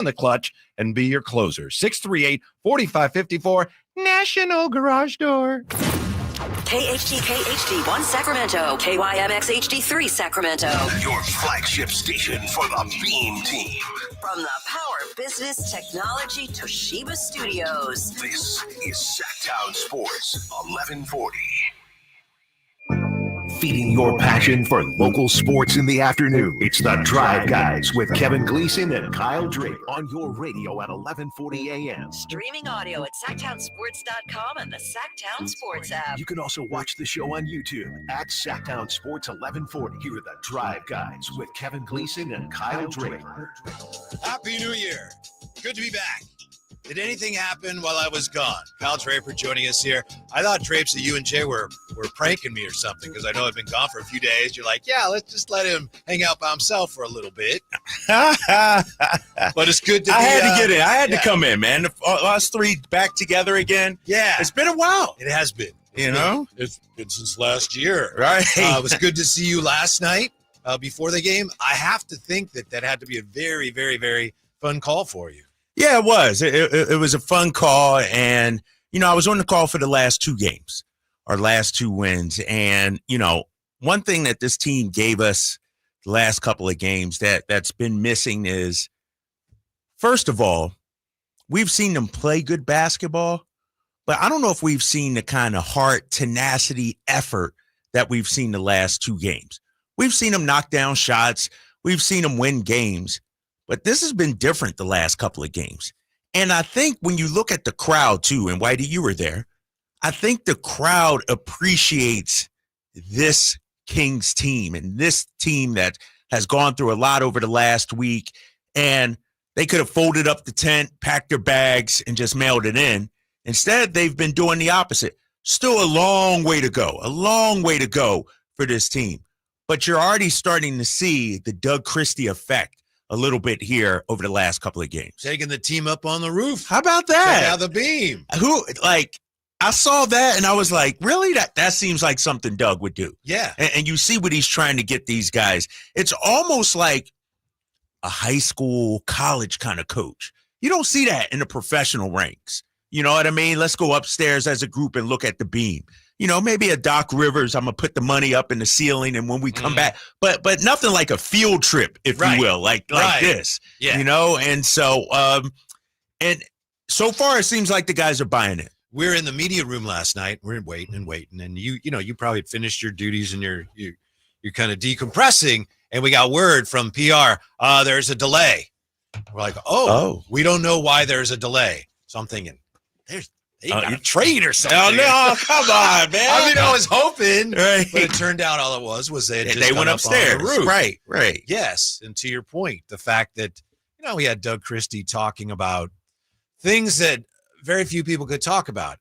in the clutch and be your closer. 638-4554, National Garage Door. KHD1 Sacramento, KYMX HD3 Sacramento. Your flagship station for the Beam Team. From the Power Business Technology Toshiba Studios. This is Sacktown Sports 1140. Feeding your passion for local sports in the afternoon. It's the Drive Guys with Kevin Gleason and Kyle Drape on your radio at 1140 a.m. Streaming audio at SacktownSports.com and the Sacktown Sports app. You can also watch the show on YouTube at Sacktown Sports 1140. Here are the Drive Guys with Kevin Gleason and Kyle Drape. Happy New Year. Good to be back. Did anything happen while I was gone? Kyle Draper joining us here. I thought Drapes that you and Jay were pranking me or something because I know I've been gone for a few days. You're like, yeah, let's just let him hang out by himself for a little bit. But it's good to be. I had to get in. I had to come in, man. Us three back together again. Yeah. It's been a while. It has been. It's been since last year. Right. It was good to see you last night before the game. I have to think that had to be a very, very, very fun call for you. Yeah, it was. It was a fun call. And, I was on the call for the last two games, our last two wins. And, one thing that this team gave us the last couple of games that's been missing is, first of all, we've seen them play good basketball, but I don't know if we've seen the kind of heart, tenacity, effort that we've seen the last two games. We've seen them knock down shots. We've seen them win games. But this has been different the last couple of games. And I think when you look at the crowd, too, and Whitey, you were there, I think the crowd appreciates this Kings team and this team that has gone through a lot over the last week. And they could have folded up the tent, packed their bags, and just mailed it in. Instead, they've been doing the opposite. Still a long way to go for this team. But you're already starting to see the Doug Christie effect a little bit here over the last couple of games. Taking the team up on the roof. How about that? Check out the beam. I saw that and I was like, really? That seems like something Doug would do. Yeah. And you see what he's trying to get these guys. It's almost like a high school, college kind of coach. You don't see that in the professional ranks. You know what I mean? Let's go upstairs as a group and look at the beam. Maybe a Doc Rivers, I'm going to put the money up in the ceiling, and when we come back, but nothing like a field trip, if you will, like this, and so, and so far it seems like the guys are buying it. We're in the media room last night. We're waiting, and you probably finished your duties and you're kind of decompressing, and we got word from PR, there's a delay. We're like, we don't know why there's a delay. So I'm thinking, they got a trade or something. Oh, no, come on, man. I was hoping, right. But it turned out all it was they had just went upstairs. On the roof. Right. Yes, and to your point, the fact that, we had Doug Christie talking about things that very few people could talk about.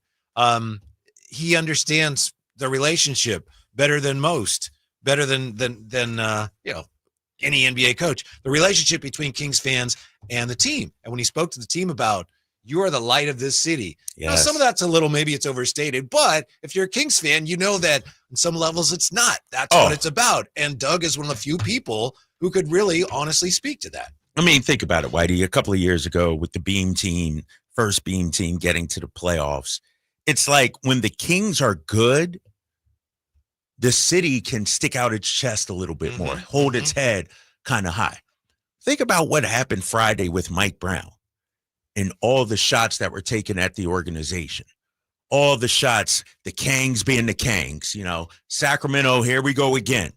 He understands the relationship better than most, better than any NBA coach. The relationship between Kings fans and the team. And when he spoke to the team about, you are the light of this city. Yes. Some of that's maybe it's overstated, but if you're a Kings fan, you know that on some levels it's not. That's what it's about. And Doug is one of the few people who could really honestly speak to that. I mean, think about it, Whitey. A couple of years ago with the Beam team, first Beam team getting to the playoffs, it's like when the Kings are good, the city can stick out its chest a little bit more, hold its head kind of high. Think about what happened Friday with Mike Brown. And all the shots that were taken at the organization, all the shots, the Kangs being the Kangs, Sacramento, here we go again.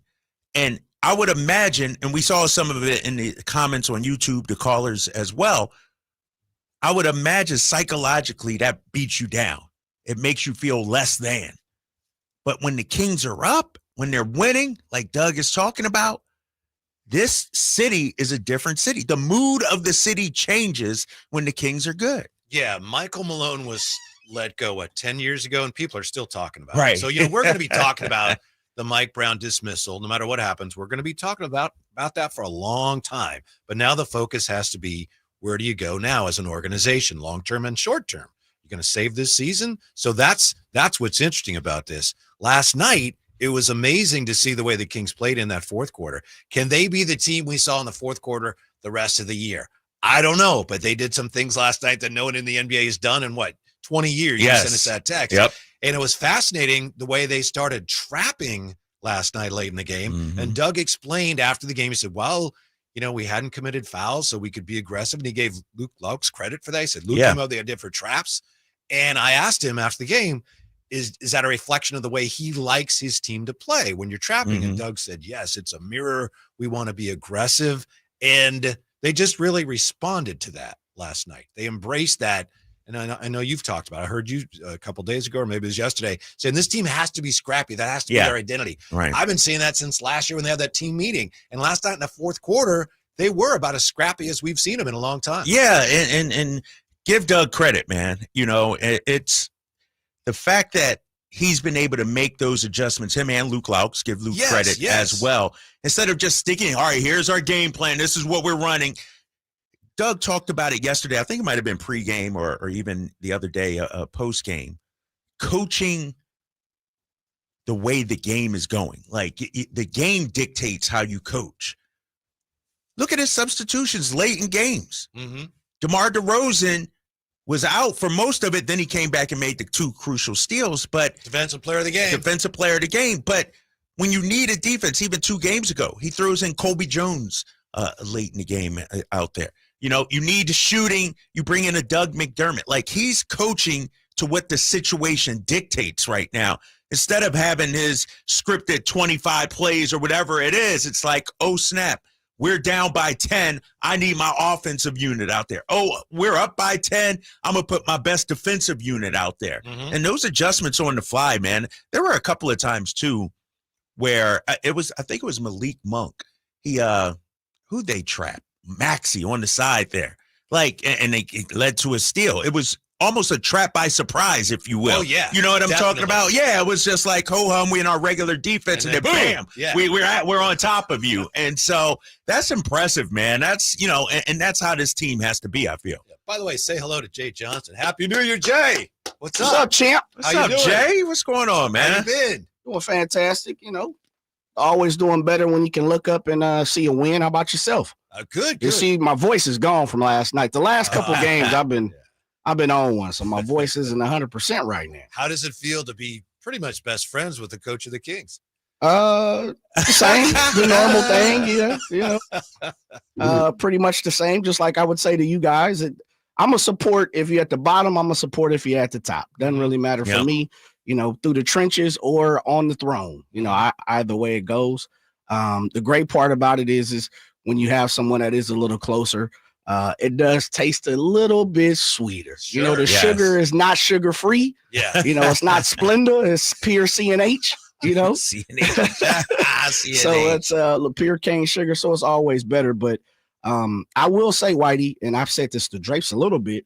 And I would imagine, and we saw some of it in the comments on YouTube, the callers as well, I would imagine psychologically that beats you down. It makes you feel less than. But when the Kings are up, when they're winning, like Doug is talking about, this city is a different city. The mood of the city changes when the Kings are good. Yeah, Michael Malone was let go, 10 years ago, and people are still talking about it. So, we're going to be talking about the Mike Brown dismissal. No matter what happens, we're going to be talking about that for a long time. But now the focus has to be, where do you go now as an organization, long-term and short-term? You're going to save this season? So that's what's interesting about this. Last night, it was amazing to see the way the Kings played in that fourth quarter. Can they be the team we saw in the fourth quarter the rest of the year? I don't know, but they did some things last night that no one in the NBA has done in 20 years. Yes. You sent us that text. Yep. And it was fascinating the way they started trapping last night late in the game. Mhm. And Doug explained after the game, he said, well, we hadn't committed fouls, so we could be aggressive. And he gave Luke Laux credit for that. He said, Luke came up with the idea for traps. And I asked him after the game, is that a reflection of the way he likes his team to play when you're trapping? And Doug said, yes, it's a mirror. We want to be aggressive. And they just really responded to that last night. They embraced that. And I know you've talked about it. I heard you a couple days ago, or maybe it was yesterday, saying this team has to be scrappy. That has to be their identity. Right. I've been saying that since last year when they had that team meeting. And last night in the fourth quarter, they were about as scrappy as we've seen them in a long time. Yeah, and give Doug credit, man. It's the fact that he's been able to make those adjustments, him and Luke Laux, give Luke credit as well. Instead of just sticking, all right, here's our game plan. This is what we're running. Doug talked about it yesterday. I think it might have been pregame or even the other day, postgame, coaching the way the game is going. Like the game dictates how you coach. Look at his substitutions late in games. Mm-hmm. DeMar DeRozan was out for most of it. Then he came back and made the 2 crucial steals. But Defensive player of the game. But when you need a defense, even 2 games ago, he throws in Kobe Jones late in the game out there. You need shooting. You bring in a Doug McDermott. Like, he's coaching to what the situation dictates right now. Instead of having his scripted 25 plays or whatever it is, it's like, oh, snap. We're down by 10. I need my offensive unit out there. Oh, we're up by 10. I'm going to put my best defensive unit out there. Mm-hmm. And those adjustments on the fly, man, there were a couple of times, too, where I think it was Malik Monk. Who'd they trap? Maxey on the side there. And it led to a steal. It was almost a trap by surprise, if you will. Oh, yeah. You know what I'm Definitely. talking about? Yeah, it was just like, ho-hum, we in our regular defense, and then bam, yeah. we're on top of you. And so that's impressive, man. That's, and that's how this team has to be, I feel. By the way, say hello to Jay Johnson. Happy New Year, Jay. What's up? What's up, champ? What's How up, you doing? Jay? What's going on, How you man? been? Doing fantastic. Always doing better when you can look up and see a win. How about yourself? Good. You see, my voice is gone from last night. The last couple games, I've been on one, so my voice isn't 100% right now. How does it feel to be pretty much best friends with the coach of the Kings? Same, the normal thing, pretty much the same. Just like I would say to you guys, I'm a support if you're at the bottom. I'm a support if you're at the top. Doesn't really matter for me. Through the trenches or on the throne. Either way it goes. The great part about it is when you have someone that is a little closer, it does taste a little bit sweeter. Sure, the sugar is not sugar free. Yeah. It's not Splenda, it's pure CNH. CNH. So it's pure cane sugar, so it's always better. But I will say, Whitey, and I've said this to Drapes a little bit,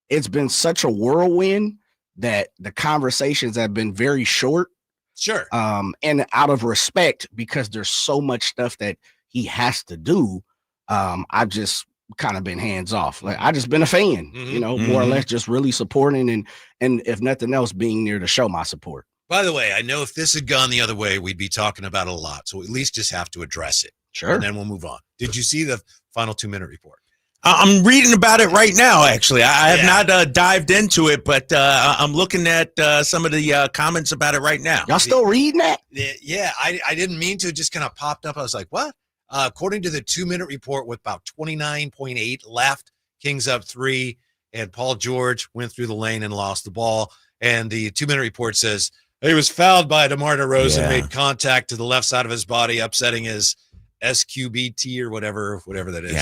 it's been such a whirlwind that the conversations have been very short. Sure. And out of respect, because there's so much stuff that he has to do, I've just kind of been hands off. Like, I just been a fan, more or less just really supporting and if nothing else, being there to show my support. By the way, I know if this had gone the other way, we'd be talking about it a lot. So at least just have to address it. Sure. And then we'll move on. Did you see the final 2-minute report? I'm reading about it right now, actually. I have not dived into it, but I'm looking at some of the comments about it right now. Y'all still reading that? Yeah, I didn't mean to. It just kind of popped up. I was like, what? According to the 2-minute report with about 29.8 left, Kings up 3, and Paul George went through the lane and lost the ball. And the 2-minute report says he was fouled by DeMar DeRozan, made contact to the left side of his body, upsetting his SQBT or whatever that is.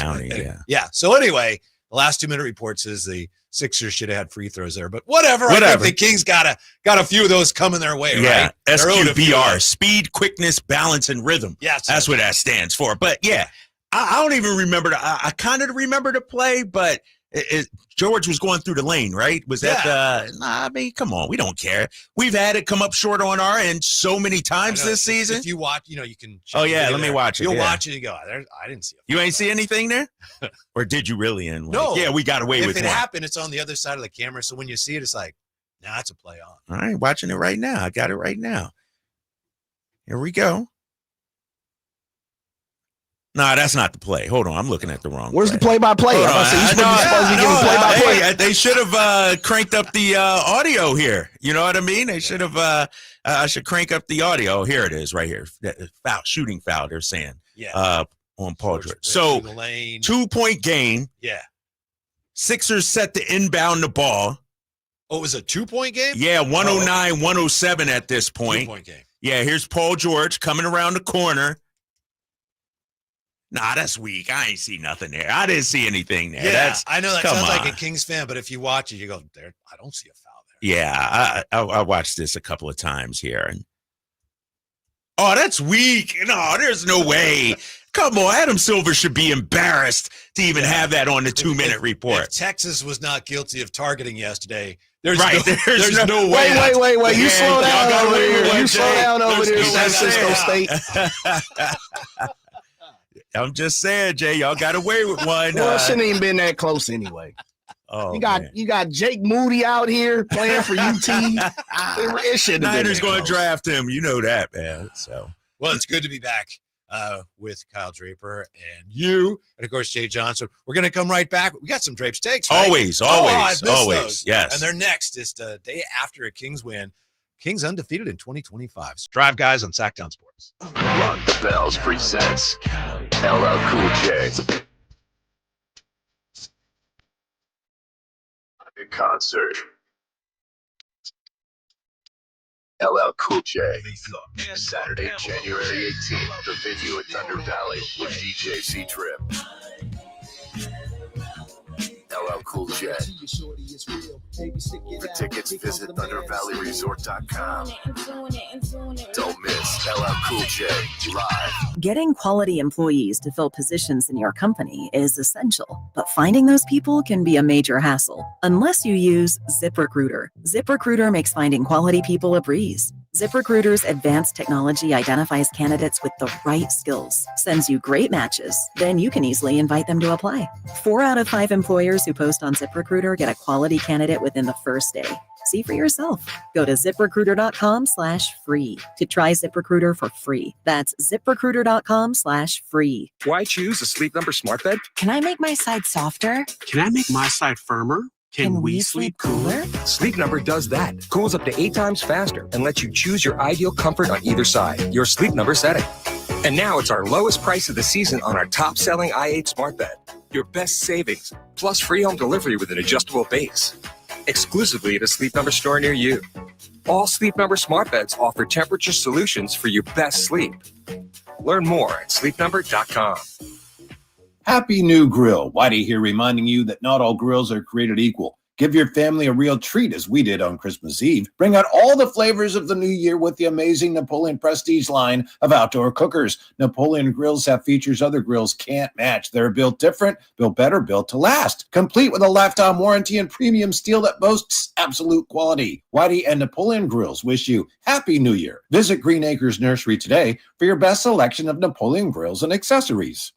Yeah. So anyway, the last 2-minute report says the Sixers should have had free throws there, but whatever. I think the Kings got a few of those coming their way, right? SQBR, speed, quickness, balance, and rhythm. Yeah, that's what that stands for. But yeah, I don't even remember. I kind of remember the play, but George was going through the lane, right? Was that I mean, come on, we don't care. We've had it come up short on our end so many times this season. If you watch, you can. Oh yeah, let me watch it. You'll watch it and you go, I didn't see it. You ain't see anything there, or did you really? No. Yeah, we got away with it. If it happened, it's on the other side of the camera, so when you see it, it's like, nah, it's a play on. All right, watching it right now. I got it right now. Here we go. Nah, that's not the play. Hold on, I'm looking at the wrong. Where's play. the play-by-play? Hold on. You supposed to give a play-by-play. Hey, they should have cranked up the audio here. You know what I mean? They should have. I should crank up the audio. Here it is, right here. Foul, shooting foul. They're saying. Yeah. On Paul George. So 2-point game. Yeah. Sixers set to inbound the ball. Oh, it was a 2-point game? Yeah, 109-107 at this point. 2-point game. Yeah, here's Paul George coming around the corner. Nah, that's weak. I ain't see nothing there. I didn't see anything there. Yeah, I know that sounds like on. a Kings fan, but if you watch it, you go, "There, I don't see a foul there." Yeah, I watched this a couple of times here. And that's weak. No, there's no way. Come on, Adam Silver should be embarrassed to even have that on the 2-minute report. If Texas was not guilty of targeting yesterday, there's there's no way. Wait. You slow down y'all over gotta here. wait, You slow down over there, San Francisco State. I'm just saying, Jay, y'all got away with one. Well, it shouldn't even been that close anyway. Oh, you got Jake Moody out here playing for UT. It shouldn't have been Niners that going to close. draft him. You know that, man. So, Well, it's good to be back with Kyle Draper and you, and of course Jay Johnson. We're going to come right back. We got some Drapes takes. Right? always. I missed those. Yes. And they're next. It's the day after a Kings win. Kings undefeated in 2025. Drive Guys on Sacktown Sports. Rock the Bells presents LL Cool J. In concert. LL Cool J. Saturday, January 18th. The venue at Thunder Valley with DJ C-Trip. LL Cool J. For tickets, visit ThunderValleyResort.com. Don't miss LL Cool J live. Getting quality employees to fill positions in your company is essential, but finding those people can be a major hassle unless you use ZipRecruiter. ZipRecruiter makes finding quality people a breeze. ZipRecruiter's advanced technology identifies candidates with the right skills, sends you great matches, then you can easily invite them to apply. 4 out of 5 employers who post on ZipRecruiter get a quality candidate within the first day. See for yourself. Go to ZipRecruiter.com/free to try ZipRecruiter for free. That's ZipRecruiter.com/free. Why choose a Sleep Number smart bed? Can I make my side softer? Can I make my side firmer? Can we sleep cooler? Sleep Number does that. Cools up to 8 times faster and lets you choose your ideal comfort on either side. Your Sleep Number setting. And now it's our lowest price of the season on our top-selling i8 smart bed. Your best savings, plus free home delivery with an adjustable base. Exclusively at a Sleep Number store near you. All Sleep Number smart beds offer temperature solutions for your best sleep. Learn more at sleepnumber.com. Happy New Grill. Whitey here reminding you that not all grills are created equal. Give your family a real treat as we did on Christmas Eve. Bring out all the flavors of the new year with the amazing Napoleon Prestige line of outdoor cookers. Napoleon grills have features other grills can't match. They're built different, built better, built to last. Complete with a lifetime warranty and premium steel that boasts absolute quality. Whitey and Napoleon Grills wish you Happy New Year. Visit Green Acres Nursery today for your best selection of Napoleon grills and accessories.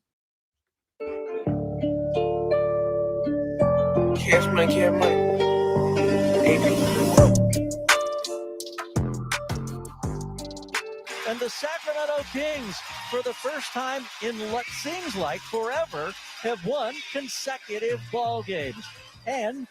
Cash money. And the Sacramento Kings, for the first time in what seems like forever, have won consecutive ball games. And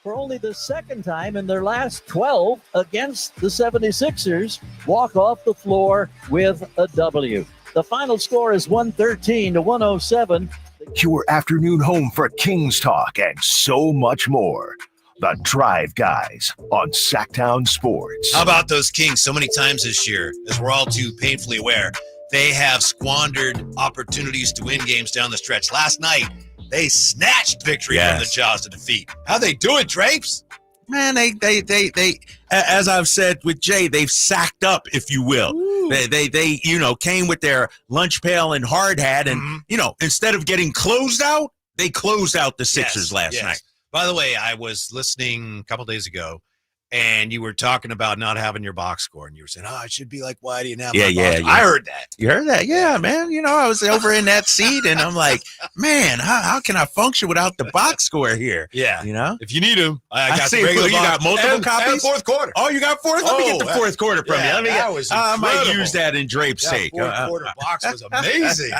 for only the second time in their last 12 against the 76ers, walk off the floor with a W. The final score is 113-107. Your afternoon home for Kings talk and so much more. The Drive Guys on Sacktown Sports. How about those Kings? So many times this year, as we're all too painfully aware, they have squandered opportunities to win games down the stretch. Last night, they snatched victory from the jaws of defeat. How they do it, Drapes? Man, they as I've said with Jay, they've sacked up, if you will. Ooh. They came with their lunch pail and hard hat, and instead of getting closed out, they closed out the Sixers last night. By the way, I was listening a couple days ago, and you were talking about not having your box score, and you were saying, "Oh, I should be like Whitey and have Yeah, my yeah, box." yeah. I heard that. You heard that? Yeah, man. You know, I was over in that seat, and I'm like, man, how can I function without the box score here? Yeah. You know? If you need them, I got see. the regular You box got multiple and copies? fourth quarter. Oh, you got fourth? Let me get the fourth quarter from you. Let me that was I might incredible. use that in Drapes' sake. Fourth quarter box was amazing.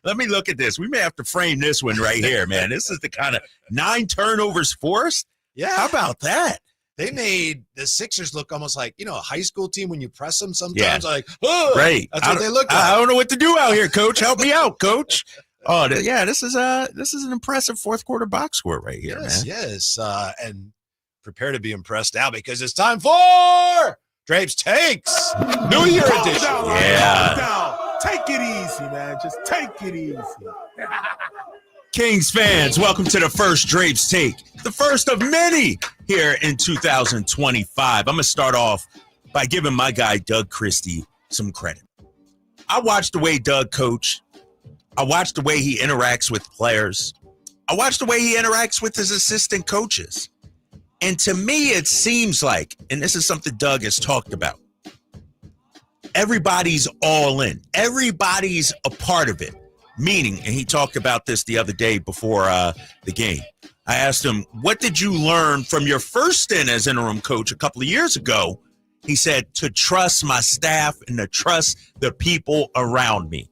Let me look at this. We may have to frame this one right here, man. This is the kind of 9 turnovers forced. Yeah. How about that? They made the Sixers look almost like, a high school team when you press them sometimes. Yeah. Like, oh, Right. that's what they look like. I don't know what to do out here, Coach. Help me out, Coach. Oh, this is an impressive fourth quarter box score right here, Yes, man. yes. And prepare to be impressed now because it's time for Drapes Takes New Year edition. Yeah. Take it easy, man. Just take it easy. Kings fans, welcome to the first Drapes Take, the first of many here in 2025. I'm going to start off by giving my guy Doug Christie some credit. I watched the way Doug coached. I watched the way he interacts with players. I watched the way he interacts with his assistant coaches. And to me, it seems like, and this is something Doug has talked about, everybody's all in. Everybody's a part of it. Meaning, and he talked about this the other day before the game. I asked him, what did you learn from your first stint as interim coach a couple of years ago? He said, to trust my staff and to trust the people around me.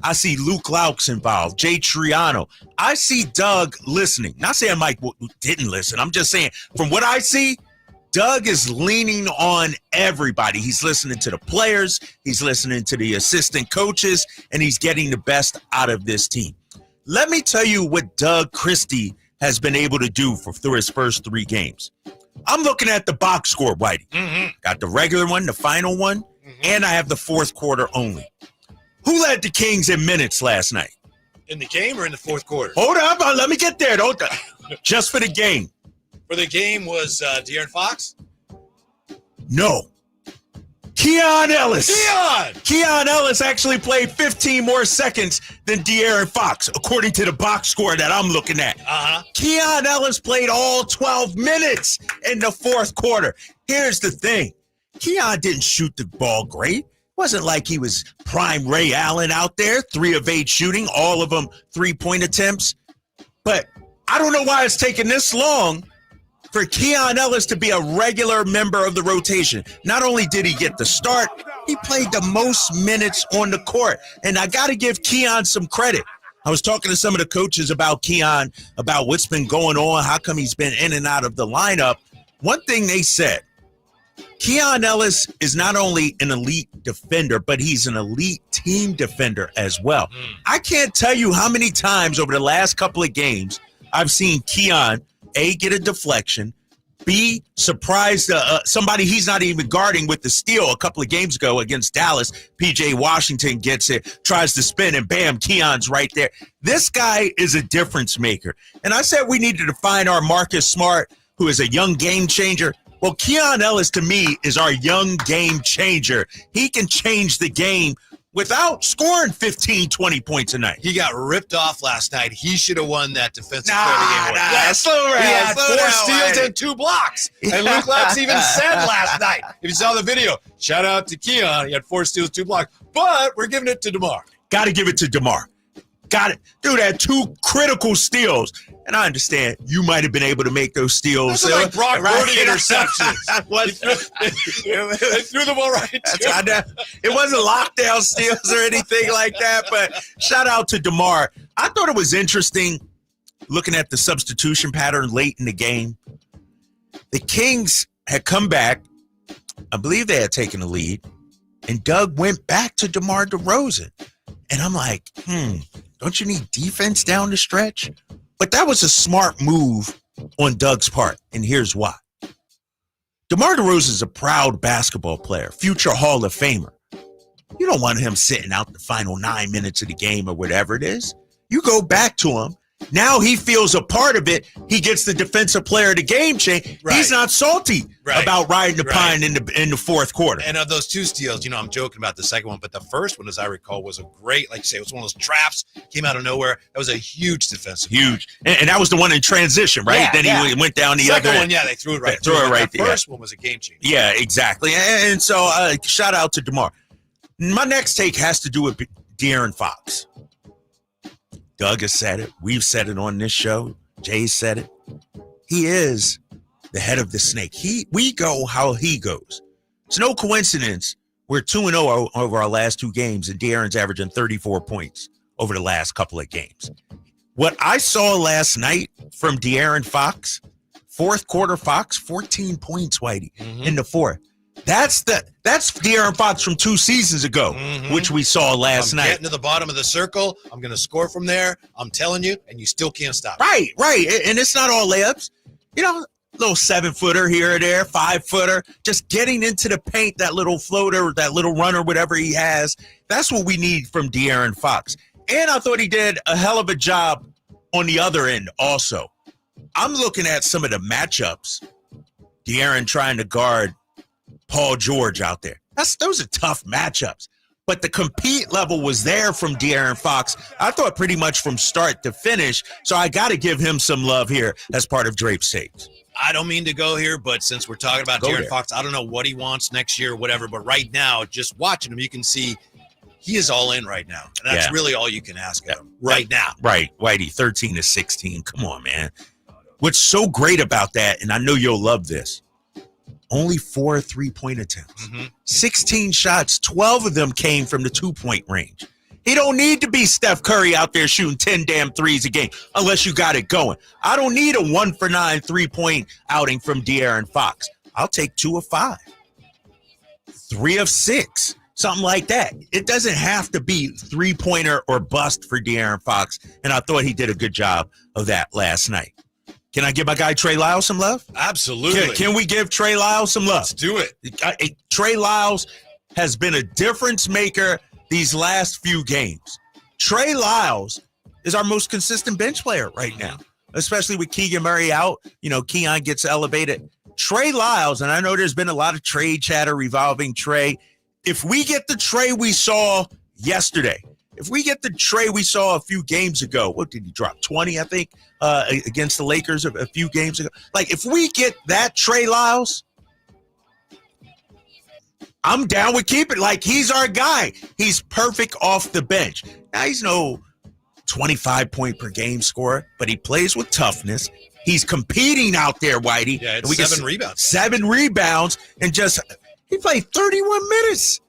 I see Luke Laux involved, Jay Triano. I see Doug listening. Not saying Mike didn't listen. I'm just saying, from what I see, Doug is leaning on everybody. He's listening to the players, he's listening to the assistant coaches, and he's getting the best out of this team. Let me tell you what Doug Christie has been able to do through his first 3 games. I'm looking at the box score, Whitey. Mm-hmm. Got the regular one, the final one, and I have the fourth quarter only. Who led the Kings in minutes last night? In the game or in the fourth quarter? Hold up, let me get there. Just for the game. For the game was De'Aaron Fox? No. Keon Ellis. Keon! Keon Ellis actually played 15 more seconds than De'Aaron Fox, according to the box score that I'm looking at. Uh-huh. Keon Ellis played all 12 minutes in the fourth quarter. Here's the thing. Keon didn't shoot the ball great. Wasn't like he was prime Ray Allen out there, 3 of 8 shooting, all of them 3-point attempts. But I don't know why it's taking this long for Keon Ellis to be a regular member of the rotation. Not only did he get the start, he played the most minutes on the court. And I got to give Keon some credit. I was talking to some of the coaches about Keon, about what's been going on, how come he's been in and out of the lineup. One thing they said, Keon Ellis is not only an elite defender, but he's an elite team defender as well. I can't tell you how many times over the last couple of games I've seen Keon, A, get a deflection, B, surprise somebody he's not even guarding with the steal. A couple of games ago against Dallas, P.J. Washington gets it, tries to spin, and bam, Keon's right there. This guy is a difference maker. And I said we needed to find our Marcus Smart, who is a young game changer. Well, Keon Ellis, to me, is our young game changer. He can change the game without scoring 15, 20 points a night. He got ripped off last night. He should have won that defensive Nah, player of the game award. nah, slow He down, had slow 4 down, steals man. and 2 blocks. And Luke Laux even said last night, if you saw the video, shout out to Keon. He had 4 steals, 2 blocks. But we're giving it to DeMar. Got to give it to DeMar. Got it. Dude had 2 critical steals. And I understand you might have been able to make those steals. Those are like Brock Purdy interceptions. They threw the ball right to him. It wasn't lockdown steals or anything like that, but shout out to DeMar. I thought it was interesting looking at the substitution pattern late in the game. The Kings had come back. I believe they had taken the lead, and Doug went back to DeMar DeRozan. And I'm like, don't you need defense down the stretch? But that was a smart move on Doug's part, and here's why. DeMar DeRozan is a proud basketball player, future Hall of Famer. You don't want him sitting out the final 9 minutes of the game or whatever it is. You go back to him, Now he feels a part of it. He gets the defensive player of the game chain. Right. He's not salty about riding the pine in the fourth quarter. And of those 2 steals, I'm joking about the second one, but the first one, as I recall, was a great, like you say, it was one of those traps, came out of nowhere. That was a huge defensive. Huge. And that was the one in transition, right? Yeah, then he went down the second other one, end. yeah, they threw it right. The first one was a game changer. Yeah, exactly. And so shout out to DeMar. My next take has to do with De'Aaron Fox. Doug has said it. We've said it on this show. Jay said it. He is the head of the snake. We go how he goes. It's no coincidence we're 2-0 over our last 2 games, and De'Aaron's averaging 34 points over the last couple of games. What I saw last night from De'Aaron Fox, fourth quarter Fox, 14 points, Whitey, in the fourth. That's De'Aaron Fox from 2 seasons ago, which we saw last night. Getting to the bottom of the circle. I'm going to score from there. I'm telling you, and you still can't stop. Right. And it's not all layups. Little 7-footer here or there, 5-footer, just getting into the paint, that little floater, that little runner, whatever he has. That's what we need from De'Aaron Fox. And I thought he did a hell of a job on the other end also. I'm looking at some of the matchups. De'Aaron trying to guard Paul George out there. Those are tough matchups. But the compete level was there from De'Aaron Fox, I thought pretty much from start to finish. So I got to give him some love here as part of Drapes Takes. I don't mean to go here, but since we're talking about De'Aaron Fox, I don't know what he wants next year or whatever. But right now, just watching him, you can see he is all in right now. And that's really all you can ask of him right now. Right. Whitey, 13 to 16. Come on, man. What's so great about that, and I know you'll love this, only 4 3-point attempts. 16 shots, 12 of them came from the 2-point range. He don't need to be Steph Curry out there shooting 10 damn threes a game unless you got it going. I don't need a 1 for 9 3-point outing from De'Aaron Fox. I'll take 2 of 5, 3 of 6, something like that. It doesn't have to be 3-pointer or bust for De'Aaron Fox, and I thought he did a good job of that last night. Can I give my guy Trey Lyles some love? Absolutely. Can we give Trey Lyles some love? Let's do it. Trey Lyles has been a difference maker these last few games. Trey Lyles is our most consistent bench player right now, especially with Keegan Murray out. Keon gets elevated. Trey Lyles, and I know there's been a lot of trade chatter revolving Trey. If we get the Trey we saw yesterday, if we get the Trey we saw a few games ago, what did he drop? 20, I think, against the Lakers a few games ago. Like, if we get that Trey Lyles, I'm down with keeping. Like, he's our guy. He's perfect off the bench. Now, he's no 25-point per game scorer, but he plays with toughness. He's competing out there, Whitey. Yeah, it's 7 rebounds. 7 rebounds, and he played 31 minutes.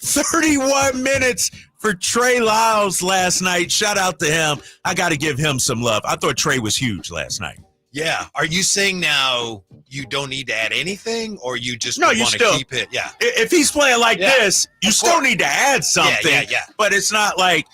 31 minutes for Trey Lyles last night. Shout out to him. I got to give him some love. I thought Trey was huge last night. Yeah. Are you saying now you don't need to add anything, or you just want to keep it? Yeah. If he's playing like this, you still need to add something. Yeah. But it's not like,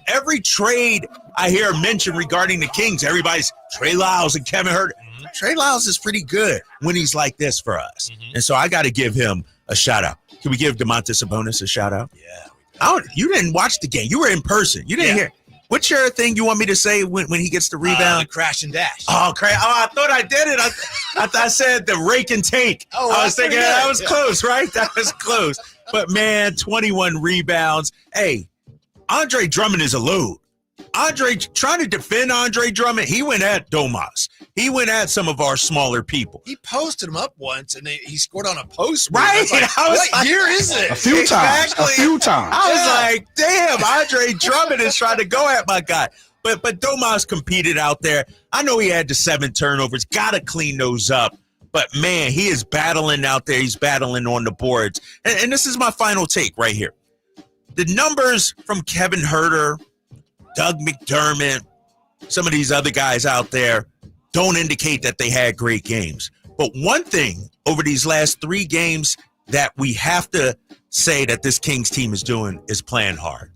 every trade I hear mentioned regarding the Kings, everybody's Trey Lyles and Kevin Huerter. Trey Lyles is pretty good when he's like this for us. And so I got to give him a shout out. Can we give DeMontis Sabonis a shout out? Yeah. You didn't watch the game. You were in person. You didn't hear. What's your thing you want me to say when he gets the rebound? The crash and dash. Oh, I thought I did it. I said the rake and take. I was thinking that was close, right? That was close. But, man, 21 rebounds. Hey, Andre Drummond is a load. Trying to defend Andre Drummond, he went at Domas. He went at some of our smaller people. He posted him up once, and he scored on a post. Right. What year is it? A few times. I was like, damn, Andre Drummond is trying to go at my guy. But Domas competed out there. I know he had the 7 turnovers. Got to clean those up. But, man, he is battling out there. He's battling on the boards. And this is my final take right here. The numbers from Kevin Huerter, Doug McDermott, some of these other guys out there don't indicate that they had great games. But one thing over these last 3 games that we have to say that this Kings team is doing is playing hard.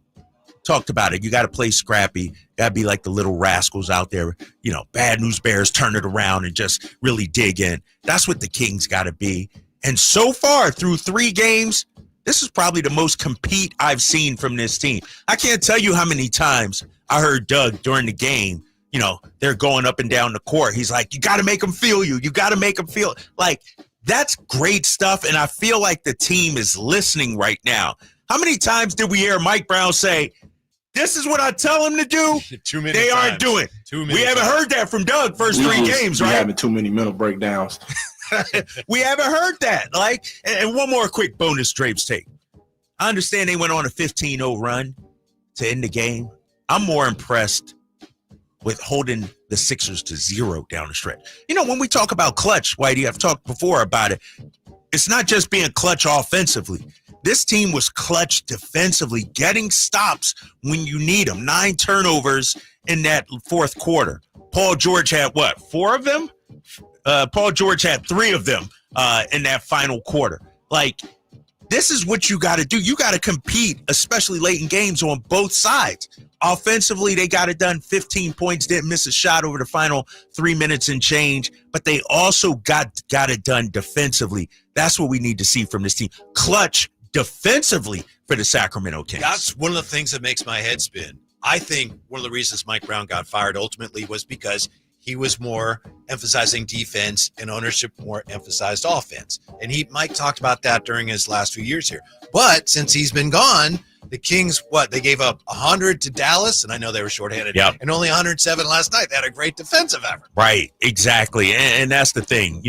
Talked about it. You got to play scrappy. Got to be like the little rascals out there. Bad News Bears turn it around and just really dig in. That's what the Kings got to be. And so far through 3 games, this is probably the most compete I've seen from this team. I can't tell you how many times I heard Doug during the game, they're going up and down the court. He's like, you got to make them feel you. You got to make them feel like that's great stuff. And I feel like the team is listening right now. How many times did we hear Mike Brown say, this is what I tell them to do? Too many They times. aren't doing. We haven't heard that from Doug first three games, right? We having too many mental breakdowns. We haven't heard that. And one more quick bonus Drapes take. I understand they went on a 15-0 run to end the game. I'm more impressed with holding the Sixers to 0 down the stretch. When we talk about clutch, Whitey, I've talked before about it. It's not just being clutch offensively. This team was clutch defensively, getting stops when you need them. 9 turnovers in that fourth quarter. Paul George had what, 4 of them? Paul George had 3 of them in that final quarter. This is what you got to do. You got to compete, especially late in games, on both sides. Offensively, they got it done. 15 points, didn't miss a shot over the final 3 minutes and change. But they also got it done defensively. That's what we need to see from this team. Clutch defensively for the Sacramento Kings. That's one of the things that makes my head spin. I think one of the reasons Mike Brown got fired ultimately was because he was more emphasizing defense and ownership more emphasized offense. And Mike talked about that during his last few years here. But since he's been gone, the Kings, they gave up 100 to Dallas, and I know they were shorthanded, and only 107 last night. They had a great defensive effort. Right, exactly. And that's the thing,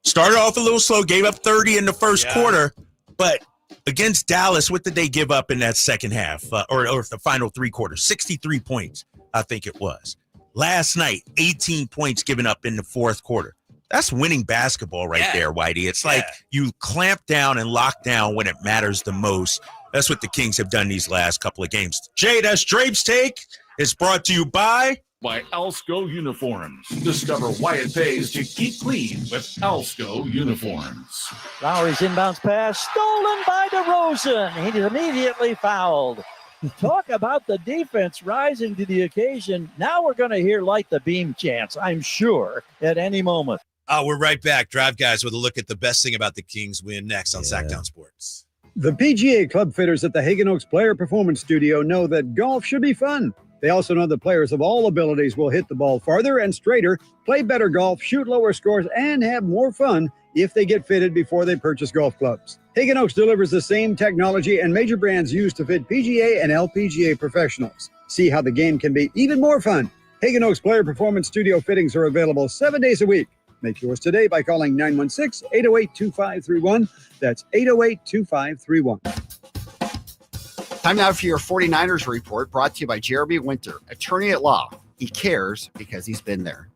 started off a little slow, gave up 30 in the first quarter, but against Dallas, what did they give up in that second half or the final 3 quarters? 63 points, I think it was. Last night, 18 points given up in the fourth quarter. That's winning basketball there, Whitey. It's like you clamp down and lock down when it matters the most. That's what the Kings have done these last couple of games. Jay, that's Drapes Take. It's brought to you by Alsco Uniforms. Discover why it pays to keep clean with Alsco Uniforms. Lowry's inbounds pass stolen by DeRozan. He is immediately fouled. Talk about the defense rising to the occasion. Now we're going to hear Light the Beam chants, I'm sure, at any moment. We're right back. Drive Guys with a look at the best thing about the Kings win next on Sacktown Sports. The PGA club fitters at the Hagen Oaks Player Performance Studio know that golf should be fun. They also know that players of all abilities will hit the ball farther and straighter, play better golf, shoot lower scores, and have more fun if they get fitted before they purchase golf clubs. Hagen Oaks delivers the same technology and major brands used to fit PGA and LPGA professionals. See how the game can be even more fun. Hagen Oaks Player Performance Studio fittings are available 7 days a week. Make yours today by calling 916-808-2531. That's 808-2531. Time now for your 49ers report, brought to you by Jeremy Winter, attorney at law. He cares because he's been there.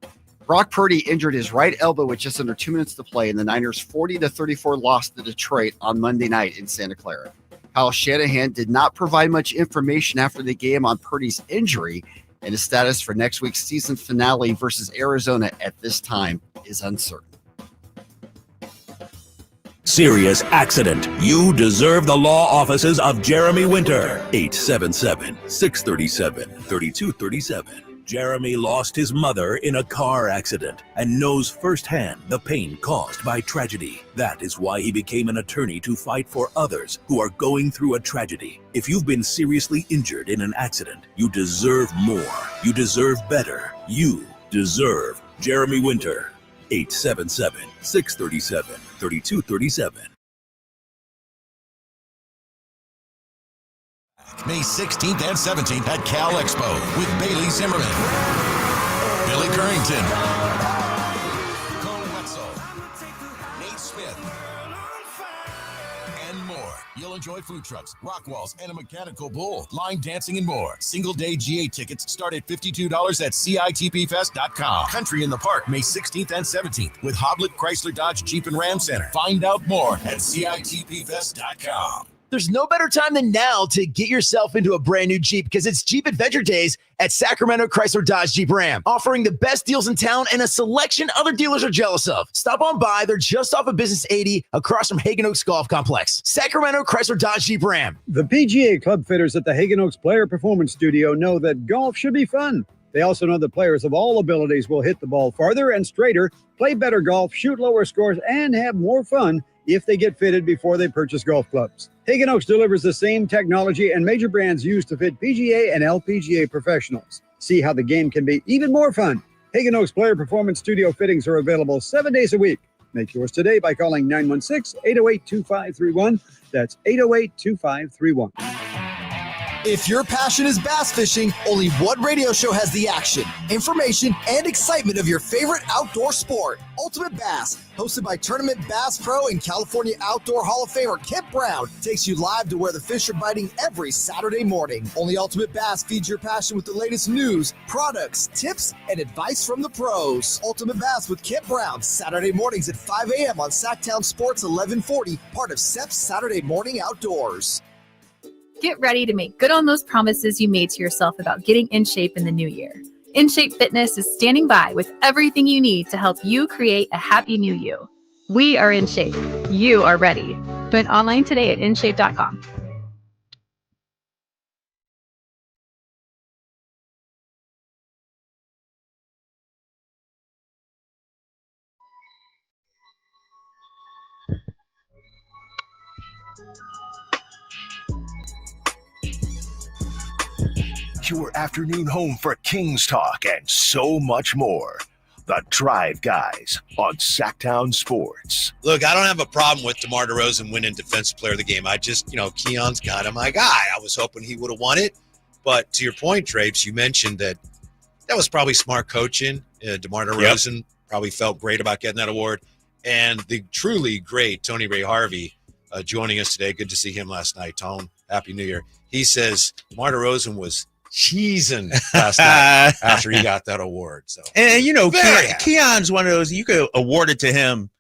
Brock Purdy injured his right elbow with just under 2 minutes to play in the Niners' 40-34 loss to Detroit on Monday night in Santa Clara. Kyle Shanahan did not provide much information after the game on Purdy's injury, and his status for next week's season finale versus Arizona at this time is uncertain. Serious accident. You deserve the law offices of Jeremy Winter. 877-637-3237. Jeremy lost his mother in a car accident and knows firsthand the pain caused by tragedy. That is why he became an attorney to fight for others who are going through a tragedy. If you've been seriously injured in an accident, you deserve more. You deserve better. You deserve Jeremy Winter. 877-637-3237. May 16th and 17th at Cal Expo with Bailey Zimmerman, Billy Currington, Cole Wetzel, Nate Smith, and more. You'll enjoy food trucks, rock walls, and a mechanical bull, line dancing, and more. Single-day GA tickets start at $52 at CITPFest.com. Country in the Park, May 16th and 17th with Hoblit Chrysler Dodge Jeep and Ram Center. Find out more at CITPFest.com. There's no better time than now to get yourself into a brand new Jeep because it's Jeep Adventure Days at Sacramento Chrysler Dodge Jeep Ram, offering the best deals in town and a selection other dealers are jealous of. Stop on by. They're just off of Business 80 across from Hagen Oaks Golf Complex. Sacramento Chrysler Dodge Jeep Ram. The PGA club fitters at the Hagen Oaks Player Performance Studio know that golf should be fun. They also know that players of all abilities will hit the ball farther and straighter, play better golf, shoot lower scores, and have more fun if they get fitted before they purchase golf clubs. Hagen Oaks delivers the same technology and major brands used to fit PGA and LPGA professionals. See how the game can be even more fun. Hagen Oaks Player Performance Studio fittings are available 7 days a week. Make yours today by calling 916-808-2531. That's 808-2531. If your passion is bass fishing, only one radio show has the action, information, and excitement of your favorite outdoor sport. Ultimate Bass, hosted by Tournament Bass Pro and California Outdoor Hall of Famer Kip Brown, takes you live to where the fish are biting every Saturday morning. Only Ultimate Bass feeds your passion with the latest news, products, tips, and advice from the pros. Ultimate Bass with Kip Brown, Saturday mornings at 5 a.m. on Sacktown Sports 1140, part of SEP's Saturday Morning Outdoors. Get ready to make good on those promises you made to yourself about getting in shape in the new year. InShape Fitness is standing by with everything you need to help you create a happy new you. We are in shape. You are ready. Join online today at InShape.com. Your afternoon home for Kings talk and so much more. The Drive Guys on Sacktown Sports. Look, I don't have a problem with DeMar DeRozan winning Defensive Player of the Game. I just, Keon's kind of my guy. I was hoping he would have won it. But to your point, Drapes, you mentioned that was probably smart coaching. DeMar DeRozan probably felt great about getting that award. And the truly great Tony Ray Harvey joining us today. Good to see him last night. Tone, Happy New Year. He says DeMar DeRozan was cheesing last night after he got that award. So, and Keon's one of those, you could award it to him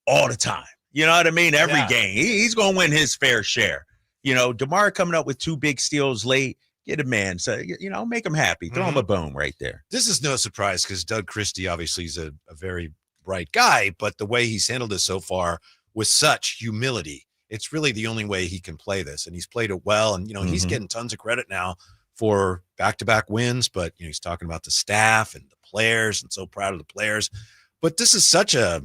all the time. You know what I mean? Every game. He's going to win his fair share. DeMar coming up with 2 big steals late, get a man. So, make him happy. Throw him a bone right there. This is no surprise because Doug Christie obviously is a very bright guy, but the way he's handled this so far with such humility, it's really the only way he can play this. And he's played it well. And, he's getting tons of credit now for back-to-back wins, but he's talking about the staff and the players and so proud of the players. But this is such a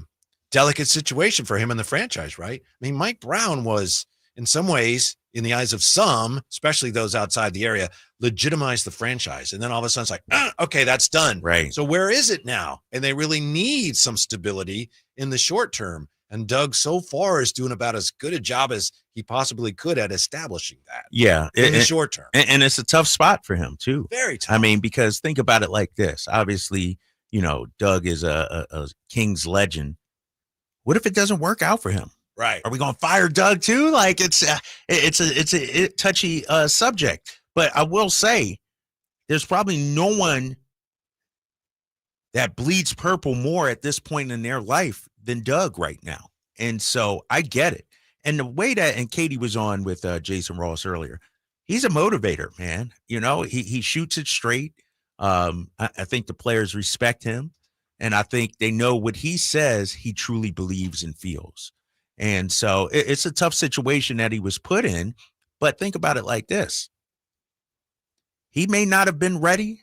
delicate situation for him and the franchise, right? I mean, Mike Brown was, in some ways, in the eyes of some, especially those outside the area, legitimized the franchise. And then all of a sudden it's like, okay, that's done. Right. So where is it now? And they really need some stability in the short term. And Doug so far is doing about as good a job as he possibly could at establishing that. Yeah. In the short term. And it's a tough spot for him, too. Very tough. I mean, because think about it like this. Obviously, Doug is a Kings legend. What if it doesn't work out for him? Right. Are we going to fire Doug, too? Like, it's a touchy subject. But I will say, there's probably no one that bleeds purple more at this point in their life than Doug right now. And so I get it. And the way that, and Katie was on with Jason Ross earlier, he's a motivator, man. He shoots it straight. I think the players respect him. And I think they know what he says he truly believes and feels. And so it's a tough situation that he was put in. But think about it like this. He may not have been ready,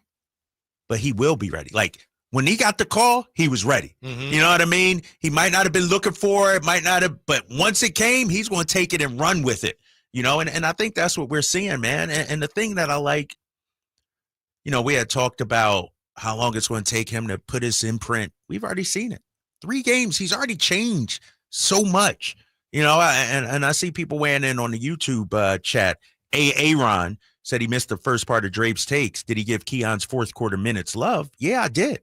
but he will be ready. Like, when he got the call, he was ready. Mm-hmm. You know what I mean? He might not have been looking for it, might not have, but once it came, he's going to take it and run with it. And I think that's what we're seeing, man. And the thing that I like, we had talked about how long it's going to take him to put his imprint. We've already seen it. 3 games, he's already changed so much. And I see people weighing in on the YouTube chat. Aaron said he missed the first part of Drapes' takes. Did he give Keon's fourth quarter minutes love? Yeah, I did.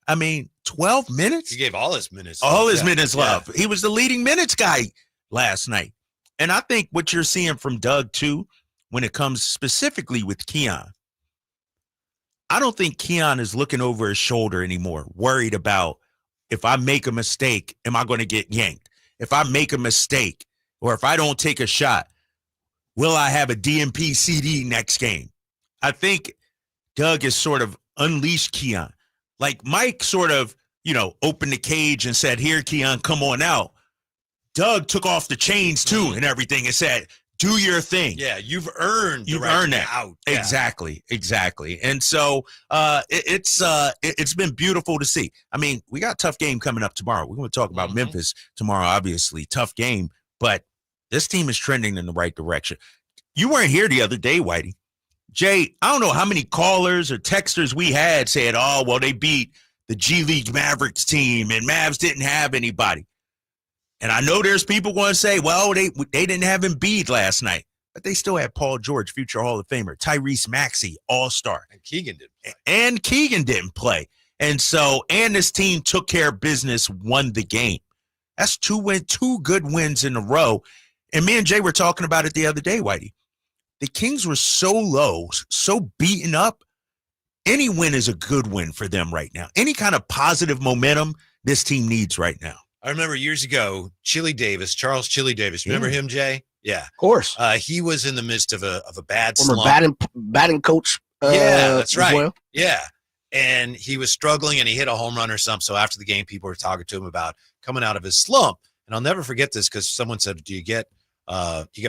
I mean, 12 minutes? He gave all his minutes. All his minutes love. He was the leading minutes guy last night. And I think what you're seeing from Doug, too, when it comes specifically with Keon, I don't think Keon is looking over his shoulder anymore, worried about if I make a mistake, am I going to get yanked? If I make a mistake or if I don't take a shot, will I have a DMP CD next game? I think Doug has sort of unleashed Keon. Like Mike sort of, opened the cage and said, here, Keon, come on out. Doug took off the chains, too, and everything and said, do your thing. Yeah, you've earned that. Out. Yeah. Exactly. And so it's been beautiful to see. I mean, we got a tough game coming up tomorrow. We're going to talk about Memphis tomorrow, obviously. Tough game, but this team is trending in the right direction. You weren't here the other day, Whitey. Jay, I don't know how many callers or texters we had said, oh, well, they beat the G League Mavericks team and Mavs didn't have anybody. And I know there's people going to say, well, they didn't have Embiid last night. But they still had Paul George, future Hall of Famer, Tyrese Maxey, all-star. And Keegan didn't play. And Keegan didn't play. And so, and this team took care of business, won the game. That's two good wins in a row. And me and Jay were talking about it the other day, Whitey. The Kings were so low, so beaten up. Any win is a good win for them right now. Any kind of positive momentum this team needs right now. I remember years ago, Charles Chili Davis. Remember him, Jay? Yeah. Of course. He was in the midst of a bad Former slump. batting coach. Yeah, that's right. Well. Yeah. And he was struggling and he hit a home run or something. So after the game, people were talking to him about coming out of his slump. And I'll never forget this because someone said, do you get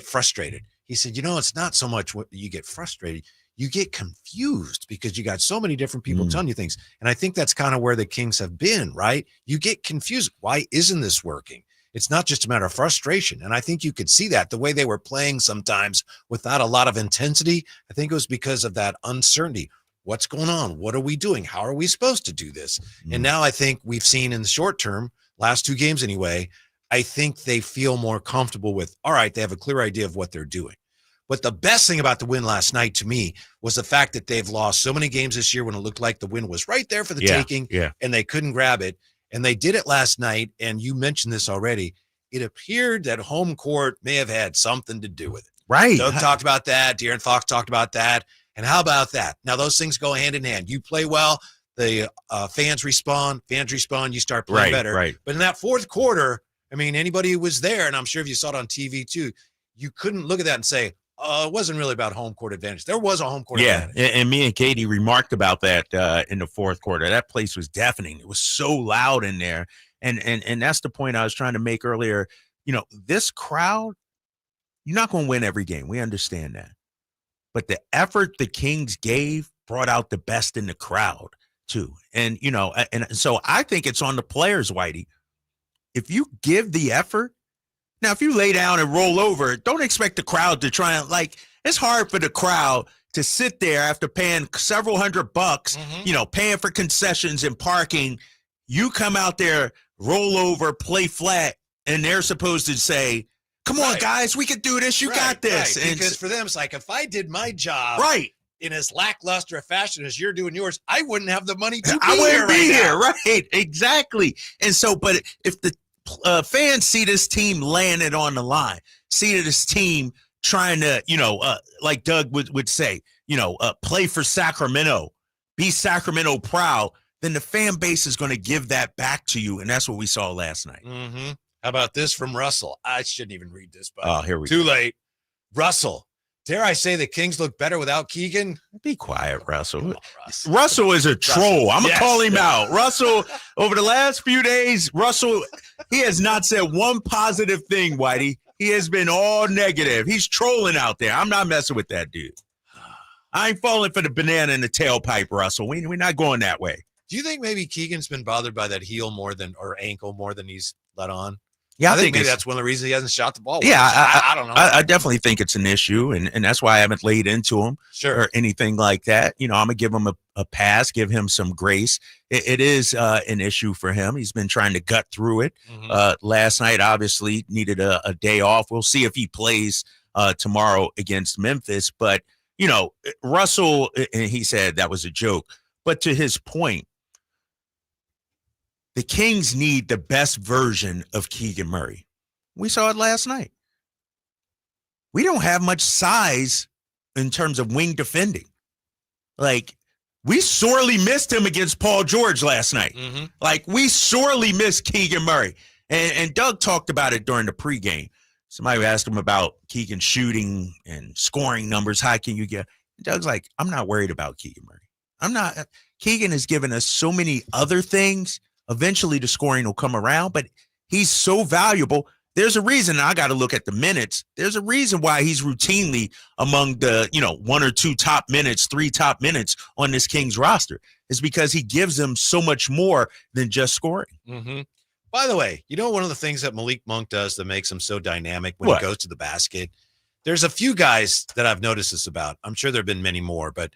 frustrated? He said, it's not so much what you get frustrated. You get confused because you got so many different people telling you things. And I think that's kind of where the Kings have been, right? You get confused. Why isn't this working? It's not just a matter of frustration. And I think you could see that the way they were playing sometimes without a lot of intensity. I think it was because of that uncertainty. What's going on? What are we doing? How are we supposed to do this? And now I think we've seen in the short term, last 2 games anyway, I think they feel more comfortable with, all right, they have a clear idea of what they're doing. But the best thing about the win last night to me was the fact that they've lost so many games this year when it looked like the win was right there for the taking and they couldn't grab it. And they did it last night. And you mentioned this already. It appeared that home court may have had something to do with it. Right. Doug talked about that. De'Aaron Fox talked about that. And how about that? Now, those things go hand in hand. You play well, the fans respond, you start playing better. Right. But in that fourth quarter, I mean, anybody who was there, and I'm sure if you saw it on TV too, you couldn't look at that and say, it wasn't really about home court advantage. There was a home court advantage. Yeah, and me and Katie remarked about that in the fourth quarter. That place was deafening. It was so loud in there. And that's the point I was trying to make earlier. This crowd, you're not going to win every game. We understand that. But the effort the Kings gave brought out the best in the crowd too. And, and so I think it's on the players, Whitey. If you give the effort, now, if you lay down and roll over, don't expect the crowd to try and it's hard for the crowd to sit there after paying several $100, paying for concessions and parking. You come out there, roll over, play flat, and they're supposed to say, come on, guys, we can do this. You got this. Right. Because for them, it's like, if I did my job in as lackluster a fashion as you're doing yours, I wouldn't have the money to I wouldn't be here. Right. Right. Exactly. And so, but if the fans see this team laying it on the line, see this team trying to, like Doug would say, play for Sacramento, be Sacramento proud, then the fan base is going to give that back to you. And that's what we saw last night. Mm-hmm. How about this from Russell? I shouldn't even read this, but here we go. Too go. late. Russell, dare I say the Kings look better without Keegan? Be quiet, Russell. On, Russ. Russell is a troll. I'm going to call him out. Russell, over the last few days, he has not said one positive thing, Whitey. He has been all negative. He's trolling out there. I'm not messing with that dude. I ain't falling for the banana in the tailpipe, Russell. We're not going that way. Do you think maybe Keegan's been bothered by that heel or ankle more than he's let on? Yeah, I think maybe that's one of the reasons he hasn't shot the ball well. Yeah, I don't know. I definitely think it's an issue, and that's why I haven't laid into him or anything like that. I'm going to give him a pass, give him some grace. It is an issue for him. He's been trying to gut through it. Last night, obviously, needed a day off. We'll see if he plays tomorrow against Memphis. But, Russell, and he said that was a joke. But to his point, the Kings need the best version of Keegan Murray. We saw it last night. We don't have much size in terms of wing defending. We sorely missed him against Paul George last night. We sorely missed Keegan Murray. And Doug talked about it during the pregame. Somebody asked him about Keegan shooting and scoring numbers. How can you get? Doug's like, I'm not worried about Keegan Murray. Keegan has given us so many other things. Eventually the scoring will come around, but he's so valuable. There's a reason. I got to look at the minutes. There's a reason why he's routinely among the, 1 or 2 top minutes, 3 top minutes on this Kings roster. It's because he gives them so much more than just scoring. By the way, one of the things that Malik Monk does that makes him so dynamic when he goes to the basket, There's a few guys that I've noticed this about. I'm sure there have been many more, but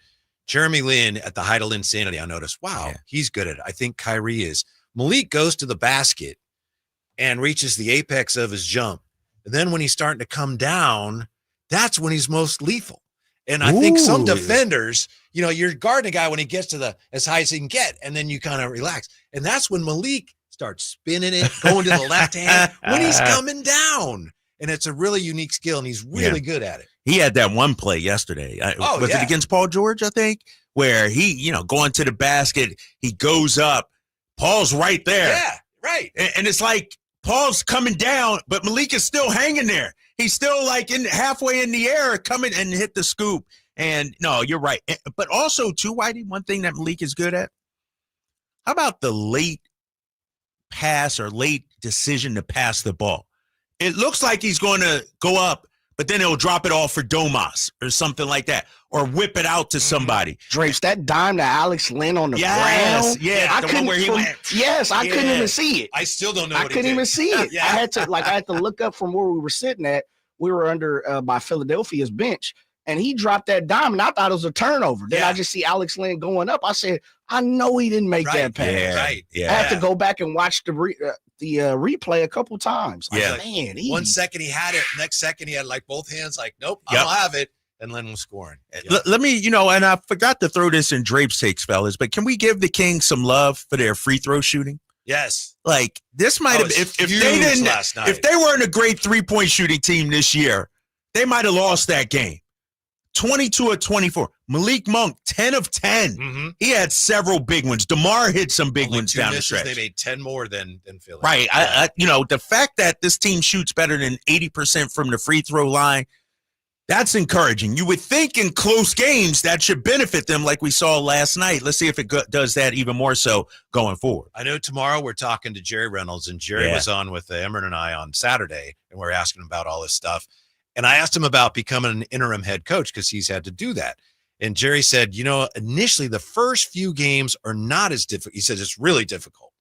Jeremy Lin at the height of insanity, I noticed, wow, he's good at it. I think Kyrie is. Malik goes to the basket and reaches the apex of his jump. And then when he's starting to come down, that's when he's most lethal. And I think some defenders, you're guarding a guy when he gets to as high as he can get, and then you kind of relax. And that's when Malik starts spinning it, going to the left hand when he's coming down. And it's a really unique skill, and he's really good at it. He had that one play yesterday. Was it against Paul George, I think, where he, going to the basket, he goes up. Paul's right there. Yeah, right. And it's like Paul's coming down, but Malik is still hanging there. He's still like halfway in the air coming and hit the scoop. And no, you're right. But also, too, Whitey, one thing that Malik is good at, how about the late pass or late decision to pass the ball? It looks like he's going to go up, but then he'll drop it off for Domas or something like that, or whip it out to somebody. Drapes, that dime to Alex Lynn on the ground. Yeah, I the couldn't, one where he went. Yes, I couldn't even see it. I still don't know I what couldn't he did. even see it. Yeah. I had to look up from where we were sitting at. We were under by Philadelphia's bench, and he dropped that dime, and I thought it was a turnover. Then I just see Alex Lynn going up. I said, I know he didn't make that pass. Yeah. I had to go back and watch the replay a couple times. Yeah. Like, man, 1 second he had it. Next second he had like both hands like, nope, I don't have it. And Lynn was scoring. Let me, and I forgot to throw this in Drapes' takes, fellas, but can we give the Kings some love for their free throw shooting? Yes. Like, this might have, if they didn't, last night. if they weren't a great 3-point shooting team this year, they might have lost that game. 22 of 24. Malik Monk, 10 of 10. Mm-hmm. He had several big ones. DeMar hit some big Only ones 2 down the misses, stretch. They made 10 more than Philly. Right. The fact that this team shoots better than 80% from the free throw line, that's encouraging. You would think in close games that should benefit them like we saw last night. Let's see if it does that even more so going forward. I know tomorrow we're talking to Jerry Reynolds, and Jerry was on with Emmerich and I on Saturday, and we're asking him about all this stuff. And I asked him about becoming an interim head coach because he's had to do that. And Jerry said, initially the first few games are not as difficult. He said it's really difficult.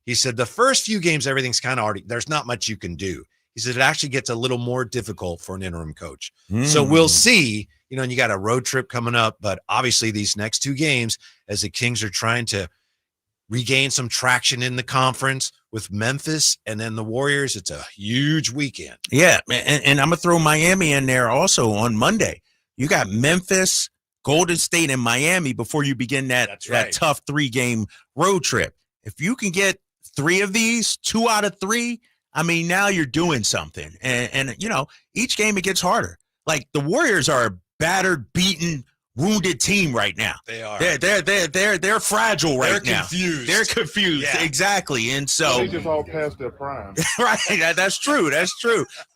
He said the first few games, everything's kind of already, there's not much you can do. He said it actually gets a little more difficult for an interim coach. So we'll see, and you got a road trip coming up, but obviously these next 2 games, as the Kings are trying to regain some traction in the conference with Memphis and then the Warriors, it's a huge weekend. Yeah, and I'm going to throw Miami in there also on Monday. You got Memphis, Golden State, and Miami before you begin that tough 3-game road trip. If you can get 3 of these, 2 out of 3, I mean, now you're doing something. And each game it gets harder. Like the Warriors are a battered, beaten, wounded team right now. They are. They're fragile right now. They're confused. Yeah. Exactly. And so They just all past their prime. right. That's true.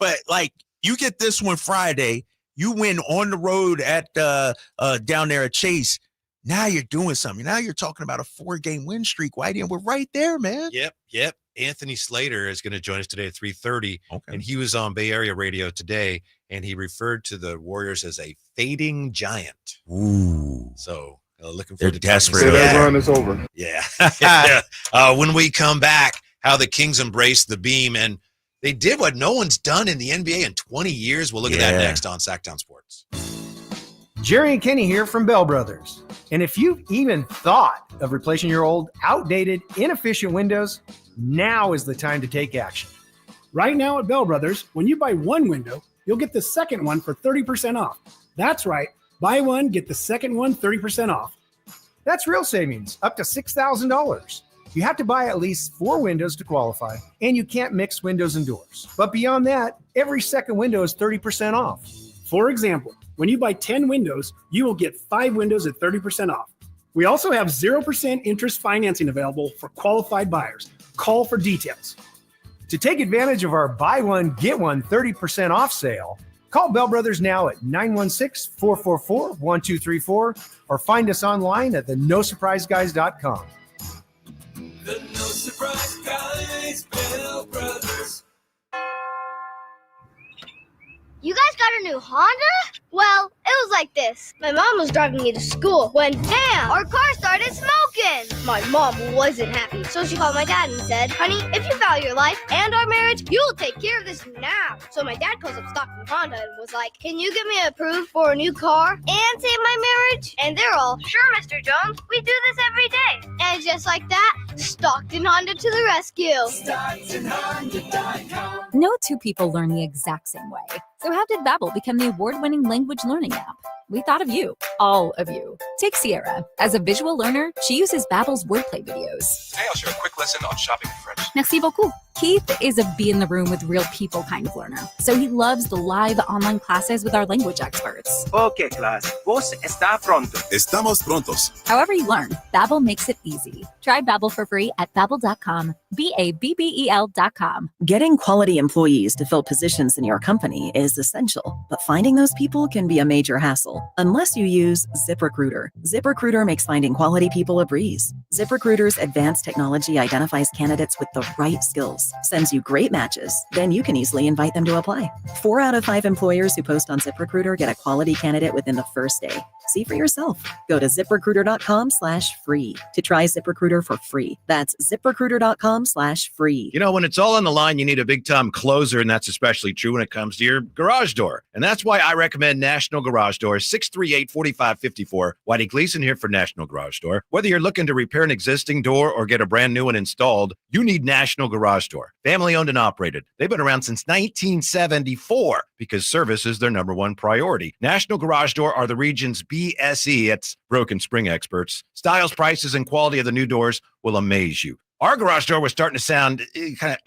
But like you get this one Friday, you win on the road at down there at Chase. Now you're doing something. Now you're talking about a 4-game win streak, Whitey, and we're right there, man. Yep. Anthony Slater is going to join us today at 3:30, and he was on Bay Area radio today, and he referred to the Warriors as a fading giant. Ooh. So looking They're forward to desperate. So that run is over. Yeah. When we come back, how the Kings embraced the beam, and they did what no one's done in the NBA in 20 years. We'll look at that next on Sacktown Sports. Jerry and Kenny here from Bell Brothers. And if you've even thought of replacing your old, outdated, inefficient windows, now is the time to take action. Right now at Bell Brothers, when you buy one window, you'll get the second one for 30% off. That's right. Buy one, get the second one 30% off. That's real savings, up to $6,000. You have to buy at least 4 windows to qualify, and you can't mix windows and doors. But beyond that, every second window is 30% off. For example, when you buy 10 windows, you will get 5 windows at 30% off. We also have 0% interest financing available for qualified buyers. Call for details. To take advantage of our buy one, get one 30% off sale, call Bell Brothers now at 916-444-1234 or find us online at thenosurpriseguys.com. The No Surprise Guys, Bell Brothers. You guys got a new Honda? Well, it was like this. My mom was driving me to school when, bam, our car started smoking. My mom wasn't happy, so she called my dad and said, honey, if you value your life and our marriage, you'll take care of this now. So my dad calls up Stockton Honda and was like, can you get me approved for a new car and save my marriage? And they're all, sure, Mr. Jones, we do this every day. And just like that, Stockton Honda to the rescue. StocktonHonda.com. No two people learn the exact same way. So how did Babbel become the award-winning language learning app? We thought of you, all of you. Take Sierra. As a visual learner, she uses Babbel's wordplay videos. Today I'll share a quick lesson on shopping in French. Merci beaucoup. Keith is a be in the room with real people kind of learner, so he loves the live online classes with our language experts. Okay, class. Vos está pronto. Estamos prontos. However you learn, Babbel makes it easy. Try Babbel for free at Babbel.com, Babbel.com. Getting quality employees to fill positions in your company is essential, but finding those people can be a major hassle unless you use ZipRecruiter. ZipRecruiter makes finding quality people a breeze. ZipRecruiter's advanced technology identifies candidates with the right skills, sends you great matches, then you can easily invite them to apply. 4 out of 5 employers who post on ZipRecruiter get a quality candidate within the first day. See for yourself. Go to ZipRecruiter.com/free to try ZipRecruiter for free. That's ZipRecruiter.com/free. You know, when it's all on the line, you need a big-time closer, and that's especially true when it comes to your garage door. And that's why I recommend National Garage Door, 638-4554. Whitey Gleason here for National Garage Door. Whether you're looking to repair an existing door or get a brand new one installed, you need National Garage Door. Family-owned and operated. They've been around since 1974 because service is their number one priority. National Garage Door are the region's BSE, it's broken spring experts. Styles, prices, and quality of the new doors will amaze you. Our garage door was starting to sound kind of,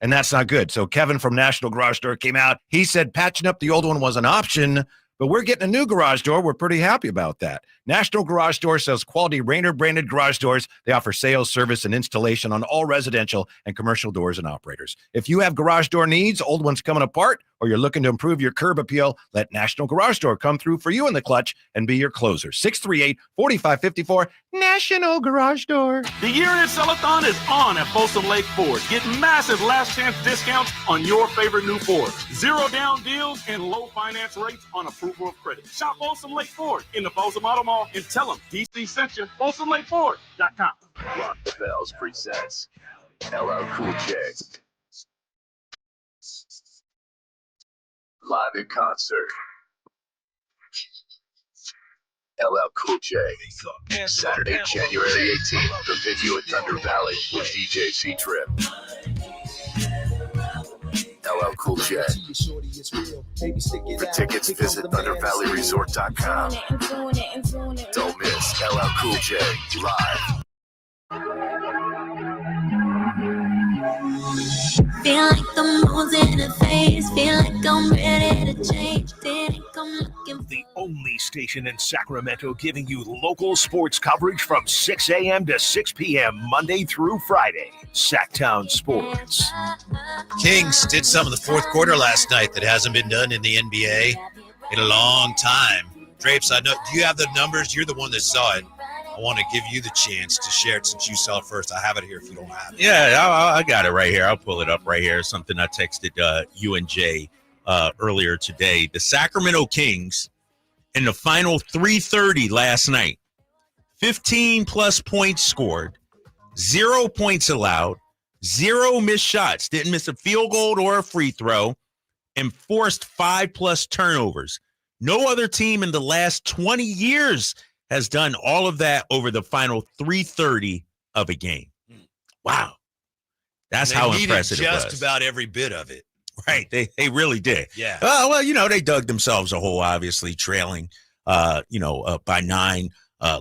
and that's not good. So Kevin from National Garage Door came out. He said patching up the old one was an option, but we're getting a new garage door. We're pretty happy about that. National Garage Door sells quality Rainer branded garage doors. They offer sales, service, and installation on all residential and commercial doors and operators. If you have garage door needs, old ones coming apart, or you're looking to improve your curb appeal, let National Garage Door come through for you in the clutch and be your closer. 638-4554, National Garage Door. The year-end sell-a-thon is on at Folsom Lake Ford. Get massive last-chance discounts on your favorite new Ford. Zero-down deals and low finance rates on approval of credit. Shop Folsom Lake Ford in the Folsom Auto Mall and tell them DC sent you. FolsomLakeFord.com. Rock the Bells presents LL Cool J. Live in concert. LL Cool J. Saturday, January 18th. The venue at Thunder Valley with DJ C-Trip. LL Cool J. For tickets, visit ThunderValleyResort.com. Don't miss LL Cool J live. Feel like the moon's in the face. Feel like I'm ready to change. The only station in Sacramento giving you local sports coverage from 6 a.m. to 6 p.m. Monday through Friday. Sacktown Sports. Kings did some of the fourth quarter last night that hasn't been done in the NBA in a long time. Drapes, I know. Do you have the numbers? You're the one that saw it. I want to give you the chance to share it since you saw it first. I have it here if you don't have it. Yeah, I got it right here. I'll pull it up right here. Something I texted you and Jay earlier today. The Sacramento Kings in the final 3:30 last night, 15-plus points scored, 0 points allowed, 0 missed shots, didn't miss a field goal or a free throw, and forced 5-plus turnovers. No other team in the last 20 years has done all of that over the final 3:30 of a game. Wow. That's how impressive it was. Just about every bit of it. Right. They really did. Yeah. Well, they dug themselves a hole, obviously, trailing, by 9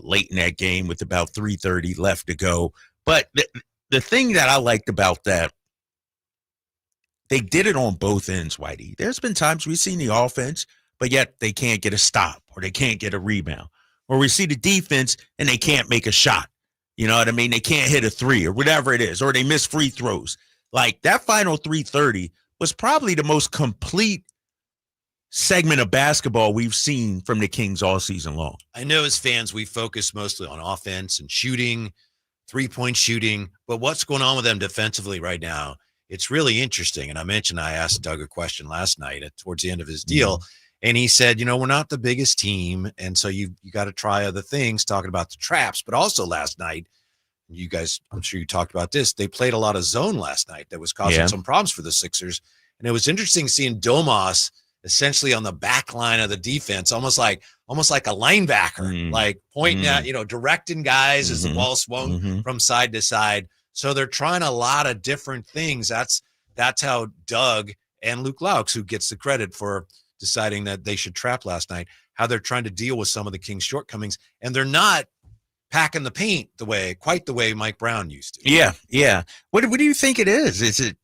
late in that game with about 3:30 left to go. But the thing that I liked about that, they did it on both ends, Whitey. There's been times we've seen the offense, but yet they can't get a stop or they can't get a rebound. Or we see the defense and they can't make a shot. You know what I mean? They can't hit a three or whatever it is, or they miss free throws. Like that final 3:30 was probably the most complete segment of basketball we've seen from the Kings all season long. I know as fans, we focus mostly on offense and shooting, three-point shooting, but what's going on with them defensively right now? It's really interesting. And I asked Doug a question last night towards the end of his deal. And he said, we're not the biggest team. And so you got to try other things, talking about the traps. But also last night, you guys, I'm sure you talked about this. They played a lot of zone last night that was causing some problems for the Sixers. And it was interesting seeing Domas essentially on the back line of the defense, almost like a linebacker, like pointing at, directing guys as the ball swung from side to side. So they're trying a lot of different things. That's how Doug and Luke Laux, who gets the credit for deciding that they should trap last night, how they're trying to deal with some of the Kings' shortcomings. And they're not packing the paint quite the way Mike Brown used to. Yeah. What do you think it is? Is it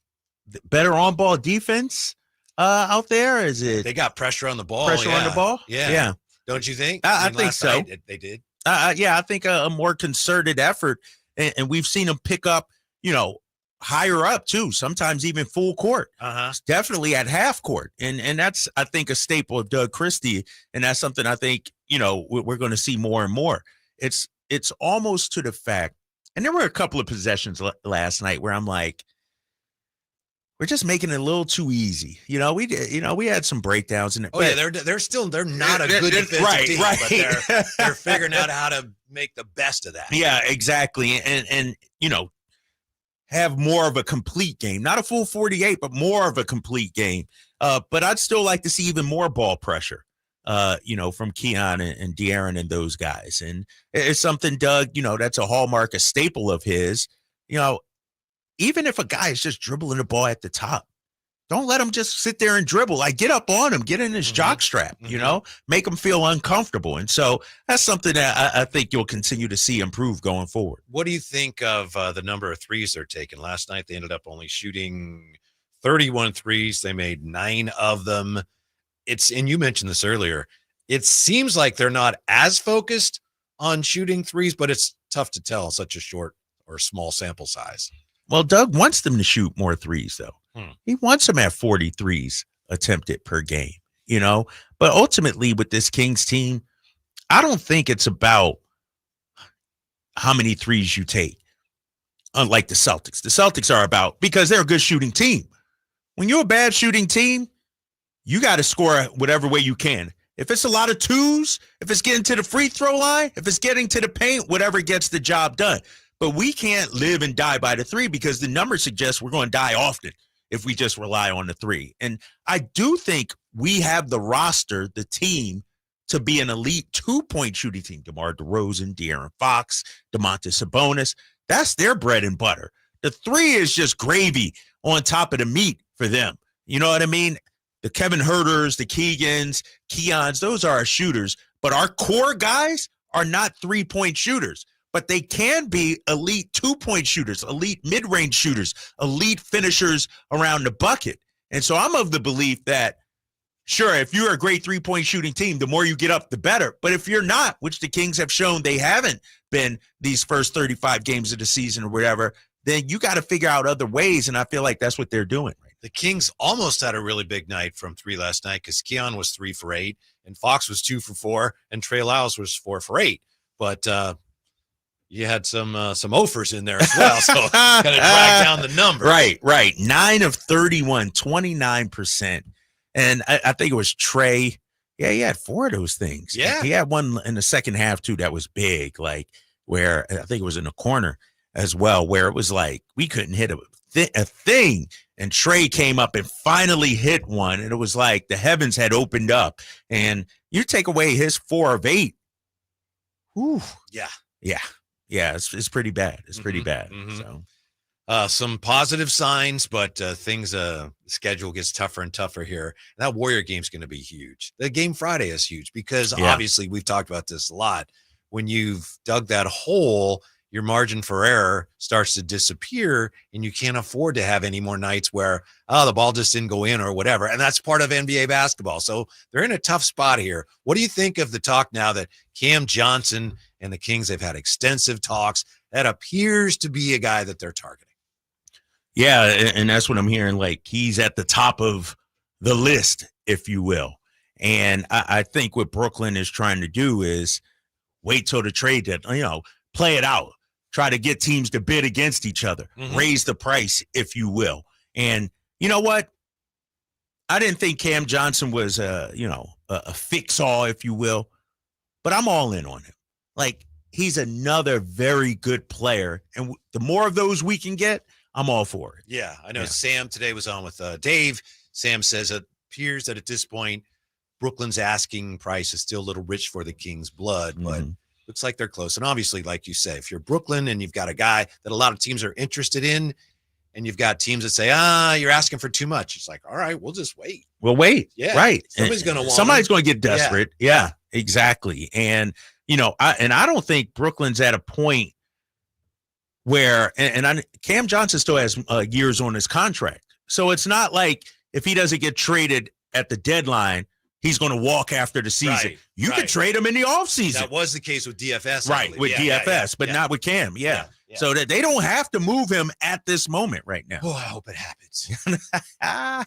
better on-ball defense out there? Is it they got pressure on the ball? On the ball? Yeah. Don't you think? I think so. They did. I think a more concerted effort, and we've seen them pick up, higher up too. Sometimes even full court. Definitely at half court, and that's I think a staple of Doug Christie, and that's something I think we're going to see more and more. It's almost to the fact, and there were a couple of possessions last night where I'm like, we're just making it a little too easy. We had some breakdowns in it. They're not a good defensive team, but they're figuring out how to make the best of that. Yeah, exactly. And have more of a complete game, not a full 48, but more of a complete game. But I'd still like to see even more ball pressure, from Keon and De'Aaron and those guys. And it's something, Doug, that's a hallmark, a staple of his, even if a guy is just dribbling the ball at the top, don't let him just sit there and dribble. Like, get up on him, get in his jock strap, make him feel uncomfortable. And so that's something that I think you'll continue to see improve going forward. What do you think of the number of threes they're taking? Last night, they ended up only shooting 31 threes. They made 9 of them. And you mentioned this earlier, it seems like they're not as focused on shooting threes, but it's tough to tell such a short or small sample size. Well, Doug wants them to shoot more threes, though. He wants them at 40 threes attempted per game, But ultimately, with this Kings team, I don't think it's about how many threes you take, unlike the Celtics. The Celtics are about, because they're a good shooting team. When you're a bad shooting team, you got to score whatever way you can. If it's a lot of twos, if it's getting to the free throw line, if it's getting to the paint, whatever gets the job done. But we can't live and die by the three, because the numbers suggest we're going to die often if we just rely on the three. And I do think we have the roster, the team, to be an elite 2-point shooting team. DeMar DeRozan, De'Aaron Fox, Domantas Sabonis, that's their bread and butter. The three is just gravy on top of the meat for them. You know what I mean? The Kevin Huerters, the Keegans, Keons, those are our shooters. But our core guys are not 3-point shooters. But they can be elite 2-point shooters, elite mid-range shooters, elite finishers around the bucket. And so I'm of the belief that, sure, if you're a great 3-point shooting team, the more you get up, the better. But if you're not, which the Kings have shown they haven't been these first 35 games of the season or whatever, then you got to figure out other ways. And I feel like that's what they're doing. The Kings almost had a really big night from 3 last night, because Keon was 3 for 8 and Fox was 2 for 4 and Trey Lyles was 4 for 8. But, you had some offers in there as well, so kind of drag down the number. Right. 9 of 31, 29%. And I think it was Trey. Yeah, he had 4 of those things. Yeah. He had one in the second half, too, that was big, like where I think it was in the corner as well, where it was like we couldn't hit a thing. And Trey came up and finally hit one, and it was like the heavens had opened up. And you take away his 4 of 8. Whew. Yeah, it's pretty bad. It's pretty bad. So, some positive signs, but the schedule gets tougher and tougher here. That Warrior game's going to be huge. The game Friday is huge because obviously we've talked about this a lot. When you've dug that hole, your margin for error starts to disappear, and you can't afford to have any more nights where, the ball just didn't go in or whatever. And that's part of NBA basketball. So they're in a tough spot here. What do you think of the talk now that Cam Johnson and the Kings have had extensive talks? That appears to be a guy that they're targeting. Yeah, and that's what I'm hearing. Like, he's at the top of the list, if you will. And I think what Brooklyn is trying to do is wait till the trade deadline, play it out. Try to get teams to bid against each other, raise the price, if you will. And you know what? I didn't think Cam Johnson was, a a fix-all, if you will. But I'm all in on him. Like, he's another very good player. And the more of those we can get, I'm all for it. Yeah, I know. Sam today was on with Dave. Sam says it appears that at this point, Brooklyn's asking price is still a little rich for the Kings' blood, but looks like they're close. And obviously, like you say, if you're Brooklyn and you've got a guy that a lot of teams are interested in, and you've got teams that say, you're asking for too much. It's like, all right, we'll just wait. We'll wait. Yeah. Right. Somebody's going to want Somebody's going to get desperate. Yeah. Exactly. And, I don't think Brooklyn's at a point where, Cam Johnson still has years on his contract. So it's not like if he doesn't get traded at the deadline, he's going to walk after the season. Right, you could trade him in the offseason. That was the case with DFS. Right, with DFS, but not with Cam. Yeah. So that they don't have to move him at this moment right now. Oh, I hope it happens.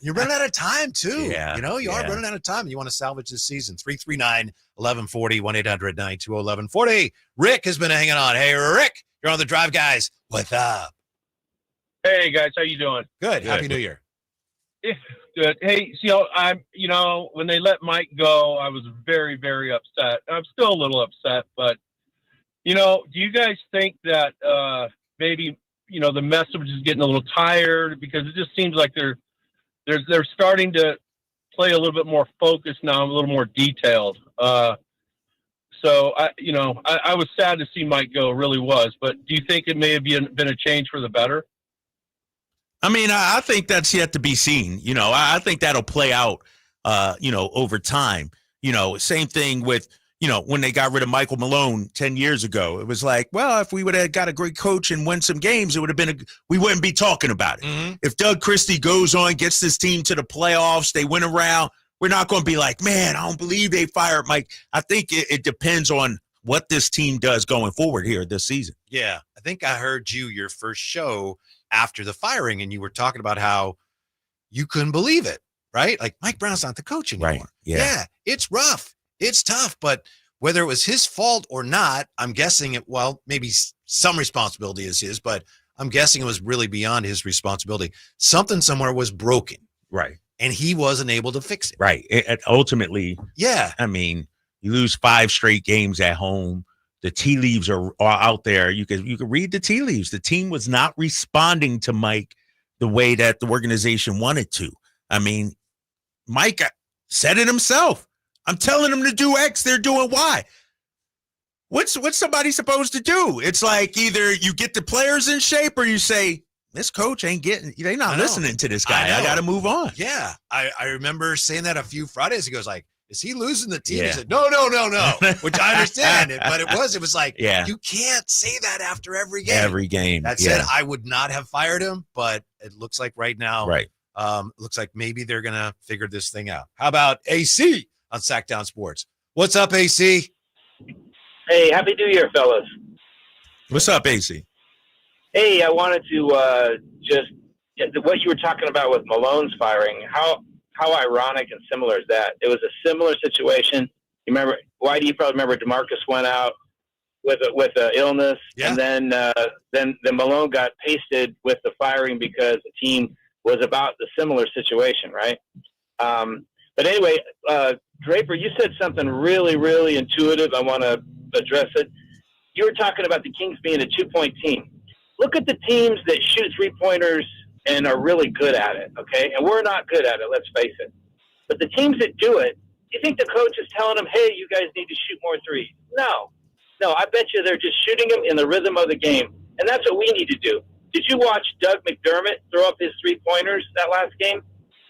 You're running out of time, too. Yeah. You are running out of time. You want to salvage this season. 339-1140, 1-800-920-1140. Rick has been hanging on. Hey, Rick, you're on the drive, guys. What's up? Hey, guys. How you doing? Good. Happy New Year. Yeah, good. Hey, when they let Mike go, I was very, very upset. I'm still a little upset, but do you guys think that maybe the message is getting a little tired, because it just seems like they're starting to play a little bit more focused now, a little more detailed. So I was sad to see Mike go, really was. But do you think it may have been a change for the better? I mean, I think that's yet to be seen. I think that'll play out, over time. Same thing with, when they got rid of Michael Malone 10 years ago. It was like, well, if we would have got a great coach and win some games, it would have been we wouldn't be talking about it. Mm-hmm. If Doug Christie goes on, gets this team to the playoffs, they win around, we're not going to be like, man, I don't believe they fired Mike. I think it depends on what this team does going forward here this season. Yeah. I think I heard your first show after the firing, and you were talking about how you couldn't believe it, right? Like, Mike Brown's not the coach anymore. Right. Yeah. It's rough. It's tough, but whether it was his fault or not, I'm guessing maybe some responsibility is his, but I'm guessing it was really beyond his responsibility. Something somewhere was broken. Right. And he wasn't able to fix it. Right. Ultimately, yeah. I mean, you lose 5 straight games at home. The tea leaves are out there. You could read the tea leaves. The team was not responding to Mike the way that the organization wanted to. I mean, Mike said it himself. I'm telling them to do X, they're doing Y. What's somebody supposed to do? It's like either you get the players in shape or you say, this coach they're not listening to this guy. I got to move on. Yeah. I remember saying that a few Fridays ago. It's like, is he losing the team? Yeah. He said, no, which I understand it, but it was like, you can't say that after every game. Every game. That said, I would not have fired him, but it looks like right now, looks like maybe they're going to figure this thing out. How about AC on Sacktown Sports? What's up, AC? Hey, Happy New Year, fellas. What's up, AC? Hey, I wanted to just what you were talking about with Malone's firing. How ironic and similar is that? It was a similar situation. You remember? Why do you probably remember? DeMarcus went out with an illness, and then Malone got pasted with the firing because the team was about the similar situation, right? But anyway, Draper, you said something really, really intuitive. I want to address it. You were talking about the Kings being a 2-point team. Look at the teams that shoot 3-pointers and are really good at it, okay? And we're not good at it, let's face it. But the teams that do it, you think the coach is telling them, hey, you guys need to shoot more threes? No, I bet you they're just shooting them in the rhythm of the game. And that's what we need to do. Did you watch Doug McDermott throw up his 3-pointers that last game?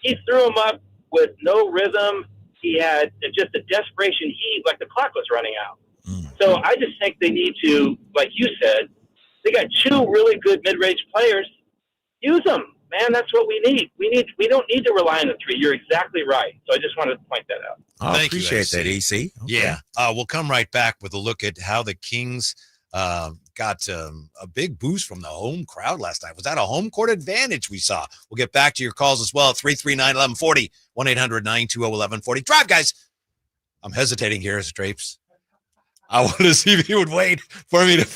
He threw them up with no rhythm. He had just a desperation heat, like the clock was running out. So I just think they need to, like you said, they got 2 really good mid-range players. Use them, man. That's what we need. We don't need to rely on the 3. You're exactly right. So I just wanted to point that out. I appreciate that, AC. Okay. Yeah. We'll come right back with a look at how the Kings got a big boost from the home crowd last night. Was that a home court advantage we saw? We'll get back to your calls as well. 339-1140, 1-800-920-1140. Drive, guys. I'm hesitating here as Drapes. I want to see if he would wait for me to.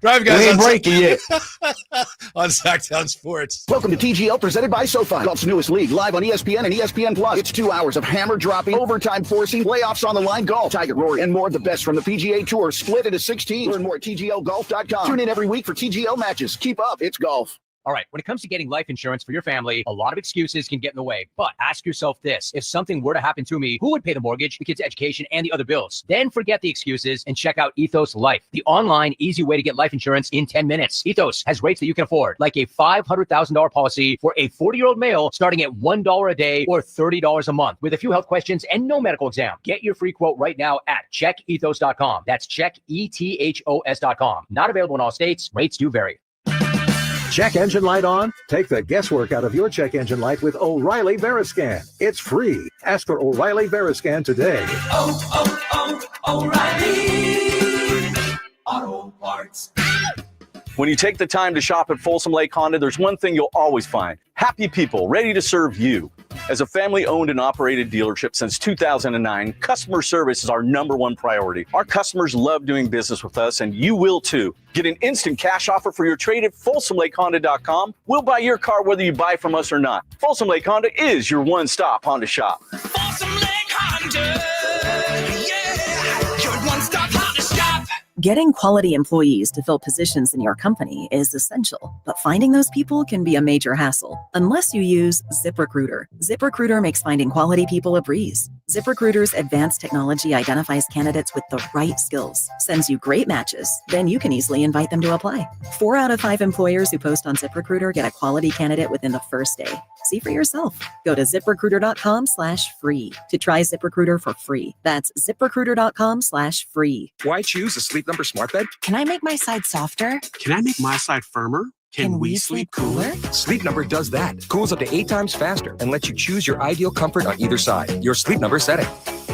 Drive Guys We ain't on breaking yet. on Sacktown Sports. Welcome to TGL, presented by SoFi, golf's newest league, live on ESPN and ESPN Plus. It's 2 hours of hammer dropping, overtime forcing, playoffs on the line golf, Tiger, Rory, and more of the best from the PGA Tour, split into 16. Learn more at TGLGolf.com. Tune in every week for TGL matches. Keep up, it's golf. All right, when it comes to getting life insurance for your family, a lot of excuses can get in the way. But ask yourself this: if something were to happen to me, who would pay the mortgage, the kids' education, and the other bills? Then forget the excuses and check out Ethos Life, the online, easy way to get life insurance in 10 minutes. Ethos has rates that you can afford, like a $500,000 policy for a 40-year-old male starting at $1 a day or $30 a month, with a few health questions and no medical exam. Get your free quote right now at checkethos.com. That's checkethos.com. Not available in all states. Rates do vary. Check engine light on? Take the guesswork out of your check engine light with O'Reilly Veriscan. It's free. Ask for O'Reilly Veriscan today. O'Reilly Auto Parts. When you take the time to shop at Folsom Lake Honda, there's one thing you'll always find: happy people ready to serve you. As a family-owned and operated dealership since 2009, customer service is our #1 priority. Our customers love doing business with us, and you will too. Get an instant cash offer for your trade at FolsomLakeHonda.com. We'll buy your car whether you buy from us or not. Folsom Lake Honda is your one-stop Honda shop. Folsom Lake Honda, yeah, your one-stop Honda shop. Getting quality employees to fill positions in your company is essential, but finding those people can be a major hassle unless you use ZipRecruiter. ZipRecruiter makes finding quality people a breeze. ZipRecruiter's advanced technology identifies candidates with the right skills, sends you great matches, then you can easily invite them to apply. 4 out of 5 employers who post on ZipRecruiter get a quality candidate within the first day. See for yourself. Go to ZipRecruiter.com/free to try ZipRecruiter for free. That's ZipRecruiter.com/free. Why choose a Sleep Number smart bed? Can I make my side softer? Can I make my side firmer? Can we sleep cooler? Sleep Number does that. Cools up to 8 times faster and lets you choose your ideal comfort on either side. Your Sleep Number setting.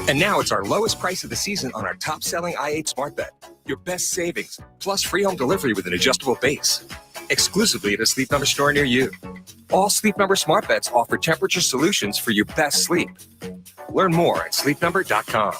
And now it's our lowest price of the season on our top-selling i8 smart bed. Your best savings, plus free home delivery with an adjustable base. Exclusively at a Sleep Number store near you. All Sleep Number smart beds offer temperature solutions for your best sleep. Learn more at sleepnumber.com.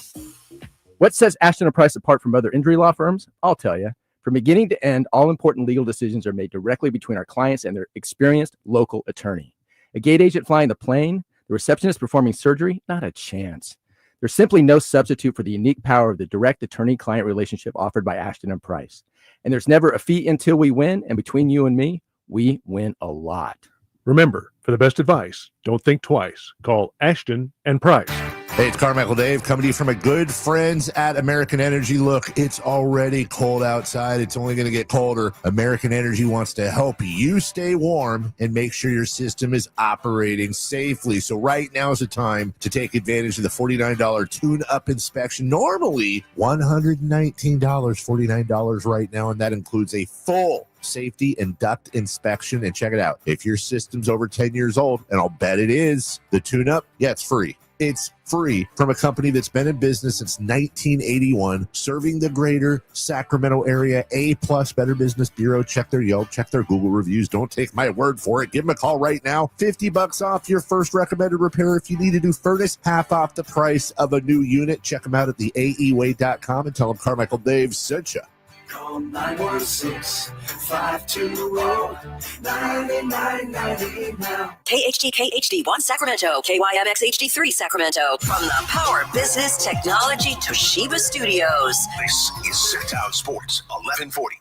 What sets Ashton & Price apart from other injury law firms? I'll tell you. From beginning to end, all important legal decisions are made directly between our clients and their experienced local attorney. A gate agent flying the plane, the receptionist performing surgery, not a chance. There's simply no substitute for the unique power of the direct attorney-client relationship offered by Ashton & Price. And there's never a fee until we win, and between you and me, we win a lot. Remember, for the best advice, don't think twice. Call Ashton & Price. Hey, it's Carmichael Dave coming to you from my good friends at American Energy. Look, it's already cold outside. It's only going to get colder. American Energy wants to help you stay warm and make sure your system is operating safely. So right now is the time to take advantage of the $49 tune-up inspection. Normally $119, $49 right now, and that includes a full safety and duct inspection. And check it out. If your system's over 10 years old, and I'll bet it is, the tune-up, yeah, it's free. It's free from a company that's been in business since 1981, serving the greater Sacramento area. A+ Better Business Bureau. Check their Yelp, check their Google reviews. Don't take my word for it. Give them a call right now. $50 off your first recommended repair. If you need a new furnace, half off the price of a new unit. Check them out at theaeway.com and tell them Carmichael Dave sent you. Call 916-520-9990 now. KHD1 Sacramento, KYMX HD3 Sacramento. From the Power Business Technology Toshiba Studios. This is Sacktown Sports 1140.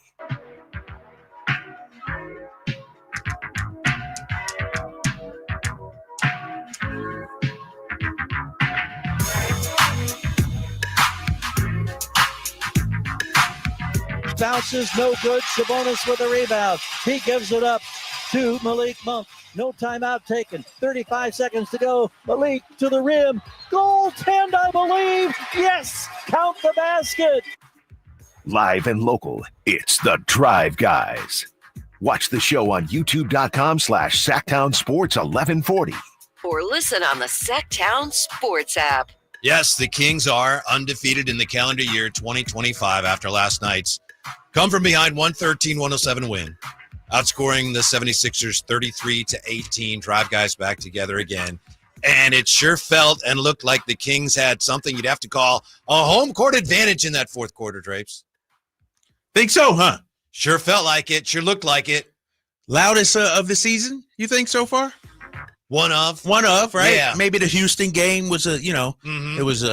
Bounces, no good. Sabonis with a rebound. He gives it up to Malik Monk. No timeout taken. 35 seconds to go. Malik to the rim. Goaltend, I believe. Yes, count the basket. Live and local, it's the Drive Guys. Watch the show on youtube.com/Sacktown Sports 1140. Or listen on the Sacktown Sports app. Yes, the Kings are undefeated in the calendar year 2025 after last night's come from behind 113-107 win, outscoring the 76ers 33-18. Drive Guys back together again. And it sure felt and looked like the Kings had something you'd have to call a home court advantage in that fourth quarter, Drapes. Think so, huh? Sure felt like it. Sure looked like it. Loudest of the season, you think, so far? One of, right? Yeah. Maybe the Houston game was it was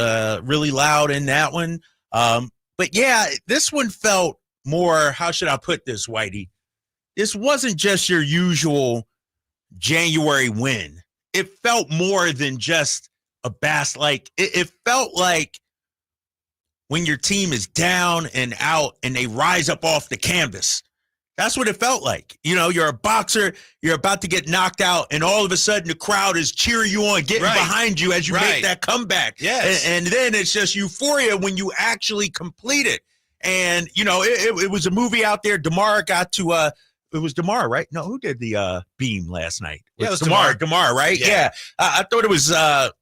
really loud in that one. But yeah, this one felt more, how should I put this, Whitey? This wasn't just your usual January win. It felt more than just a like it felt like when your team is down and out and they rise up off the canvas. That's what it felt like. You're a boxer, you're about to get knocked out, and all of a sudden the crowd is cheering you on, getting behind you as you make that comeback. Yes. And then it's just euphoria when you actually complete it. And, it was a movie out there. DeMar got to it was DeMar, right? No, who did the beam last night? Yeah, it was DeMar, right? Yeah. I thought it was a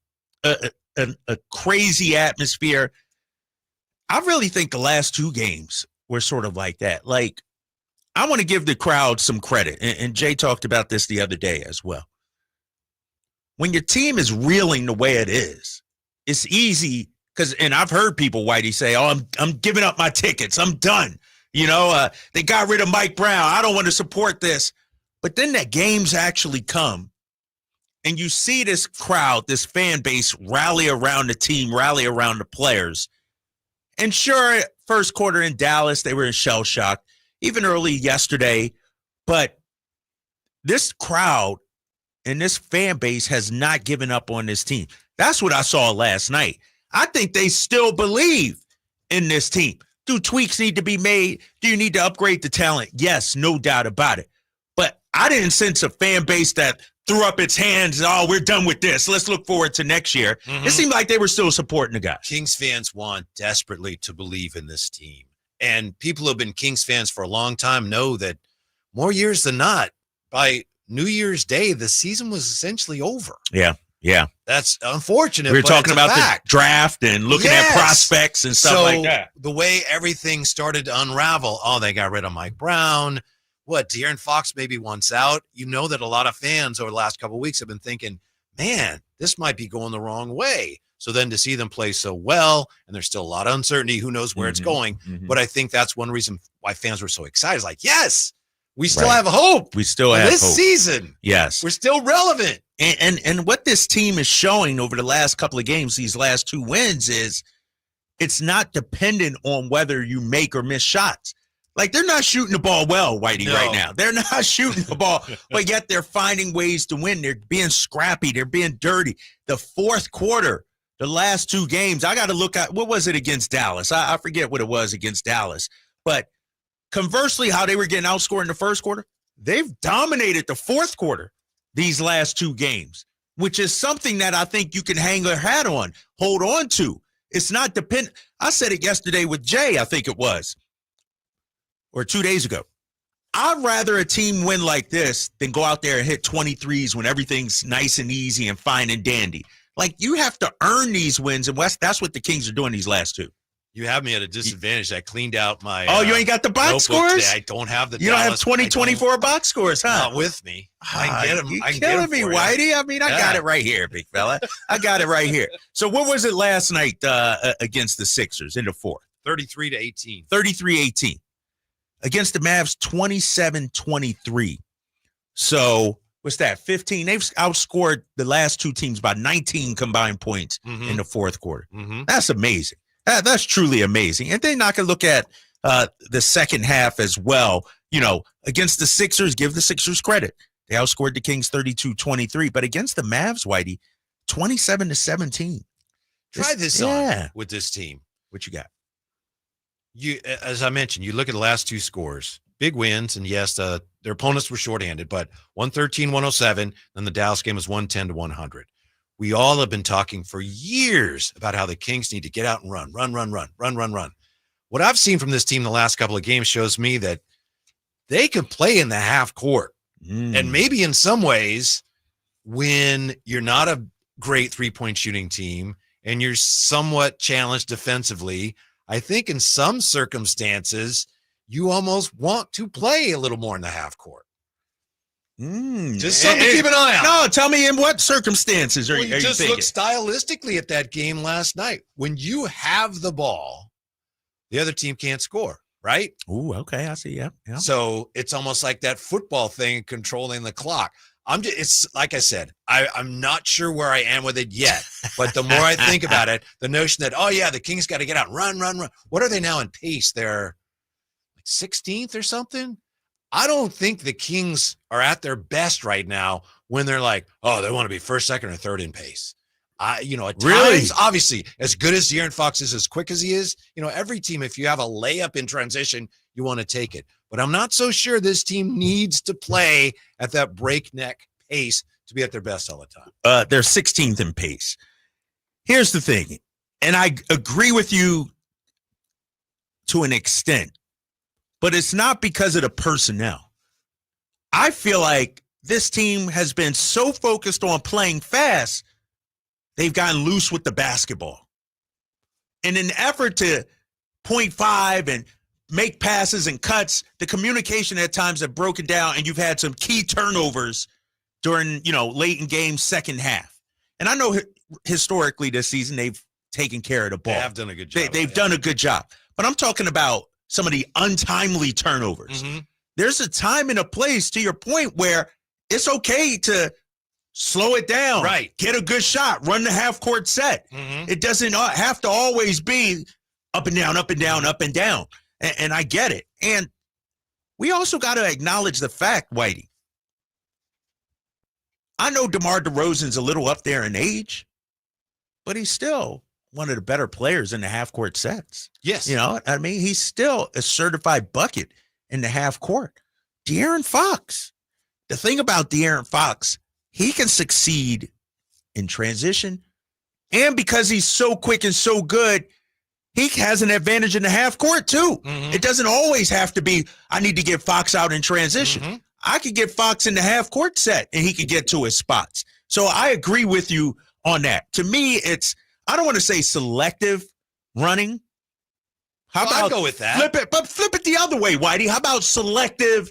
crazy atmosphere. I really think the last two games were sort of like that. Like, I want to give the crowd some credit, and Jay talked about this the other day as well. When your team is reeling the way it is, it's easy and I've heard people, Whitey, say, "Oh, I'm giving up my tickets. I'm done. They got rid of Mike Brown. I don't want to support this." But then that games actually come, and you see this crowd, this fan base rally around the team, rally around the players. And sure, first quarter in Dallas, they were in shell shock. Even early yesterday, but this crowd and this fan base has not given up on this team. That's what I saw last night. I think they still believe in this team. Do tweaks need to be made? Do you need to upgrade the talent? Yes, no doubt about it. But I didn't sense a fan base that threw up its hands. "Oh, we're done with this. Let's look forward to next year." It seemed like they were still supporting the guys. Kings fans want desperately to believe in this team. And people who have been Kings fans for a long time know that more years than not, by New Year's Day, the season was essentially over. Yeah. That's unfortunate. We were but talking it's a about fact. the draft and looking at prospects and stuff like that. The way everything started to unravel, they got rid of Mike Brown. De'Aaron Fox maybe wants out. You know that a lot of fans over the last couple of weeks have been thinking, man, this might be going the wrong way. So then to see them play so well, and there's still a lot of uncertainty, who knows where it's going. But I think that's one reason why fans were so excited. It's like, yes, we still have hope. We still have this hope. Season. Yes. We're still relevant. And what this team is showing over the last couple of games, these last two wins, is it's not dependent on whether you make or miss shots. Like, they're not shooting the ball well, Whitey, right now. They're not shooting the ball, but yet they're finding ways to win. They're being scrappy. They're being dirty. The fourth quarter, the last two games, I got to look at, what was it against Dallas? I forget what it was against Dallas. But conversely, how they were getting outscored in the first quarter, they've dominated the fourth quarter these last two games, which is something that I think you can hang a hat on, hold on to. It's not dependent. I said it yesterday with Jay, I think it was, or 2 days ago. I'd rather a team win like this than go out there and hit 23s when everything's nice and easy and fine and dandy. Like, you have to earn these wins, and that's what the Kings are doing these last two. You have me at a disadvantage. I cleaned out my you ain't got the box scores? Today. I don't have the You don't have 2024 box scores, huh? Not with me. I can get them. You're killing me, Whitey. I mean, I got it right here, big fella. I got it right here. So what was it last night against the Sixers in the fourth? 33-18. 33-18. Against the Mavs, 27-23. So what's that, 15? They've outscored the last two teams by 19 combined points in the fourth quarter. That's amazing. That's truly amazing. And then I can look at the second half as well. You know, against the Sixers, give the Sixers credit. They outscored the Kings 32-23. But against the Mavs, Whitey, 27-17. Try this on with this team. What you got? You, as I mentioned, you look at the last two scores, big wins, and yes, their opponents were shorthanded, but 113-107, then the Dallas game was 110-100. We all have been talking for years about how the Kings need to get out and run. What I've seen from this team the last couple of games shows me that they could play in the half court. And maybe in some ways, when you're not a great three-point shooting team and you're somewhat challenged defensively, I think in some circumstances, you almost want to play a little more in the half court. Just something to keep an eye on. No, tell me in what circumstances are you thinking? Just look stylistically at that game last night. When you have the ball, the other team can't score, right? Ooh, okay. I see. Yeah. So it's almost like that football thing, controlling the clock. It's like I said, I'm not sure where I am with it yet, but the more I think about it, the notion that, oh yeah, the Kings got to get out, run. What are they now in pace? They're like 16th or something. I don't think the Kings are at their best right now when they're like, oh, they want to be first, second, or third in pace. At times, obviously, as good as De'Aaron Fox is, as quick as he is, every team, if you have a layup in transition, you want to take it. But I'm not so sure this team needs to play at that breakneck pace to be at their best all the time. They're 16th in pace. Here's the thing, and I agree with you to an extent, but it's not because of the personnel. I feel like this team has been so focused on playing fast, they've gotten loose with the basketball. In an effort to 0.5 and make passes and cuts, the communication at times have broken down, and you've had some key turnovers during, late in game second half. And I know historically this season they've taken care of the ball. They have done a good job. They've done a good job. But I'm talking about some of the untimely turnovers. Mm-hmm. There's a time and a place, to your point, where it's okay to slow it down. Right. Get a good shot. Run the half-court set. Mm-hmm. It doesn't have to always be up and down, up and down, up and down. And I get it. And we also got to acknowledge the fact, Whitey, I know DeMar DeRozan's a little up there in age, but he's still one of the better players in the half-court sets. Yes. He's still a certified bucket in the half-court. De'Aaron Fox. The thing about De'Aaron Fox, he can succeed in transition, and because he's so quick and so good, he has an advantage in the half court too. Mm-hmm. It doesn't always have to be, I need to get Fox out in transition. Mm-hmm. I could get Fox in the half court set and he could get to his spots. So I agree with you on that. To me, it's, I don't want to say selective running. I'll go with that. Flip it the other way, Whitey. How about selective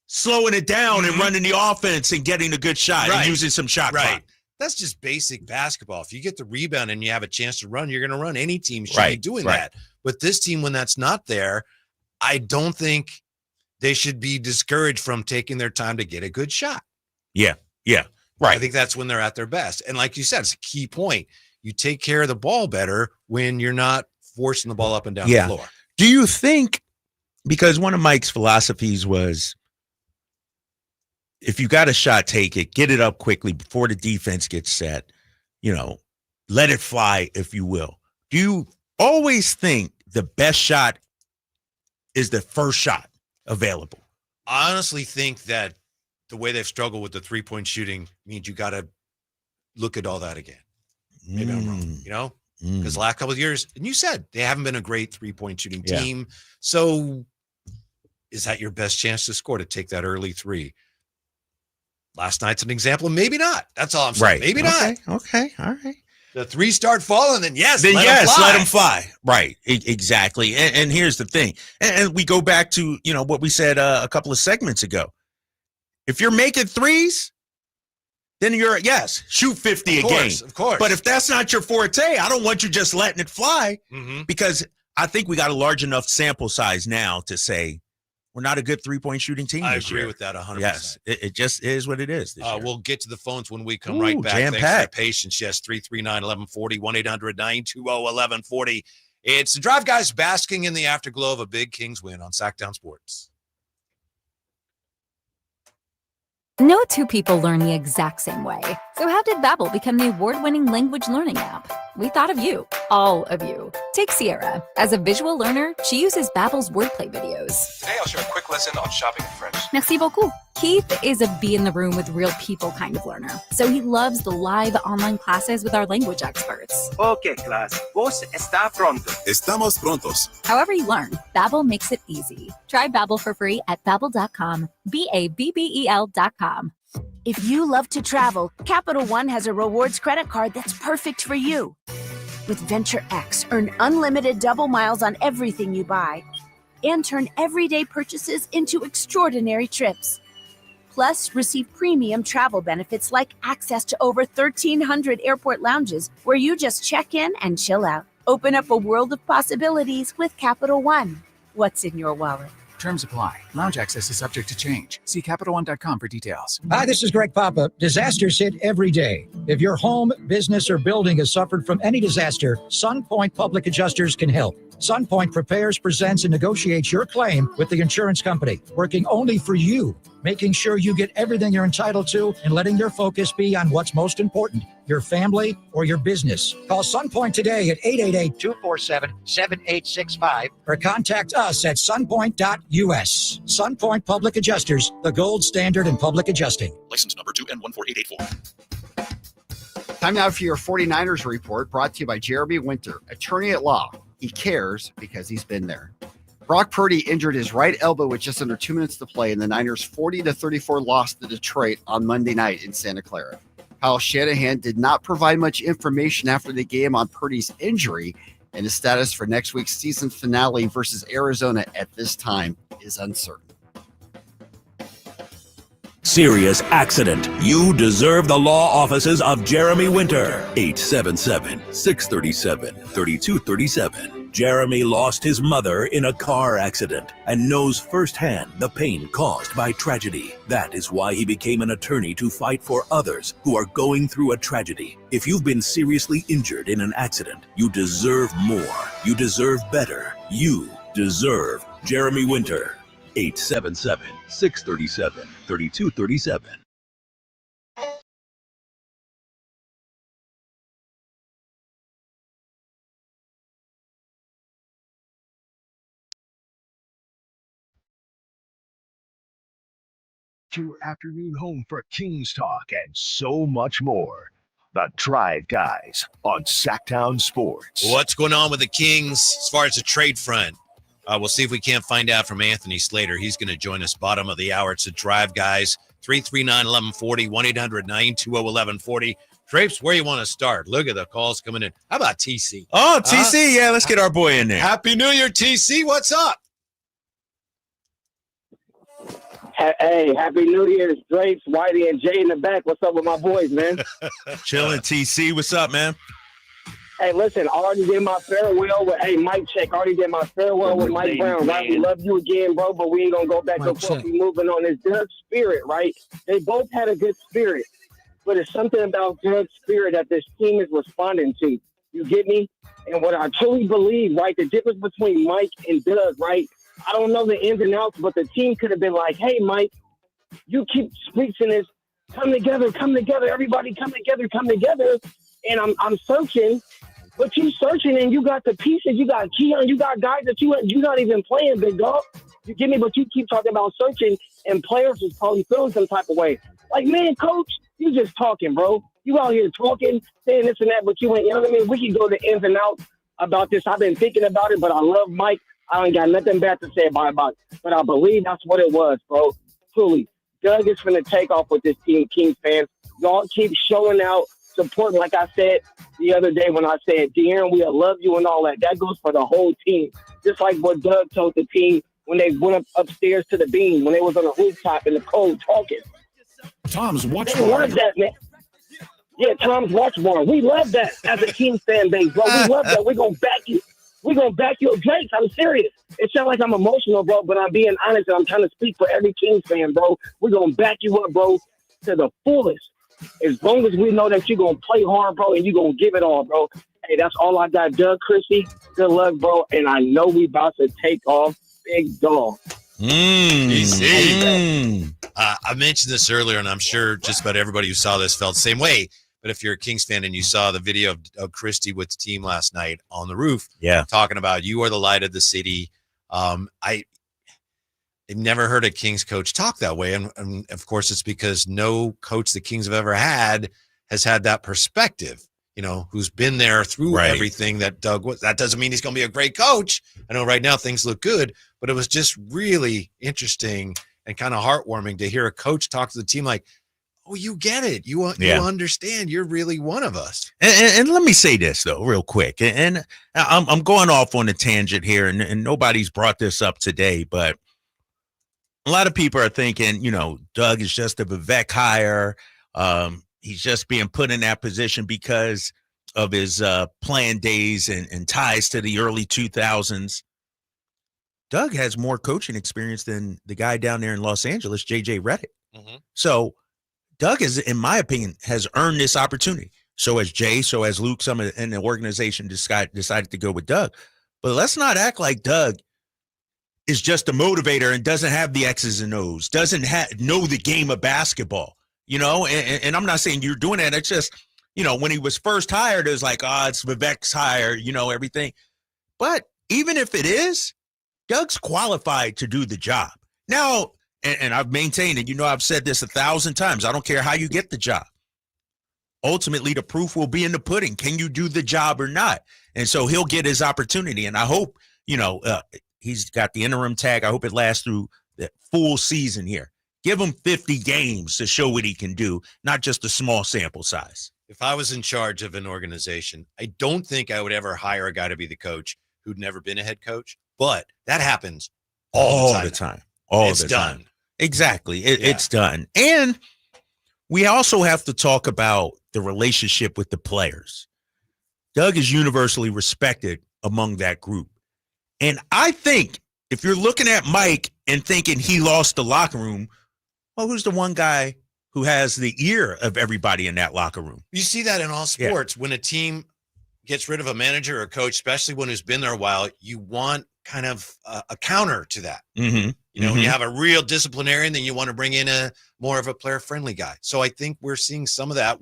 slowing it down and running the offense and getting a good shot and using some shot clock? That's just basic basketball. If you get the rebound and you have a chance to run, you're going to run. Any team should be doing that. But this team, when that's not there, I don't think they should be discouraged from taking their time to get a good shot. Yeah. I think that's when they're at their best. And like you said, it's a key point. You take care of the ball better when you're not forcing the ball up and down the floor. Do you think, because one of Mike's philosophies was, if you got a shot, take it, get it up quickly before the defense gets set, let it fly, if you will. Do you always think the best shot is the first shot available? I honestly think that the way they've struggled with the three-point shooting means you got to look at all that again. Maybe I'm wrong, because the last couple of years, and you said they haven't been a great three-point shooting team. So is that your best chance to score, to take that early three? Last night's an example. Maybe not. That's all I'm saying. Maybe not. Okay. All right. The three start falling, then let them fly. Right. Exactly. And here's the thing. And we go back to, what we said a couple of segments ago. If you're making threes, then shoot 50 a game. Of course. But if that's not your forte, I don't want you just letting it fly, because I think we got a large enough sample size now to say, we're not a good three-point shooting team I this agree year. with that 100%. Yes, it just is what it is this year. We'll get to the phones when we come right back. Thanks for your patience. Yes, 339-1140, 1-800-920-1140. It's the Drive Guys basking in the afterglow of a big Kings win on Sacktown Sports. No two people learn the exact same way. So how did Babbel become the award-winning language learning app? We thought of you, all of you. Take Sierra. As a visual learner, she uses Babbel's wordplay videos. Today I'll share a quick lesson on shopping in French. Merci beaucoup. Keith is a be in the room with real people kind of learner. So he loves the live online classes with our language experts. Okay, class. Vos está pronto. Estamos prontos. However you learn, Babbel makes it easy. Try Babbel for free at Babbel.com. Babbel.com. If you love to travel, Capital One has a rewards credit card that's perfect for you. With Venture X, earn unlimited double miles on everything you buy and turn everyday purchases into extraordinary trips. Plus, receive premium travel benefits like access to over 1,300 airport lounges where you just check in and chill out. Open up a world of possibilities with Capital One. What's in your wallet? Terms apply. Lounge access is subject to change. See CapitalOne.com for details. Hi, this is Greg Papa. Disasters hit every day. If your home, business, or building has suffered from any disaster, SunPoint Public Adjusters can help. SunPoint prepares, presents, and negotiates your claim with the insurance company, working only for you, making sure you get everything you're entitled to and letting your focus be on what's most important, your family or your business. Call SunPoint today at 888-247-7865 or contact us at sunpoint.us. SunPoint Public Adjusters, the gold standard in public adjusting. License number 2N14884. Time now for your 49ers report, brought to you by Jeremy Winter, attorney at law. He cares because he's been there. Brock Purdy injured his right elbow with just under 2 minutes to play in the Niners' 40-34 loss to Detroit on Monday night in Santa Clara. Kyle Shanahan did not provide much information after the game on Purdy's injury, and his status for next week's season finale versus Arizona at this time is uncertain. Serious accident. You deserve the law offices of Jeremy Winter. 877-637-3237. Jeremy lost his mother in a car accident and knows firsthand the pain caused by tragedy. That is why he became an attorney to fight for others who are going through a tragedy. If you've been seriously injured in an accident, you deserve more. You deserve better. You deserve Jeremy Winter. 877-637-3237. Your afternoon home for Kings talk and so much more. The Drive Guys on Sacktown Sports. What's going on with the Kings as far as the trade front? We'll see if we can't find out from Anthony Slater. He's going to join us bottom of the hour. It's the Drive Guys, 339-1140, 1-800-920-1140. Drapes, where you want to start? Look at the calls coming in. How about TC? Oh, TC, yeah, let's get our boy in there. Happy New Year, TC. What's up? Hey, Happy New Year's, Drapes, Whitey, and Jay in the back. What's up with my boys, man? Chilling, TC. What's up, man? Hey, listen, I already did my farewell with, Mike check. I already did my farewell with Mike Brown, right? We love you again, bro, but we ain't going to go back and forth. We moving on this Doug spirit, right? They both had a good spirit, but it's something about Doug's spirit that this team is responding to. You get me? And what I truly believe, right, the difference between Mike and Doug, right, I don't know the ins and outs, but the team could have been like, hey, Mike, you keep preaching this, come together, everybody come together. And I'm searching, but you searching and you got the pieces, you got Keon, you got guys that you're not even playing, big dog. You get me? But you keep talking about searching, and players is probably feeling some type of way. Like, man, coach, you just talking, bro. You out here talking, saying this and that, but you ain't, you know what I mean? We can go to ins and outs about this. I've been thinking about it, but I love Mike. I ain't got nothing bad to say about it, but I believe that's what it was, bro. Truly, Doug is going to take off with this team, Kings fans. Y'all keep showing out, supporting, like I said the other day when I said, De'Aaron, we love you and all that. That goes for the whole team. Just like what Doug told the team when they went upstairs to the beam, when they was on the rooftop in the cold talking. Tom's watch They love that, man. Yeah, Tom's watch bar. We love that as a Kings fan base, bro. We love that. We're going to back you. We're going to back you up, Drapes. I'm serious. It sounds like I'm emotional, bro, but I'm being honest, and I'm trying to speak for every Kings fan, bro. We're going to back you up, bro, to the fullest. As long as we know that you're going to play hard, bro, and you're going to give it all, bro. Hey, that's all I got. Doug, Chrissy, good luck, bro. And I know we about to take off big dog. I mentioned this earlier, and I'm sure just about everybody who saw this felt the same way. But if you're a Kings fan and you saw the video of Christie with the team last night on the roof, talking about you are the light of the city, I've never heard a Kings coach talk that way. And of course, it's because no coach the Kings have ever had has had that perspective, who's been there through everything that Doug was. That doesn't mean he's going to be a great coach. I know right now things look good, but it was just really interesting and kind of heartwarming to hear a coach talk to the team like, oh, you get it. You understand. You're really one of us. And let me say this, though, real quick. And I'm going off on a tangent here, and nobody's brought this up today, but a lot of people are thinking, Doug is just a Vivek hire. He's just being put in that position because of his playing days and ties to the early 2000s. Doug has more coaching experience than the guy down there in Los Angeles, JJ Redick. Mm-hmm. So Doug is, in my opinion, has earned this opportunity. So has Jay, so has Luke. Some in the organization decided to go with Doug. But let's not act like Doug is just a motivator and doesn't have the X's and O's, doesn't know the game of basketball, and I'm not saying you're doing that. It's just, when he was first hired, it was like, it's Vivek's hire, everything. But even if it is, Doug's qualified to do the job. Now, and I've maintained it, I've said this 1,000 times. I don't care how you get the job. Ultimately, the proof will be in the pudding. Can you do the job or not? And so he'll get his opportunity. And I hope, he's got the interim tag. I hope it lasts through the full season here. Give him 50 games to show what he can do, not just a small sample size. If I was in charge of an organization, I don't think I would ever hire a guy to be the coach who'd never been a head coach. But that happens all the time. It's done. Exactly. It's done. And we also have to talk about the relationship with the players. Doug is universally respected among that group. And I think if you're looking at Mike and thinking he lost the locker room, well, who's the one guy who has the ear of everybody in that locker room? You see that in all sports. When a team gets rid of a manager or a coach, especially one who's been there a while, you want kind of a counter to that. Mm-hmm. When you have a real disciplinarian, then you want to bring in a more of a player-friendly guy. So I think we're seeing some of that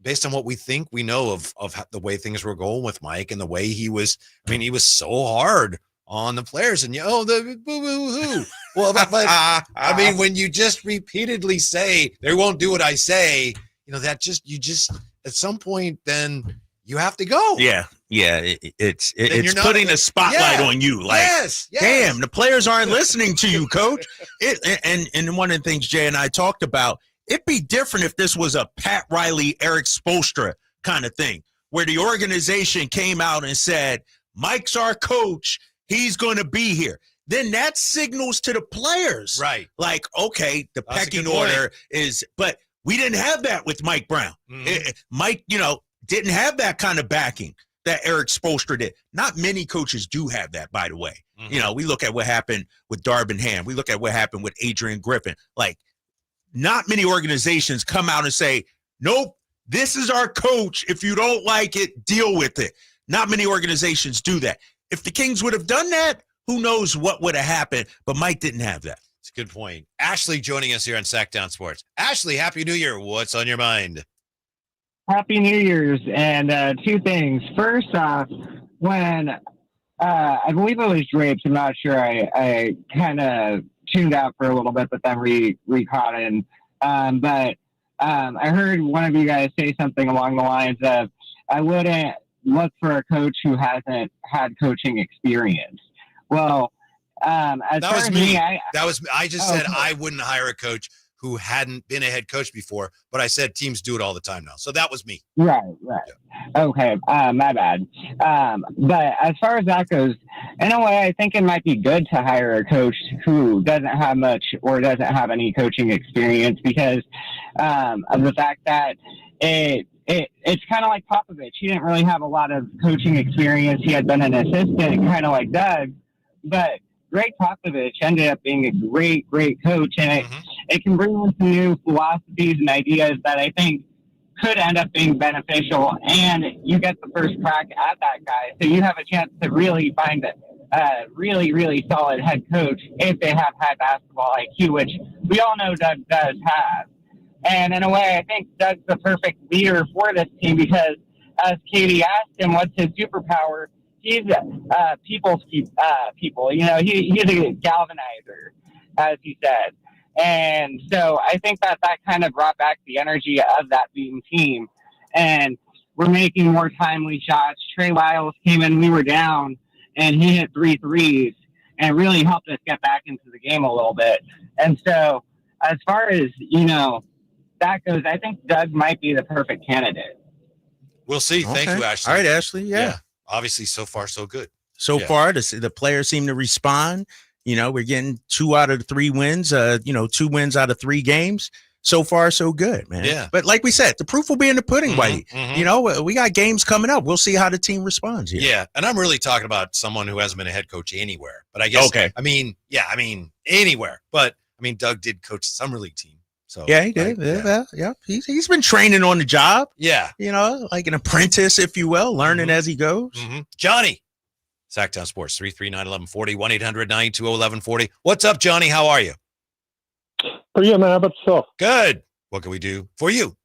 based on what we think we know of the way things were going with Mike and the way he was. I mean, he was so hard on the players and the boo-boo-hoo. Well, but I mean, when you just repeatedly say they won't do what I say, that you just at some point then you have to go. Yeah. It's putting a spotlight on you. Like, yes. Damn, the players aren't listening to you, coach. And one of the things Jay and I talked about, it'd be different if this was a Pat Riley, Eric Spoelstra kind of thing, where the organization came out and said, Mike's our coach. He's going to be here. Then that signals to the players. Right. Like, okay, the pecking order is, but we didn't have that with Mike Brown. Mike, didn't have that kind of backing that Eric Spoelstra did. Not many coaches do have that, by the way. Mm-hmm. We look at what happened with Darvin Ham. We look at what happened with Adrian Griffin. Like, not many organizations come out and say, nope, this is our coach. If you don't like it, deal with it. Not many organizations do that. If the Kings would have done that, who knows what would have happened, but Mike didn't have that. It's a good point. Ashley joining us here on Sacktown Sports. Ashley, Happy New Year. What's on your mind? Happy New Year's, and two things. First off, when I believe it was Drapes, I'm not sure. I kind of tuned out for a little bit, but then re-caught in. But I heard one of you guys say something along the lines of, I wouldn't look for a coach who hasn't had coaching experience. Well, as that far was as me. me, I just said I wouldn't hire a coach who hadn't been a head coach before, but I said teams do it all the time now. So that was me. Right. Okay. My bad. But as far as that goes, in a way, I think it might be good to hire a coach who doesn't have much or doesn't have any coaching experience because of the fact that it's kind of like Popovich. He didn't really have a lot of coaching experience. He had been an assistant, kind of like Doug, but Greg Popovich ended up being a great coach, and it can bring in some new philosophies and ideas that I think could end up being beneficial, and you get the first crack at that guy. So you have a chance to really find a really solid head coach if they have high basketball IQ, which we all know Doug does have. And in a way, I think Doug's the perfect leader for this team because, as Katie asked him, what's his superpower? He's people's people. He's a galvanizer, as he said. And so I think that kind of brought back the energy of that beaten team. And we're making more timely shots. Trey Lyles came in, we were down, and he hit 3 threes and really helped us get back into the game a little bit. And so as far as, that goes, I think Doug might be the perfect candidate. We'll see. Thank you, Ashley. All right, Ashley. Yeah. Obviously, so far, so good. So far, the players seem to respond. We're getting 2 out of 3 wins, 2 wins out of 3 games. so far so good, man. Yeah. But like we said, the proof will be in the pudding, Whitey. Mhm. You know, we got games coming up. We'll see how the team responds here. Yeah, and I'm really talking about someone who hasn't been a head coach anywhere. But I guess, anywhere. But, Doug did coach the summer league team. So Yeah, he did. Yeah. He's been training on the job. Yeah. You know, like an apprentice, if you will, learning as he goes. Johnny, Sacktown Sports, 339-1140, 1-800-920-1140. What's up, Johnny? How are you? Pretty good, man. How about yourself? Good. What can we do for you?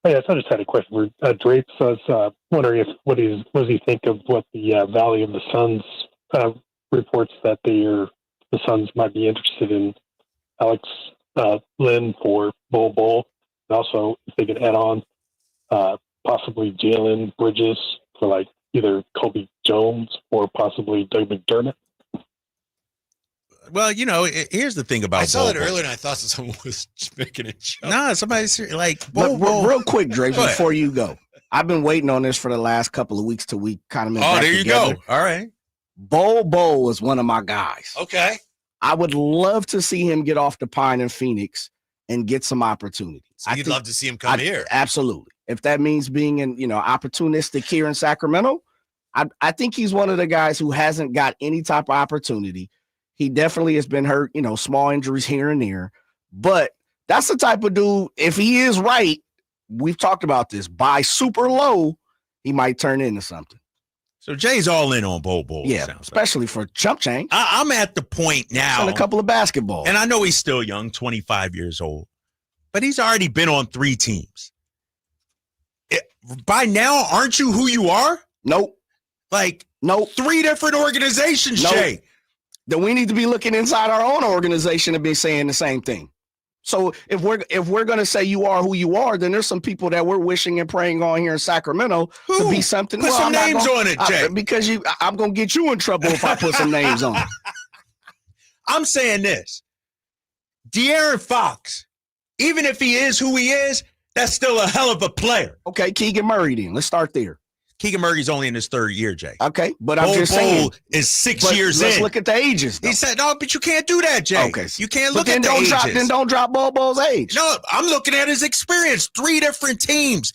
Oh, yes, I just had a question for Drapes. I was wondering what does he think of what the Valley of the Suns reports that the Suns might be interested in Alex Lynn for Bowl, and also if they could add on possibly Jalen Bridges for like either Kobe Jones or possibly Doug McDermott. Well, you know, here's the thing about I saw Bol that Bol. earlier, and I thought someone was just making a joke. Nah, somebody's like, But real quick, Drake, Go ahead. before you go, I've been waiting on this for the last couple of weeks till we kind of been back there you together. go. All right. Bol is one of my guys. Okay. I would love to see him get off the pine in Phoenix and get some opportunities. So you'd love to see him come here. Absolutely. If that means being opportunistic here in Sacramento, I think he's one of the guys who hasn't got any type of opportunity. He definitely has been hurt, small injuries here and there. But that's the type of dude, if he is right, we've talked about this, buy super low, he might turn into something. So Jay's all in on Bol. Yeah, especially for chump change. I'm at the point now. And a couple of basketball. And I know he's still young, 25 years old, but he's already been on 3 teams. By now, aren't you who you are? Nope. Nope. 3 different organizations, Nope. Jay. Then we need to be looking inside our own organization and be saying the same thing. So if we're going to say you are who you are, then there's some people that we're wishing and praying on here in Sacramento to be something. Put some names on it, Jay. Because I'm going to get you in trouble if I put some names on it. I'm saying this. De'Aaron Fox, even if he is who he is, that's still a hell of a player. Okay, Keegan Murray then. Let's start there. Keegan Murray's only in his 3rd year, Jay. Okay, but I'm just saying. Is 6 years in. Let's look at the ages, though. He said, no, but you can't do that, Jay. Okay. You can't But look at the ages. Then don't drop Bol's age. No, I'm looking at his experience. 3 different teams.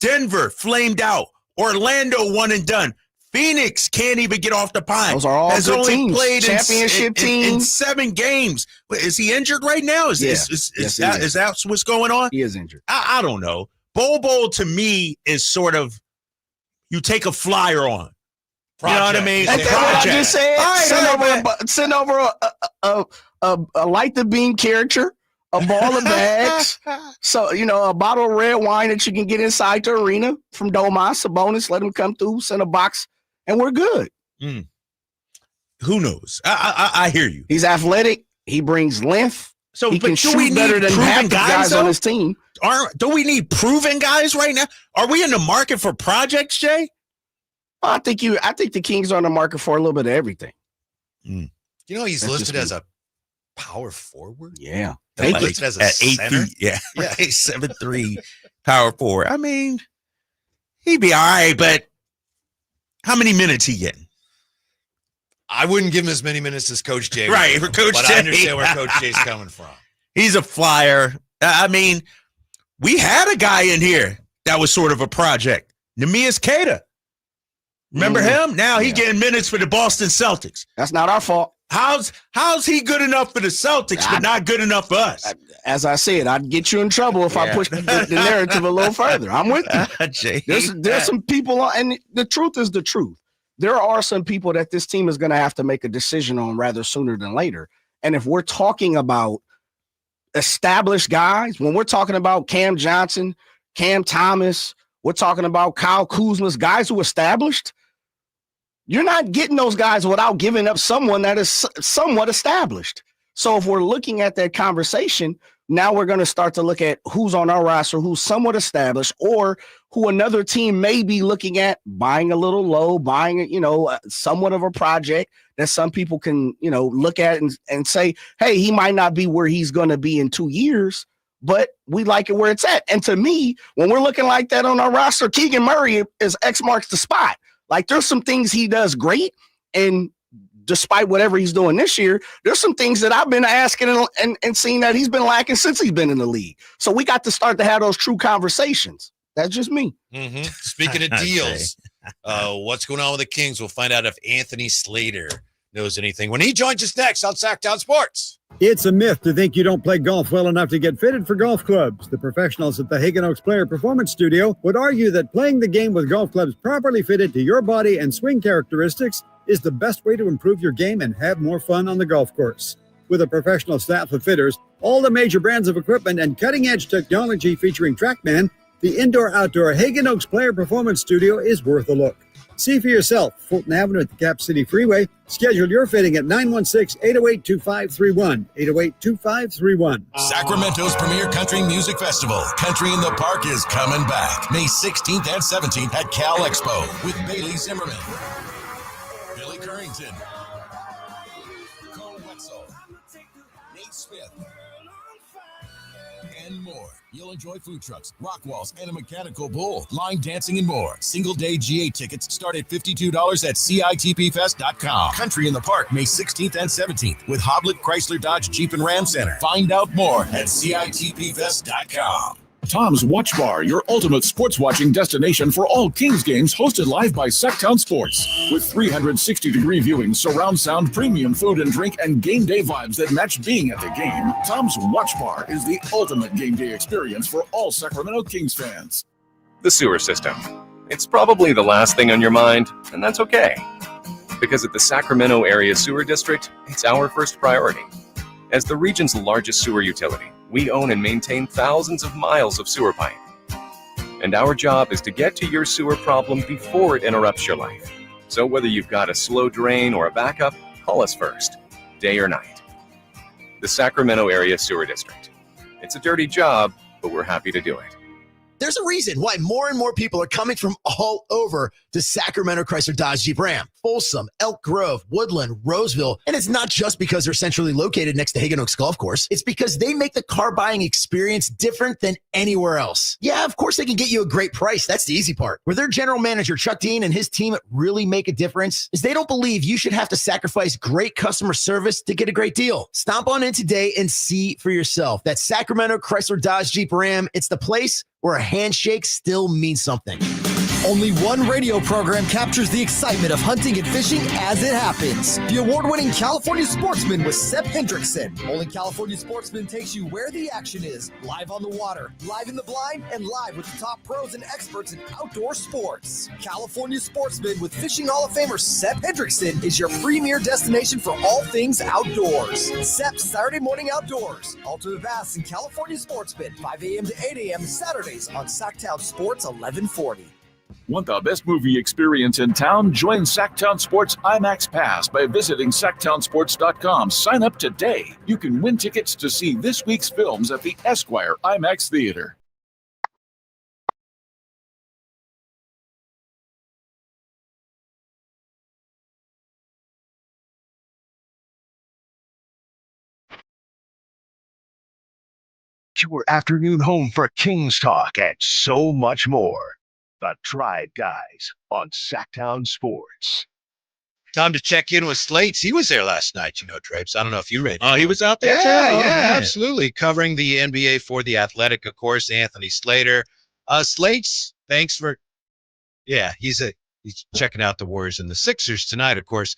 Denver, flamed out. Orlando, one and done. Phoenix can't even get off the pine. Those are all Has good only teams. played Championship in teams. 7 games. Is he injured right now? Is that what's going on? He is injured. I don't know. Bol to me is sort of, you take a flyer on. You know what I mean? And then what I just said, send over a light the beam character, a ball of bags, so a bottle of red wine that you can get inside the arena from Domas, Sabonis, let him come through, send a box, and we're good. Who knows? I hear you. He's athletic. He brings length. So he but can do we shoot better need than proven half the guys on though? his team. Do we need proven guys right now? Are we in the market for projects, Jay? I think the Kings are on the market for a little bit of everything. You know, he's listed as a power forward. Yeah. He's listed as a at 8 center. feet. Yeah. 7'3" power forward. I mean, he'd be all right, but how many minutes he getting? I wouldn't give him as many minutes as Coach Jay. Right, for Coach but Jay. I understand where Coach Jay's coming from. He's a flyer. I mean, we had a guy in here that was sort of a project. Neemias Queta. Remember him? Now he getting minutes for the Boston Celtics. That's not our fault. How's he good enough for the Celtics, but not good enough for us? As I said, I'd get you in trouble if I push the narrative a little further. I'm with you. Jay, there's some people, and the truth is the truth. There are some people that this team is going to have to make a decision on rather sooner than later. And if we're talking about established guys, when we're talking about Cam Johnson, Cam Thomas, we're talking about Kyle Kuzma's guys who established, you're not getting those guys without giving up someone that is somewhat established. So if we're looking at that conversation, now we're going to start to look at who's on our roster, who's somewhat established, or who another team may be looking at buying a little low, buying, somewhat of a project that some people can, look at and say, hey, he might not be where he's going to be in 2 years, but we like it where it's at. And to me, when we're looking like that on our roster, Keegan Murray is X marks the spot. Like there's some things he does great, and despite whatever he's doing this year, there's some things that I've been asking and seeing that he's been lacking since he's been in the league. So we got to start to have those true conversations. That's just me. Mm-hmm. Speaking of deals, what's going on with the Kings? We'll find out if Anthony Slater knows anything when he joins us next on Sacktown Sports. It's a myth to think you don't play golf well enough to get fitted for golf clubs. The professionals at the Hagen Oaks Player Performance Studio would argue that playing the game with golf clubs properly fitted to your body and swing characteristics is the best way to improve your game and have more fun on the golf course. With a professional staff of fitters, all the major brands of equipment, and cutting-edge technology featuring TrackMan, the indoor-outdoor Hagen Oaks Player Performance Studio is worth a look. See for yourself, Fulton Avenue at the Cap City Freeway. Schedule your fitting at 916-808-2531, 808-2531. Sacramento's premier country music festival, Country in the Park, is coming back May 16th and 17th at Cal Expo with Bailey Zimmerman, Billy Currington, Cole Wetzel, Nate Smith, and more. You'll enjoy food trucks, rock walls, and a mechanical bull, line dancing, and more. Single-day GA tickets start at $52 at CITPFest.com. Country in the Park, May 16th and 17th with Hoblit Chrysler Dodge Jeep and Ram Center. Find out more at CITPFest.com. Tom's Watch Bar, your ultimate sports watching destination for all Kings games, hosted live by Sacktown Sports. With 360-degree viewing, surround sound, premium food and drink, and game day vibes that match being at the game, Tom's Watch Bar is the ultimate game day experience for all Sacramento Kings fans. The sewer system. It's probably the last thing on your mind, and that's okay. Because at the Sacramento Area Sewer District, it's our first priority. As the region's largest sewer utility, we own and maintain thousands of miles of sewer pipe. And our job is to get to your sewer problem before it interrupts your life. So whether you've got a slow drain or a backup, call us first, day or night. The Sacramento Area Sewer District. It's a dirty job, but we're happy to do it. There's a reason why more and more people are coming from all over to Sacramento Chrysler Dodge Jeep Ram, Folsom, Elk Grove, Woodland, Roseville. And it's not just because they're centrally located next to Hagen Oaks Golf Course. It's because they make the car buying experience different than anywhere else. Yeah, of course they can get you a great price. That's the easy part. Where their general manager, Chuck Dean, and his team really make a difference is they don't believe you should have to sacrifice great customer service to get a great deal. Stomp on in today and see for yourself. That's Sacramento Chrysler Dodge Jeep Ram. It's the place where a handshake still means something. Only one radio program captures the excitement of hunting and fishing as it happens. The award-winning California Sportsman with Sep Hendrickson. Only California Sportsman takes you where the action is. Live on the water, live in the blind, and live with the top pros and experts in outdoor sports. California Sportsman with Fishing Hall of Famer Sep Hendrickson is your premier destination for all things outdoors. Sep's Saturday Morning Outdoors. Ultimate Bass and California Sportsman, 5 a.m. to 8 a.m. Saturdays on Sacktown Sports 1140. Want the best movie experience in town? Join Sacktown Sports IMAX Pass by visiting SacktownSports.com. Sign up today. You can win tickets to see this week's films at the Esquire IMAX Theater. Your afternoon home for Kings talk and so much more. The Tribe Guys on Sacktown Sports. Time to check in with Slates. He was there last night, Drapes. I don't know if you read it. Oh, he was out there? Yeah, absolutely. Covering the NBA for The Athletic, of course, Anthony Slater. Slates, thanks for... Yeah, he's checking out the Warriors and the Sixers tonight, of course.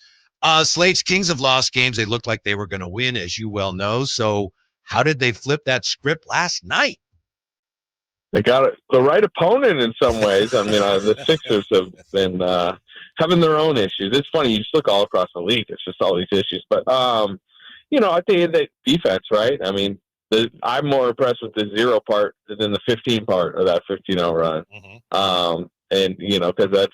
Slate's Kings have lost games. They looked like they were going to win, as you well know. So how did they flip that script last night? They got the right opponent in some ways. I mean, the Sixers have been having their own issues. It's funny. You just look all across the league. It's just all these issues. But, I think the defense, right? I mean, I'm more impressed with the 0 part than the 15 part of that 15-0 run. And, because that's,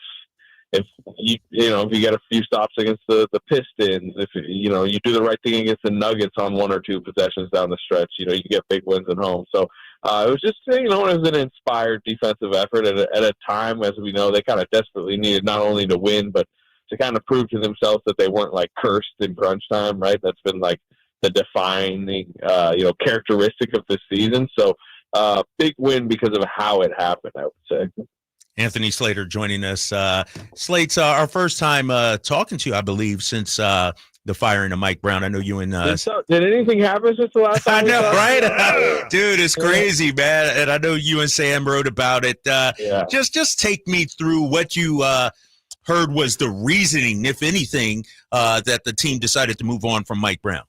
if you get a few stops against the Pistons, if you do the right thing against the Nuggets on 1 or 2 possessions down the stretch, you get big wins at home. So it was just, it was an inspired defensive effort at a time, as we know, they kind of desperately needed not only to win, but to kind of prove to themselves that they weren't like cursed in crunch time, right? That's been like the defining, characteristic of this season. So big win because of how it happened, I would say. Anthony Slater joining us. Slate's our first time talking to you, I believe, since the firing of Mike Brown. I know you and did anything happen since the last I time? know, right? Dude, it's crazy, man. And I know you and Sam wrote about it. Just take me through what you heard was the reasoning, if anything, that the team decided to move on from Mike Brown.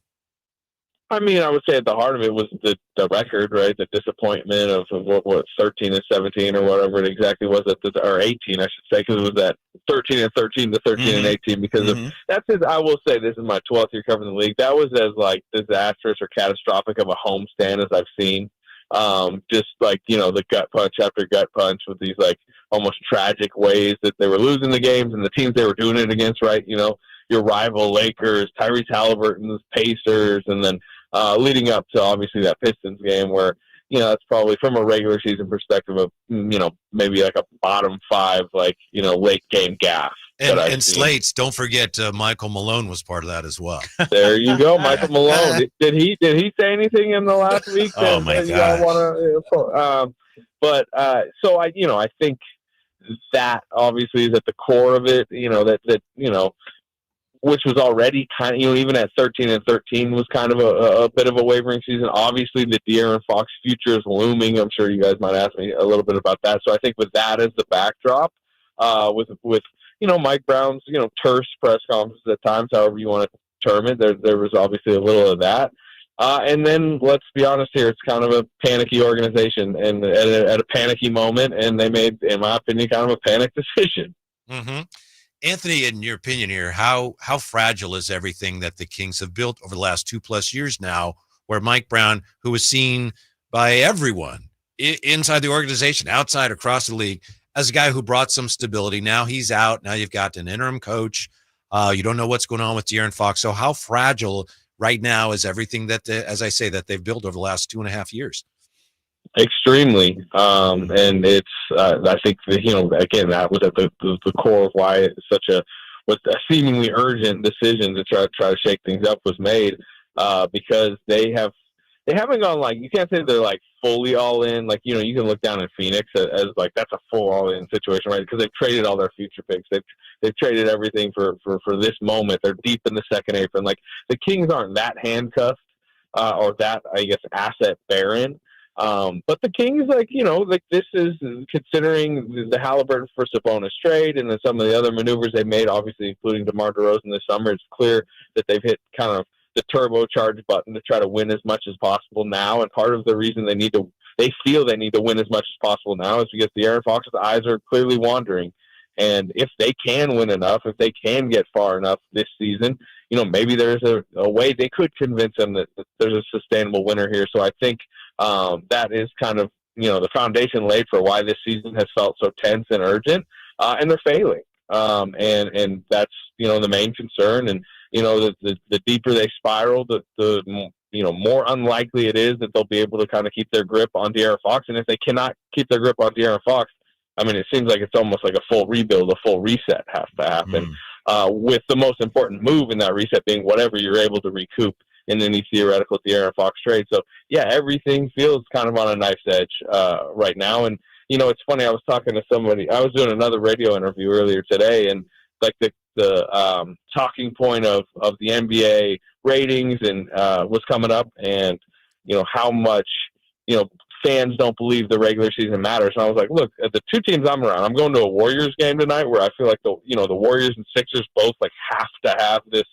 I mean, I would say at the heart of it was the record, right? The disappointment of what 13 and 17 or whatever it exactly was, or 18, I should say, because it was that 13 and 13 to 13 and 18. Because of that's his. I will say this is my 12th year covering the league. That was as like disastrous or catastrophic of a homestand as I've seen. Just like the gut punch after gut punch with these like almost tragic ways that they were losing the games and the teams they were doing it against, right? Your rival Lakers, Tyrese Halliburton's Pacers, and then leading up to obviously that Pistons game where, that's probably from a regular season perspective of, maybe like a bottom 5, like, late game gaff. And Slates, don't forget Michael Malone was part of that as well. There you go, Michael Malone. Did he say anything in the last week? Oh my God! So I think that obviously is at the core of it. Which was already kind of, even at 13 and 13 was kind of a bit of a wavering season. Obviously, the De'Aaron Fox future is looming. I'm sure you guys might ask me a little bit about that. So I think with that as the backdrop, with Mike Brown's, terse press conferences at times, however you want to term it, there was obviously a little of that. And then let's be honest here, it's kind of a panicky organization and at a panicky moment, and they made, in my opinion, kind of a panic decision. Mm-hmm. Anthony, in your opinion here, how fragile is everything that the Kings have built over the last 2+ years now, where Mike Brown, who was seen by everyone inside the organization, outside, across the league, as a guy who brought some stability, now he's out. Now you've got an interim coach. You don't know what's going on with De'Aaron Fox. So how fragile right now is everything that, as I say, that they've built over the last 2.5 years? Extremely, and it's I think again that was at the core of why it's such a seemingly urgent decision to try to shake things up was made, because they haven't gone, like, you can't say they're like fully all in, like you can look down at Phoenix as like that's a full all in situation, right? Because they've traded all their future picks, they've traded everything for this moment. They're deep in the second apron. Like the Kings aren't that handcuffed or that, I guess, asset barren. But the Kings, this is considering the Halliburton for Sabonis trade and then some of the other maneuvers they made, obviously including DeMar DeRozan this summer. It's clear that they've hit kind of the turbocharge button to try to win as much as possible now. And part of the reason they feel they need to win as much as possible now is because De'Aaron Fox's eyes are clearly wandering. And if they can win enough, if they can get far enough this season, maybe there's a way they could convince them that there's a sustainable winner here. So I think that is kind of, the foundation laid for why this season has felt so tense and urgent, and they're failing. And that's, the main concern. And, the deeper they spiral, the more unlikely it is that they'll be able to kind of keep their grip on De'Aaron Fox. And if they cannot keep their grip on De'Aaron Fox, I mean, it seems like it's almost like a full rebuild, a full reset has to happen, with the most important move in that reset being whatever you're able to recoup in any theoretical De'Aaron Fox trade. So, yeah, everything feels kind of on a knife's edge right now. And, it's funny, I was talking to somebody, I was doing another radio interview earlier today, and like the talking point of the NBA ratings and was coming up, and, how much, fans don't believe the regular season matters. And I was like, look, the two teams I'm around, I'm going to a Warriors game tonight where I feel like the Warriors and Sixers both like have to have this,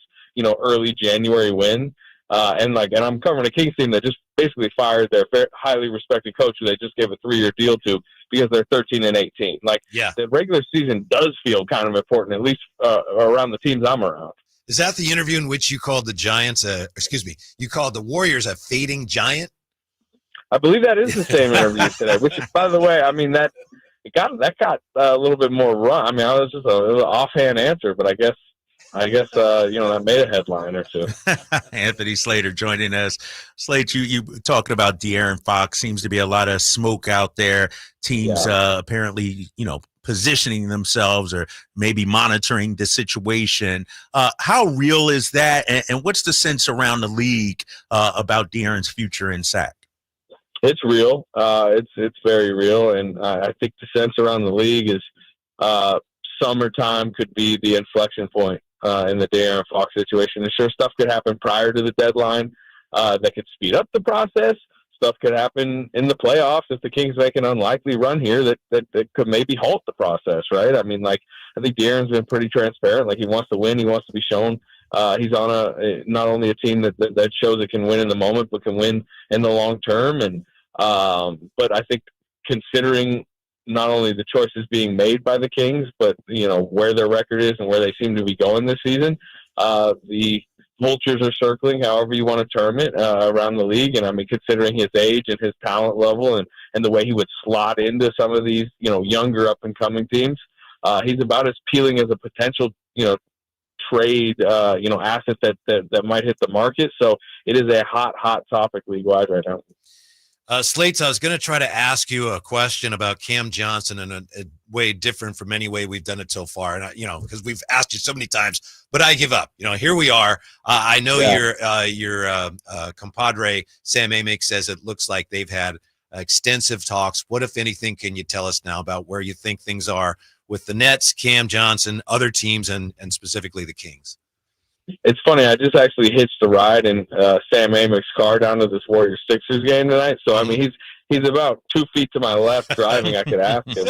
early January win. And I'm covering a Kings team that just basically fired their highly respected coach who they just gave a 3-year deal to because they're 13 and 18. The regular season does feel kind of important, at least around the teams I'm around. Is that the interview in which you called the Giants, you called the Warriors a fading giant? I believe that is the same interview today, which is, by the way, I mean, that got a little bit more run. I mean, it was just an offhand answer, but I guess that made a headline or two. Anthony Slater joining us. Slate, you talking about De'Aaron Fox. Seems to be a lot of smoke out there. Teams apparently, positioning themselves or maybe monitoring the situation. How real is that? And what's the sense around the league about De'Aaron's future in SAC? It's real. It's very real. And I think the sense around the league is summertime could be the inflection point in the De'Aaron Fox situation. And sure, stuff could happen prior to the deadline that could speed up the process. Stuff could happen in the playoffs if the Kings make an unlikely run here that could maybe halt the process, right? I mean, like, I think De'Aaron's been pretty transparent. Like, he wants to win. He wants to be shown he's on not only a team that shows it can win in the moment, but can win in the long term. And but I think considering not only the choices being made by the Kings, but, you know, where their record is and where they seem to be going this season, the vultures are circling, however you want to term it, around the league. And I mean, considering his age and his talent level and the way he would slot into some of these, you know, younger up and coming teams, he's about as appealing as a potential, you know, trade, you know, asset that might hit the market. So it is a hot topic league-wide right now. Slates, I was going to try to ask you a question about Cam Johnson in a way different from any way we've done it so far. And, you know, because we've asked you so many times, but I give up. You know, here we are. I know your compadre, Sam Amick, says it looks like they've had extensive talks. What, if anything, can you tell us now about where you think things are with the Nets, Cam Johnson, other teams, and specifically the Kings? It's funny. I just actually hitched a ride in Sam Amick's car down to this Warriors-Sixers game tonight. So, I mean, he's about 2 feet to my left driving. I could ask him.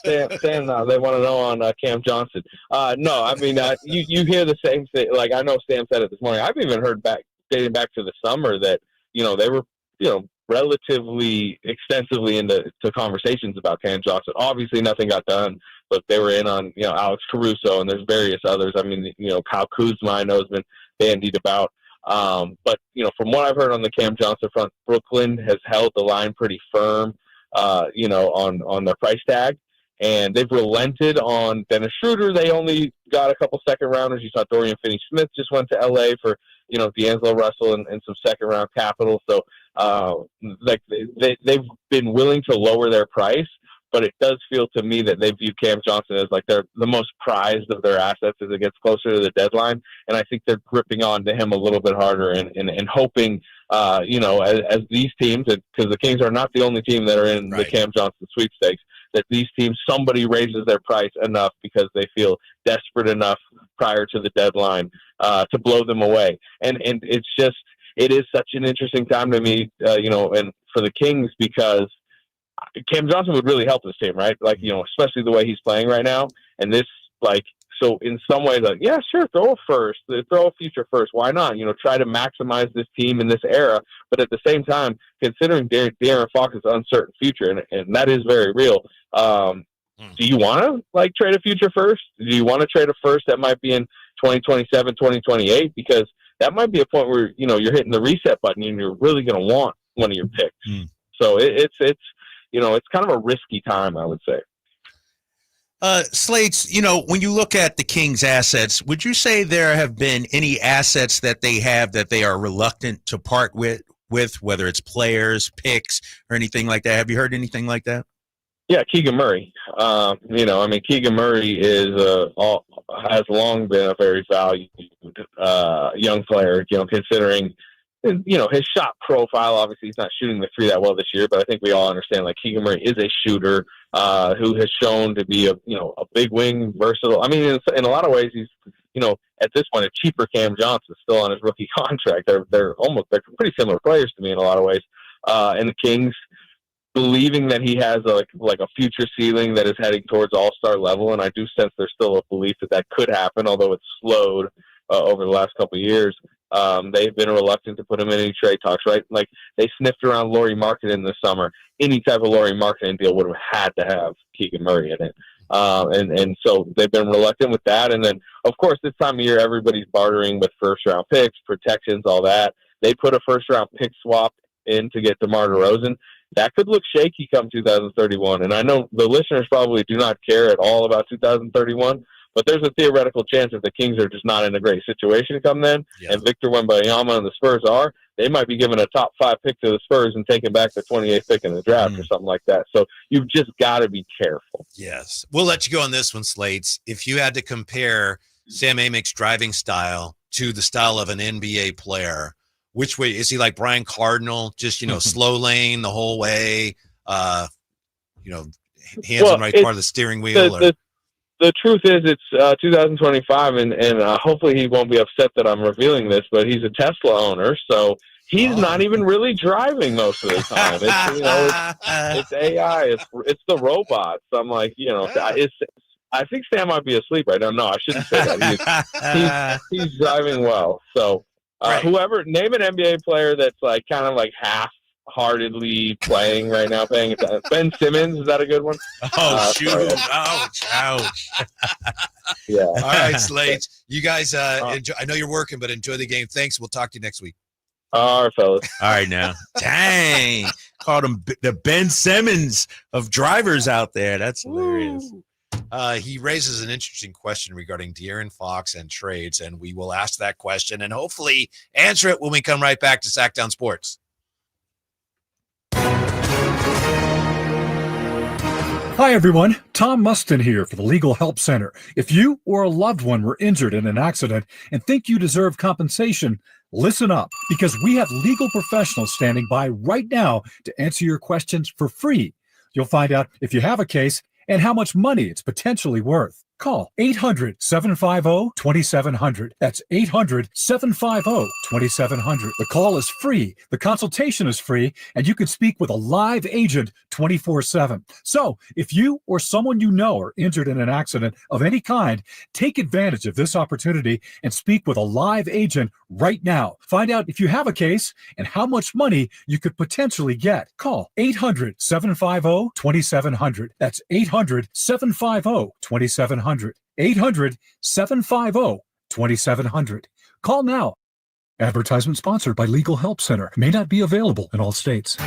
Sam, no, they want to know on Cam Johnson. No, I mean, you hear the same thing. Like, I know Sam said it this morning. I've even heard dating back to the summer that, you know, they were, you know, relatively extensively into conversations about Cam Johnson. Obviously, nothing got done, but they were in on, you know, Alex Caruso, and there's various others. I mean, you know, Kyle Kuzma, I know, has been bandied about. But, you know, from what I've heard on the Cam Johnson front, Brooklyn has held the line pretty firm, you know, on their price tag. And they've relented on Dennis Schroeder. They only got a couple second-rounders. You saw Dorian Finney-Smith just went to L.A. for, you know, D'Angelo Russell and some second-round capital. So, like, they've been willing to lower their price, but it does feel to me that they view Cam Johnson as, like, they're the most prized of their assets as it gets closer to the deadline. And I think they're gripping on to him a little bit harder and hoping, you know, as these teams, because the Kings are not the only team that are in the Cam Johnson sweepstakes, that these teams, somebody raises their price enough because they feel desperate enough prior to the deadline to blow them away. And it is such an interesting time to me, you know, and for the Kings, because Cam Johnson would really help this team, right? Like, you know, especially the way he's playing right now. And this, like, so in some ways, like, yeah, sure, throw a future first. Why not? You know, try to maximize this team in this era. But at the same time, considering De'Aaron Fox's uncertain future, and that is very real, do you want to, like, trade a future first? Do you want to trade a first that might be in 2027, 2028? Because that might be a point where, you know, you're hitting the reset button and you're really going to want one of your picks. So it's you know, it's kind of a risky time, I would say. Slates, you know, when you look at the Kings' assets, would you say there have been any assets that they have that they are reluctant to part with, whether it's players, picks, or anything like that? Have you heard anything like that? Yeah, Keegan Murray. You know, I mean, Keegan Murray has long been a very valued young player, you know, considering, you know, his shot profile. Obviously, he's not shooting the three that well this year, but I think we all understand, like, Keegan Murray is a shooter who has shown to be a big wing, versatile. I mean, in a lot of ways, he's, you know, at this point, a cheaper Cam Johnson still on his rookie contract. They're pretty similar players to me in a lot of ways. And the Kings, believing that he has a future ceiling that is heading towards all-star level, and I do sense there's still a belief that could happen, although it's slowed over the last couple of years. They've been reluctant to put him in any trade talks, right? Like, they sniffed around Lauri Markkanen this summer. Any type of Lauri Markkanen deal would have had to have Keegan Murray in it. And so they've been reluctant with that. And then, of course, this time of year, everybody's bartering with first-round picks, protections, all that. They put a first-round pick swap in to get DeMar DeRozan. That could look shaky come 2031. And I know the listeners probably do not care at all about 2031, but there's a theoretical chance if the Kings are just not in a great situation come then, and Victor Wembanyama and the Spurs are, they might be giving a top 5 pick to the Spurs and taking back the 28th pick in the draft or something like that. So you've just got to be careful. Yes. We'll let you go on this one, Slates. If you had to compare Sam Amick's driving style to the style of an NBA player, which way is he? Like Brian Cardinal, just, you know, slow lane the whole way, you know, hands on right part of the steering wheel? the truth is, it's 2025, and hopefully he won't be upset that I'm revealing this, but he's a Tesla owner, so he's not even really driving most of the time. It's AI, it's the robots. I'm like, I think Sam might be asleep right now. No, I shouldn't say that. He's driving well. So whoever, name an NBA player that's like kind of like half-heartedly playing right now, paying attention. Ben Simmons, is that a good one? Oh, shoot. Sorry. Ouch. Yeah. All right, Slate. You guys, enjoy, I know you're working, but enjoy the game. Thanks. We'll talk to you next week. All right, fellas. All right, now. Dang. Called him the Ben Simmons of drivers out there. That's hilarious. He raises an interesting question regarding De'Aaron Fox and trades, and we will ask that question and hopefully answer it when we come right back to Sacktown Sports. Hi, everyone. Tom Mustin here for the Legal Help Center. If you or a loved one were injured in an accident and think you deserve compensation, listen up, because we have legal professionals standing by right now to answer your questions for free. You'll find out if you have a case and how much money it's potentially worth. Call 800-750-2700. That's 800-750-2700. The call is free, the consultation is free, and you can speak with a live agent 24/7. So, if you or someone you know are injured in an accident of any kind, take advantage of this opportunity and speak with a live agent right now. Find out if you have a case and how much money you could potentially get. Call 800-750-2700. That's 800-750-2700. 800-750-2700. Call now. Advertisement sponsored by Legal Help Center. May not be available in all states.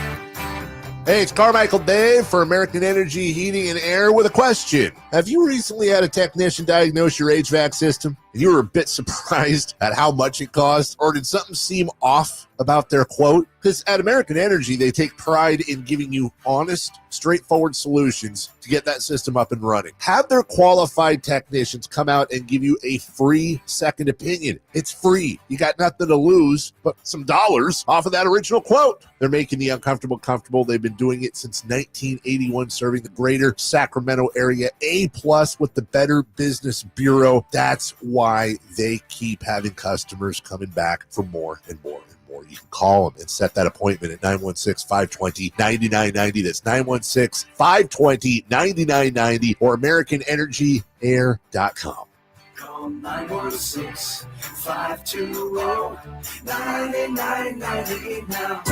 Hey, it's Carmichael Dave for American Energy Heating and Air with a question. Have you recently had a technician diagnose your HVAC system and you were a bit surprised at how much it cost? Or did something seem off about their quote? Because at American Energy, they take pride in giving you honest, straightforward solutions to get that system up and running. Have their qualified technicians come out and give you a free second opinion. It's free. You got nothing to lose but some dollars off of that original quote. They're making the uncomfortable comfortable. They've been doing it since 1981, serving the greater Sacramento area. A+ with the Better Business Bureau. That's why they keep having customers coming back for more and more. You can call them and set that appointment at 916-520-9990. That's 916-520-9990 or AmericanEnergyAir.com. Call 916-520-9990 now.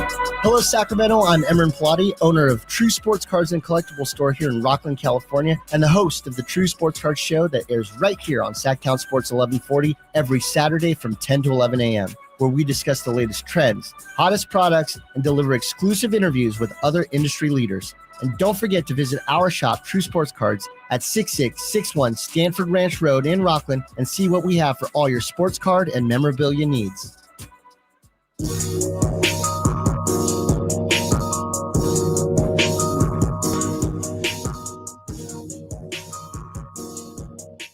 Hello, Sacramento. I'm Emran Pilati, owner of True Sports Cards and Collectible Store here in Rockland, California, and the host of the True Sports Cards Show that airs right here on Sacktown Sports 1140 every Saturday from 10 to 11 a.m., where we discuss the latest trends, hottest products, and deliver exclusive interviews with other industry leaders. And don't forget to visit our shop, True Sports Cards, at 6661 Stanford Ranch Road in Rockland and see what we have for all your sports card and memorabilia needs.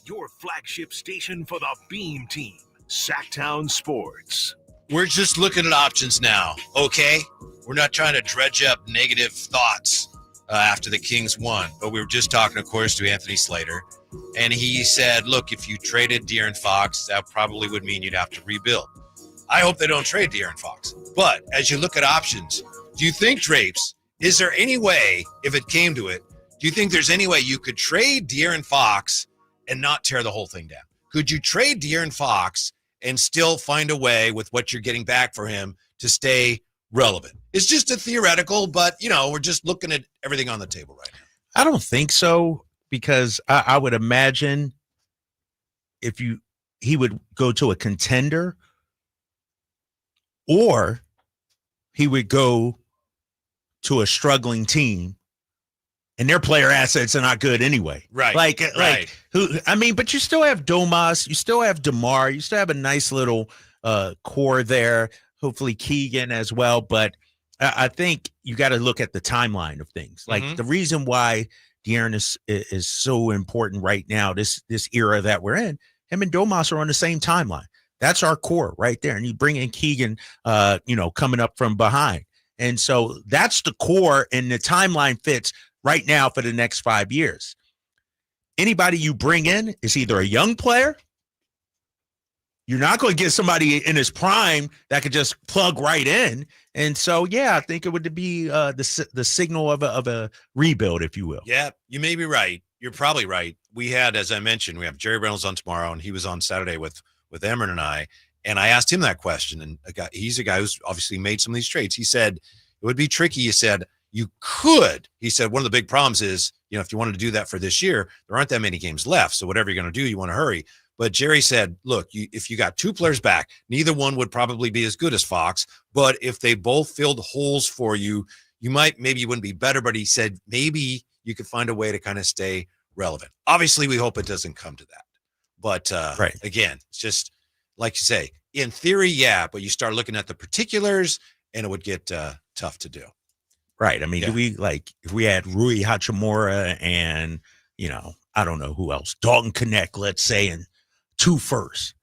Your flagship station for the Beam Team. Sacktown Sports. We're just looking at options now, okay? We're not trying to dredge up negative thoughts after the Kings won, but we were just talking, of course, to Anthony Slater, and he said, look, if you traded De'Aaron Fox, that probably would mean you'd have to rebuild. I hope they don't trade De'Aaron Fox, but as you look at options, do you think, Drapes, is there any way, if it came to it, do you think there's any way you could trade De'Aaron Fox and not tear the whole thing down? Could you trade De'Aaron Fox and still find a way with what you're getting back for him to stay relevant? It's just a theoretical, but, we're just looking at everything on the table right now. I don't think so, because I would imagine he would go to a contender, or he would go to a struggling team, and their player assets are not good anyway. Right. Like but you still have Domas, you still have DeMar, you still have a nice little core there, hopefully Keegan as well. But I think you got to look at the timeline of things. Like the reason why De'Aaron is so important right now, this era that we're in, him and Domas are on the same timeline. That's our core right there. And you bring in Keegan, coming up from behind. And so that's the core, and the timeline fits right now for the next 5 years. anybody you bring in is either a young player. You're not going to get somebody in his prime that could just plug right in. And so, yeah, I think it would be the signal of a rebuild, if you will. Yeah, you may be right. You're probably right. We had, as I mentioned, we have Jerry Reynolds on tomorrow, and he was on Saturday with Emron and I. And I asked him that question. And he's a guy who's obviously made some of these trades. He said, it would be tricky. He said, you could. He said, one of the big problems is, if you wanted to do that for this year, there aren't that many games left. So whatever you're going to do, you want to hurry. But Jerry said, look, if you got two players back, neither one would probably be as good as Fox. But if they both filled holes for you, maybe you wouldn't be better. But he said, maybe you could find a way to kind of stay relevant. Obviously, we hope it doesn't come to that. But again, it's just like you say, in theory, yeah. But you start looking at the particulars and it would get tough to do. Right. I mean, do we if we had Rui Hachimura and, I don't know who else, Dalton Connect, let's say, and 2 firsts.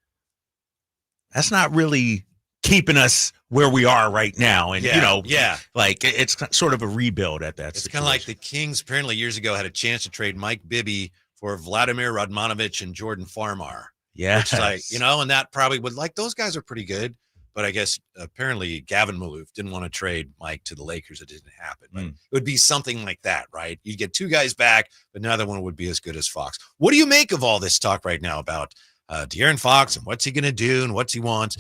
That's not really keeping us where we are right now. And, it's sort of a rebuild at that. It's kind of like the Kings apparently years ago had a chance to trade Mike Bibby for Vladimir Radmanovich and Jordan Farmar. Yeah. Which and that probably would those guys are pretty good. But I guess apparently Gavin Maloof didn't want to trade Mike to the Lakers. It didn't happen. But it would be something like that, right? You'd get 2 guys back, but neither one would be as good as Fox. What do you make of all this talk right now about De'Aaron Fox and what's he going to do and what he wants?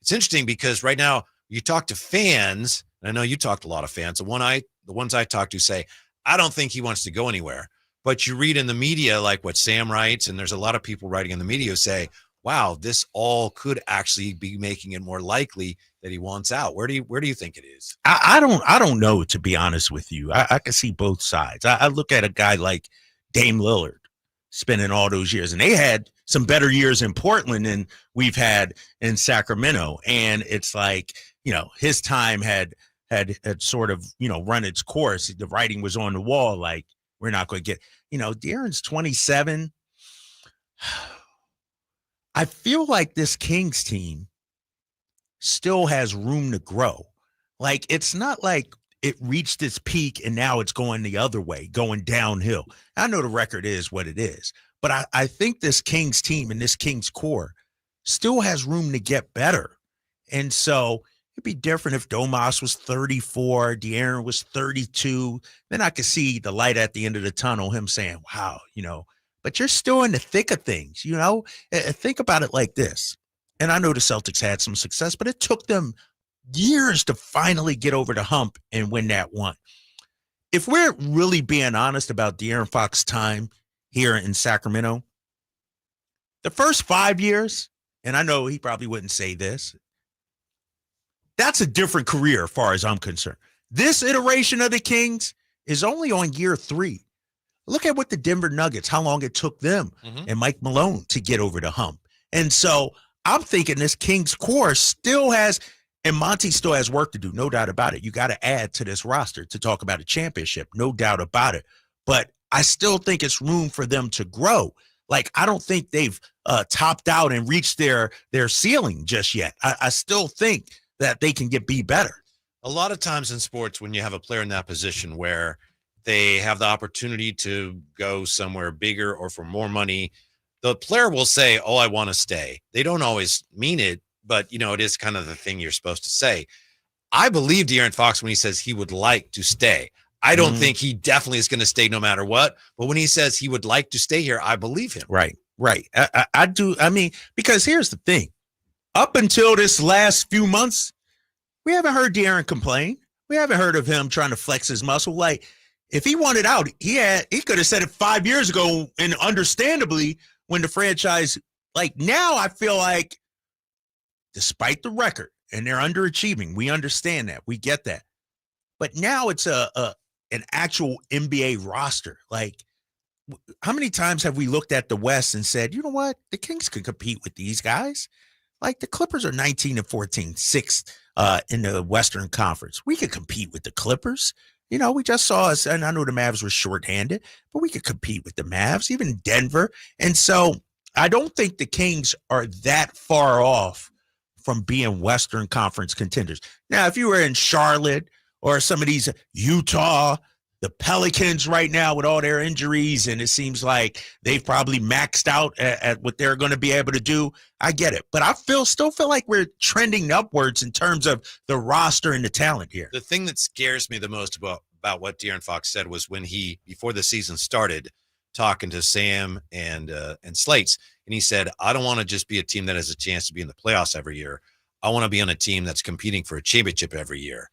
It's interesting because right now you talk to fans, and I know you talked to a lot of fans. The ones I talk to say, I don't think he wants to go anywhere. But you read in the media like what Sam writes, and there's a lot of people writing in the media who say, wow, this all could actually be making it more likely that he wants out. Where do you think it is? I don't know, to be honest with you. I can see both sides. I look at a guy like Dame Lillard spending all those years, and they had some better years in Portland than we've had in Sacramento. And it's like, his time had sort of, run its course. The writing was on the wall. Like, we're not going to get, De'Aaron's 27. I feel like this Kings team still has room to grow. Like, it's not like it reached its peak and now it's going the other way, going downhill. I know the record is what it is, but I think this Kings team and this Kings core still has room to get better. And so it'd be different if Domas was 34, De'Aaron was 32. Then I could see the light at the end of the tunnel, him saying, wow, but you're still in the thick of things, Think about it like this. And I know the Celtics had some success, but it took them years to finally get over the hump and win that one. If we're really being honest about De'Aaron Fox's time here in Sacramento, the first 5 years, and I know he probably wouldn't say this, that's a different career as far as I'm concerned. This iteration of the Kings is only on year 3. Look at what the Denver Nuggets, how long it took them and Mike Malone to get over the hump. And so I'm thinking this Kings core still has, and Monty still has work to do, no doubt about it. You got to add to this roster to talk about a championship, no doubt about it. But I still think it's room for them to grow. Like, I don't think they've topped out and reached their ceiling just yet. I still think that they can be better. A lot of times in sports, when you have a player in that position where they have the opportunity to go somewhere bigger or for more money, the player will say, oh, I want to stay. They don't always mean it, but, it is kind of the thing you're supposed to say. I believe De'Aaron Fox when he says he would like to stay. I don't think he definitely is going to stay no matter what. But when he says he would like to stay here, I believe him. Right. I do. I mean, because here's the thing. Up until this last few months, we haven't heard De'Aaron complain. We haven't heard of him trying to flex his muscle. Like, if he wanted out, he could have said it 5 years ago. And understandably, when the franchise, like, now I feel like, despite the record, and they're underachieving, we understand that. We get that. But now it's an actual NBA roster. Like, how many times have we looked at the West and said, you know what? The Kings could compete with these guys. Like, the Clippers are 19-14, sixth in the Western Conference. We could compete with the Clippers. We just saw us, and I know the Mavs were shorthanded, but we could compete with the Mavs, even Denver. And so I don't think the Kings are that far off from being Western Conference contenders. Now, if you were in Charlotte or some of these Utah, the Pelicans right now with all their injuries, and it seems like they've probably maxed out at what they're going to be able to do. I get it. But I still feel like we're trending upwards in terms of the roster and the talent here. The thing that scares me the most about what De'Aaron Fox said was when he, before the season started, talking to Sam and Slates, and he said, I don't want to just be a team that has a chance to be in the playoffs every year. I want to be on a team that's competing for a championship every year.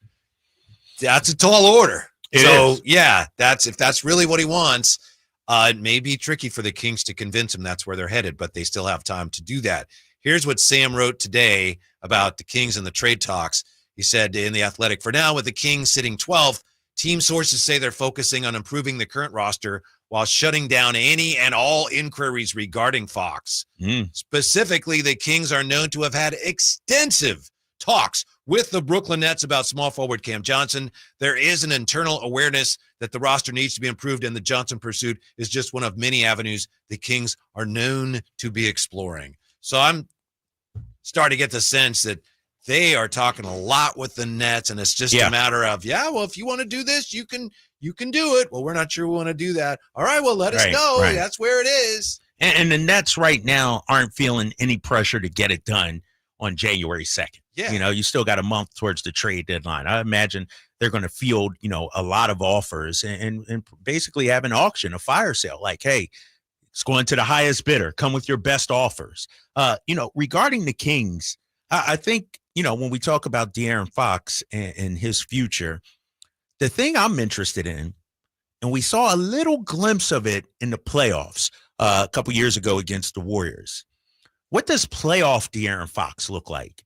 That's a tall order. Yeah, if that's really what he wants, it may be tricky for the Kings to convince him that's where they're headed, but they still have time to do that. Here's what Sam wrote today about the Kings and the trade talks. He said in The Athletic, for now, with the Kings sitting 12th, team sources say they're focusing on improving the current roster while shutting down any and all inquiries regarding Fox. Specifically, the Kings are known to have had extensive talks with the Brooklyn Nets about small forward Cam Johnson. There is an internal awareness that the roster needs to be improved, and the Johnson pursuit is just one of many avenues the Kings are known to be exploring. So I'm starting to get the sense that they are talking a lot with the Nets, and it's just a matter of, if you want to do this, you can do it. Well, we're not sure we want to do that. All right, well, let us know. Right. That's where it is. And the Nets right now aren't feeling any pressure to get it done on January 2nd. Yeah. You still got a month towards the trade deadline. I imagine they're going to field, a lot of offers and basically have an auction, a fire sale. Like, hey, it's going to the highest bidder. Come with your best offers. Regarding the Kings, I think, when we talk about De'Aaron Fox and his future, the thing I'm interested in, and we saw a little glimpse of it in the playoffs a couple years ago against the Warriors. What does playoff De'Aaron Fox look like?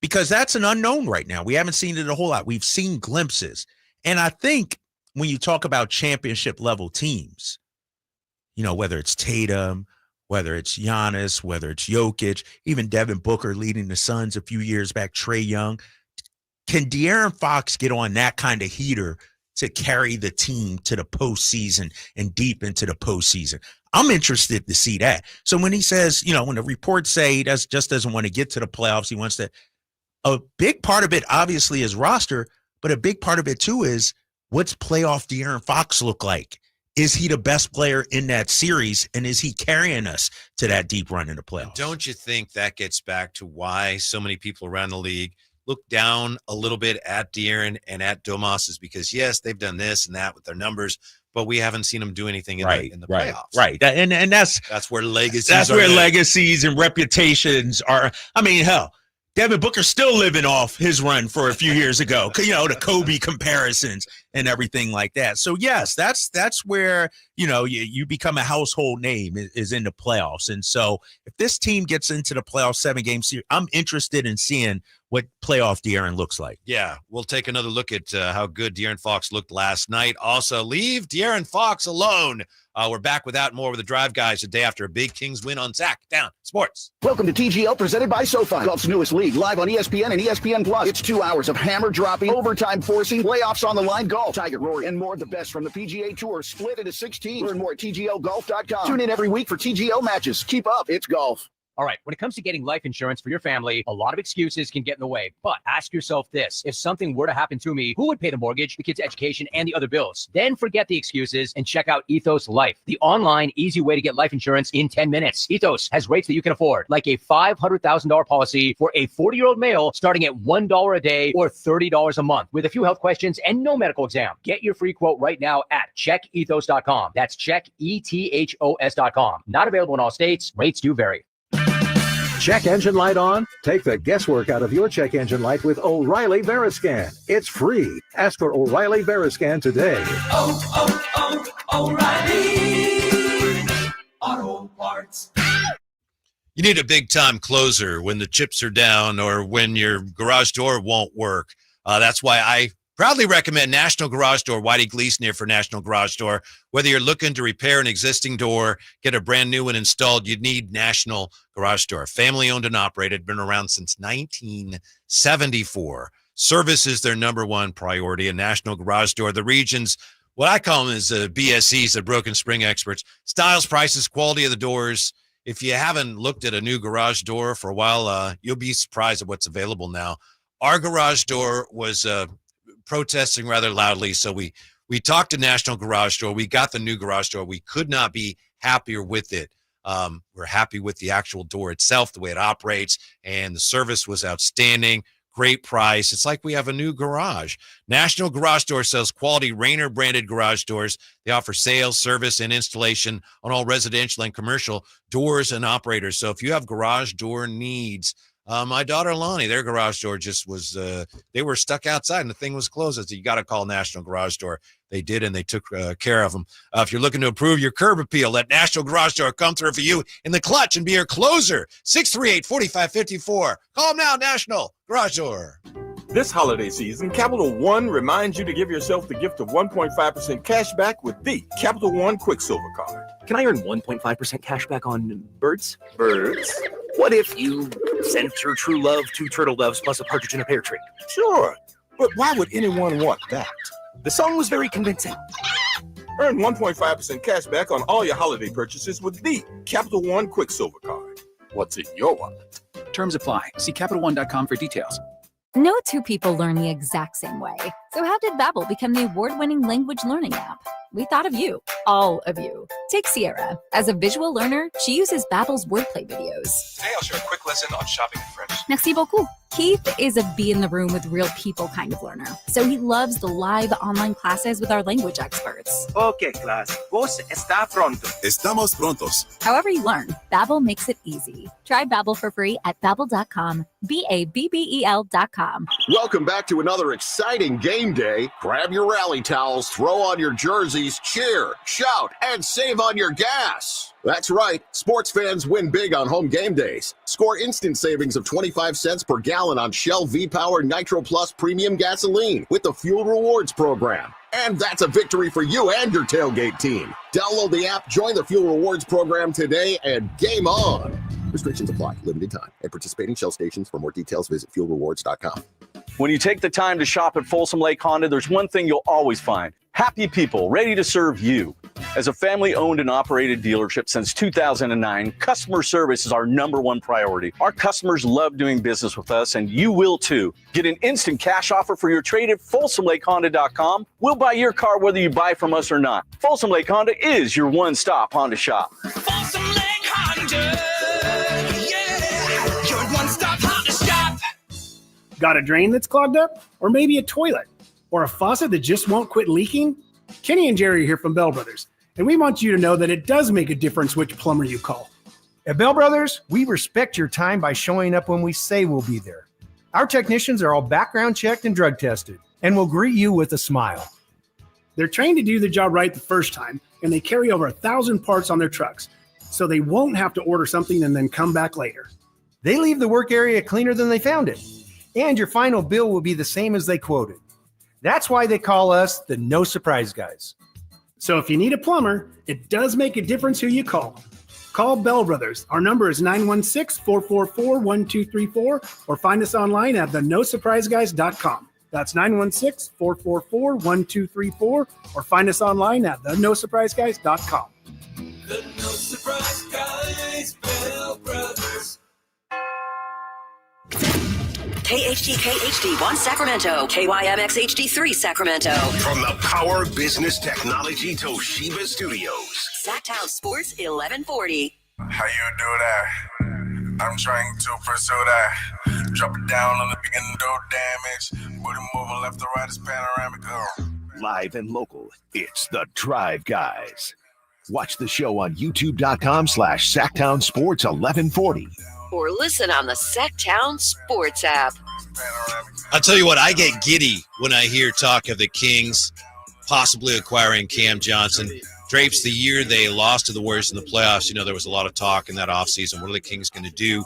Because that's an unknown right now. We haven't seen it a whole lot. We've seen glimpses. And I think when you talk about championship level teams, whether it's Tatum, whether it's Giannis, whether it's Jokic, even Devin Booker leading the Suns a few years back, Trae Young, can De'Aaron Fox get on that kind of heater to carry the team to the postseason and deep into the postseason? I'm interested to see that. So when he says, when the reports say he just doesn't want to get to the playoffs, he wants to, a big part of it obviously is roster, but a big part of it too is what's playoff De'Aaron Fox look like? Is he the best player in that series, and is he carrying us to that deep run in the playoffs? Don't you think that gets back to why so many people around the league look down a little bit at De'Aaron and at Domas, is because, yes, they've done this and that with their numbers, but we haven't seen them do anything in the playoffs. Right. And that's where legacies and reputations are. I mean, hell, Devin Booker's still living off his run for a few years ago, the Kobe comparisons and everything like that. So, yes, that's where, you become a household name is in the playoffs. And so if this team gets into the playoff 7-game series, I'm interested in seeing what playoff De'Aaron looks like. Yeah, we'll take another look at how good De'Aaron Fox looked last night. Also, leave De'Aaron Fox alone. We're back with that more with the Drive Guys the day after a big Kings win on Sacktown Sports. Welcome to TGL, presented by SoFi, golf's newest league, live on ESPN and ESPN Plus. It's 2 hours of hammer dropping, overtime forcing, playoffs on the line golf, Tiger, Rory, and more. The best from the PGA Tour, split into 16. Learn more at TGLGolf.com. Tune in every week for TGL matches. Keep up, it's golf. All right, when it comes to getting life insurance for your family, a lot of excuses can get in the way. But ask yourself this: if something were to happen to me, who would pay the mortgage, the kids' education, and the other bills? Then forget the excuses and check out Ethos Life, the online, easy way to get life insurance in 10 minutes. Ethos has rates that you can afford, like a $500,000 policy for a 40-year-old male starting at $1 a day or $30 a month, with a few health questions and no medical exam. Get your free quote right now at checkethos.com. That's checkethos.com. Not available in all states. Rates do vary. Check engine light on? Take the guesswork out of your check engine light with O'Reilly Veriscan. It's free. Ask for O'Reilly Veriscan today. O'Reilly Auto Parts. You need a big-time closer when the chips are down or when your garage door won't work. That's why I proudly recommend National Garage Door, Whitey Gleason here for National Garage Door. Whether you're looking to repair an existing door, get a brand new one installed, you need National Garage Door. Family-owned and operated, been around since 1974. Service is their number one priority, and National Garage Door, the region's, what I call them is BSCs, the broken spring experts. Styles, prices, quality of the doors. If you haven't looked at a new garage door for a while, you'll be surprised at what's available now. Our garage door was protesting rather loudly, so we We talked to National Garage Door. We got the new garage door. We could not be happier with it. We're happy with the actual door itself, the way it operates, and the service was outstanding. Great price. It's like we have a new garage. National Garage Door sells quality Rainer branded garage doors. They offer sales, service, and installation on all residential and commercial doors and operators. So if you have garage door needs, my daughter Lonnie, their garage door just was, they were stuck outside and the thing was closed. I said, you got to call National Garage Door. They did, and they took care of them. If you're looking to improve your curb appeal, let National Garage Door come through for you in the clutch and be your closer. 638-4554. Call them now, National Garage Door. This holiday season, Capital One reminds you to give yourself the gift of 1.5% cash back with the Capital One Quicksilver Card. Can I earn 1.5% cash back on birds? Birds? What if you sent your true love 2 turtle doves plus a partridge in a pear tree? Sure, but why would anyone want that? The song was very convincing. Earn 1.5% cash back on all your holiday purchases with the Capital One Quicksilver Card. What's in your wallet? Terms apply. See CapitalOne.com for details. No two people learn the exact same way. So how did Babbel become the award-winning language learning app? We thought of you, all of you. Take Sierra. As a visual learner, she uses Babbel's wordplay videos. Today I'll share a quick lesson on shopping in French. Merci beaucoup. Keith is a be in the room with real people kind of learner. So he loves the live online classes with our language experts. Okay, class. Vos está pronto. Estamos prontos. However you learn, Babbel makes it easy. Try Babbel for free at Babbel.com. Babbel.com. Welcome back to another exciting game day. Grab your rally towels, throw on your jerseys, cheer, shout, and save on your gas. That's right. Sports fans win big on home game days. Score instant savings of 25 cents per gallon on Shell V-Power Nitro Plus Premium Gasoline with the Fuel Rewards program. And that's a victory for you and your tailgate team. Download the app, join the Fuel Rewards program today, and game on. Restrictions apply. Limited time. At participating Shell stations. For more details, visit fuelrewards.com. When you take the time to shop at Folsom Lake Honda, there's one thing you'll always find. Happy people ready to serve you. As a family-owned and operated dealership since 2009, customer service is our #1 priority. Our customers love doing business with us, and you will too. Get an instant cash offer for your trade at FolsomLakeHonda.com. We'll buy your car whether you buy from us or not. Folsom Lake Honda is your one-stop Honda shop. Folsom Lake Honda, yeah, your one-stop Honda shop. Got a drain that's clogged up? Or maybe a toilet? Or a faucet that just won't quit leaking? Kenny and Jerry are here from Bell Brothers, and we want you to know that it does make a difference which plumber you call. At Bell Brothers, we respect your time by showing up when we say we'll be there. Our technicians are all background checked and drug tested, and will greet you with a smile. They're trained to do the job right the first time, and they carry over 1,000 parts on their trucks, so they won't have to order something and then come back later. They leave the work area cleaner than they found it, and your final bill will be the same as they quoted. That's why they call us the No Surprise Guys. So if you need a plumber, it does make a difference who you call. Call Bell Brothers. Our number is 916-444-1234, or find us online at thenosurpriseguys.com. That's 916-444-1234, or find us online at thenosurpriseguys.com. The No Surprise Guys, Bell Brothers. KHD1 Sacramento, KYMX HD3 Sacramento. From the Power Business Technology Toshiba Studios. Sacktown Sports 1140. How you do that? I'm trying to pursue that. Drop it down on the beginning, no damage. Booty moving left to right, it's panoramic. Live and local, it's the Drive Guys. Watch the show on youtube.com/Sacktown Sports 1140. Or listen on the Sacktown Sports app. I'll tell you what, I get giddy when I hear talk of the Kings possibly acquiring Cam Johnson. Drapes, the year they lost to the Warriors in the playoffs, you know, there was a lot of talk in that offseason. What are the Kings going to do?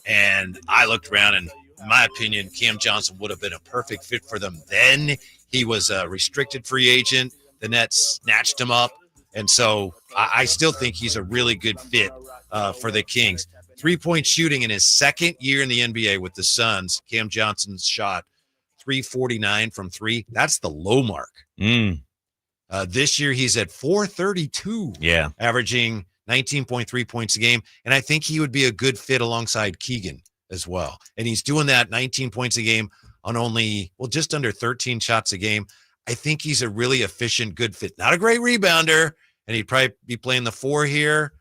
And I looked around, and in my opinion, Cam Johnson would have been a perfect fit for them then. He was a restricted free agent. The Nets snatched him up. And so I still think he's a really good fit for the Kings. 3-point shooting in his second year in the NBA with the Suns. Cam Johnson's shot 349 from three. That's the low mark. This year he's at 432. Yeah. Averaging 19.3 points a game. And I think he would be a good fit alongside Keegan as well. And he's doing that 19 points a game on only, just under 13 shots a game. I think he's a really efficient, good fit. Not a great rebounder, and he'd probably be playing the 4 here.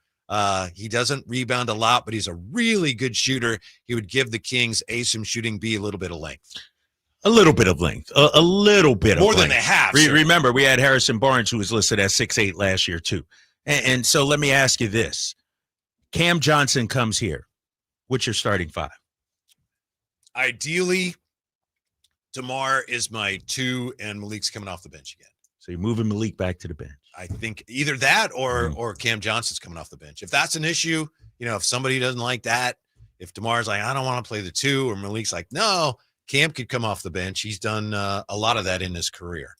He doesn't rebound a lot, but he's a really good shooter. He would give the Kings, A, some shooting, B, a little bit of length. A little bit of length. A little bit More of than length. they have. Remember, we had Harrison Barnes, who was listed at 6'8" last year, too. And so let me ask you this. Cam Johnson comes here. What's your starting 5? Ideally, DeMar is my 2, and Malik's coming off the bench again. So you're moving Malik back to the bench. I think either that or Cam Johnson's coming off the bench. If that's an issue, if somebody doesn't like that, if DeMar's like, I don't want to play the 2, or Malik's like, no, Cam could come off the bench. He's done a lot of that in his career.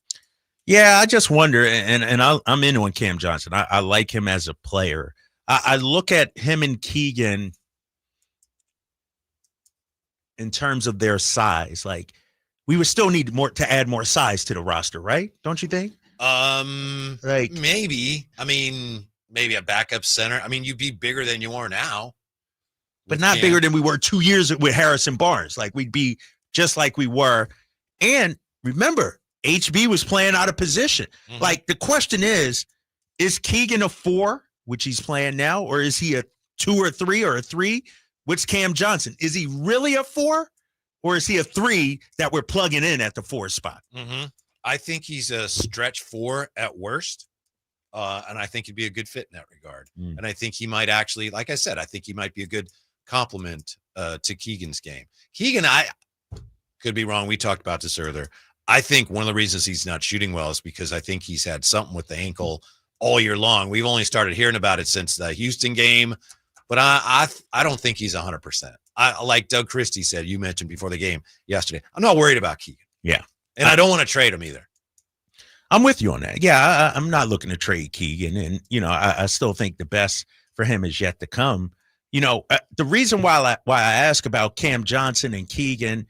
Yeah, I just wonder, and I'm in on Cam Johnson. I like him as a player. I look at him and Keegan in terms of their size. Like, we would still need to add more size to the roster, right? Don't you think? Maybe. I mean, maybe a backup center. I mean, you'd be bigger than you are now. But not bigger than we were 2 years with Harrison Barnes. Like, we'd be just like we were. And remember, HB was playing out of position. Mm-hmm. Like, the question is Keegan a 4, which he's playing now, or is he a 2 or 3 or a 3? What's Cam Johnson? Is he really a 4, or is he a 3 that we're plugging in at the 4 spot? Mm-hmm. I think he's a stretch 4 at worst, and I think he'd be a good fit in that regard. And I think he might actually, like I said, I think he might be a good complement to Keegan's game. Keegan, I could be wrong. We talked about this earlier. I think one of the reasons he's not shooting well is because I think he's had something with the ankle all year long. We've only started hearing about it since the Houston game, but I don't think he's 100%. Like Doug Christie said, you mentioned before the game yesterday, I'm not worried about Keegan. Yeah. And I don't want to trade him either. I'm with you on that. Yeah, I'm not looking to trade Keegan. And, I still think the best for him is yet to come. The reason why I ask about Cam Johnson and Keegan,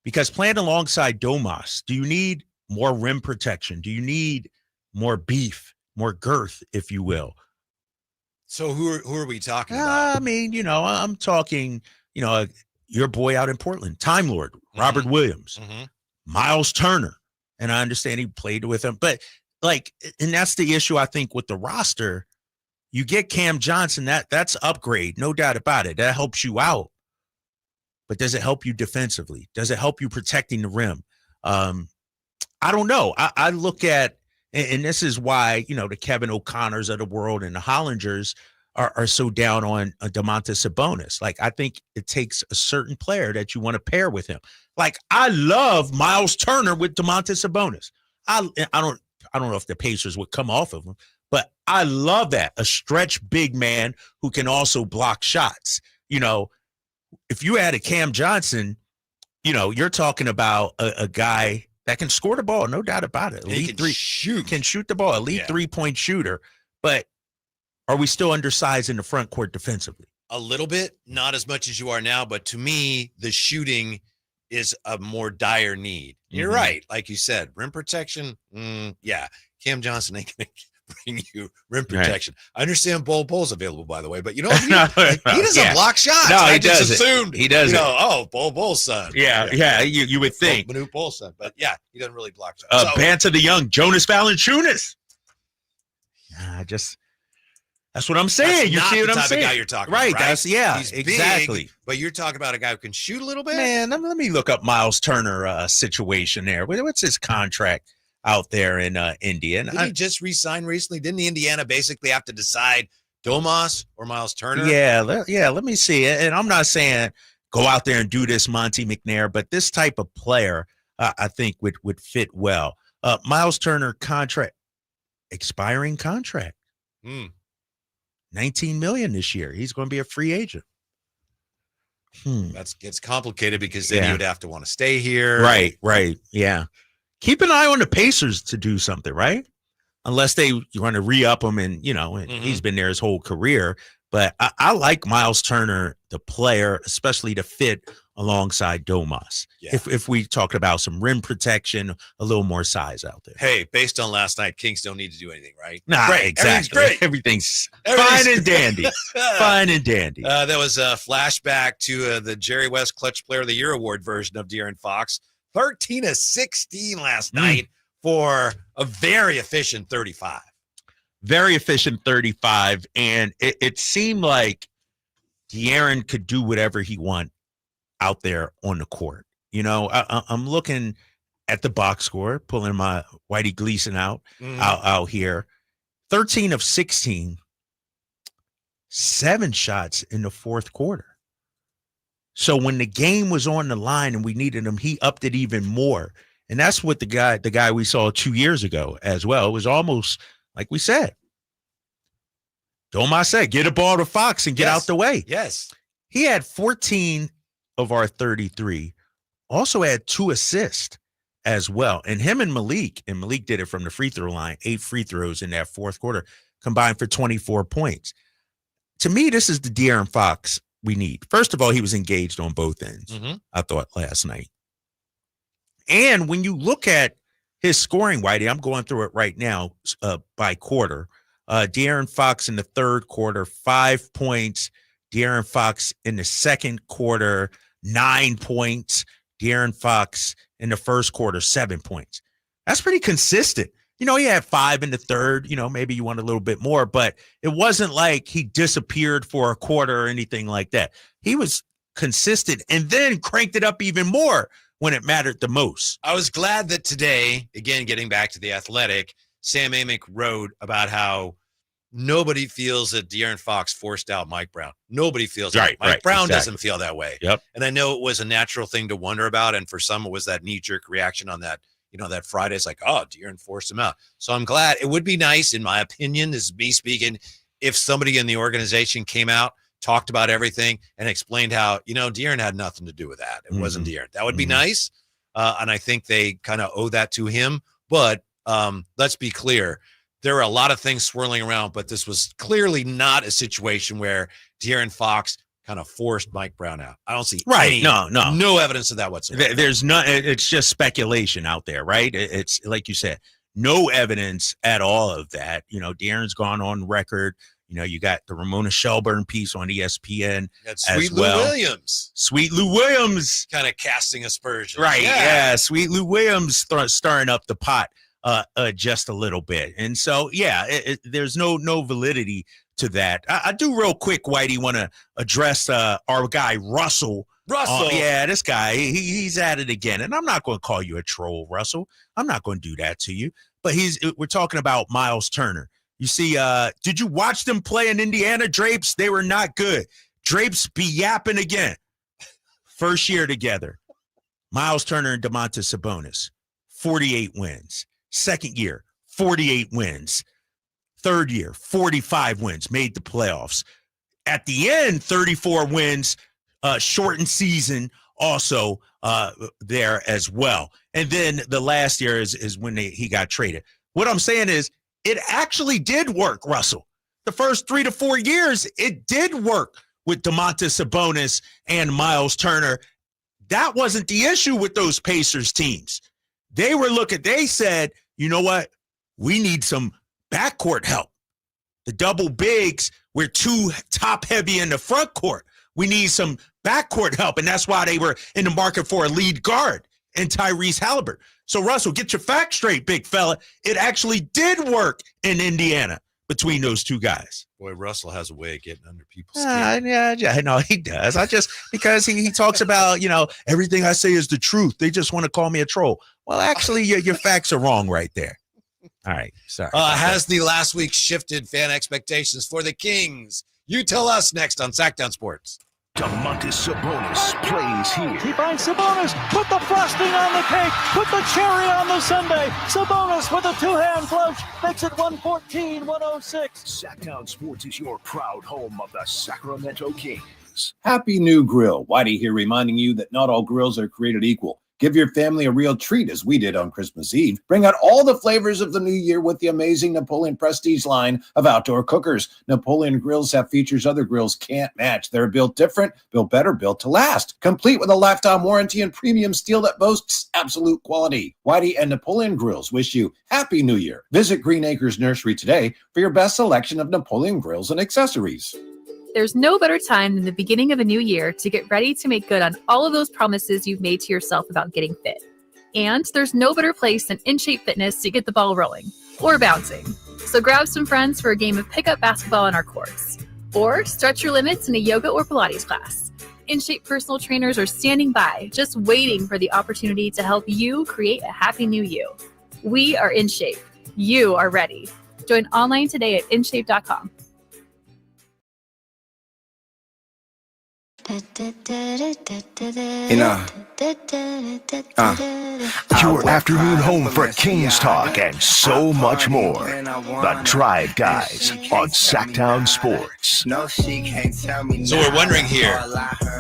because playing alongside Domas, do you need more rim protection? Do you need more beef, more girth, if you will? So who are we talking about? I mean, I'm talking, your boy out in Portland, Time Lord, Robert Williams, Miles Turner. And I understand he played with him. But, and that's the issue, I think, with the roster. You get Cam Johnson, that's upgrade, no doubt about it. That helps you out. But does it help you defensively? Does it help you protecting the rim? I don't know. I look at, and this is why, the Kevin O'Connors of the world and the Hollingers are so down on Domantas Sabonis. Like, I think it takes a certain player that you want to pair with him. Like, I love Miles Turner with Domantas Sabonis. I don't know if the Pacers would come off of him, but I love that. A stretch big man who can also block shots. If you add a Cam Johnson, you're talking about a guy that can score the ball, no doubt about it. Elite can shoot the ball, elite 3-point shooter. But are we still undersized in the front court defensively? A little bit, not as much as you are now, but to me, the shooting is a more dire need. You're right. Like you said, rim protection. Cam Johnson ain't going to bring you rim protection. Right. I understand Bull's available, by the way, but he doesn't block shots. No, I just assumed he doesn't. Bull's son. Yeah. You would think. Manute Bull's son, but he doesn't really block shots. Banter the Young, Jonas Valanciunas. That's what I'm saying. You see what I'm saying? That's not the type of guy you're talking about, right? He's exactly. Big, but you're talking about a guy who can shoot a little bit? Man, let me look up Miles Turner situation there. What's his contract out there in India? Didn't he just re-sign recently? Didn't Indiana basically have to decide Domas or Miles Turner? Yeah, let me see it. And I'm not saying go out there and do this, Monty McNair, but this type of player I think would fit well. Miles Turner expiring contract. 19 million this year. He's going to be a free agent. That gets complicated because then you would have to want to stay here. Right. Yeah. Keep an eye on the Pacers to do something, right? Unless you want to re-up him and, he's been there his whole career. But I like Miles Turner, the player, especially to fit alongside Domas. Yeah. If we talked about some rim protection, a little more size out there. Hey, based on last night, Kings don't need to do anything, right? Nah, great. Exactly. Everything's fine and dandy. Fine and dandy. That was a flashback to the Jerry West Clutch Player of the Year Award version of De'Aaron Fox. 13 of 16 last night, for a very efficient 35. Very efficient 35. And it seemed like De'Aaron could do whatever he want out there on the court. You know, I'm looking at the box score, pulling my Whitey Gleason out here. 13 of 16, 7 shots in the fourth quarter. So when the game was on the line and we needed him, he upped it even more. And that's what the guy we saw 2 years ago as well. It was almost like we said. Doma said, get a ball to Fox and get out the way. Yes. He had 14 of our 33. Also had 2 assists as well. And him and Malik did it from the free throw line, 8 free throws in that fourth quarter, combined for 24 points. To me, this is the De'Aaron Fox we need. First of all, he was engaged on both ends, I thought, last night. And when you look at his scoring, Whitey, I'm going through it right now by quarter. De'Aaron Fox in the third quarter, 5 points. De'Aaron Fox in the second quarter, 9 points. De'Aaron Fox in the first quarter, 7 points. That's pretty consistent. You know, he had 5 in the third. You know, maybe you want a little bit more, but it wasn't like he disappeared for a quarter or anything like that. He was consistent and then cranked it up even more when it mattered the most. I was glad that today, again, getting back to the Athletic, Sam Amick wrote about how nobody feels that De'Aaron Fox forced out Mike Brown. Nobody feels that. Mike Brown doesn't feel that way. Yep. And I know it was a natural thing to wonder about, and for some it was that knee-jerk reaction on that, you know, that Friday. It's like, oh, De'Aaron forced him out. So I'm glad. It would be nice, in my opinion, this is me speaking, if somebody in the organization came out, talked about everything, and explained how, you know, De'Aaron had nothing to do with that. It wasn't De'Aaron. That would be nice. And I think they kind of owe that to him. But let's be clear. There are a lot of things swirling around, but this was clearly not a situation where De'Aaron Fox kind of forced Mike Brown out. I don't see no evidence of that whatsoever. There's no, it's just speculation out there, right? It's like you said, no evidence at all of that. You know, De'Aaron's gone on record. You know, you got the Ramona Shelburne piece on ESPN Sweet Lou Williams. Sweet Lou Williams. Kind of casting aspersions. Right, yeah. Sweet Lou Williams stirring up the pot just a little bit. And so, yeah, there's no validity to that. I do real quick, Whitey, want to address our guy, Russell. Yeah, this guy, he's at it again. And I'm not going to call you a troll, Russell. I'm not going to do that to you. But we're talking about Miles Turner. You see, did you watch them play in Indiana, Drapes? They were not good. Drapes be yapping again. First year together. Miles Turner and Domantas Sabonis, 48 wins. Second year, 48 wins. Third year, 45 wins, made the playoffs. At the end, 34 wins, shortened season also there as well. And then the last year is when he got traded. What I'm saying is, it actually did work, Russell. The first 3 to 4 years, it did work with Domantas Sabonis and Miles Turner. That wasn't the issue with those Pacers teams. They said, you know what? We need some backcourt help. The double bigs, we're too top heavy in the front court. We need some backcourt help. And that's why they were in the market for a lead guard and Tyrese Halliburton. So, Russell, get your facts straight, big fella. It actually did work in Indiana between those two guys. Boy, Russell has a way of getting under people's skin. Yeah, no, he does. Because he talks about, you know, everything I say is the truth. They just want to call me a troll. Well, actually, your facts are wrong right there. All right, sorry. Has the last week shifted fan expectations for the Kings? You tell us next on Sacktown Sports. Domantas Sabonis plays here. He finds Sabonis, put the frosting on the cake, put the cherry on the sundae. Sabonis with a two-hand flush makes it 114-106. Sacktown Sports is your proud home of the Sacramento Kings. Happy New Grill. Whitey here reminding you that not all grills are created equal. Give your family a real treat as we did on Christmas Eve. Bring out all the flavors of the new year with the amazing Napoleon Prestige line of outdoor cookers. Napoleon grills have features other grills can't match. They're built different, built better, built to last. Complete with a lifetime warranty and premium steel that boasts absolute quality. Whitey and Napoleon Grills wish you Happy New Year. Visit Green Acres Nursery today for your best selection of Napoleon grills and accessories. There's no better time than the beginning of a new year to get ready to make good on all of those promises you've made to yourself about getting fit. And there's no better place than In Shape Fitness to get the ball rolling or bouncing. So grab some friends for a game of pickup basketball on our courts, or stretch your limits in a yoga or Pilates class. In Shape personal trainers are standing by, just waiting for the opportunity to help you create a happy new you. We are In Shape. You are ready. Join online today at InShape.com. Your afternoon home for Kings talk and so much more. The Drive Guys on Sacktown Sports. So we're wondering here,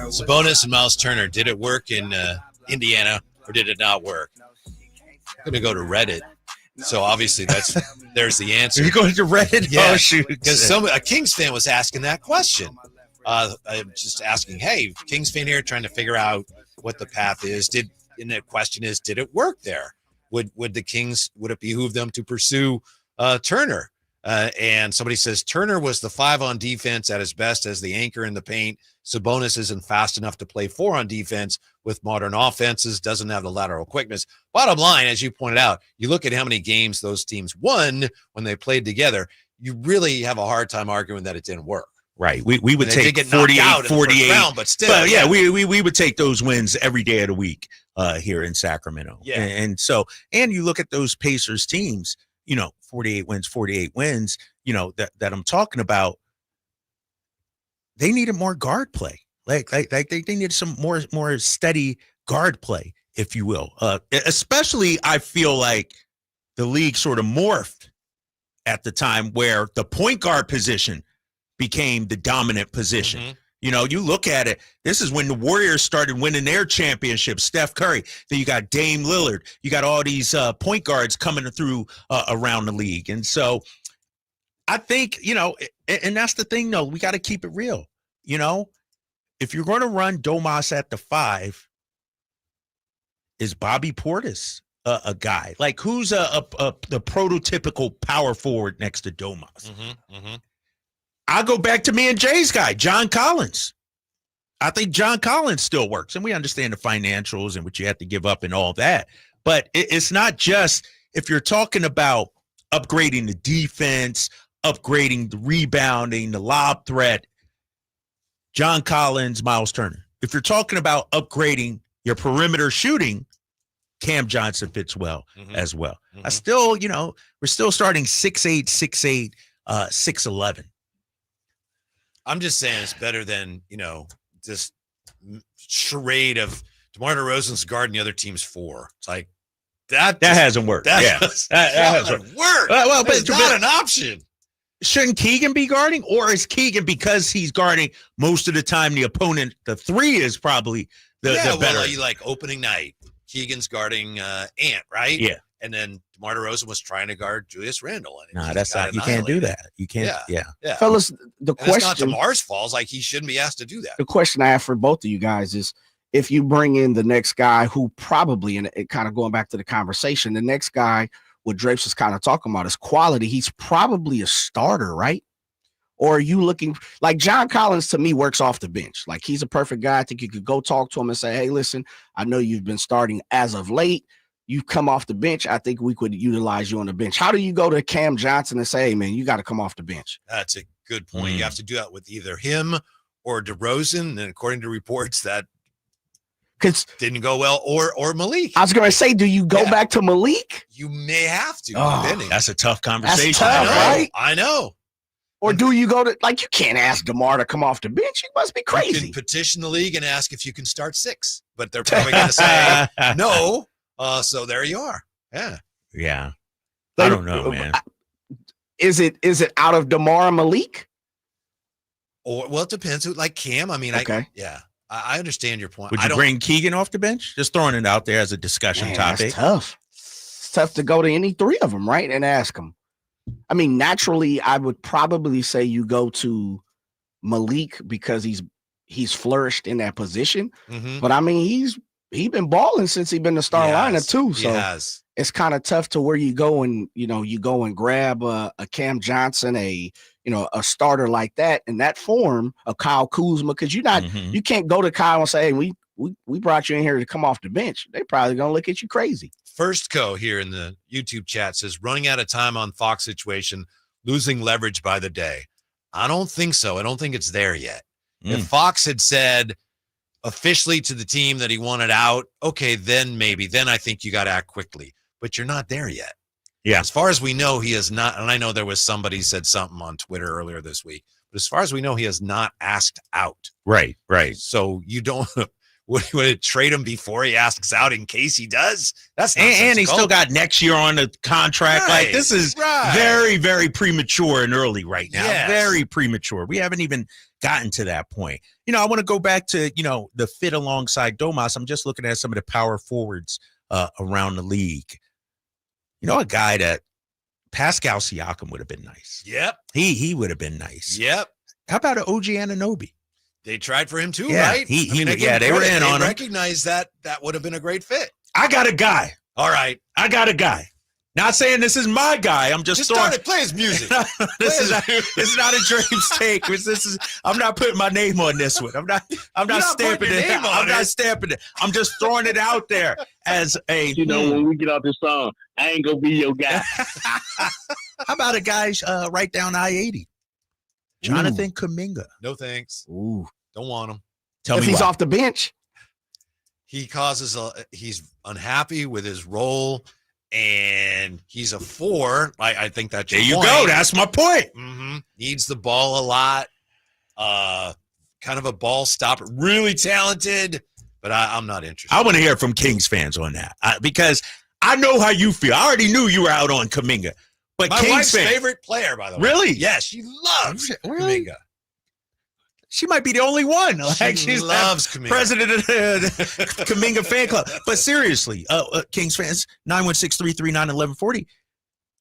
Sabonis and Miles Turner, did it work in Indiana or did it not work? I'm going to go to Reddit. So obviously there's the answer. You're going to Reddit? Yeah, Oh, shoot. because a Kings fan was asking that question. I'm just asking, hey, Kings fan here trying to figure out what the path is. And the question is, did it work there? Would it behoove them to pursue Turner? And somebody says Turner was the 5 on defense at his best as the anchor in the paint. Sabonis isn't fast enough to play 4 on defense with modern offenses, doesn't have the lateral quickness. Bottom line, as you pointed out, you look at how many games those teams won when they played together, you really have a hard time arguing that it didn't work. Right. We would take 48. Round, but still. But yeah, we would take those wins every day of the week here in Sacramento. Yeah. And you look at those Pacers teams, 48 wins, that I'm talking about. They needed more guard play. Like they needed some more steady guard play, if you will. Especially I feel like the league sort of morphed at the time where the point guard position became the dominant position. Mm-hmm. You look at it, this is when the Warriors started winning their championships. Steph Curry, then you got Dame Lillard, you got all these point guards coming through around the league. And so I think, and that's the thing, though, we got to keep it real. If you're going to run Domas at the 5, is Bobby Portis a guy? Like, who's the prototypical power forward next to Domas? Mm-hmm. Mm-hmm. I'll go back to me and Jay's guy, John Collins. I think John Collins still works, and we understand the financials and what you have to give up and all that. But it's not just if you're talking about upgrading the defense, upgrading the rebounding, the lob threat, John Collins, Miles Turner. If you're talking about upgrading your perimeter shooting, Cam Johnson fits well as well. Mm-hmm. I still, we're still starting 6'8", 6'8", 6'11". I'm just saying it's better than, this charade of DeMar DeRozan's guarding the other team's 4. It's like that hasn't worked. That hasn't worked. Well, but it's not an option. Shouldn't Keegan be guarding, or is Keegan, because he's guarding most of the time the opponent, the 3 is probably the better? Well, like opening night, Keegan's guarding Ant, right? Yeah. And then DeMar DeRozan was trying to guard Julius Randle. No, that's not. You can't do that. You can't. Yeah. Fellas, the question. It's not DeMar's fault. Like, he shouldn't be asked to do that. The question I have for both of you guys is, if you bring in the next guy who probably, and it kind of going back to the conversation, the next guy, what Drapes is kind of talking about is quality. He's probably a starter, right? Or are you looking like John Collins? To me, works off the bench. Like, he's a perfect guy. I think you could go talk to him and say, hey, listen, I know you've been starting as of late. You come off the bench. I think we could utilize you on the bench. How do you go to Cam Johnson and say, hey, man, you got to come off the bench? That's a good point. You have to do that with either him or DeRozan. And according to reports, that didn't go well, or Malik. I was going to say, do you go back to Malik? You may have to. That's a tough conversation. That's tough, right? I know. Or do you go to, like, you can't ask DeMar to come off the bench. You must be crazy. You can petition the league and ask if you can start 6, but they're probably going to say no. So there you are. Yeah. I don't know, man. Is it out of DeMar and Malik? Or, well, it depends. Like Cam, I mean, okay. I understand your point. Would you bring Keegan off the bench? Just throwing it out there as a discussion topic. That's tough. It's tough to go to any 3 of them, right, and ask them. I mean, naturally, I would probably say you go to Malik because he's flourished in that position. Mm-hmm. But I mean, he's been balling since he's been the star lineup too. So it's kind of tough to where you go and grab a Cam Johnson, a starter like that in that form, a Kyle Kuzma, because you can't go to Kyle and say, hey, we brought you in here to come off the bench. They probably gonna look at you crazy. First Co here in the YouTube chat says running out of time on Fox situation, losing leverage by the day. I don't think so. I don't think it's there yet. If Fox had said officially to the team that he wanted out, okay, then maybe. Then I think you got to act quickly. But you're not there yet. Yeah. As far as we know, he has not. And I know there was somebody said something on Twitter earlier this week. But as far as we know, he has not asked out. Right. So you don't. Would it trade him before he asks out in case he does? That's and he's still got next year on the contract. Right, Like this is very, very premature and early right now. Yes. Very premature. We haven't even gotten to that point. I want to go back to, the fit alongside Domas. I'm just looking at some of the power forwards around the league. A guy that Pascal Siakam would have been nice. Yep. He would have been nice. Yep. How about an OG Anunoby? They tried for him too, Yeah, right? they were in on him. Recognize that would have been a great fit. I got a guy. All right. I got a guy. Not saying this is my guy. I'm just throwing. Play his music. This is not a Drapes take. I'm not putting my name on this one. I'm not stamping it. I'm not stamping it. I'm just throwing it out there as a. When we get off this song, I ain't gonna be your guy. How about a guy right down I-80? Jonathan Kuminga. No thanks. Ooh. Don't want him. If he's off the bench, he's unhappy with his role, and he's a 4. I think that's there. You go. That's my point. Needs the ball a lot. Kind of a ball stopper. Really talented, but I'm not interested. I want to hear from Kings fans on that because I know how you feel. I already knew you were out on Kuminga. But my Kings wife's fan, favorite player, by the way. Really? Yes, she loves Kuminga. She might be the only one. She loves Kuminga. President of the Kuminga fan club. But seriously, Kings fans, 916-339-1140.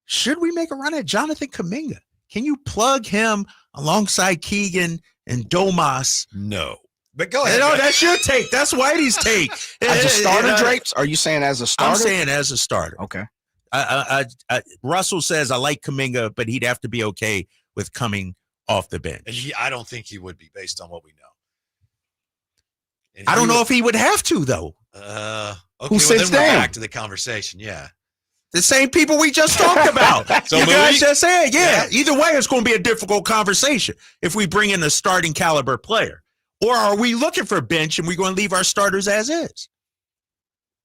Should we make a run at Jonathan Kuminga? Can you plug him alongside Keegan and Domas? No. But go ahead. No, that's your take. That's Whitey's take. As a starter, Drapes? Are you saying as a starter? I'm saying as a starter. Okay. Russell says I like Kuminga, but he'd have to be okay with coming off the bench. I don't think he would be based on what we know. I don't know if he would have to, though. Okay, who sits down? Back to the conversation. Yeah. The same people we just talked about. So you guys Moody? just said, yeah. Either way, it's going to be a difficult conversation if we bring in a starting caliber player. Or are we looking for a bench and we're going to leave our starters as is?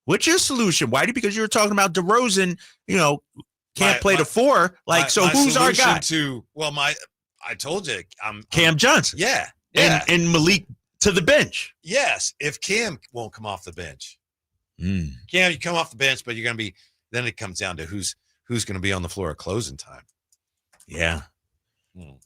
What's your solution, Whitey? Because you were talking about DeRozan, can't play the 4. Who's our guy? I told you, Cam Johnson. Yeah. And Malik to the bench. Yes, if Cam won't come off the bench. Cam, you come off the bench, but you're going to be. Then it comes down to who's going to be on the floor at closing time. Yeah.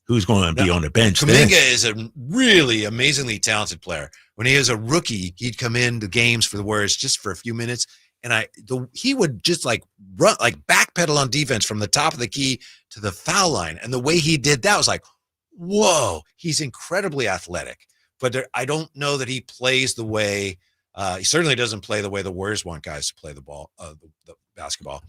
Who's going to be on the bench? Kuminga is a really amazingly talented player. When he was a rookie, he'd come in the games for the Warriors just for a few minutes, and he would just run, backpedal on defense from the top of the key to the foul line. And the way he did that was whoa, he's incredibly athletic. But I don't know that he plays the way he certainly doesn't play the way the Warriors want guys to play the ball, the basketball.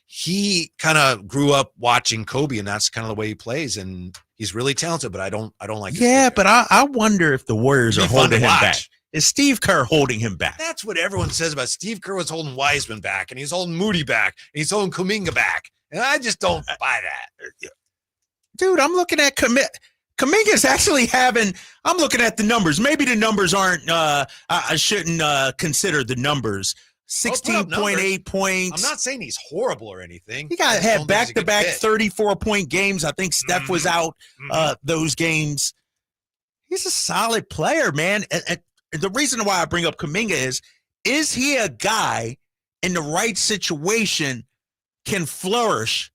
He kind of grew up watching Kobe, and that's kind of the way he plays. And he's really talented, but I don't like it. Yeah, but I wonder if the Warriors are holding him back. Is Steve Kerr holding him back? That's what everyone says about Steve Kerr was holding Wiseman back, and he's holding Moody back, and he's holding Kuminga back. And I just don't buy that. Dude, I'm looking at Kuminga's actually I'm looking at the numbers. Maybe the numbers aren't, I shouldn't consider the numbers. 16.8 points. I'm not saying he's horrible or anything. He had back-to-back 34-point games. I think Steph was out those games. He's a solid player, man. And the reason why I bring up Kuminga is he a guy in the right situation can flourish,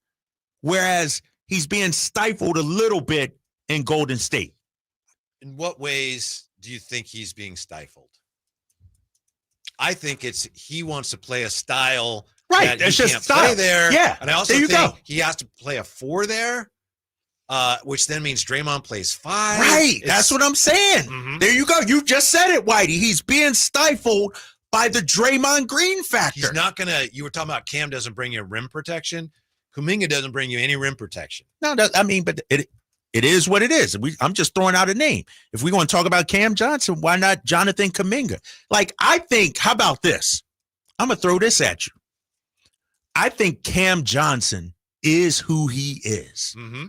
whereas he's being stifled a little bit in Golden State? In what ways do you think he's being stifled? I think he wants to play a style right. That he can't play there. Yeah, and I also think he has to play a 4 there, which then means Draymond plays 5. Right, that's what I'm saying. There you go. You just said it, Whitey. He's being stifled by the Draymond Green factor. He's not gonna. You were talking about Cam doesn't bring you rim protection. Kuminga doesn't bring you any rim protection. No, I mean, but It is what it is. I'm just throwing out a name. If we want to talk about Cam Johnson, why not Jonathan Kuminga? Like, I think, how about this? I'm going to throw this at you. I think Cam Johnson is who he is. Mm-hmm.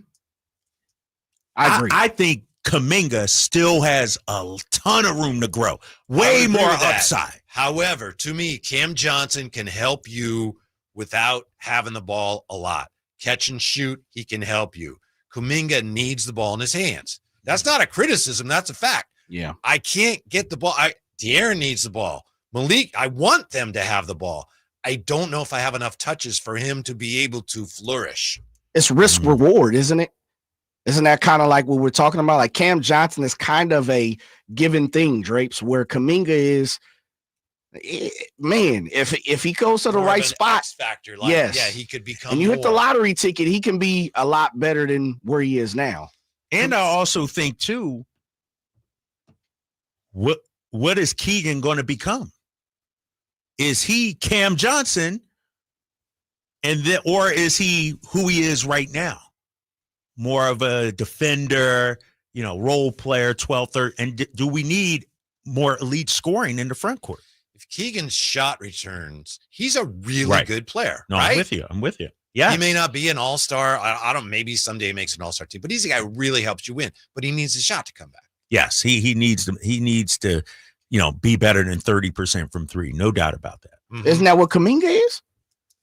I agree. I think Kuminga still has a ton of room to grow. Way more upside. However, to me, Cam Johnson can help you without having the ball a lot. Catch and shoot, he can help you. Kuminga needs the ball in his hands. That's not a criticism. That's a fact. Yeah. I can't get the ball. De'Aaron needs the ball. Malik, I want them to have the ball. I don't know if I have enough touches for him to be able to flourish. It's risk reward, isn't it? Isn't that kind of like what we're talking about? Like Cam Johnson is kind of a given thing, Drapes, where Kuminga is, man, if he goes to the More right of an spot, X factor. Like, yes. Yeah, he could become and you hit the more. lottery ticket, he can be a lot better than where he is now. And I also think, too, what is Keegan going to become? Is he Cam Johnson, or is he who he is right now? More of a defender, role player, 12th, 3rd. And do we need more elite scoring in the front court? If Keegan's shot returns, he's a really good player. No, right? I'm with you. Yeah. He may not be an all-star. I don't, maybe someday he makes an all-star team, but he's a guy who really helps you win, but he needs a shot to come back. Yes. He needs to, be better than 30% from three. No doubt about that. Mm-hmm. Isn't that what Kuminga is?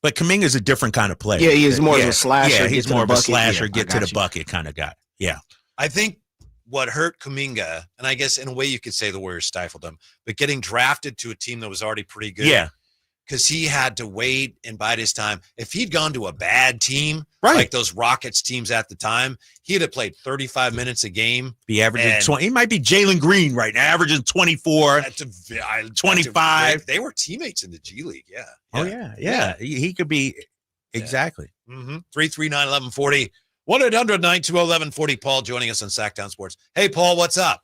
But Kuminga is a different kind of player. Yeah, he is more of a slasher. Yeah, he's more of a slasher, get to the bucket kind of guy. Yeah. I think what hurt Kuminga, and I guess in a way you could say the Warriors stifled him, but getting drafted to a team that was already pretty good. Yeah. Because he had to wait and bide his time. If he'd gone to a bad team, right, like those Rockets teams at the time, he'd have played 35 minutes a game. Be averaging 20. He might be Jalen Green right now, averaging 24, 25. They were teammates in the G League. Yeah. Oh, yeah. He could be. Exactly. Mm-hmm. 339-1140. 1-800-920-1140. Paul joining us on Sacktown Sports. Hey, Paul, what's up?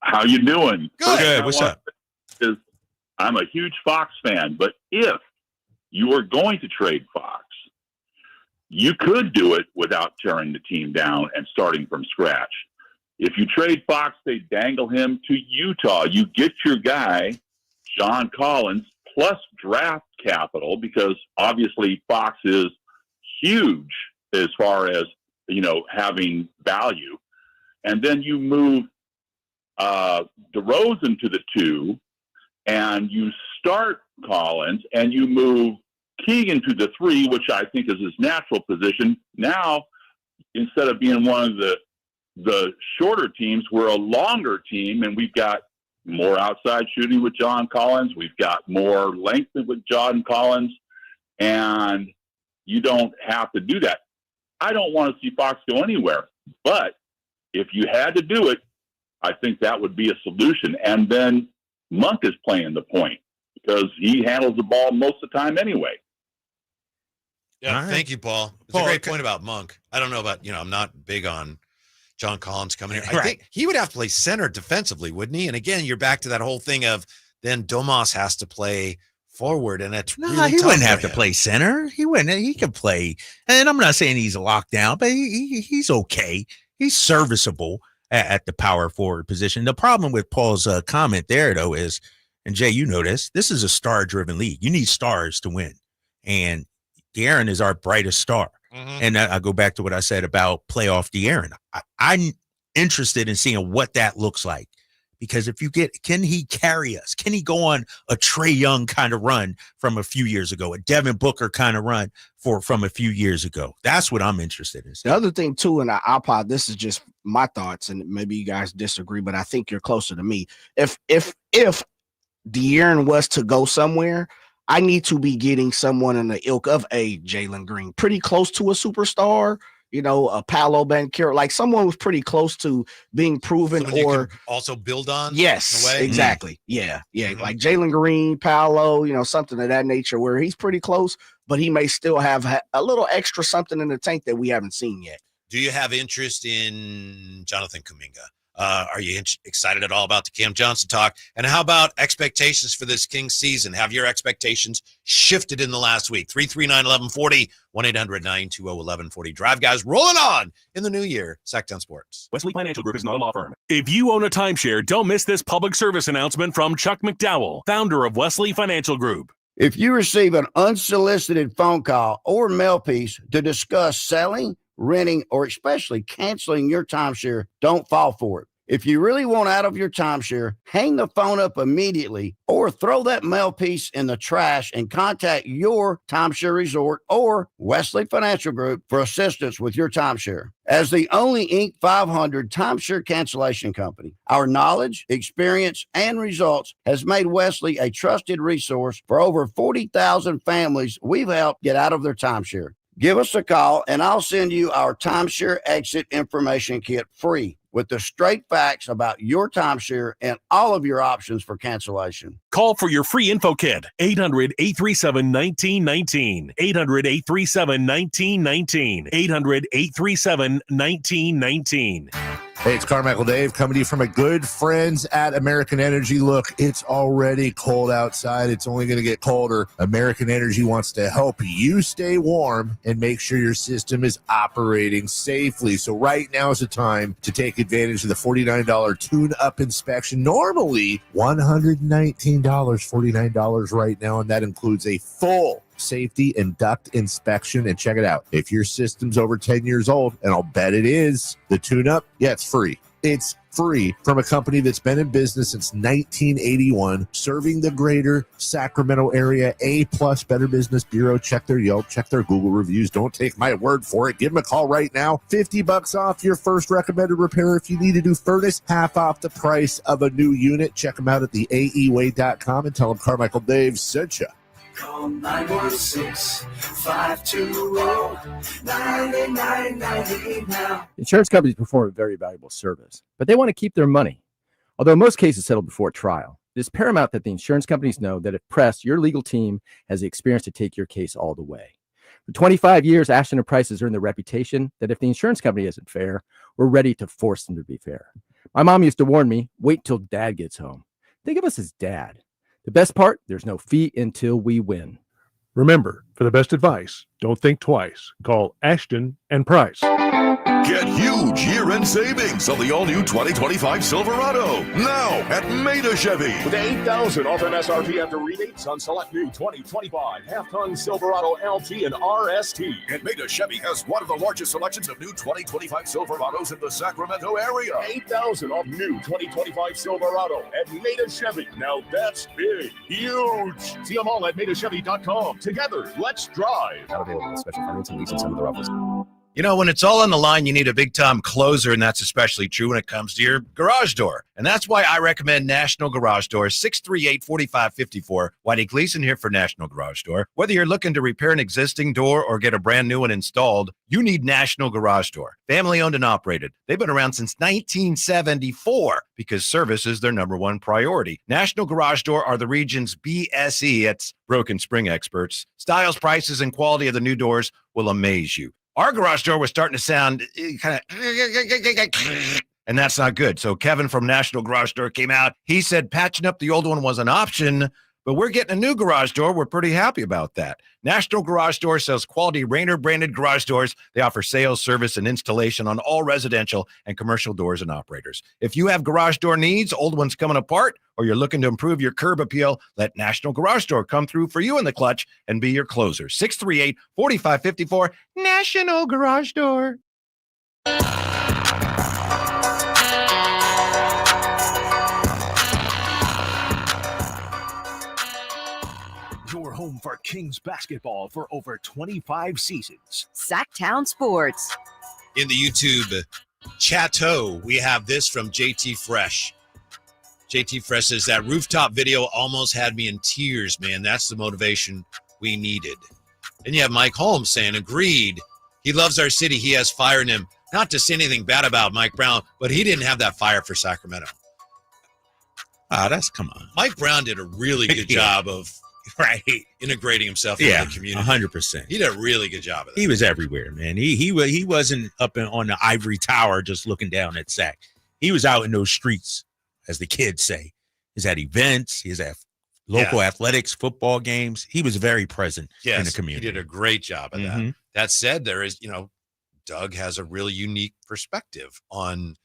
How you doing? Good. What's up? I'm a huge Fox fan, but if you are going to trade Fox, you could do it without tearing the team down and starting from scratch. If you trade Fox, they dangle him to Utah. You get your guy, John Collins, plus draft capital, because obviously Fox is huge as far as, having value. And then you move DeRozan to the 2, and you start Collins, and you move Keegan to the 3, which I think is his natural position. Now, instead of being one of the shorter teams, we're a longer team, and we've got more outside shooting with John Collins. We've got more length with John Collins, and you don't have to do that. I don't want to see Fox go anywhere, but if you had to do it, I think that would be a solution. And then Monk is playing the point because he handles the ball most of the time anyway. Yeah, right. Thank you, Paul. It's a great point about Monk. I don't know about, I'm not big on John Collins coming here. I think he would have to play center defensively, wouldn't he? And again, you're back to that whole thing of then Domas has to play forward, and it's really he tough wouldn't for have to him. play center. He wouldn't. He could play. And I'm not saying he's locked down, but he's okay. He's serviceable at the power forward position. The problem with Paul's comment there, though, is, and Jay, you know this is a star-driven league. You need stars to win. And De'Aaron is our brightest star. Mm-hmm. And I go back to what I said about playoff De'Aaron. I'm interested in seeing what that looks like. Because if can he carry us? Can he go on a Trae Young kind of run from a few years ago, a Devin Booker kind of run from a few years ago? That's what I'm interested in. The other thing too, and I'll pause, this is just my thoughts, and maybe you guys disagree, but I think you're closer to me. If De'Aaron was to go somewhere, I need to be getting someone in the ilk of a Jalen Green, pretty close to a superstar. A Paolo Banchero, like someone who's pretty close to being proven, Someone or you can also build on. yes, in a way. exactly. Yeah. Mm-hmm. Like Jalen Green, Paolo, something of that nature where he's pretty close, but he may still have a little extra something in the tank that we haven't seen yet. Do you have interest in Jonathan Kuminga? Are you excited at all about the Cam Johnson talk? And how about expectations for this Kings season? Have your expectations shifted in the last week? 339-1140, 1-800-920-1140. Drive Guys rolling on in the new year. Sacktown Sports. Wesley Financial Group is not a law firm. If you own a timeshare, don't miss this public service announcement from Chuck McDowell, founder of Wesley Financial Group. If you receive an unsolicited phone call or mail piece to discuss selling, renting, or especially canceling your timeshare, don't fall for it. If you really want out of your timeshare, hang the phone up immediately or throw that mail piece in the trash and contact your timeshare resort or Wesley Financial Group for assistance with your timeshare. As the only Inc. 500 timeshare cancellation company, our knowledge, experience, and results has made Wesley a trusted resource for over 40,000 families we've helped get out of their timeshare. Give us a call and I'll send you our timeshare exit information kit free with the straight facts about your timeshare and all of your options for cancellation. Call for your free info kit, 800-837-1919, 800-837-1919, 800-837-1919. Hey, it's Carmichael Dave coming to you from my good friends at American Energy. Look, it's already cold outside. It's only going to get colder. American Energy wants to help you stay warm and make sure your system is operating safely. So right now is the time to take advantage of the $49 tune-up inspection. Normally $119, $49 right now, and that includes a full safety and duct inspection. And check it out. If your system's over 10 years old, and I'll bet it is, the tune-up, yeah, it's free. It's free from a company that's been in business since 1981, serving the greater Sacramento area. A+ Better Business Bureau. Check their Yelp, check their Google reviews. Don't take my word for it. Give them a call right now. $50 off your first recommended repair. If you need a new furnace, half off the price of a new unit. Check them out at theaeway.com and tell them Carmichael Dave sent you. Call 916-520-9998 now. Insurance companies perform a very valuable service, but they want to keep their money. Although most cases settle before trial, it is paramount that the insurance companies know that if pressed, your legal team has the experience to take your case all the way. For 25 years, Ashton & Price has earned the reputation that if the insurance company isn't fair, we're ready to force them to be fair. My mom used to warn me, wait till dad gets home. Think of us as dad. The best part, there's no fee until we win. Remember, for the best advice, don't think twice. Call Ashton and Price. Get huge year-end savings on the all-new 2025 Silverado now at Maida Chevy. With $8,000 off MSRP after rebates on select new 2025 half-ton Silverado LT and RST. And Maida Chevy has one of the largest selections of new 2025 Silverados in the Sacramento area. $8,000 off new 2025 Silverado at Maida Chevy. Now that's big, huge. See them all at MaidaChevy.com. Together, let's drive. Not available with special financing lease in some of the offers. You know, when it's all on the line, you need a big-time closer, and that's especially true when it comes to your garage door. And that's why I recommend National Garage Door, 638-4554. Whitey Gleason here for National Garage Door. Whether you're looking to repair an existing door or get a brand new one installed, you need National Garage Door. Family-owned and operated. They've been around since 1974 because service is their number one priority. National Garage Door are the region's BSE. It's broken spring experts. Styles, prices, and quality of the new doors will amaze you. Our garage door was starting to sound kind of, and that's not good. So Kevin from National Garage Door came out. He said patching up the old one was an option, but we're getting a new garage door. We're pretty happy about that. National Garage Door sells quality Rainer branded garage doors. They offer sales, service, and installation on all residential and commercial doors and operators. If you have garage door needs, old ones coming apart, or you're looking to improve your curb appeal, let National Garage Door come through for you in the clutch and be your closer. 638-4554, National Garage Door. Your home for Kings basketball for over 25 seasons. Sacktown Sports. In the YouTube chateau, we have this from JT Fresh. JT Fresh says that rooftop video almost had me in tears, man. That's the motivation we needed. Then you have Mike Holmes saying, agreed. He loves our city. He has fire in him. Not to say anything bad about Mike Brown, but he didn't have that fire for Sacramento. Come on. Mike Brown did a really good job of integrating himself into the community. 100%. He did a really good job of that. He was everywhere, man. He wasn't up on the ivory tower just looking down at Sac. He was out in those streets, as the kids say. He's at events. He's at local athletics, football games. He was very present in the community. He did a great job of that. That said, there is, Doug has a really unique perspective on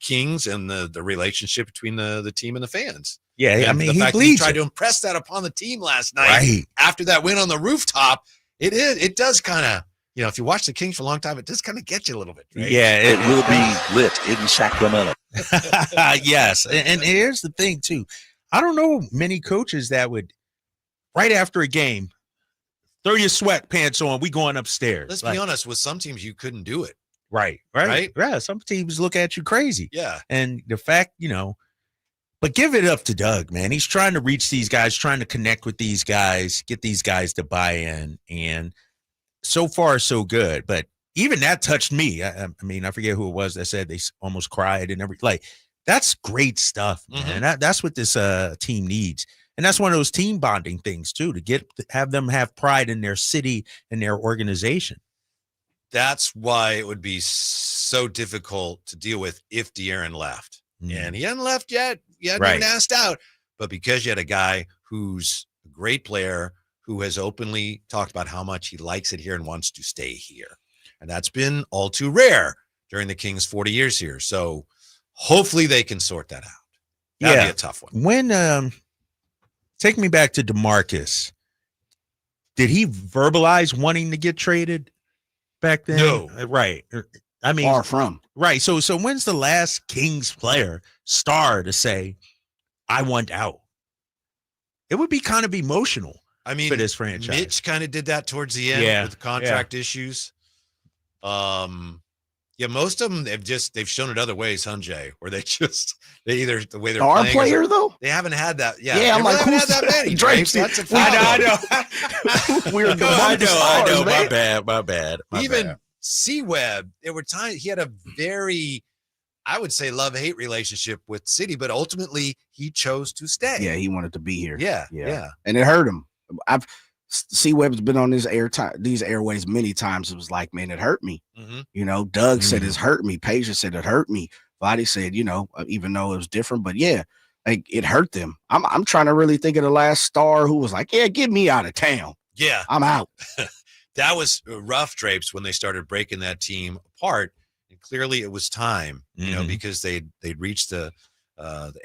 Kings and the relationship between the team and the fans. Yeah, and I mean, the he fact that bleeds tried it. to impress that upon the team last night after that win on the rooftop. It does kind of, if you watch the Kings for a long time, it does kind of get you a little bit. Right? Yeah, It will be lit in Sacramento. Yes, and here's the thing too. I don't know many coaches that would, right after a game, throw your sweatpants on. We going upstairs. Let's be honest. With some teams, you couldn't do it. Right. Yeah. Some teams look at you crazy. Yeah. And the fact, but give it up to Doug, man. He's trying to reach these guys, trying to connect with these guys, get these guys to buy in. And so far, so good. But even that touched me. I mean, I forget who it was that said they almost cried and everything. Like, that's great stuff, man. That's what this team needs. And that's one of those team bonding things, too, to have them have pride in their city and their organization. That's why it would be so difficult to deal with if De'Aaron left. And he hadn't left yet. He hadn't even asked out. But because you had a guy who's a great player who has openly talked about how much he likes it here and wants to stay here. And that's been all too rare during the Kings' 40 years here. So hopefully they can sort that out. That'd be a tough one. When take me back to DeMarcus. Did he verbalize wanting to get traded back then? No. Right. I mean, far from. Right. So when's the last Kings player star to say, I want out? It would be kind of emotional. I mean, for this franchise. Mitch kind of did that towards the end with the contract issues. Most of them they've shown it other ways, Jay, where they either the way they're Our playing player though, they haven't had that. I'm like, haven't had that many. Drapes? That's a I fact. know. We're the I know. man. My bad. Even C-Web, there were times he had a very, I would say, love-hate relationship with City, but ultimately he chose to stay. Yeah, he wanted to be here. Yeah. And it hurt him. C-Web's been on these airways many times. It was like, man, it hurt me. Doug said it's hurt me. Paige said it hurt me. Vladdy said, even though it was different, but like it hurt them. I'm trying to really think of the last star who was like, yeah, get me out of town. Yeah. I'm out. That was rough, Drapes, when they started breaking that team apart. And clearly it was time, because they'd reached the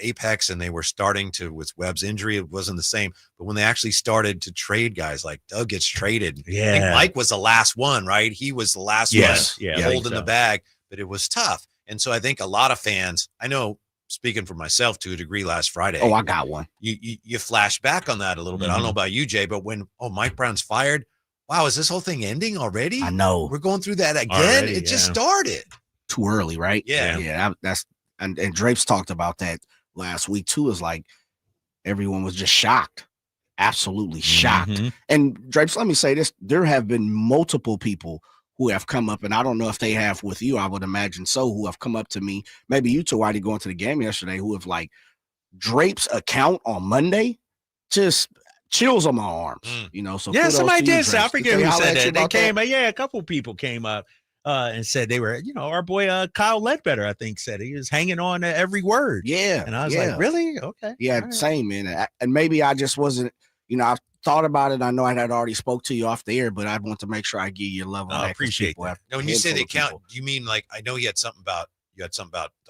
apex and they were starting to, with Webb's injury, it wasn't the same. But when they actually started to trade guys, like Doug gets traded. I think Mike was the last one, right? He was the last one holding the bag, but it was tough. And so I think a lot of fans, I know, speaking for myself to a degree last Friday. Oh, I got one. You flash back on that a little bit. I don't know about you, Jay, but when, Mike Brown's fired, wow, is this whole thing ending already? I know. We're going through that again. Already, it just started. Too early, right? Yeah. That's and Drapes talked about that last week too. Is like everyone was just shocked, absolutely shocked. And Drapes, let me say this: there have been multiple people who have come up, and I don't know if they have with you. I would imagine so. Who have come up to me, maybe you two, Whitey, going to the game yesterday, who have like Drapes' account on Monday, just chills on my arms. So somebody did say, I Drapes. forget Did who holler said at you that. They about came, a couple people came up and said they were, our boy Kyle Ledbetter, I think, said he was hanging on to every word. Yeah. And I was like, really? Okay. Yeah, all right. same, man. And maybe I just wasn't, I thought about it. I know I had already spoke to you off the air, but I want to make sure I give you a level. I appreciate that. Now, when you say they count, do you mean like, I know you had something about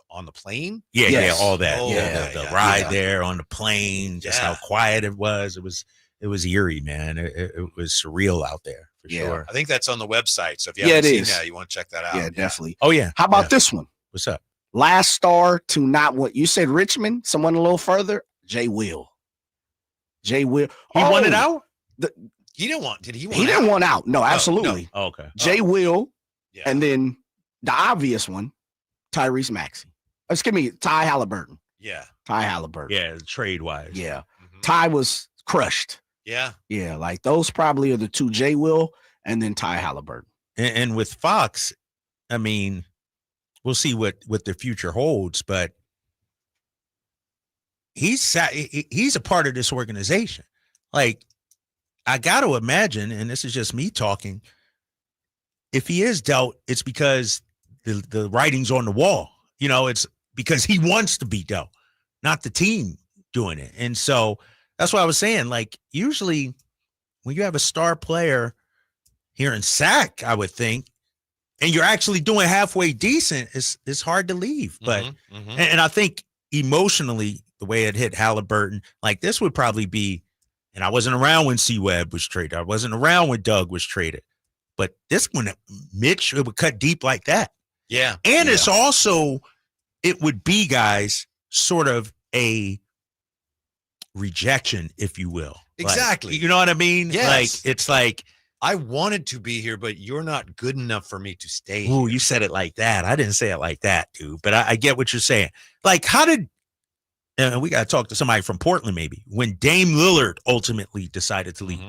on the plane? Yeah, all that. Oh, the ride there on the plane, just how quiet it was. It was eerie, man. It was surreal out there for sure. I think that's on the website. So if you haven't seen that, you want to check that out. Yeah, definitely. Oh, yeah. How about this one? What's up? Last star to not what you said, Richmond, someone a little further, Jay Will. He wanted out? He didn't want, did he want He didn't want out. No, absolutely. No. Oh, okay. Jay Will. Yeah. And then the obvious one, Tyrese Maxey. Excuse me, Ty Halliburton. Yeah. Ty Halliburton. Yeah, trade-wise. Yeah. Ty was crushed. Yeah. Yeah, like those probably are the two, Jay Will and then Ty Halliburton. And with Fox, I mean, we'll see what the future holds, but he's a part of this organization. Like, I got to imagine, and this is just me talking, if he is dealt, it's because the writing's on the wall. It's because he wants to be Doe, not the team doing it. And so that's what I was saying. Like, usually when you have a star player here in Sac, I would think, and you're actually doing halfway decent, it's hard to leave. But and I think emotionally, the way it hit Halliburton, like this would probably be, and I wasn't around when C-Webb was traded. I wasn't around when Doug was traded. But this one, Mitch, it would cut deep like that. Yeah. And it's also, it would be, guys, sort of a rejection, if you will. Exactly. Like, you know what I mean? Yes. Like, it's like, I wanted to be here, but you're not good enough for me to stay here. Ooh, you said it like that. I didn't say it like that, dude. But I get what you're saying. Like, how did, we got to talk to somebody from Portland maybe, when Dame Lillard ultimately decided to leave.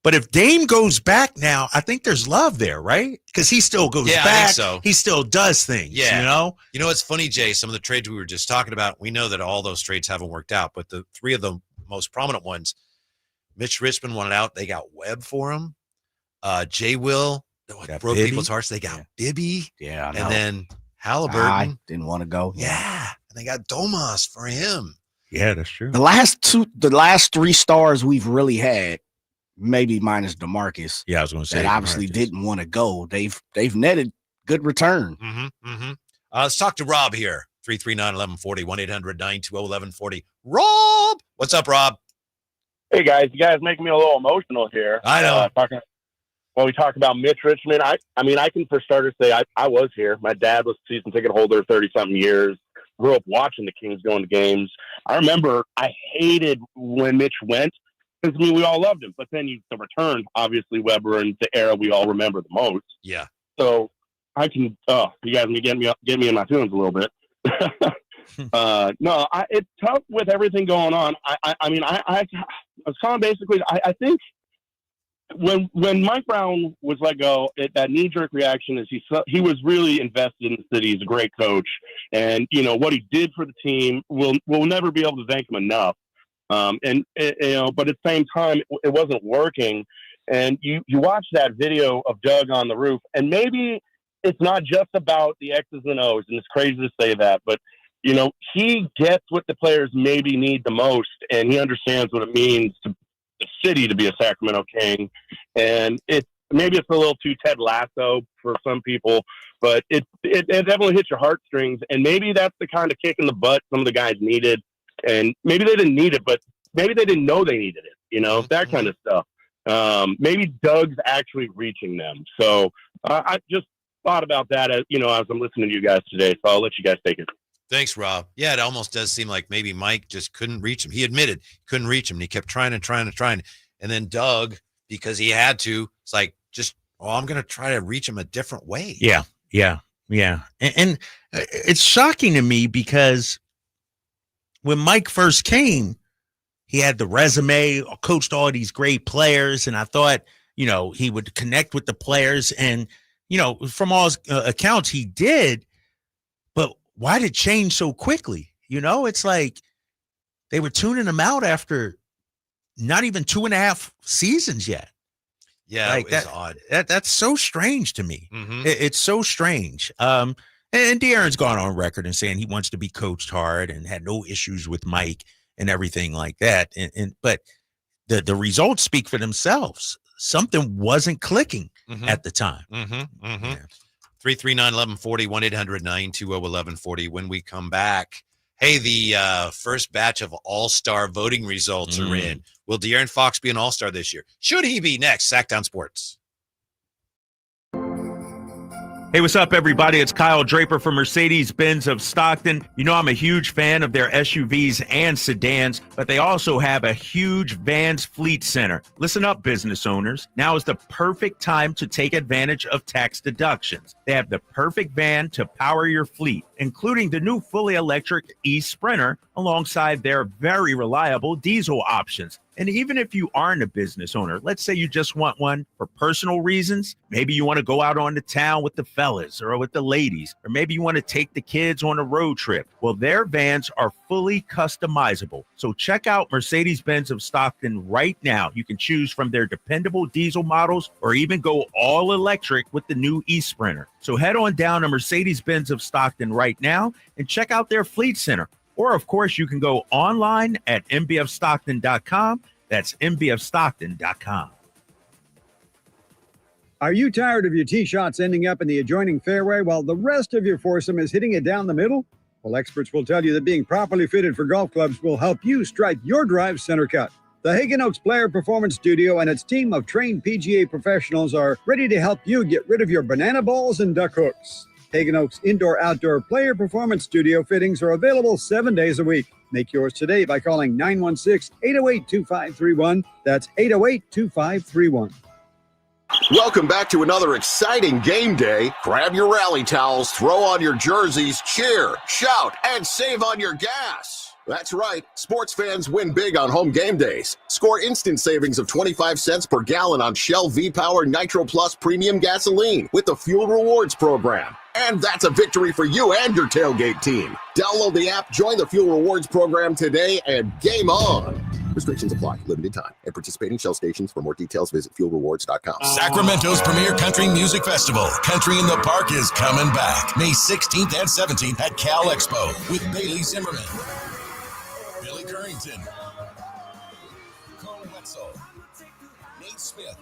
But if Dame goes back now, I think there's love there, right? Because he still goes back. I think so. He still does things, you know? You know, it's funny, Jay, some of the trades we were just talking about, we know that all those trades haven't worked out, but the three of the most prominent ones, Mitch Richmond wanted out. They got Webb for him. Jay Will, broke Bibby. people's hearts. They got Bibby. Yeah, I know. And then Halliburton. I didn't want to go. Yeah. And they got Domas for him. Yeah, that's true. The last 3 stars we've really had, maybe minus DeMarcus. Yeah, I was going to say that obviously didn't want to go. They've netted good return. Let's talk to Rob here. 339-1140, 1-800-920-1140. Rob, what's up, Rob? Hey guys, you guys making me a little emotional here. I know. When we talk about Mitch Richmond, I mean, I can for starters say I was here. My dad was a season ticket holder 30-something years. Grew up watching the Kings going to games. I remember I hated when Mitch went because, I mean, we all loved him. But then the return, obviously, Weber and the era we all remember the most. Yeah. So I can, you guys get me in my feelings a little bit. No, it's tough with everything going on. I mean, I was kind of basically, I think when Mike Brown was let go, that knee-jerk reaction is he was really invested in the city. He's a great coach, and you know what he did for the team. We'll never be able to thank him enough. But at the same time, it wasn't working. And you watch that video of Doug on the roof, and maybe it's not just about the X's and O's, and it's crazy to say that, but you know, he gets what the players maybe need the most, and he understands what it means to the city to be a Sacramento King. And maybe it's a little too Ted Lasso for some people, but it definitely hits your heartstrings. And maybe that's the kind of kick in the butt some of the guys needed. And maybe they didn't need it, but maybe they didn't know they needed it, you know, that kind of stuff. Maybe Doug's actually reaching them. So I just thought about that as I'm listening to you guys today. So I'll let you guys take it. Thanks, Rob. Yeah, it almost does seem like maybe Mike just couldn't reach him. He admitted he couldn't reach him. And he kept trying. And then Doug, because he had to, it's like, I'm going to try to reach him a different way. Yeah. And it's shocking to me because when Mike first came, he had the resume, coached all these great players. And I thought, he would connect with the players. And, from all accounts, he did. But why did it change so quickly? It's like they were tuning him out after not even 2.5 seasons yet. Yeah, like it's odd. That's so strange to me. It's so strange. And De'Aaron's gone on record and saying he wants to be coached hard and had no issues with Mike and everything like that. But the results speak for themselves. Something wasn't clicking at the time. 339-1140, 1-800-920-1140. When we come back, hey, the first batch of all-star voting results are in. Will De'Aaron Fox be an all-star this year? Should he be? Next, Sacktown Sports. Hey, what's up, everybody? It's Kyle Draper from Mercedes-Benz of Stockton. I'm a huge fan of their SUVs and sedans, but they also have a huge vans fleet center. Listen up, business owners. Now is the perfect time to take advantage of tax deductions. They have the perfect van to power your fleet, including the new fully electric e-Sprinter alongside their very reliable diesel options. And even if you aren't a business owner, let's say you just want one for personal reasons. Maybe you want to go out on the town with the fellas or with the ladies, or maybe you want to take the kids on a road trip. Well, their vans are fully customizable. So check out Mercedes-Benz of Stockton right now. You can choose from their dependable diesel models or even go all electric with the new e-Sprinter. So head on down to Mercedes-Benz of Stockton right now and check out their fleet center. Or, of course, you can go online at mbfstockton.com. That's mbfstockton.com. Are you tired of your tee shots ending up in the adjoining fairway while the rest of your foursome is hitting it down the middle? Well, experts will tell you that being properly fitted for golf clubs will help you strike your drive center cut. The Hagen Oaks Player Performance Studio and its team of trained PGA professionals are ready to help you get rid of your banana balls and duck hooks. Hagen Oaks Indoor-Outdoor Player Performance Studio fittings are available 7 days a week. Make yours today by calling 916-808-2531. That's 808-2531. Welcome back to another exciting game day. Grab your rally towels, throw on your jerseys, cheer, shout, and save on your gas. That's right. Sports fans win big on home game days. Score instant savings of 25 cents per gallon on Shell V-Power Nitro Plus Premium Gasoline with the Fuel Rewards program. And that's a victory for you and your tailgate team. Download the app, join the Fuel Rewards program today, and game on. Restrictions apply. Limited time. At participating Shell stations. For more details, visit fuelrewards.com. Sacramento's premier country music festival, Country in the Park, is coming back May 16th and 17th at Cal Expo with Bailey Zimmerman, Billy Currington, Cole Wetzel, Nate Smith,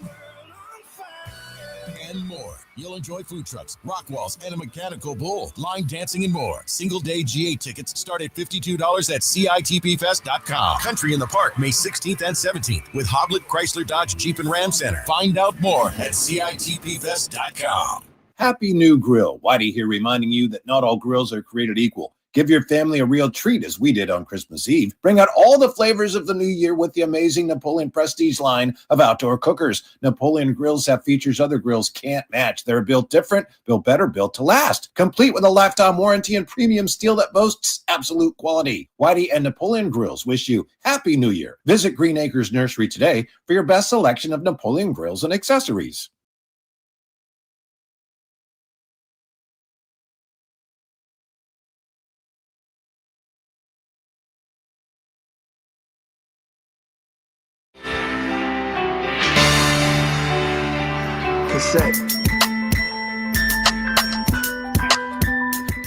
and more. You'll enjoy food trucks, rock walls, and a mechanical bull, line dancing, and more. Single-day GA tickets start at $52 at CITPFest.com. Country in the Park, May 16th and 17th with Hoblit Chrysler Dodge Jeep and Ram Center. Find out more at CITPFest.com. Happy New Grill. Whitey here reminding you that not all grills are created equal. Give your family a real treat as we did on Christmas Eve. Bring out all the flavors of the new year with the amazing Napoleon Prestige line of outdoor cookers. Napoleon grills have features other grills can't match. They're built different, built better, built to last. Complete with a lifetime warranty and premium steel that boasts absolute quality. Whitey and Napoleon Grills wish you Happy New Year. Visit Green Acres Nursery today for your best selection of Napoleon grills and accessories.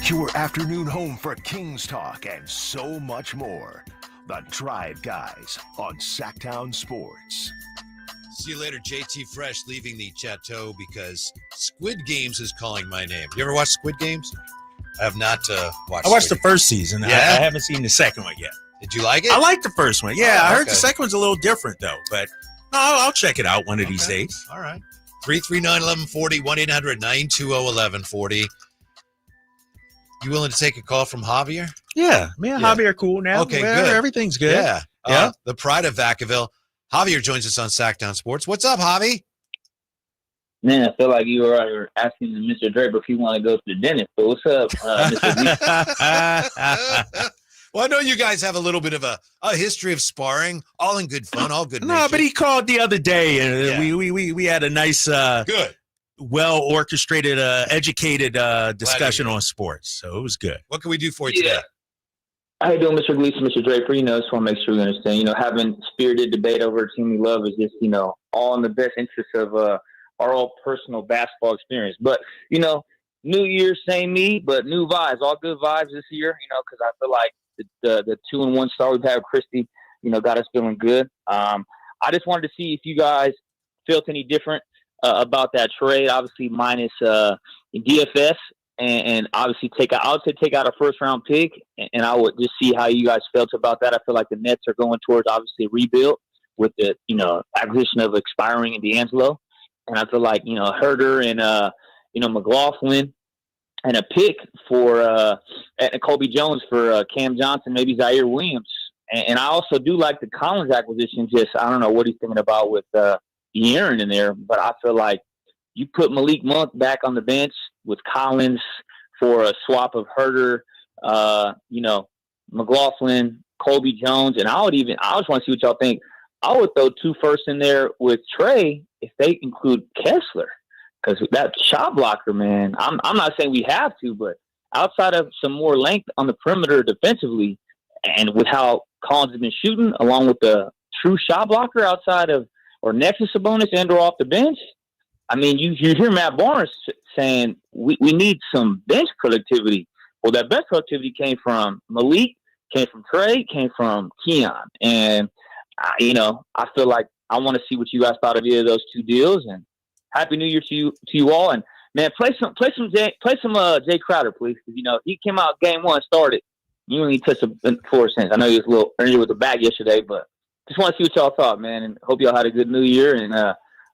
Your afternoon home for Kings talk and so much more. The Drive Guys on Sacktown Sports. See you later, JT Fresh, leaving the chateau because Squid Games is calling my name. You ever watch Squid Games? I have not watched. I watched Squid the first season. Yeah? I haven't seen the second one yet. Did you like it? I liked the first one. Yeah, Oh, I heard okay. the second one's a little different though, but no, I'll check it out one of these days. All right. 339-1140, 1-800-920-1140. You willing to take a call from Javier? Yeah, me and Javier are cool now. Okay, Well, good. everything's good. Yeah. Yeah. The pride of Vacaville. Javier joins us on Sacktown Sports. What's up, Javi? Man, I feel like you were asking Mr. Drape if he want to go to the dentist. But what's up, Mr. Well, I know you guys have a little bit of a history of sparring, all in good fun, all good. No, but he called the other day, and we had a nice, good, well orchestrated, educated discussion on sports. So it was good. What can we do for you today? How you doing, Mr. Gleason, Mr. Draper? Just want to make sure you understand. Having spirited debate over a team we love is just, all in the best interest of our own personal basketball experience. But, New Year, same me, but new vibes, all good vibes this year, because I feel like the 2-1 start we've had with Christie, got us feeling good. I just wanted to see if you guys felt any different about that trade, obviously minus DFS. And obviously I would say take out a first-round pick, and I would just see how you guys felt about that. I feel like the Nets are going towards, obviously, a rebuild with the, acquisition of expiring in D'Angelo. And I feel like, Herder and, McLaughlin and a pick for Kobe Jones for Cam Johnson, maybe Zaire Williams. And I also do like the Collins acquisition. Just, I don't know what he's thinking about with De'Aaron in there, but I feel like you put Malik Monk back on the bench with Collins for a swap of Herder, McLaughlin, Kobe Jones, and I just want to see what y'all think I would throw 2 firsts in there with Trey if they include Kessler, because that shot blocker, man. I'm not saying we have to, but outside of some more length on the perimeter defensively, and with how Collins has been shooting, along with the true shot blocker outside of or next to Sabonis and or off the bench. I mean, you hear Matt Barnes saying we need some bench productivity. Well, that bench productivity came from Malik, came from Trey, came from Keon. And, I feel like I want to see what you guys thought of either of those 2 deals. And Happy New Year to you all. And, man, play some Jay Crowder, please. Because, he came out game 1, started. You only touched the floor since. I know he was a little earlier with the back yesterday, but just want to see what y'all thought, man. And hope y'all had a good New Year. And,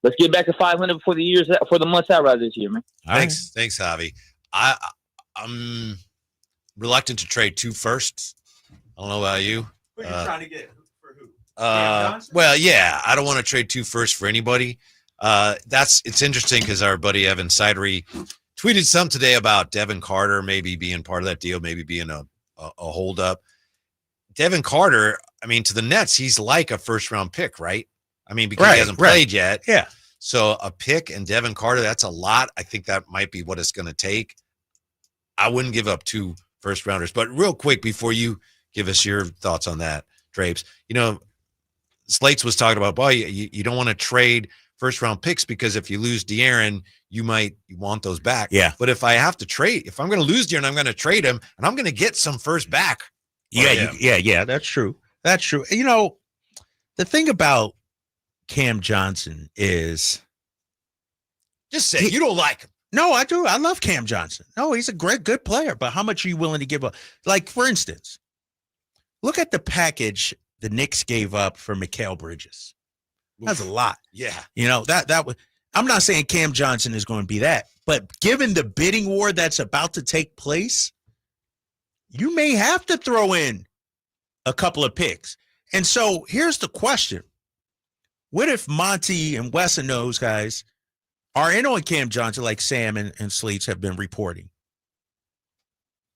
let's get back to 500 before the months out right this year, man. Thanks, Javi. I'm reluctant to trade 2 firsts. I don't know about you. Who are you trying to get? For who? Well, yeah, I don't want to trade 2 firsts for anybody. It's interesting because our buddy Evan Sidery tweeted some today about Devin Carter maybe being part of that deal, maybe being a holdup. Devin Carter, I mean, to the Nets, he's like a first-round pick, right? I mean, because he hasn't played yet. Yeah. So a pick and Devin Carter, that's a lot. I think that might be what it's going to take. I wouldn't give up 2 first-rounders. But real quick, before you give us your thoughts on that, Drapes, Slates was talking about, boy, you don't want to trade first-round picks because if you lose De'Aaron, you want those back. Yeah. But if I have to trade, if I'm going to lose De'Aaron, I'm going to trade him, and I'm going to get some first back. Yeah, that's true. That's true. The thing about Cam Johnson is just say you don't like him. No, I do. I love Cam Johnson. No, he's a good player, but how much are you willing to give up? Like, for instance, look at the package the Knicks gave up for Mikal Bridges. That's a lot. Yeah. That was, I'm not saying Cam Johnson is going to be that, but given the bidding war that's about to take place, you may have to throw in a couple of picks. And so here's the question. What if Monty and Wes and those guys are in on Cam Johnson like Sam and Slates have been reporting,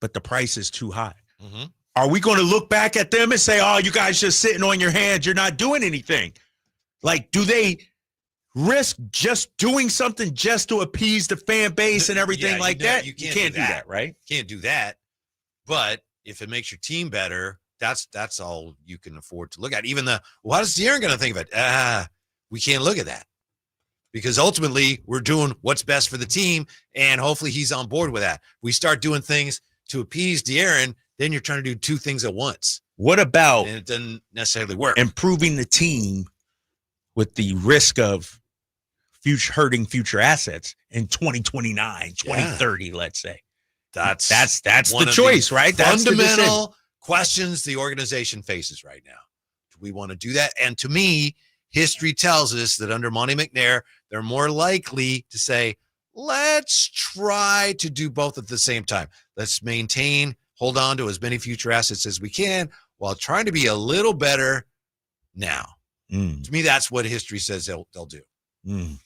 but the price is too high? Mm-hmm. Are we going to look back at them and say, oh, you guys just sitting on your hands, you're not doing anything? Like, do they risk just doing something just to appease the fan base and everything that? You can't do that, right? Can't do that. But if it makes your team better, that's all you can afford to look at. Even how is De'Aaron going to think of it? We can't look at that because ultimately we're doing what's best for the team, and hopefully he's on board with that. We start doing things to appease De'Aaron, then you're trying to do 2 things at once. What about and it doesn't necessarily work? Improving the team with the risk of hurting future assets in 2029, 2030, let's say. That's the choice, right? That's the fundamental questions the organization faces right now. Do we want to do that? And to me, history tells us that under Monty McNair, they're more likely to say, let's try to do both at the same time. Let's hold on to as many future assets as we can while trying to be a little better now. To me, that's what history says they'll do. You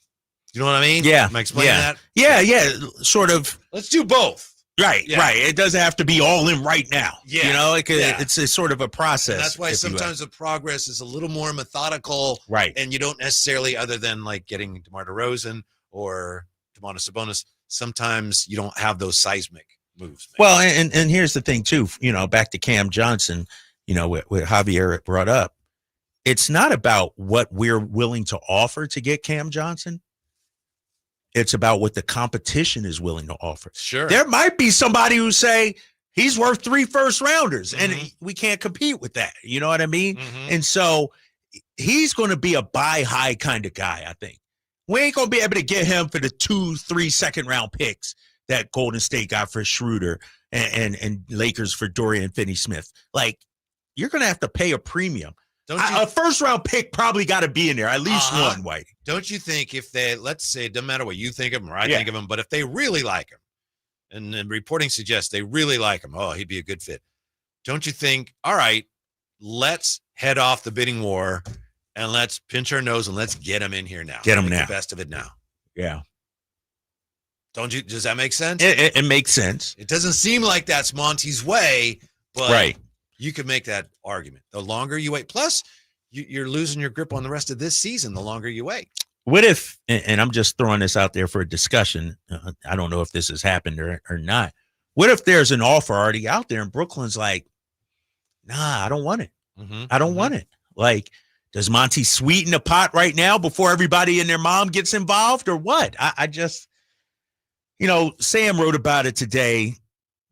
know what I mean? Yeah. Am I explaining that? Yeah. Sort of. Let's do both. Right. It doesn't have to be all in right now. Yeah. It's a sort of a process. And that's why sometimes the progress is a little more methodical. Right. And you don't necessarily, other than like getting DeMar DeRozan or Domantas Sabonis, sometimes you don't have those seismic moves. Man. Well, and here's the thing too, back to Cam Johnson, what Javier brought up. It's not about what we're willing to offer to get Cam Johnson. It's about what the competition is willing to offer. Sure. There might be somebody who say he's worth 3 first-rounders, and we can't compete with that. You know what I mean? And so he's going to be a buy high kind of guy, I think. We ain't going to be able to get him for the 2-3 second-round picks that Golden State got for Schroeder and Lakers for Dorian Finney-Smith. Like, you're going to have to pay a premium. A first-round pick probably got to be in there, at least one, Whitey. Don't you think if they, let's say, it doesn't matter what you think of him or I think of him, but if they really like him, and the reporting suggests they really like him, he'd be a good fit. Don't you think, all right, let's head off the bidding war and let's pinch our nose and let's get him in here now. Get him now. The best of it now. Yeah. Does that make sense? It makes sense. It doesn't seem like that's Monty's way, but right. You could make that argument. The longer you wait, plus you're losing your grip on the rest of this season the longer you wait. What if, and I'm just throwing this out there for a discussion. I don't know if this has happened or not. What if there's an offer already out there and Brooklyn's like, nah, I don't want it. I don't want it. Like, does Monty sweeten the pot right now before everybody and their mom gets involved or what? I just, Sam wrote about it today,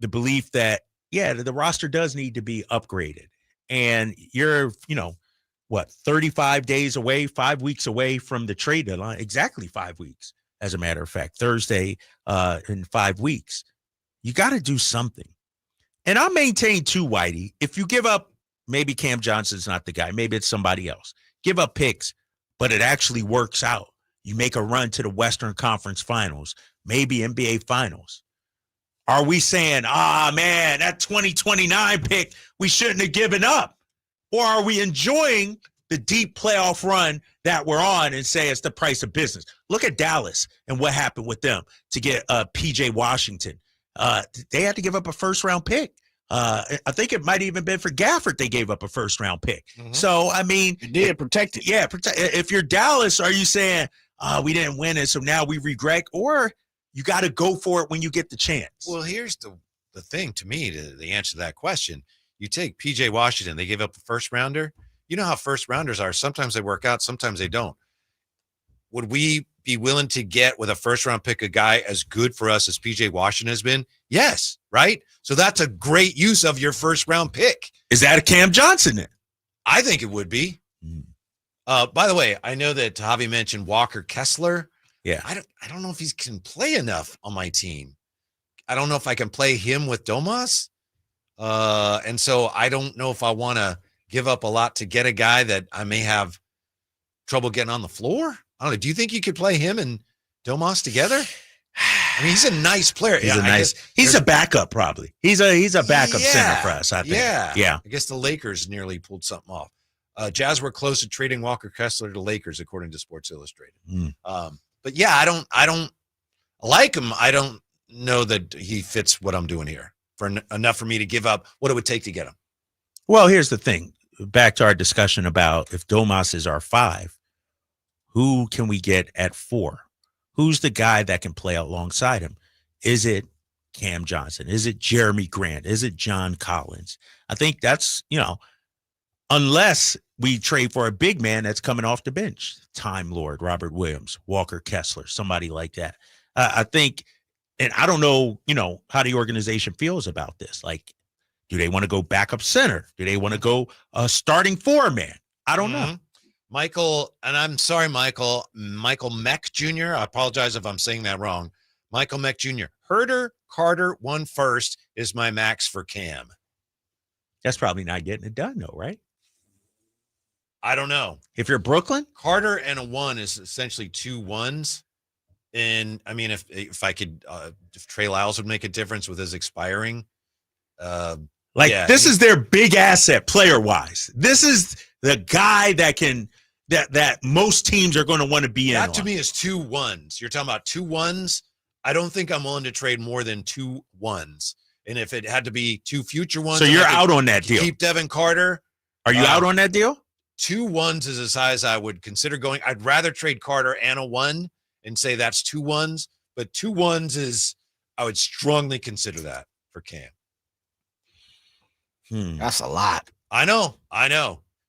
the belief that, the roster does need to be upgraded. And you're, 35 days away, 5 weeks away from the trade deadline, exactly 5 weeks, as a matter of fact, Thursday in 5 weeks. You got to do something. And I maintain too, Whitey, if you give up, maybe Cam Johnson's not the guy, maybe it's somebody else. Give up picks, but it actually works out. You make a run to the Western Conference Finals, maybe NBA Finals. Are we saying, man, that 2029 pick, we shouldn't have given up? Or are we enjoying the deep playoff run that we're on and say it's the price of business? Look at Dallas and what happened with them to get P.J. Washington. They had to give up a first-round pick. I think it might even been for Gafford they gave up a first-round pick. So, I mean. You did protect it. Yeah. If you're Dallas, are you saying, we didn't win it, so now we regret? Or you got to go for it when you get the chance? Well, here's the thing to me, the answer to that question. You take P.J. Washington, they gave up a first-rounder. You know how first-rounders are. Sometimes they work out, sometimes they don't. Would we be willing to get with a first-round pick a guy as good for us as P.J. Washington has been? Yes, right? So that's a great use of your first-round pick. Is that a Cam Johnson then? I think it would be. By the way, I know that Javi mentioned Walker Kessler. Yeah. I don't know if he can play enough on my team. I don't know if I can play him with Domas. And so I don't know if I want to give up a lot to get a guy that I may have trouble getting on the floor. I don't know. Do you think you could play him and Domas together? I mean, he's a nice player. He's a backup probably. He's a backup center for us, I think. Yeah. I guess the Lakers nearly pulled something off. Jazz were close to trading Walker Kessler to Lakers, according to Sports Illustrated. But yeah, I don't like him. I don't know that he fits what I'm doing here enough for me to give up what it would take to get him. Well, here's the thing. Back to our discussion about if Domas is our 5, who can we get at 4? Who's the guy that can play alongside him? Is it Cam Johnson? Is it Jeremy Grant? Is it John Collins? I think that's, unless we trade for a big man that's coming off the bench, Time Lord, Robert Williams, Walker Kessler, somebody like that. I think, and I don't know, how the organization feels about this. Like, do they want to go backup center? Do they want to go starting 4-man? I don't know. Michael, and I'm sorry, Michael Meck Jr. I apologize if I'm saying that wrong. Michael Meck Jr. Herter, Carter, 1 first is my max for Cam. That's probably not getting it done, though, right? I don't know. If you're Brooklyn, Carter and a 1 is essentially 2 1s. And I mean, if I could, if Trey Lyles would make a difference with his expiring, this is their big asset player wise. This is the guy that can that most teams are going to want to be in. That to me is 2 1s. You're talking about 2 1s. I don't think I'm willing to trade more than 2 1s. And if it had to be 2 future ones, so you're out on that deal. Keep Devin Carter. Are you out on that deal? 2 1s is as high as I would consider going. I'd rather trade Carter and a 1 and say that's 2 1s, but 2 1s is, I would strongly consider that for Cam. That's a lot. I know.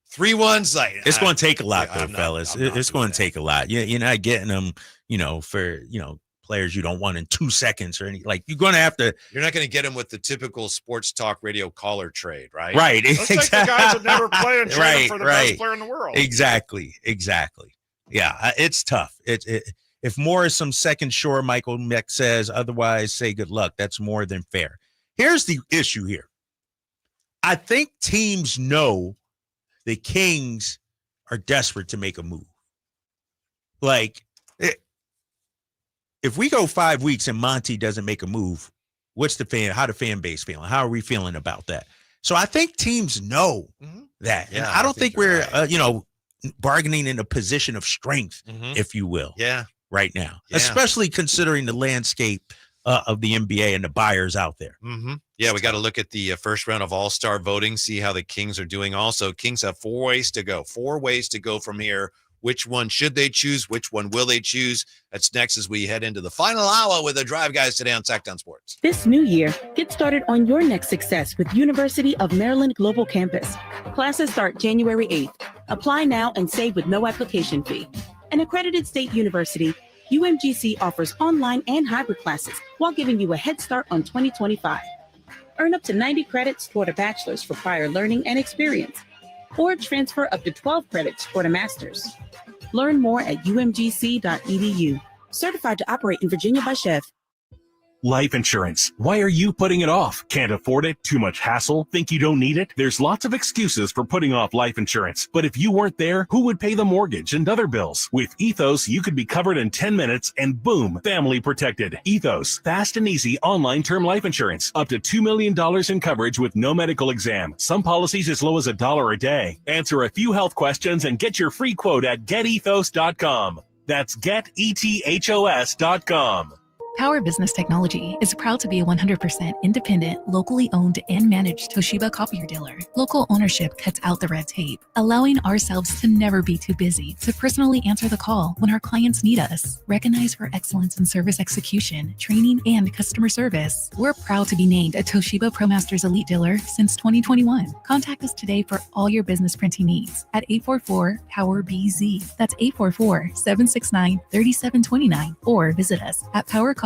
3 1s, it's going to take a lot, though, fellas. It's going to take a lot. You're not getting them, for players you don't want in 2 seconds or any. Like you're going to have to. You're not going to get them with the typical sports talk radio caller trade, right? Right. Let's take the guys that never play and trade them for the best player in the world. Exactly. Yeah, it's tough. If more is some second shore, Michael Meck says, otherwise say good luck. That's more than fair. Here's the issue here. I think teams know the Kings are desperate to make a move. Like, if we go 5 weeks and Monty doesn't make a move, how the fan base feeling? How are we feeling about that? So I think teams know that. And I don't think we're, bargaining in a position of strength, if you will. Yeah. Right now, especially considering the landscape of the NBA and the buyers out there. Mm-hmm. Yeah, we got to look at the first round of All-Star voting, see how the Kings are doing. Also, Kings have 4 ways to go. 4 ways to go from here. Which one should they choose? Which one will they choose? That's next as we head into the final hour with the Drive Guys today on Sacktown Sports. This new year, get started on your next success with University of Maryland Global Campus. Classes start January 8th. Apply now and save with no application fee. An accredited state university, UMGC offers online and hybrid classes while giving you a head start on 2025. Earn up to 90 credits toward a bachelor's for prior learning and experience, or transfer up to 12 credits toward a master's. Learn more at umgc.edu. Certified to operate in Virginia by Chev. Life insurance. Why are you putting it off? Can't afford it? Too much hassle? Think you don't need it? There's lots of excuses for putting off life insurance. But if you weren't there, who would pay the mortgage and other bills? With Ethos, you could be covered in 10 minutes and boom, family protected. Ethos, fast and easy online term life insurance. Up to $2 million in coverage with no medical exam. Some policies as low as $1 a day. Answer a few health questions and get your free quote at getethos.com. That's getethos.com. Power Business Technology is proud to be a 100% independent, locally owned and managed Toshiba copier dealer. Local ownership cuts out the red tape, allowing ourselves to never be too busy to personally answer the call when our clients need us. Recognized for excellence in service execution, training, and customer service, we're proud to be named a Toshiba ProMasters Elite Dealer since 2021. Contact us today for all your business printing needs at 844-POWER-BZ. That's 844-769-3729, or visit us at powercopiers.com.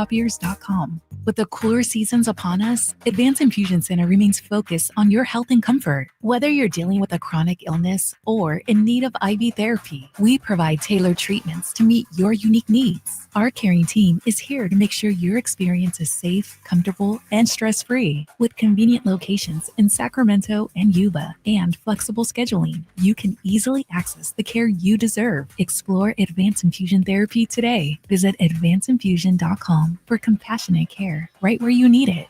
With the cooler seasons upon us, Advanced Infusion Center remains focused on your health and comfort. Whether you're dealing with a chronic illness or in need of IV therapy, we provide tailored treatments to meet your unique needs. Our caring team is here to make sure your experience is safe, comfortable, and stress-free. With convenient locations in Sacramento and Yuba and flexible scheduling, you can easily access the care you deserve. Explore Advanced Infusion Therapy today. Visit advancedinfusion.com for compassionate care right where you need it.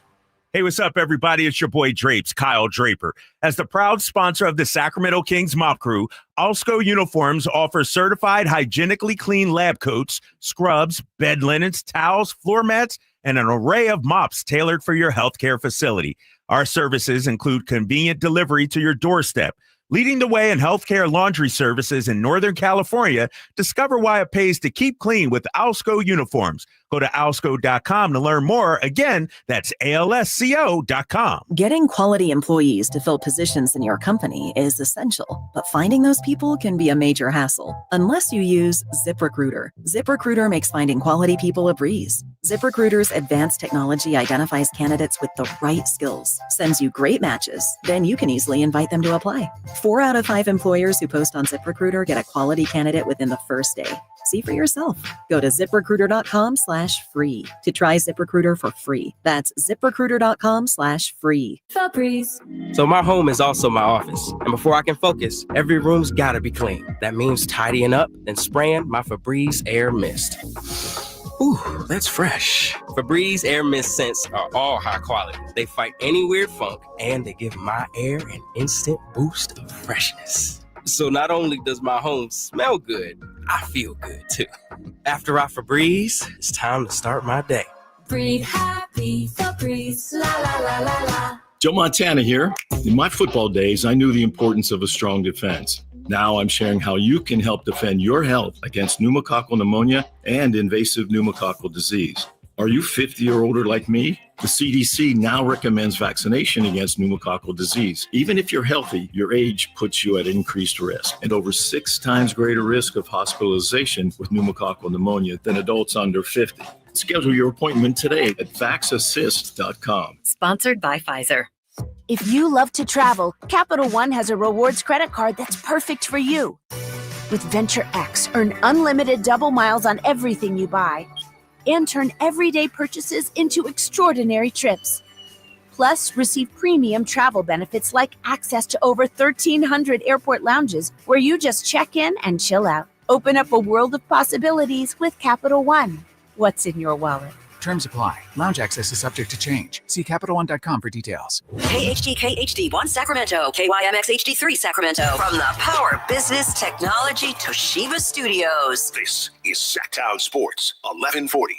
Hey, what's up, everybody? It's your boy Drapes, Kyle Draper. As the proud sponsor of the Sacramento Kings Mop Crew, Alsco Uniforms offers certified hygienically clean lab coats, scrubs, bed linens, towels, floor mats, and an array of mops tailored for your healthcare facility. Our services include convenient delivery to your doorstep. Leading the way in healthcare laundry services in Northern California, discover why it pays to keep clean with Alsco Uniforms. Go to alsco.com to learn more. Again, that's alsco.com. Getting quality employees to fill positions in your company is essential, but finding those people can be a major hassle unless you use ZipRecruiter. ZipRecruiter makes finding quality people a breeze. ZipRecruiter's advanced technology identifies candidates with the right skills, sends you great matches, then you can easily invite them to apply. 4 out of 5 employers who post on ZipRecruiter get a quality candidate within the first day. See for yourself. Go to ZipRecruiter.com/free to try ZipRecruiter for free. That's ZipRecruiter.com/free. Febreze. So my home is also my office. And before I can focus, every room's gotta be clean. That means tidying up and spraying my Febreze Air Mist. Ooh, that's fresh. Febreze Air Mist scents are all high quality. They fight any weird funk, and they give my air an instant boost of freshness. So not only does my home smell good, I feel good too. After I Febreze, it's time to start my day. Breathe happy, Febreze, la la la la la. Joe Montana here. In my football days, I knew the importance of a strong defense. Now I'm sharing how you can help defend your health against pneumococcal pneumonia and invasive pneumococcal disease. Are you 50 or older like me? The CDC now recommends vaccination against pneumococcal disease. Even if you're healthy, your age puts you at increased risk and over 6 times greater risk of hospitalization with pneumococcal pneumonia than adults under 50. Schedule your appointment today at vaxassist.com. Sponsored by Pfizer. If you love to travel, Capital One has a rewards credit card that's perfect for you. With Venture X, earn unlimited double miles on everything you buy and turn everyday purchases into extraordinary trips. Plus, receive premium travel benefits like access to over 1,300 airport lounges where you just check in and chill out. Open up a world of possibilities with Capital One. What's in your wallet? Terms apply. Lounge access is subject to change. See CapitalOne.com for details. KHD1 Sacramento, KYMX HD3 Sacramento. From the Power Business Technology Toshiba Studios. This is Sacktown Sports 1140.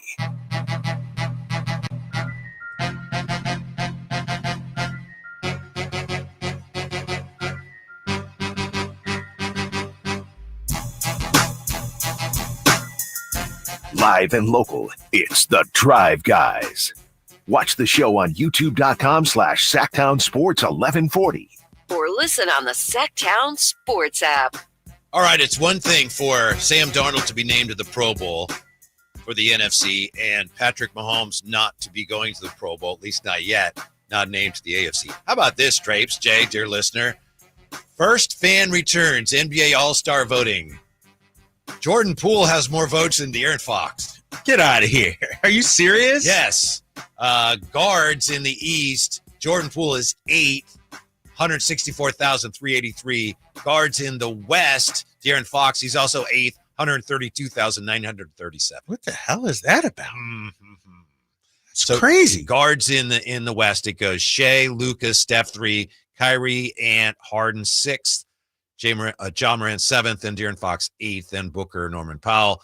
Live and local, it's the Drive Guys. Watch the show on youtube.com/Sacktown Sports 1140. Or listen on the Sacktown Sports app. All right, it's one thing for Sam Darnold to be named to the Pro Bowl for the NFC and Patrick Mahomes not to be going to the Pro Bowl, at least not yet, not named to the AFC. How about this, Drapes, Jay, dear listener? First fan returns NBA All-Star voting. Jordan Poole has more votes than De'Aaron Fox. Get out of here. Are you serious? Yes. Guards in the East, Jordan Poole is 8th, 164,383. Guards in the West, De'Aaron Fox, he's also 8th, 132,937. What the hell is that about? It's So crazy. Guards in the West, it goes Shea, Lucas, Steph 3, Kyrie, Ant, Harden 6th, John Morant 7th, and De'Aaron Fox 8th, and Booker, Norman Powell.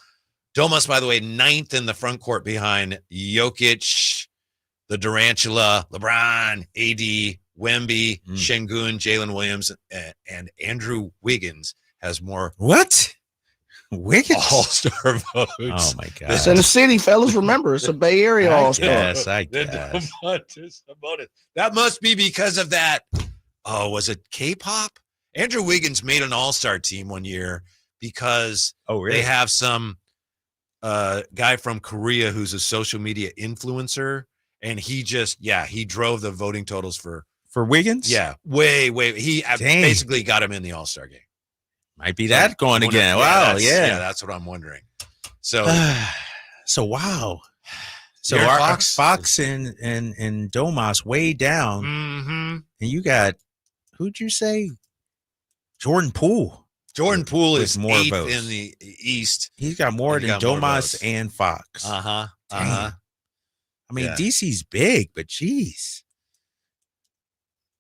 Domas, by the way, 9th in the front court behind Jokic, the Durantula, LeBron, AD, Wemby, Şengün, Jalen Williams, and Andrew Wiggins has more. What? Wiggins? All-Star votes. Oh, my God. It's in the city, fellas. Remember, it's a Bay Area All-Star. Yes, I guess. That must be because of that. Oh, was it K-pop? Andrew Wiggins made an all-star team one year because they have some guy from Korea who's a social media influencer, and he drove the voting totals for Wiggins? Yeah, way. He basically got him in the all-star game. Might be that going again. Wow, yeah. That's what I'm wondering. So, wow. So De'Aaron our Fox and Domas way down, and you got, who'd you say? Jordan Poole. Jordan Poole is more 8th votes in the East. He's got more than Domas and Fox. I mean, DC's big, but geez.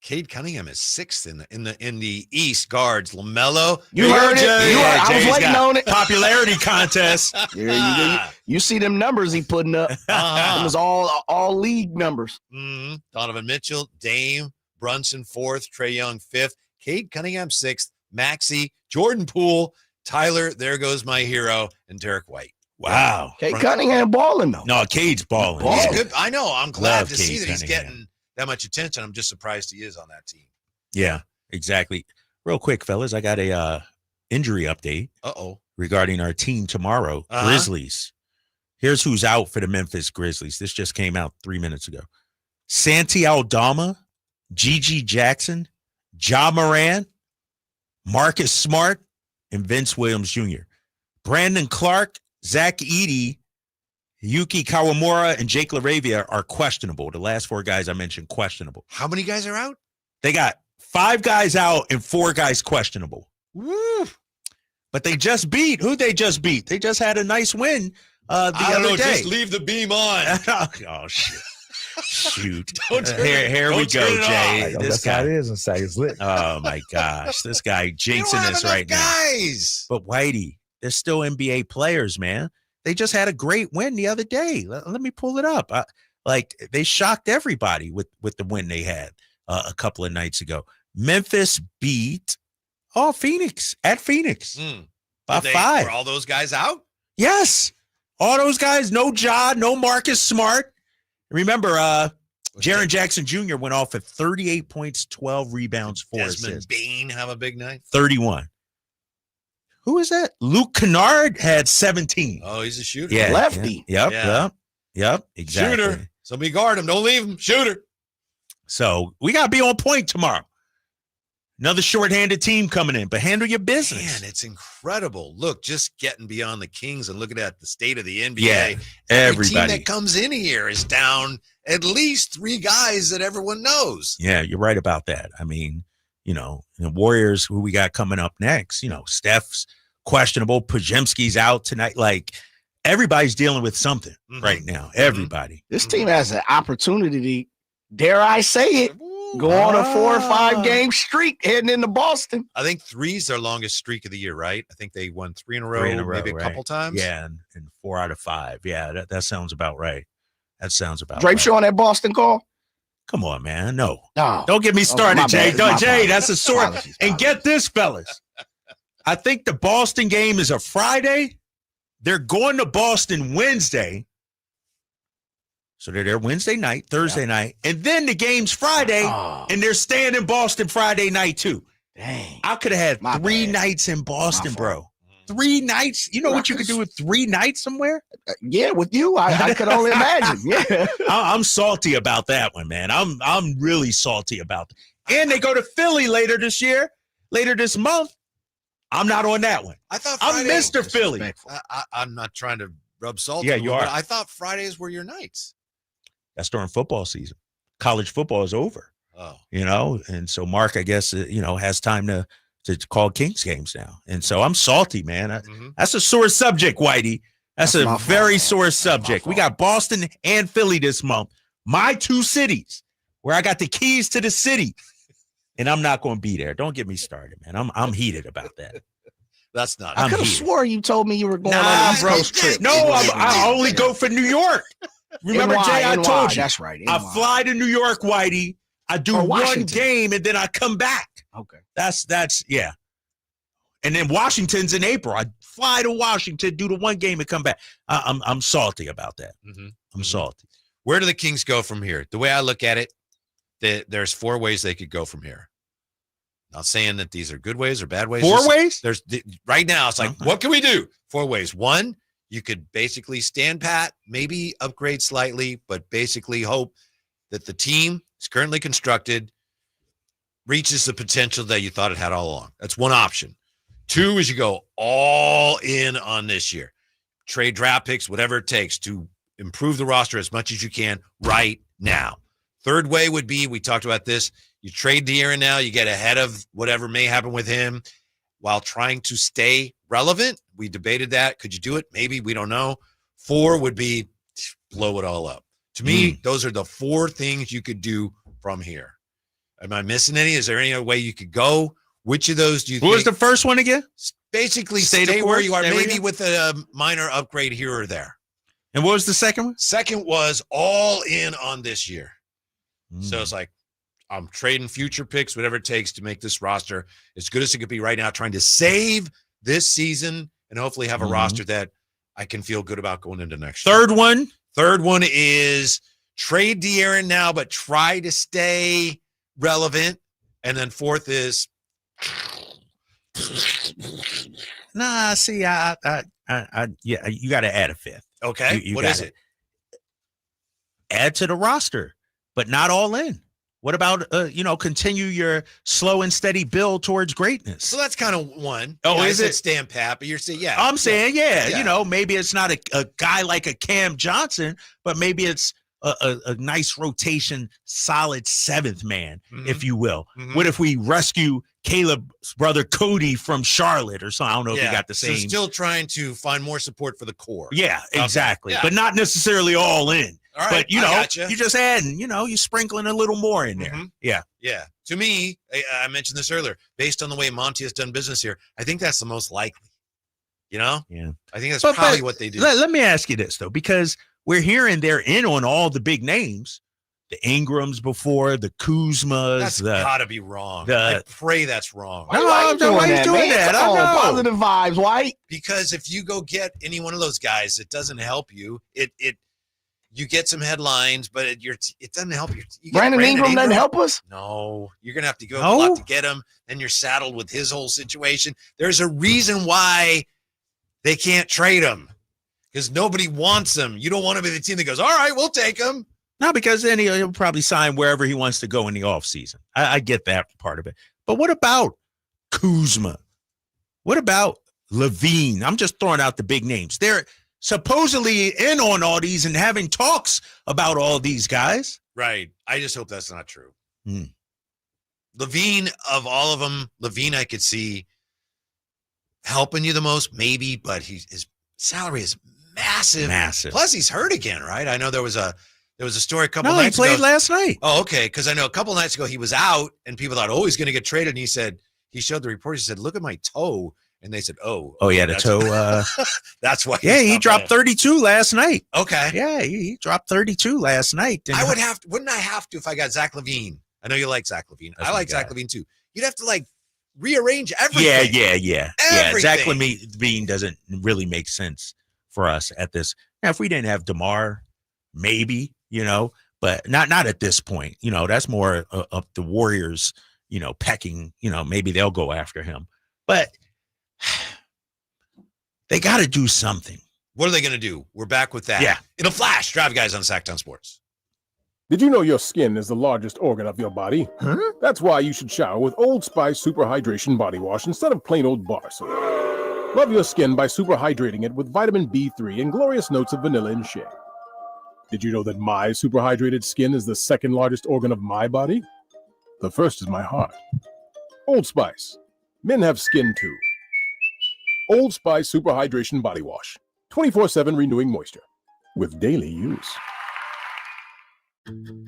Cade Cunningham is 6th in the East. Guards LaMelo. You heard it. I was waiting on it. Popularity contest. You see them numbers he putting up. It was all league numbers. Donovan Mitchell, Dame, Brunson 4th, Trae Young 5th, Cade Cunningham 6th, Maxey, Jordan Poole, Tyler, there goes my hero, and Derek White. Wow. Cade Cunningham balling though. No, Cade's balling. He's good. I know. I'm glad to Cade see that he's Cunningham. getting that much attention. I'm just surprised he is on that team. Yeah, exactly. Real quick, fellas, I got a injury update. Regarding our team tomorrow, Grizzlies. Here's who's out for the Memphis Grizzlies. This just came out 3 minutes ago. Santi Aldama, Gigi Jackson, Ja Morant, Marcus Smart, and Vince Williams Jr. Brandon Clark, Zach Edey, Yuki Kawamura, and Jake LaRavia are questionable. The last 4 guys I mentioned, questionable. How many guys are out? They got 5 guys out and 4 guys questionable. Woo! But they just beat. Who'd they just beat? They just had a nice win the other day. Just leave the beam on. Oh, shit. Shoot. Don't turn Here we don't go, turn it Jay. off. This guy is in Sagg's lit. Oh, my gosh. This guy jinxing this right now. Guys. But Whitey, they're still NBA players, man. They just had a great win the other day. Let me pull it up. They shocked everybody with the win they had a couple of nights ago. Memphis beat Phoenix at Phoenix by 5. Were all those guys out? Yes. All those guys, no Ja, no Marcus Smart. Remember, Jaren Jackson Jr. went off at 38 points, 12 rebounds, 4 Desmond assists. Bane have a big night? 31. Who is that? Luke Kennard had 17. Oh, he's a shooter. Yeah. Lefty. Yep. Exactly. Shooter. Somebody guard him. Don't leave him. Shooter. So we got to be on point tomorrow. Another shorthanded team coming in, but handle your business. Man, it's incredible. Look, just getting beyond the Kings and looking at the state of the NBA. Yeah, Every team everybody. that comes in here is down at least 3 guys that everyone knows. Yeah, you're right about that. I mean, the Warriors, who we got coming up next, Steph's questionable. Pajemski's out tonight. Like, everybody's dealing with something right now. Everybody. This team has an opportunity, dare I say it, go on a 4 or 5 game streak heading into Boston. I think 3 is their longest streak of the year, right? I think they won 3 in a row, maybe a couple times. Yeah, and 4 out of 5. Yeah, that sounds about right. That sounds about Drapes, right. you on that Boston call? Come on, man. No. No. Don't get me started, my Jay. bad. My Jay, apologies. that's a sore. Apologies. And get this, fellas. I think the Boston game is a Friday. They're going to Boston Wednesday. So they're there Wednesday night, Thursday night, and then the game's Friday, and they're staying in Boston Friday night too. Dang. I could have had three nights in Boston, bro. 3 nights? You know what you could do with 3 nights somewhere? Yeah, with you, I could only imagine. Yeah, I'm salty about that one, man. I'm really salty about that. And they go to Philly later this month. I'm not on that one. I thought I'm Mr. Philly. I'm not trying to rub salt. Yeah, in you it, are. But I thought Fridays were your nights. That's during football season. College football is over. Oh, and so Mark, I guess, has time to call Kings games now. And so I'm salty, man. That's a sore subject, Whitey. That's a very sore subject. We got Boston and Philly this month. My 2 cities where I got the keys to the city. And I'm not going to be there. Don't get me started, man. I'm heated about that. That's not. I could have swore you told me you were going on an East Coast trip. No, I only go for New York. Remember, Jay, I told you. That's right. I fly to New York, Whitey. I do one game and then I come back. Okay. That's yeah. And then Washington's in April. I fly to Washington, do the one game and come back. I'm salty about that. I'm salty. Where do the Kings go from here? The way I look at it, there's 4 ways they could go from here. Not saying that these are good ways or bad ways. 4 ways? There's right now. It's like, what can we do? 4 ways. 1, you could basically stand pat, maybe upgrade slightly, but basically hope that the team is currently constructed reaches the potential that you thought it had all along. That's one option. 2 is you go all in on this year. Trade draft picks, whatever it takes to improve the roster as much as you can right now. 3rd way would be, we talked about this, you trade De'Aaron now, you get ahead of whatever may happen with him while trying to stay relevant. We debated that. Could you do it? Maybe. We don't know. 4 would be blow it all up. To me, those are the 4 things you could do from here. Am I missing any? Is there any other way you could go? Which of those do you think? What was the first one again? Basically, stay where you are, maybe with a minor upgrade here or there. And what was the second one? Second was all in on this year. So it's like, I'm trading future picks, whatever it takes to make this roster as good as it could be right now, trying to save this season and hopefully have a roster that I can feel good about going into next year. Third one is trade De'Aaron now, but try to stay relevant. And then 4th is see, yeah, you got to add a 5th. Okay. What is it? Add to the roster, but not all in. What about, continue your slow and steady build towards greatness? So that's kind of one. Oh, is it? Stand pat, but you're saying, yeah. I'm saying, maybe it's not a guy like a Cam Johnson, but maybe it's a nice rotation, solid 7th man, if you will. What if we rescue Caleb's brother Cody from Charlotte or something? I don't know if you got the same. So still trying to find more support for the core. Yeah, exactly. But not necessarily all in. All right, but, you're just adding, you're sprinkling a little more in there. Yeah. Yeah. To me, I mentioned this earlier, based on the way Monty has done business here, I think that's the most likely. Yeah. I think that's probably what they do. Let me ask you this, though, because we're hearing they're in on all the big names. The Ingrams before, the Kuzmas. That's got to be wrong. I pray that's wrong. Why are you doing that? I know. Positive vibes, White. Because if you go get any one of those guys, it doesn't help you. You get some headlines, but it doesn't help you. Brandon Ingram doesn't help us? No. You're going to have to go a lot to get him. Then you're saddled with his whole situation. There's a reason why they can't trade him. Because nobody wants him. You don't want to be the team that goes, all right, we'll take him. No, because then he'll probably sign wherever he wants to go in the offseason. I get that part of it. But what about Kuzma? What about Levine? I'm just throwing out the big names. They're supposedly in on all these and having talks about all these guys. Right. I just hope that's not true. Levine, of all of them, I could see helping you the most, maybe, but his salary is massive. Plus, he's hurt again, right? I know there was a story a couple nights ago. No, he played last night. Oh, okay. Because I know a couple nights ago he was out, and people thought, he's going to get traded. And he showed the report. He said, look at my toe. And they said, the toe. That's why. Yeah, he dropped 32 last night. Okay. Yeah, he dropped 32 last night. Wouldn't I have to if I got Zach LaVine? I know you like Zach LaVine. I like Zach LaVine too. You'd have to rearrange everything. Yeah. Zach LaVine doesn't really make sense for us at this. Now, if we didn't have DeMar, maybe, but not at this point. That's more of the Warriors, pecking, maybe they'll go after him. But they got to do something. What are they going to do? We're back with that. Yeah. In a flash. Drive Guys on Sacktown Sports. Did you know your skin is the largest organ of your body? Huh? That's why you should shower with Old Spice Super Hydration Body Wash instead of plain old bar soap. Love your skin by super hydrating it with vitamin B3 and glorious notes of vanilla and shea. Did you know that my super hydrated skin is the second largest organ of my body? The first is my heart. Old Spice. Men have skin too. Old Spice Super Hydration Body Wash. 24/7 renewing moisture. With daily use.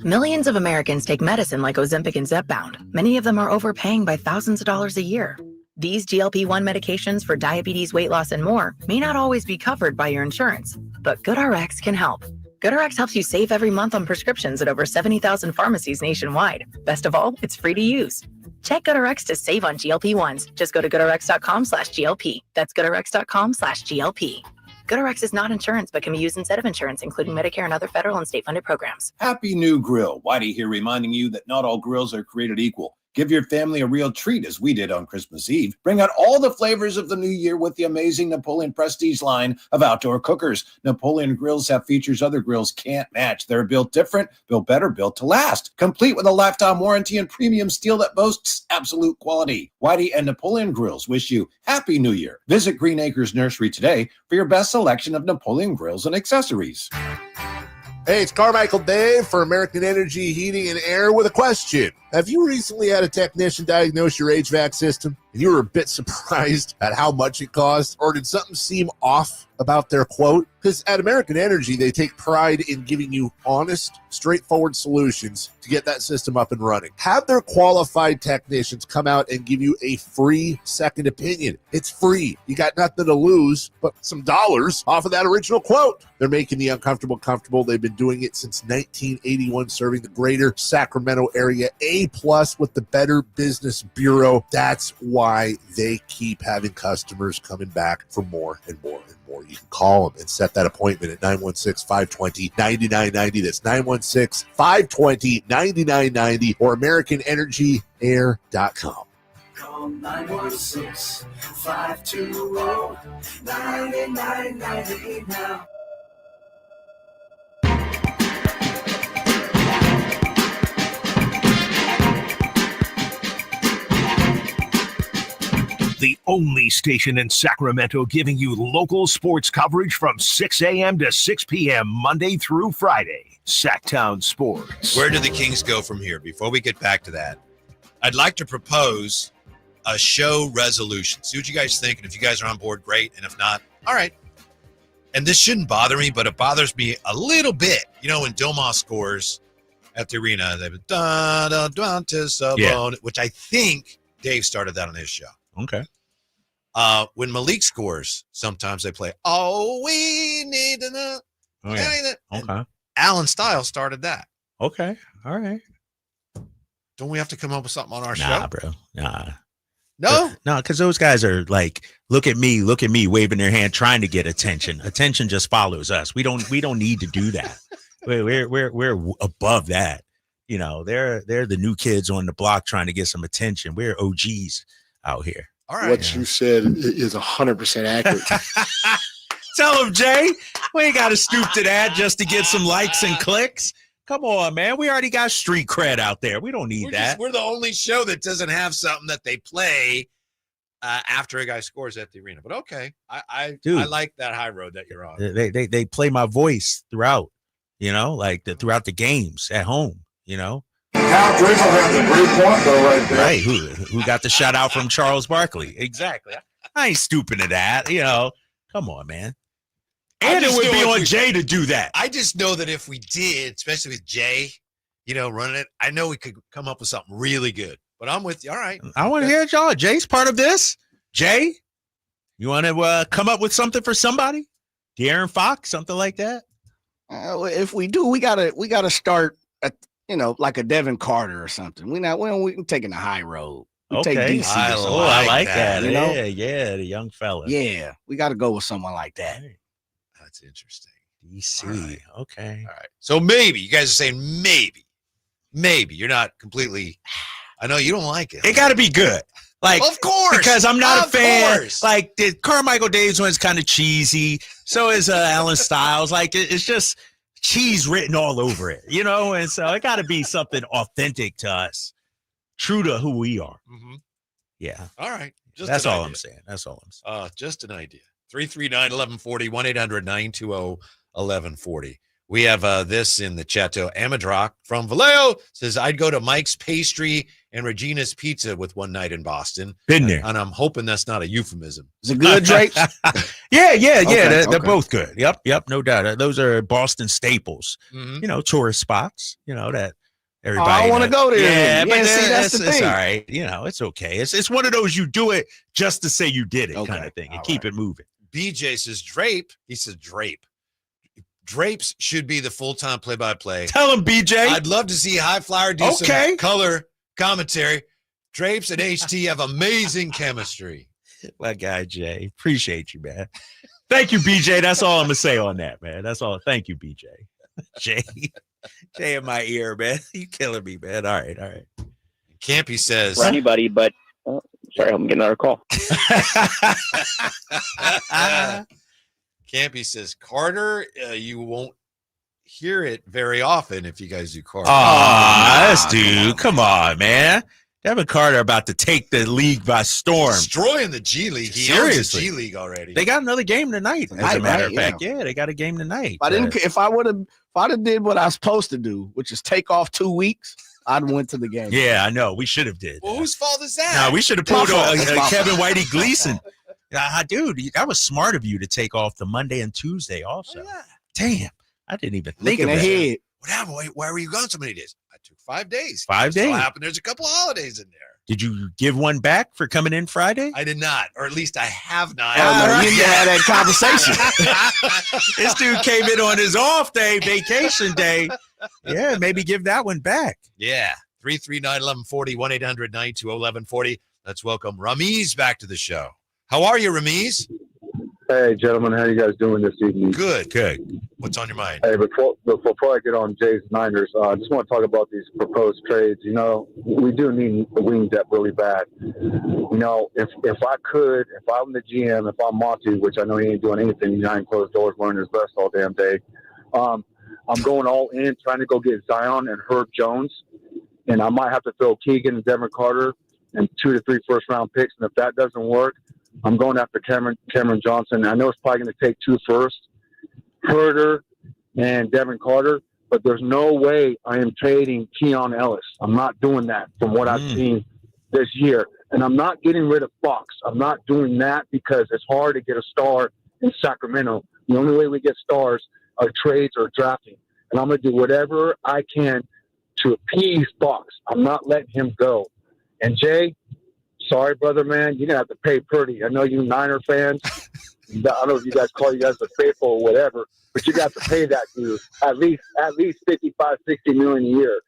Millions of Americans take medicine like Ozempic and Zepbound. Many of them are overpaying by thousands of dollars a year. These GLP-1 medications for diabetes, weight loss, and more may not always be covered by your insurance, but GoodRx can help. GoodRx helps you save every month on prescriptions at over 70,000 pharmacies nationwide. Best of all, it's free to use. Check GoodRx to save on GLP-1s. Just go to GoodRx.com/GLP. That's GoodRx.com/GLP. GoodRx is not insurance, but can be used instead of insurance, including Medicare and other federal and state-funded programs. Happy New Grill. Whitey here reminding you that not all grills are created equal. Give your family a real treat as we did on Christmas Eve. Bring out all the flavors of the new year with the amazing Napoleon Prestige line of outdoor cookers. Napoleon grills have features other grills can't match. They're built different, built better, built to last. Complete with a lifetime warranty and premium steel that boasts absolute quality. Whitey and Napoleon Grills wish you Happy New Year. Visit Green Acres Nursery today for your best selection of Napoleon grills and accessories. Hey, it's Carmichael Dave for American Energy Heating and Air with a question. Have you recently had a technician diagnose your HVAC system and you were a bit surprised at how much it cost? Or did something seem off about their quote? Because at American Energy, they take pride in giving you honest, straightforward solutions to get that system up and running. Have their qualified technicians come out and give you a free second opinion. It's free. You got nothing to lose but some dollars off of that original quote. They're making the uncomfortable comfortable. They've been doing it since 1981, serving the greater Sacramento area. A+ with the Better Business Bureau. That's why they keep having customers coming back for more and more and more. You can call them and set that appointment at 916-520-9990. That's 916-520-9990 or AmericanEnergyAir.com. Call 916-520-9990 now. The only station in Sacramento giving you local sports coverage from 6 a.m. to 6 p.m. Monday through Friday. Sacktown Sports. Where do the Kings go from here? Before we get back to that, I'd like to propose a show resolution. See what you guys think, and if you guys are on board, great, and if not, all right. And this shouldn't bother me, but it bothers me a little bit. When Domas scores at the arena, they've which I think Dave started that on his show. Okay. When Malik scores, sometimes they play, "Oh, we need to know." Oh, yeah. Okay. Alan Stiles started that. Okay. All right. Don't we have to come up with something on our show? Nah, bro. Nah. No? No, because those guys are like, look at me, waving their hand, trying to get attention. Attention just follows us. We don't need to do that. We're above that. They're the new kids on the block trying to get some attention. We're OGs out here. All right. What you said is 100% accurate. Tell him, Jay. We ain't got to stoop to that just to get some likes and clicks. Come on, man. We already got street cred out there. We don't need that. We're the only show that doesn't have something that they play after a guy scores at the arena. But okay, I like that high road that you're on. They play my voice throughout, throughout the games at home, Kyle Drapes has a great point, though, right there. Right. Who got the shout out from Charles Barkley? Exactly. I ain't stooping to that. Come on, man. And it would be on Jay to do that. I just know that if we did, especially with Jay, running it, I know we could come up with something really good. But I'm with you. All right. I want to hear it, y'all. Jay's part of this. Jay, you want to come up with something for somebody? De'Aaron Fox, something like that? If we do, we gotta start at like a Devin Carter or something. We taking the high road. We take DC. I like that. Yeah, the young fella. Yeah, we got to go with someone like that. That's interesting. DC. Right. Okay. All right. So maybe you guys are saying maybe you're not completely. I know you don't like it. It got to be good. Like, of course, because I'm not a fan. Course. Like the Carmichael Davis one's kind of cheesy. So is Alan Styles. Like it's just cheese written all over it, And so it got to be something authentic to us, true to who we are. Mm-hmm. Yeah. All right. That's all I'm saying. Just an idea. 339-1140, 1-800-920-1140. We have this in the chat. Amadrock from Vallejo says, I'd go to Mike's Pastry and Regina's Pizza with one night in Boston. Been there. And I'm hoping that's not a euphemism. Is it good, Drapes? Yeah. Okay, they're both good. Yep, no doubt. Those are Boston staples. Mm-hmm. Tourist spots, that everybody. I want to go there. Yeah, but see, that's the thing. It's all right. It's okay. It's one of those you do it just to say you did it kind of thing and keep it moving. BJ says Drape. He says Drape. Drapes should be the full-time play-by-play. Tell him, BJ. I'd love to see High Flyer do some color commentary. Drapes and HT have amazing chemistry. My guy, Jay. Appreciate you, man. Thank you, BJ. That's all I'm going to say on that, man. That's all. Thank you, BJ. Jay in my ear, man. You killing me, man. All right. Campy says. For anybody, but sorry, I'm getting another call. Campy says, Carter, you won't hear it very often if you guys do Carter. This dude. Come on, man. Devin Carter about to take the league by storm. Destroying the G League. He Seriously. owns the G League already. They got another game tonight, as a matter of fact. Yeah, they got a game tonight. If I'd have did what I was supposed to do, which is take off 2 weeks, I'd went to the game. Yeah, I know. We should have did. Well, whose fault is that? No, we should have pulled Kevin Whitey Gleason. Dude, that was smart of you to take off the Monday and Tuesday also. Oh, yeah. Damn, I didn't even think of ahead. What happened? Why were you gone so many days? I took 5 days. 5 days. What happened? There's a couple of holidays in there. Did you give one back for coming in Friday? I did not, or at least I have not. You need to have that conversation. This dude came in on his off day, vacation day. Yeah, maybe give that one back. Yeah. 339-1140, 1-800-920-1140. Let's welcome Ramiz back to the show. How are you, Ramiz? Hey, gentlemen. How you guys doing this evening? Good. What's on your mind? Hey, before I get on Jay's Niners, I just want to talk about these proposed trades. We do need the wing depth really bad. If I could, if I'm the GM, if I'm Monty, which I know he ain't doing anything behind closed doors, learning his best all damn day, I'm going all in, trying to go get Zion and Herb Jones, and I might have to throw Keegan and Devin Carter and 2 to 3 first-round picks, and if that doesn't work, I'm going after Cameron Johnson. I know it's probably going to take 2 firsts, Herder and Devin Carter, but there's no way I am trading Keon Ellis. I'm not doing that from what I've seen this year. And I'm not getting rid of Fox. I'm not doing that because it's hard to get a star in Sacramento. The only way we get stars are trades or drafting. And I'm going to do whatever I can to appease Fox. I'm not letting him go. And Jay, sorry, brother, man, you're going to have to pay Purdy. I know you Niner fans. I don't know if you guys call you guys the faithful or whatever, but you got to pay that dude at least 55, 60 million a year.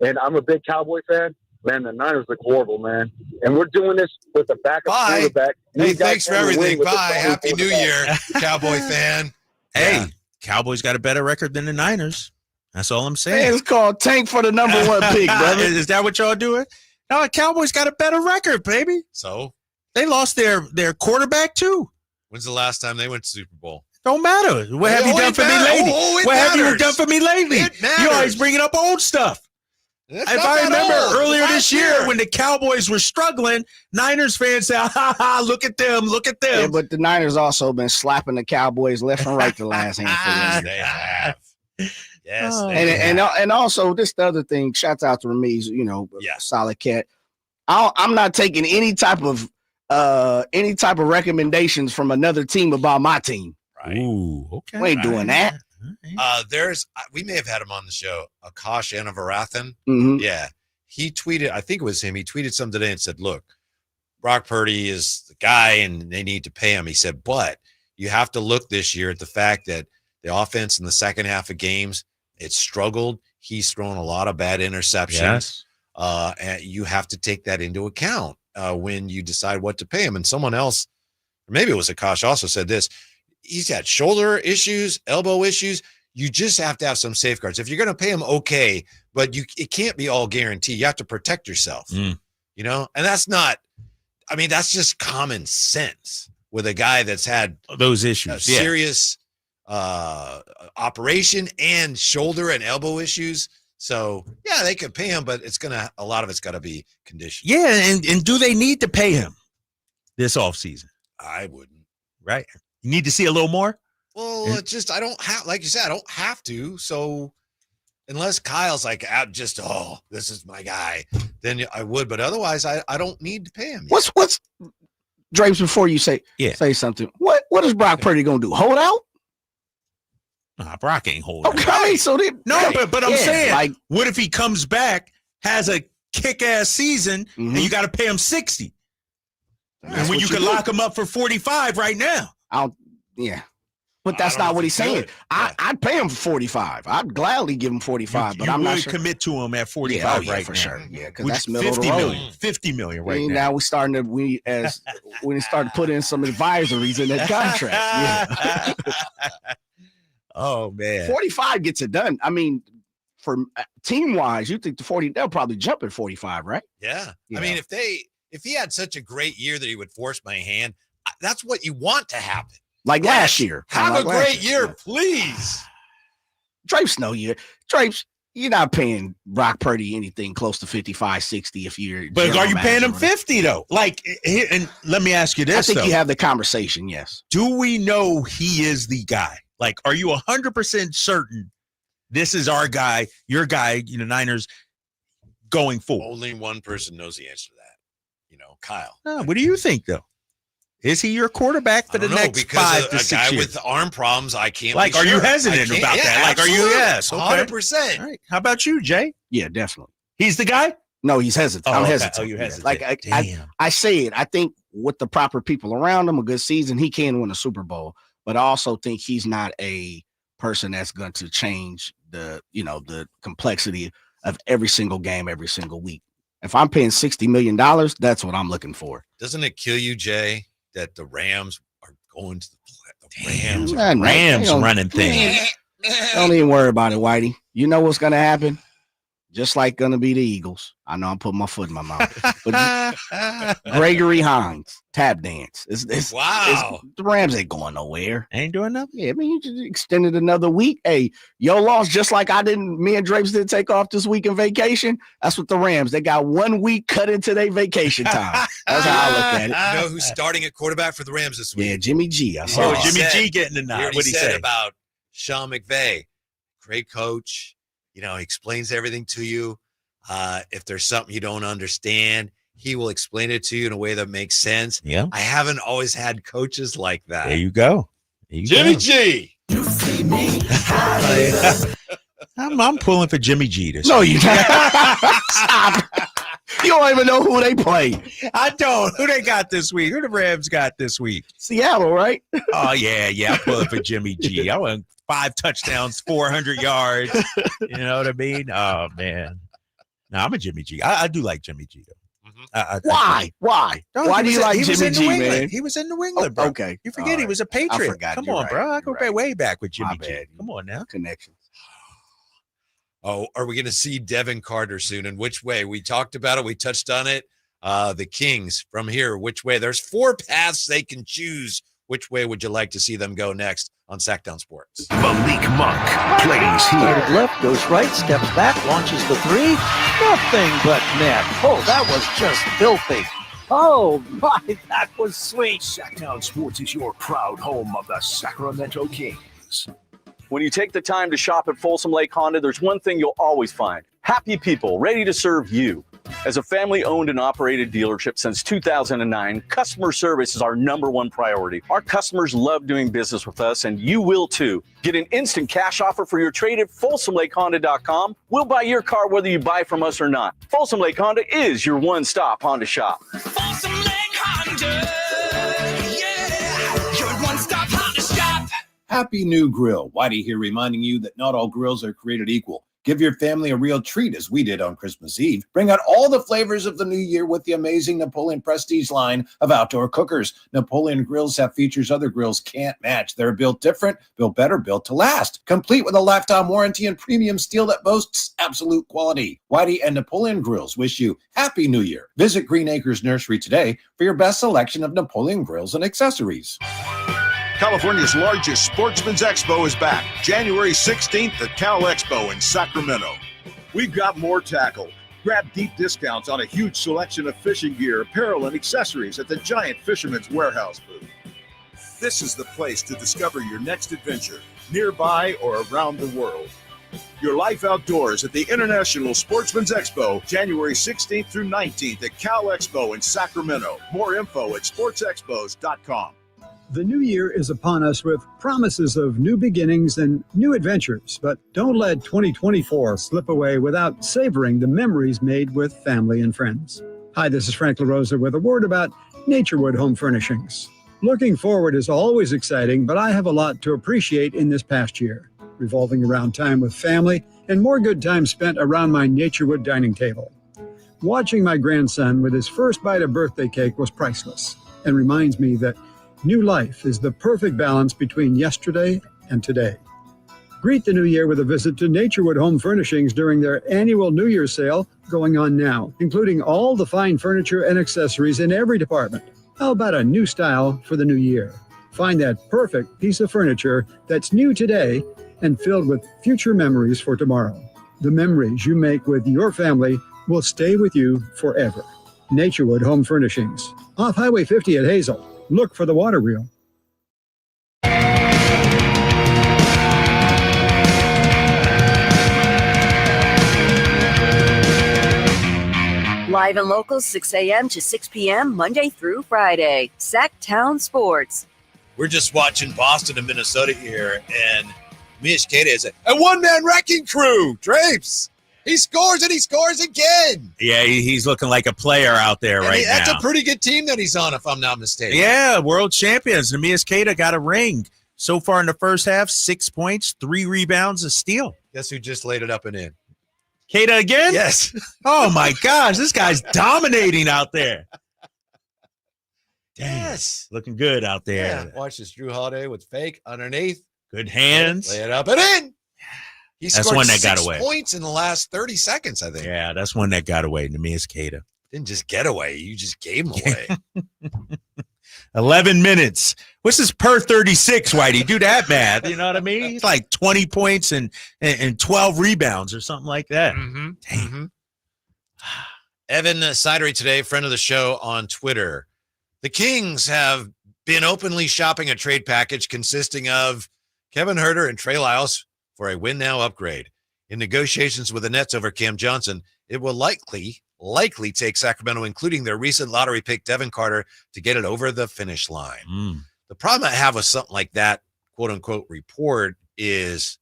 And I'm a big Cowboy fan. Man, the Niners look horrible, man. And we're doing this with a backup quarterback. Hey, thanks for everything. Bye. Happy New Year, Cowboy fan. Hey, Cowboys got a better record than the Niners. That's all I'm saying. Hey, it's called tank for the number 1 pick, brother. Is that what y'all doing? No, the Cowboys got a better record, baby. So? They lost their quarterback, too. When's the last time they went to Super Bowl? Don't matter. What have you done for me lately? What have you done for me lately? You always bringing up old stuff. If I remember earlier this year when the Cowboys were struggling, Niners fans said, look at them. Yeah, but the Niners also been slapping the Cowboys left and right the last handful of years. They have. Yes. And also this the other thing, shouts out to Ramiz, solid cat. I'm not taking any type of recommendations from another team about my team. Right. Ooh, okay. We ain't doing that. We may have had him on the show, Akash Anavarathan. Mm-hmm. Yeah. He tweeted, I think it was him. He tweeted something today and said, look, Brock Purdy is the guy and they need to pay him. He said, but you have to look this year at the fact that the offense in the second half of games, it struggled. He's thrown a lot of bad interceptions. Yes. And you have to take that into account when you decide what to pay him. And someone else, or maybe it was Akash, also said this. he's had shoulder issues, elbow issues. You just have to have some safeguards. If you're going to pay him, okay, but it can't be all guaranteed. You have to protect yourself, you know, and that's just common sense with a guy that's had those issues, serious operation and shoulder and elbow issues. So yeah, they could pay him, but a lot of it's got to be conditioned. Yeah. And do they need to pay him this offseason? I wouldn't. Right. You need to see a little more. Well, it's just, I don't have, like you said, I don't have to. So unless Kyle's like, this is my guy, then I would. But otherwise, I don't need to pay him. What's Drapes, before you say something, what is Brock Purdy going to do? Hold out? Nah, Brock ain't holding out. Okay, so but I'm saying, like, what if he comes back, has a kick-ass season, and you got to pay him 60? And when you can lock him up for 45 right now. But that's not what he's saying. I'd pay him for 45. I'd gladly give him 45, but I'm not sure. Commit to him at 45 right for now. Sure. Yeah, because that's middle of the road. 50 million right now. Now we're starting to we start to put in some advisories in that contract. Yeah. Oh man, 45 gets it done. I mean, for team wise, you think they'll probably jump at 45, right? Yeah. I mean, if he had such a great year that he would force my hand, that's what you want to happen. Like last year. Have a great year, please. Drapes, Drapes, you're not paying Brock Purdy anything close to 55, 60 if you're. But are you paying him 50 though? Like, and let me ask you this. I think you have the conversation. Yes. Do we know he is the guy? Like, are you 100% certain this is our guy, your guy, Niners going forward? Only one person knows the answer to that. Kyle. What do you think though? Is he your quarterback for the next 5 to 6 years? A guy with arm problems, I can't. Like, are you hesitant about that? Like, are you? Yes, 100%. All right. How about you, Jay? Yeah, definitely. He's the guy. No, he's hesitant. I'm hesitant. Oh, you hesitant. Like, I say it. I think with the proper people around him, a good season, he can win a Super Bowl. But I also think he's not a person that's going to change the complexity of every single game, every single week. If I'm paying $60 million, that's what I'm looking for. Doesn't it kill you, Jay, that the Rams are going to the Rams? Rams running things. Don't even worry about it, Whitey. You know what's going to happen? Just like going to be the Eagles. I know I'm putting my foot in my mouth. But Gregory Hines, tap dance. Wow. The Rams ain't going nowhere. Ain't doing nothing? Yeah, I mean, you just extended another week. Hey, yo lost just like me and Drapes didn't take off this week in vacation. That's what the Rams, they got 1 week cut into their vacation time. That's how I look at it. You know who's starting at quarterback for the Rams this week? Yeah, Jimmy G. I saw Jimmy G getting the nod. What he said about Sean McVay. Great coach. He explains everything to you. If there's something you don't understand, he will explain it to you in a way that makes sense. Yeah. I haven't always had coaches like that. There you go. Jimmy G. You see me. I'm pulling for Jimmy G this No, week. you Stop. You don't even know who they play. I don't. Who they got this week? Who the Rams got this week? Seattle, right? Oh, yeah. I'm pulling for Jimmy G. I want 5 touchdowns, 400 yards. You know what I mean? Oh, man. No, I'm a Jimmy G. I do like Jimmy G, though. Why? No, Why do you like Jimmy G, man? He was in New England, bro. Okay. You forget he was a Patriot. I forgot. Come You're on, right. bro. I go way back with Jimmy G. bad. Come on now. Connections. Oh, are we going to see Devin Carter soon? And which way? We talked about it. We touched on it. The Kings from here. Which way? There's 4 paths they can choose. Which way would you like to see them go next on Sacktown Sports? Malik Monk plays here. Started left, goes right, steps back, launches the 3. Nothing but net. Oh, that was just filthy. Oh, my, that was sweet. Sacktown Sports is your proud home of the Sacramento Kings. When you take the time to shop at Folsom Lake Honda, there's one thing you'll always find. Happy people ready to serve you. As a family-owned and operated dealership since 2009, customer service is our #1 priority. Our customers love doing business with us, and you will too. Get an instant cash offer for your trade at FolsomLakeHonda.com. We'll buy your car whether you buy from us or not. Folsom Lake Honda is your one-stop Honda shop. Folsom Lake Honda, yeah, your one-stop Honda shop. Happy New Grill. Whitey here reminding you that not all grills are created equal. Give your family a real treat as we did on Christmas Eve. Bring out all the flavors of the new year with the amazing Napoleon Prestige line of outdoor cookers. Napoleon grills have features other grills can't match. They're built different, built better, built to last. Complete with a lifetime warranty and premium steel that boasts absolute quality. Whitey and Napoleon Grills wish you Happy New Year. Visit Green Acres Nursery today for your best selection of Napoleon grills and accessories. California's largest sportsman's expo is back, January 16th at Cal Expo in Sacramento. We've got more tackle. Grab deep discounts on a huge selection of fishing gear, apparel, and accessories at the giant Fisherman's Warehouse booth. This is the place to discover your next adventure, nearby or around the world. Your life outdoors at the International Sportsman's Expo, January 16th through 19th at Cal Expo in Sacramento. More info at sportsexpos.com. The new year is upon us with promises of new beginnings and new adventures, but don't let 2024 slip away without savoring the memories made with family and friends. Hi, this is Frank LaRosa with a word about Naturewood Home Furnishings. Looking forward is always exciting, but I have a lot to appreciate in this past year, revolving around time with family and more good time spent around my Naturewood dining table. Watching my grandson with his first bite of birthday cake was priceless and reminds me that new life is the perfect balance between yesterday and today. Greet the new year with a visit to Naturewood Home Furnishings during their annual New Year's sale going on now, including all the fine furniture and accessories in every department. How about a new style for the new year? Find that perfect piece of furniture that's new today and filled with future memories for tomorrow. The memories you make with your family will stay with you forever. Naturewood Home Furnishings, off Highway 50 at Hazel. Look for the water wheel. Live and local, 6 a.m. to 6 p.m., Monday through Friday. Sacktown Sports. We're just watching Boston and Minnesota here, and Mishkeda is a one-man wrecking crew. Drapes. He scores and he scores again. Yeah, he's looking like a player out there right now. That's a pretty good team that he's on, if I'm not mistaken. Yeah, world champions. Nemias Queta got a ring. So far in the first half, 6 points, 3 rebounds, a steal. Guess who just laid it up and in? Queta again? Yes. Oh, my gosh. This guy's dominating out there. Damn, yes. Looking good out there. Yeah. Watch this. Drew Holiday with fake underneath. Good hands. Lay it up and in. He scored one that got 6 away. points in the last 30 seconds, I think. Yeah, that's one that got away. Nemias Queta. Didn't just get away. You just gave him away. 11 minutes. What's this per 36, Whitey? Do that math. You know what I mean? He's like 20 points and 12 rebounds or something like that. Mm-hmm. Mm-hmm. Evan Sidery today, friend of the show on Twitter. The Kings have been openly shopping a trade package consisting of Kevin Huerter and Trey Lyles for a win now upgrade. In negotiations with the Nets over Cam Johnson, it will likely take Sacramento, including their recent lottery pick Devin Carter, to get it over the finish line. The problem I have with something like that, quote unquote, report is,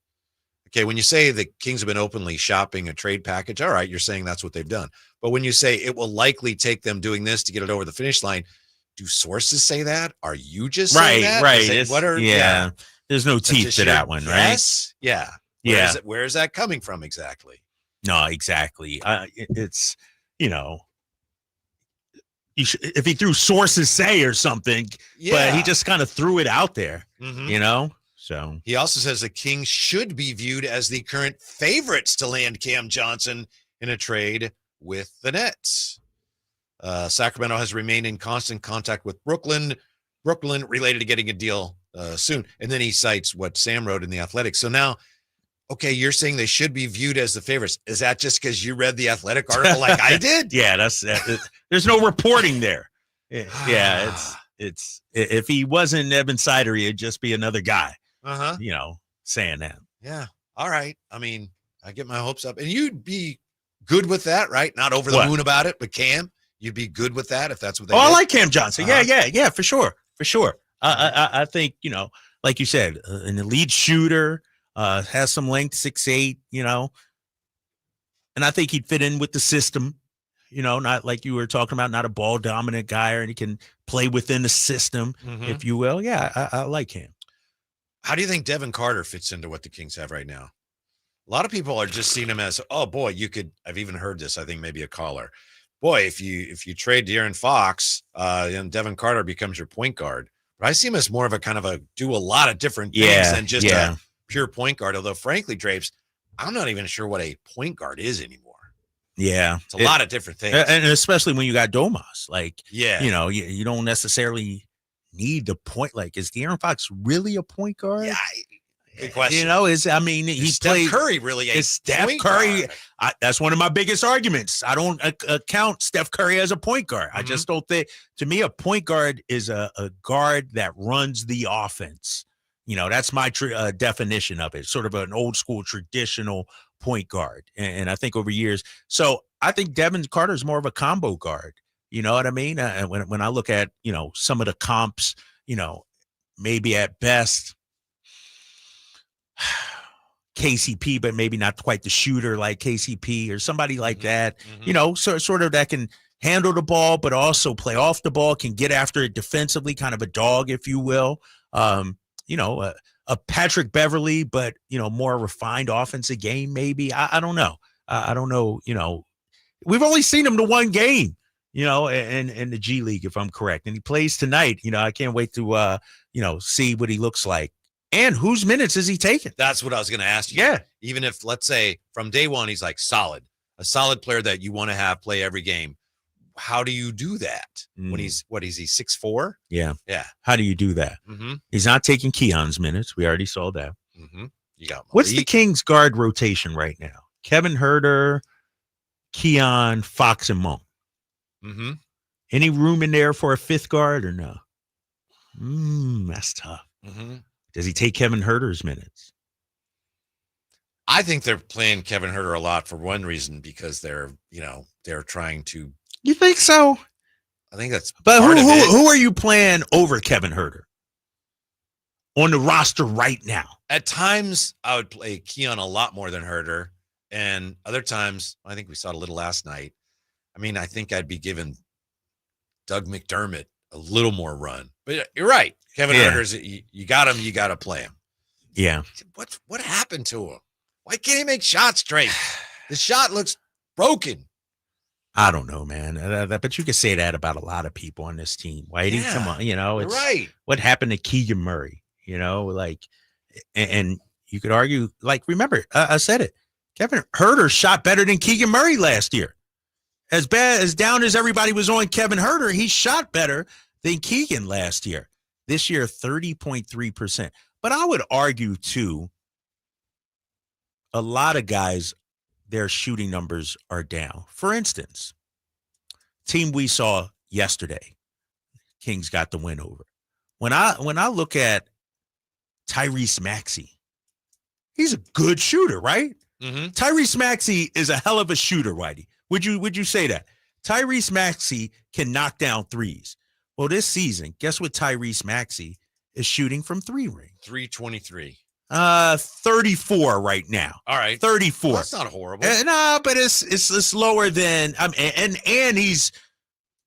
okay, when you say the Kings have been openly shopping a trade package, all right, you're saying that's what they've done. But when you say it will likely take them doing this to get it over the finish line, do sources say that? Are you just saying that? Right. Yeah. There's no teeth to that one, right? Yes. Yeah. Where is that coming from exactly? No, exactly. It's, if he threw sources say or something, but he just kind of threw it out there, So he also says the Kings should be viewed as the current favorites to land Cam Johnson in a trade with the Nets. Sacramento has remained in constant contact with Brooklyn related to getting a deal soon. And then he cites what Sam wrote in The Athletic. So now, okay, you're saying they should be viewed as the favorites. Is that just because you read the Athletic article like I did? Yeah, there's no reporting there. Yeah, it's if he wasn't Evan Sidery, it'd just be another guy, saying that. Yeah. All right. I mean, I get my hopes up. And you'd be good with that, right? Not over the moon about it, but Cam, you'd be good with that if that's what they did? I like Cam Johnson. Yeah, for sure. I think, like you said, an elite shooter, has some length, 6'8", and I think he'd fit in with the system, not like you were talking about, not a ball dominant guy, and he can play within the system, if you will. Yeah, I like him. How do you think Devin Carter fits into what the Kings have right now? A lot of people are just seeing him as, oh boy, you could. I've even heard this. I think maybe a caller. Boy, if you trade De'Aaron Fox, and Devin Carter becomes your point guard. But I see him as more of a kind of a do a lot of different things than just a pure point guard. Although, frankly, Drapes, I'm not even sure what a point guard is anymore. Yeah, it's a lot of different things, and especially when you got Domas. Like, yeah, you don't necessarily need the point. Like, is De'Aaron Fox really a point guard? Yeah. Good question. He Steph played Curry really a is Steph point Curry. guard? That's one of my biggest arguments. I don't count Steph Curry as a point guard. I just don't think. To me, a point guard is a guard that runs the offense. That's my definition of it. Sort of an old school traditional point guard. And I think over years, so I think Devin Carter is more of a combo guard. You know what I mean? When I look at some of the comps, maybe at best KCP, but maybe not quite the shooter like KCP or somebody like that, sort of that can handle the ball, but also play off the ball, can get after it defensively, kind of a dog, if you will. A Patrick Beverly, but, more refined offensive game, maybe. I don't know. I don't know. We've only seen him the one game, in the G League, if I'm correct. And he plays tonight. I can't wait to, see what he looks like. And whose minutes is he taking? That's what I was going to ask you. Yeah. Even if, let's say, from day one, he's like a solid player that you want to have play every game. How do you do that when he's, what is he, 6'4"? Yeah. Yeah. How do you do that? He's not taking Keon's minutes. We already saw that. You got What's the Kings guard rotation right now? Kevin Huerter, Keon, Fox, and Monk. Any room in there for a fifth guard or no? That's tough. Does he take Kevin Huerter's minutes? I think they're playing Kevin Huerter a lot for one reason, because they're trying to. You think so? I think that's. But who are you playing over Kevin Huerter on the roster right now? At times, I would play Keon a lot more than Huerter, and other times, I think we saw it a little last night. I think I'd be giving Doug McDermott a little more run. But you're right. Kevin Huerter's, you got him, you got to play him. Yeah. What happened to him? Why can't he make shots straight? The shot looks broken. I don't know, man. But you can say that about a lot of people on this team. Whitey, come on, it's right. What happened to Keegan Murray? And you could argue, remember, I said it. Kevin Huerter shot better than Keegan Murray last year. As down as everybody was on Kevin Huerter, he shot better than Keegan last year. This year, 30.3%. But I would argue, too, a lot of guys, their shooting numbers are down. For instance, team we saw yesterday, Kings got the win over. When I look at Tyrese Maxey, he's a good shooter, right? Tyrese Maxey is a hell of a shooter, Whitey. Would you say that? Tyrese Maxey can knock down threes. Well, this season, guess what Tyrese Maxey is shooting from three ring? 323. 34 right now. All right. 34. Well, that's not horrible. No, but it's lower than and he's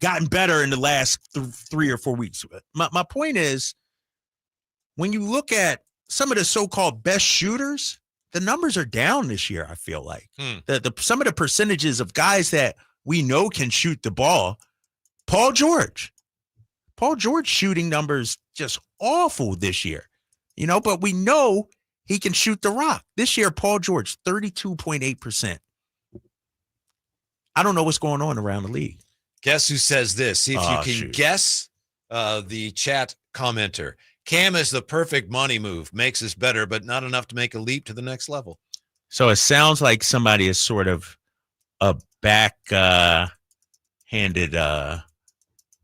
gotten better in the last 3 or 4 weeks. My point is, when you look at some of the so-called best shooters, the numbers are down this year, I feel like. Some of the percentages of guys that we know can shoot the ball, Paul George shooting numbers just awful this year. But we know he can shoot the rock. This year, Paul George, 32.8%. I don't know what's going on around the league. Guess who says this? See if you can guess the chat commenter. Cam is the perfect money move. Makes us better, but not enough to make a leap to the next level. So it sounds like somebody is sort of a back-handed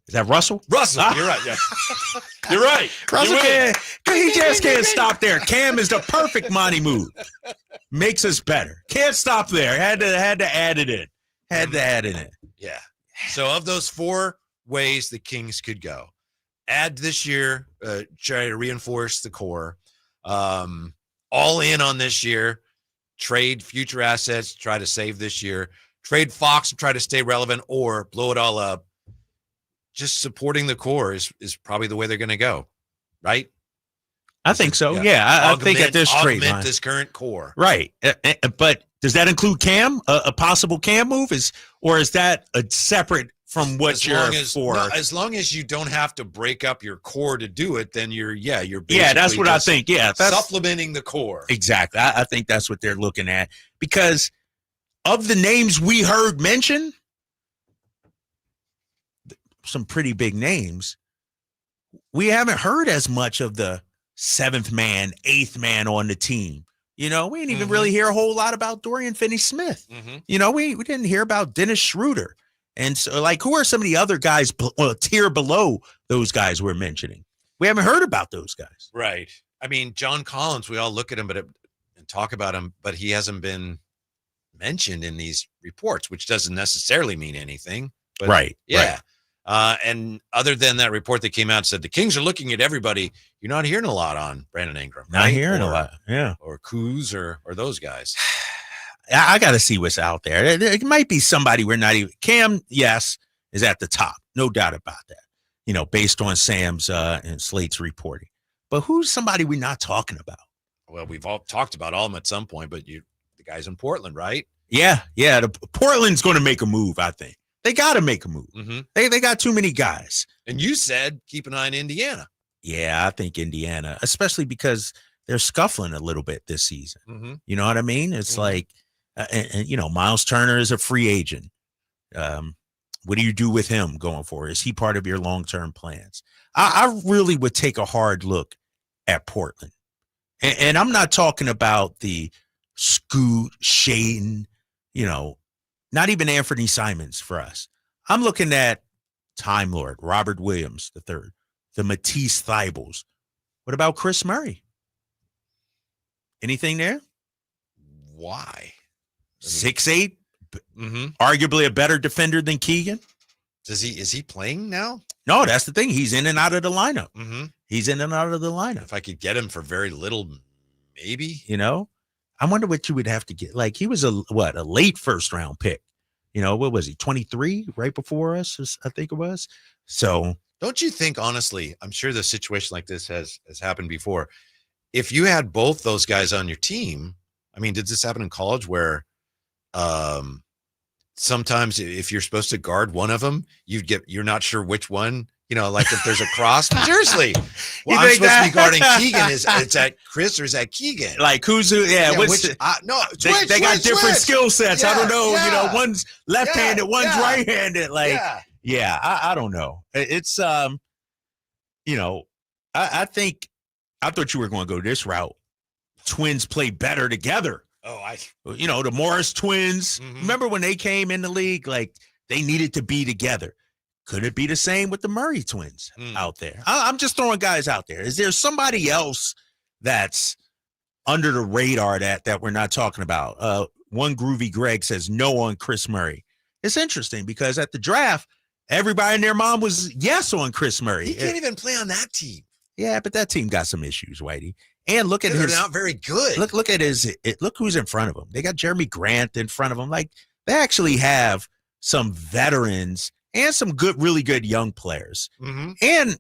is that Russell? Russell, you're right. Yeah, you're right. Russell he just can't stop there. Cam is the perfect money move. Makes us better. Can't stop there. Had to add it in. Had to add it in. Yeah. So of those 4 ways the Kings could go, add this year, try to reinforce the core, all in on this year, trade future assets, try to save this year, trade Fox and try to stay relevant, or blow it all up. Just supporting the core is probably the way they're going to go, right? I think so. Yeah, I think at this trade augment line, this current core. right. But does that include Cam? A possible Cam move or is that a separate from what as long as you don't have to break up your core to do it, then you're basically that's what I think. Yeah, that's supplementing the core. Exactly. I think that's what they're looking at, because of the names we heard mentioned, some pretty big names, we haven't heard as much of the 7th man, 8th man on the team. We didn't even really hear a whole lot about Dorian Finney-Smith. We didn't hear about Dennis Schroeder. And so, who are some of the other guys a tier below those guys we're mentioning? We haven't heard about those guys. Right. I mean, John Collins, we all look at him and talk about him, but he hasn't been mentioned in these reports, which doesn't necessarily mean anything. But right. Yeah. Right. And other than that report that came out and said the Kings are looking at everybody, you're not hearing a lot on Brandon Ingram. Not hearing a lot. Yeah. Or Kuz or those guys. I got to see what's out there. It might be somebody we're not even. Cam, yes, is at the top. No doubt about that, based on Sam's and Slate's reporting. But who's somebody we're not talking about? Well, we've all talked about all of them at some point, but the guys in Portland, right? Yeah. Portland's going to make a move, I think. They got to make a move. Mm-hmm. They got too many guys. And you said keep an eye on Indiana. Yeah, I think Indiana, especially because they're scuffling a little bit this season. Mm-hmm. You know what I mean? It's like, Miles Turner is a free agent. What do you do with him going forward? Is he part of your long-term plans? I really would take a hard look at Portland. And I'm not talking about the Scoot, Shaden, not even Anthony Simons for us. I'm looking at Time Lord, Robert Williams III, the Matisse Thybulles. What about Chris Murray? Anything there? Why? 6'8", arguably a better defender than Keegan. Is he playing now? No, that's the thing. He's in and out of the lineup. Mm-hmm. He's in and out of the lineup. If I could get him for very little, maybe. I wonder what you would have to get. He was a late first round pick. What was he? 23, right before us, I think it was. So don't you think, honestly, I'm sure the situation like this has happened before. If you had both those guys on your team, I mean, did this happen in college where sometimes if you're supposed to guard one of them, you're not sure which one, if there's a cross. Seriously. Well, I'm supposed to be guarding Keegan. Is that Chris or is that Keegan? Who's who? Yeah. They got different skill sets. Yeah, I don't know. Yeah. One's left-handed, one's right-handed. I don't know. It's, I think, I thought you were going to go this route. Twins play better together. The Morris twins. Mm-hmm. Remember when they came in the league? They needed to be together. Could it be the same with the Murray twins out there? I'm just throwing guys out there. Is there somebody else that's under the radar that we're not talking about? One Groovy Greg says no on Chris Murray. It's interesting because at the draft, everybody and their mom was yes on Chris Murray. He can't even play on that team. Yeah, but that team got some issues, Whitey. And look at they're not very good. Look at look who's in front of him. They got Jeremy Grant in front of them. They actually have some veterans and some really good young players. Mm-hmm. And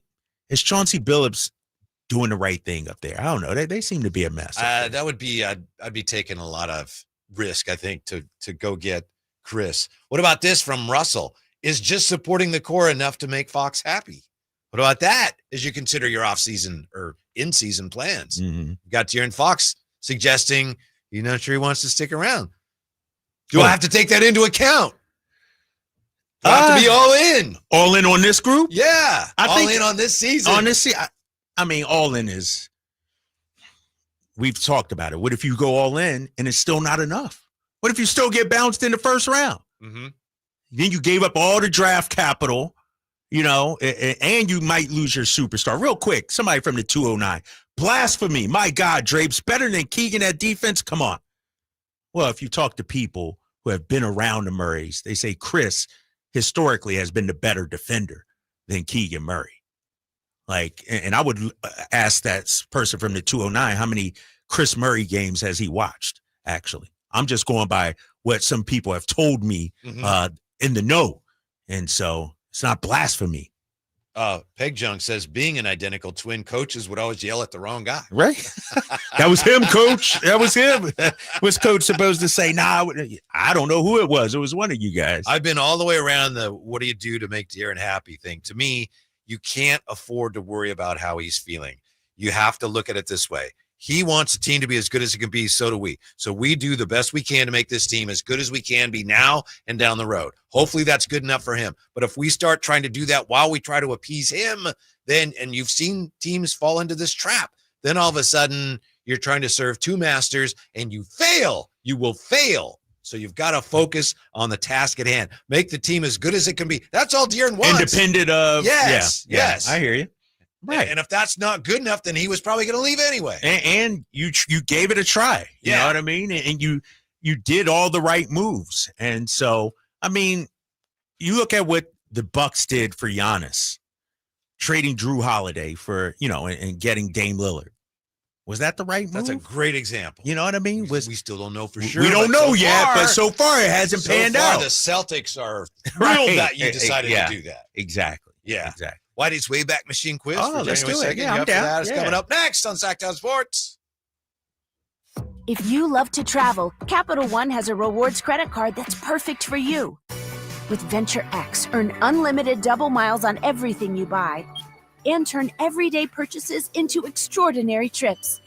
is Chauncey Billups doing the right thing up there? I don't know. They seem to be a mess. That would be I'd be taking a lot of risk, I think, to go get Chris. What about this from Russell? Is just supporting the core enough to make Fox happy? What about that as you consider your off-season or in-season plans? Mm-hmm. You got De'Aaron Fox suggesting you're not sure he wants to stick around. Do I have to take that into account? Do I have to be all in? All in on this group? Yeah. All in on this season. I mean, all in is, we've talked about it. What if you go all in and it's still not enough? What if you still get bounced in the first round? Mm-hmm. Then you gave up all the draft capital, and you might lose your superstar. Real quick, somebody from the 209. Blasphemy. My God, Drapes, better than Keegan at defense? Come on. Well, if you talk to people who have been around the Murrays, they say Chris historically has been the better defender than Keegan Murray. And I would ask that person from the 209, how many Chris Murray games has he watched, actually? I'm just going by what some people have told me in the know. And so it's not blasphemy. Peg Junk says being an identical twin, coaches would always yell at the wrong guy. Right. That was him, coach. That was him. Was coach supposed to say, nah, I don't know who it was. It was one of you guys. I've been all the way around the what do you do to make De'Aaron happy thing. To me, you can't afford to worry about how he's feeling. You have to look at it this way. He wants the team to be as good as it can be. So do we. So we do the best we can to make this team as good as we can be now and down the road. Hopefully that's good enough for him. But if we start trying to do that while we try to appease him, then, and you've seen teams fall into this trap, then all of a sudden you're trying to serve two masters and you fail. You will fail. So you've got to focus on the task at hand. Make the team as good as it can be. That's all De'Aaron wants. Independent of. Yes. Yeah, yes. I hear you. Right. And if that's not good enough, then he was probably going to leave anyway. And you gave it a try. You know what I mean? And you did all the right moves. And so, I mean, you look at what the Bucks did for Giannis, trading Drew Holiday for, and getting Dame Lillard. Was that the right move? That's a great example. You know what I mean? We still don't know for sure. We don't know yet, but so far it hasn't panned out. The Celtics are thrilled that you decided to do that. Exactly. Yeah. Exactly. Whitey's Wayback Machine quiz Oh, for let's January do it. 2nd. Yeah, You I'm up for down. that? It's Yeah. coming up next on Sacktown Sports. If you love to travel, Capital One has a rewards credit card that's perfect for you. With Venture X, earn unlimited double miles on everything you buy and turn everyday purchases into extraordinary trips.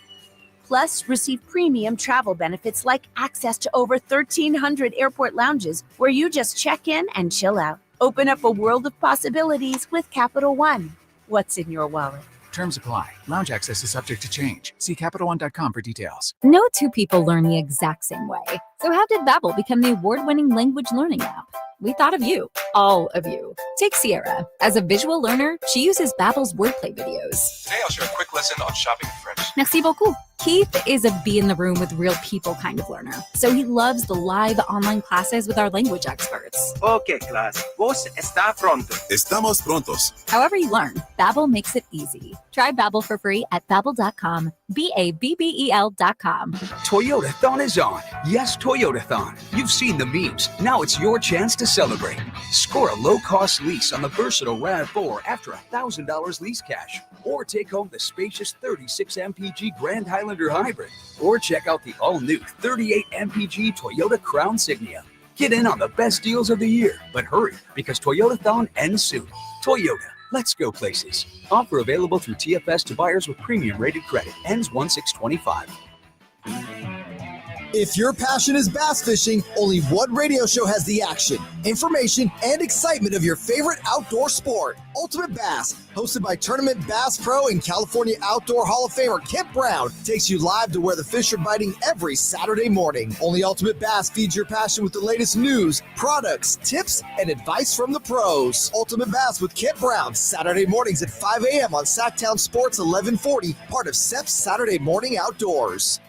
Plus, receive premium travel benefits like access to over 1,300 airport lounges where you just check in and chill out. Open up a world of possibilities with Capital One. What's in your wallet? Terms apply. Lounge access is subject to change. See CapitalOne.com for details. No two people learn the exact same way. So how did Babbel become the award-winning language learning app? We thought of you, all of you. Take Sierra. As a visual learner, she uses Babbel's wordplay videos. Today I'll share a quick lesson on shopping in French. Merci beaucoup. Keith is a be in the room with real people kind of learner. So he loves the live online classes with our language experts. Okay, class. Vos está pronto. Estamos prontos. However you learn, Babbel makes it easy. Try Babbel for free at Babbel.com. Babbel.com. Toyotathon is on. Yes, Toyotathon. You've seen the memes. Now it's your chance to celebrate. Score a low-cost lease on the versatile RAV4 after $1,000 lease cash. Or take home the spacious 36 mpg Grand Highlander Hybrid. Or check out the all-new 38 mpg Toyota Crown Signia. Get in on the best deals of the year. But hurry, because Toyotathon ends soon. Toyota. Let's go places. Offer available through TFS to buyers with premium rated credit. Ends 1/6/25. If your passion is bass fishing, only one radio show has the action, information, and excitement of your favorite outdoor sport. Ultimate Bass, hosted by Tournament Bass Pro and California Outdoor Hall of Famer Kip Brown, takes you live to where the fish are biting every Saturday morning. Only Ultimate Bass feeds your passion with the latest news, products, tips, and advice from the pros. Ultimate Bass with Kip Brown, Saturday mornings at 5 a.m. on Sacktown Sports 1140, part of SEP's Saturday Morning Outdoors.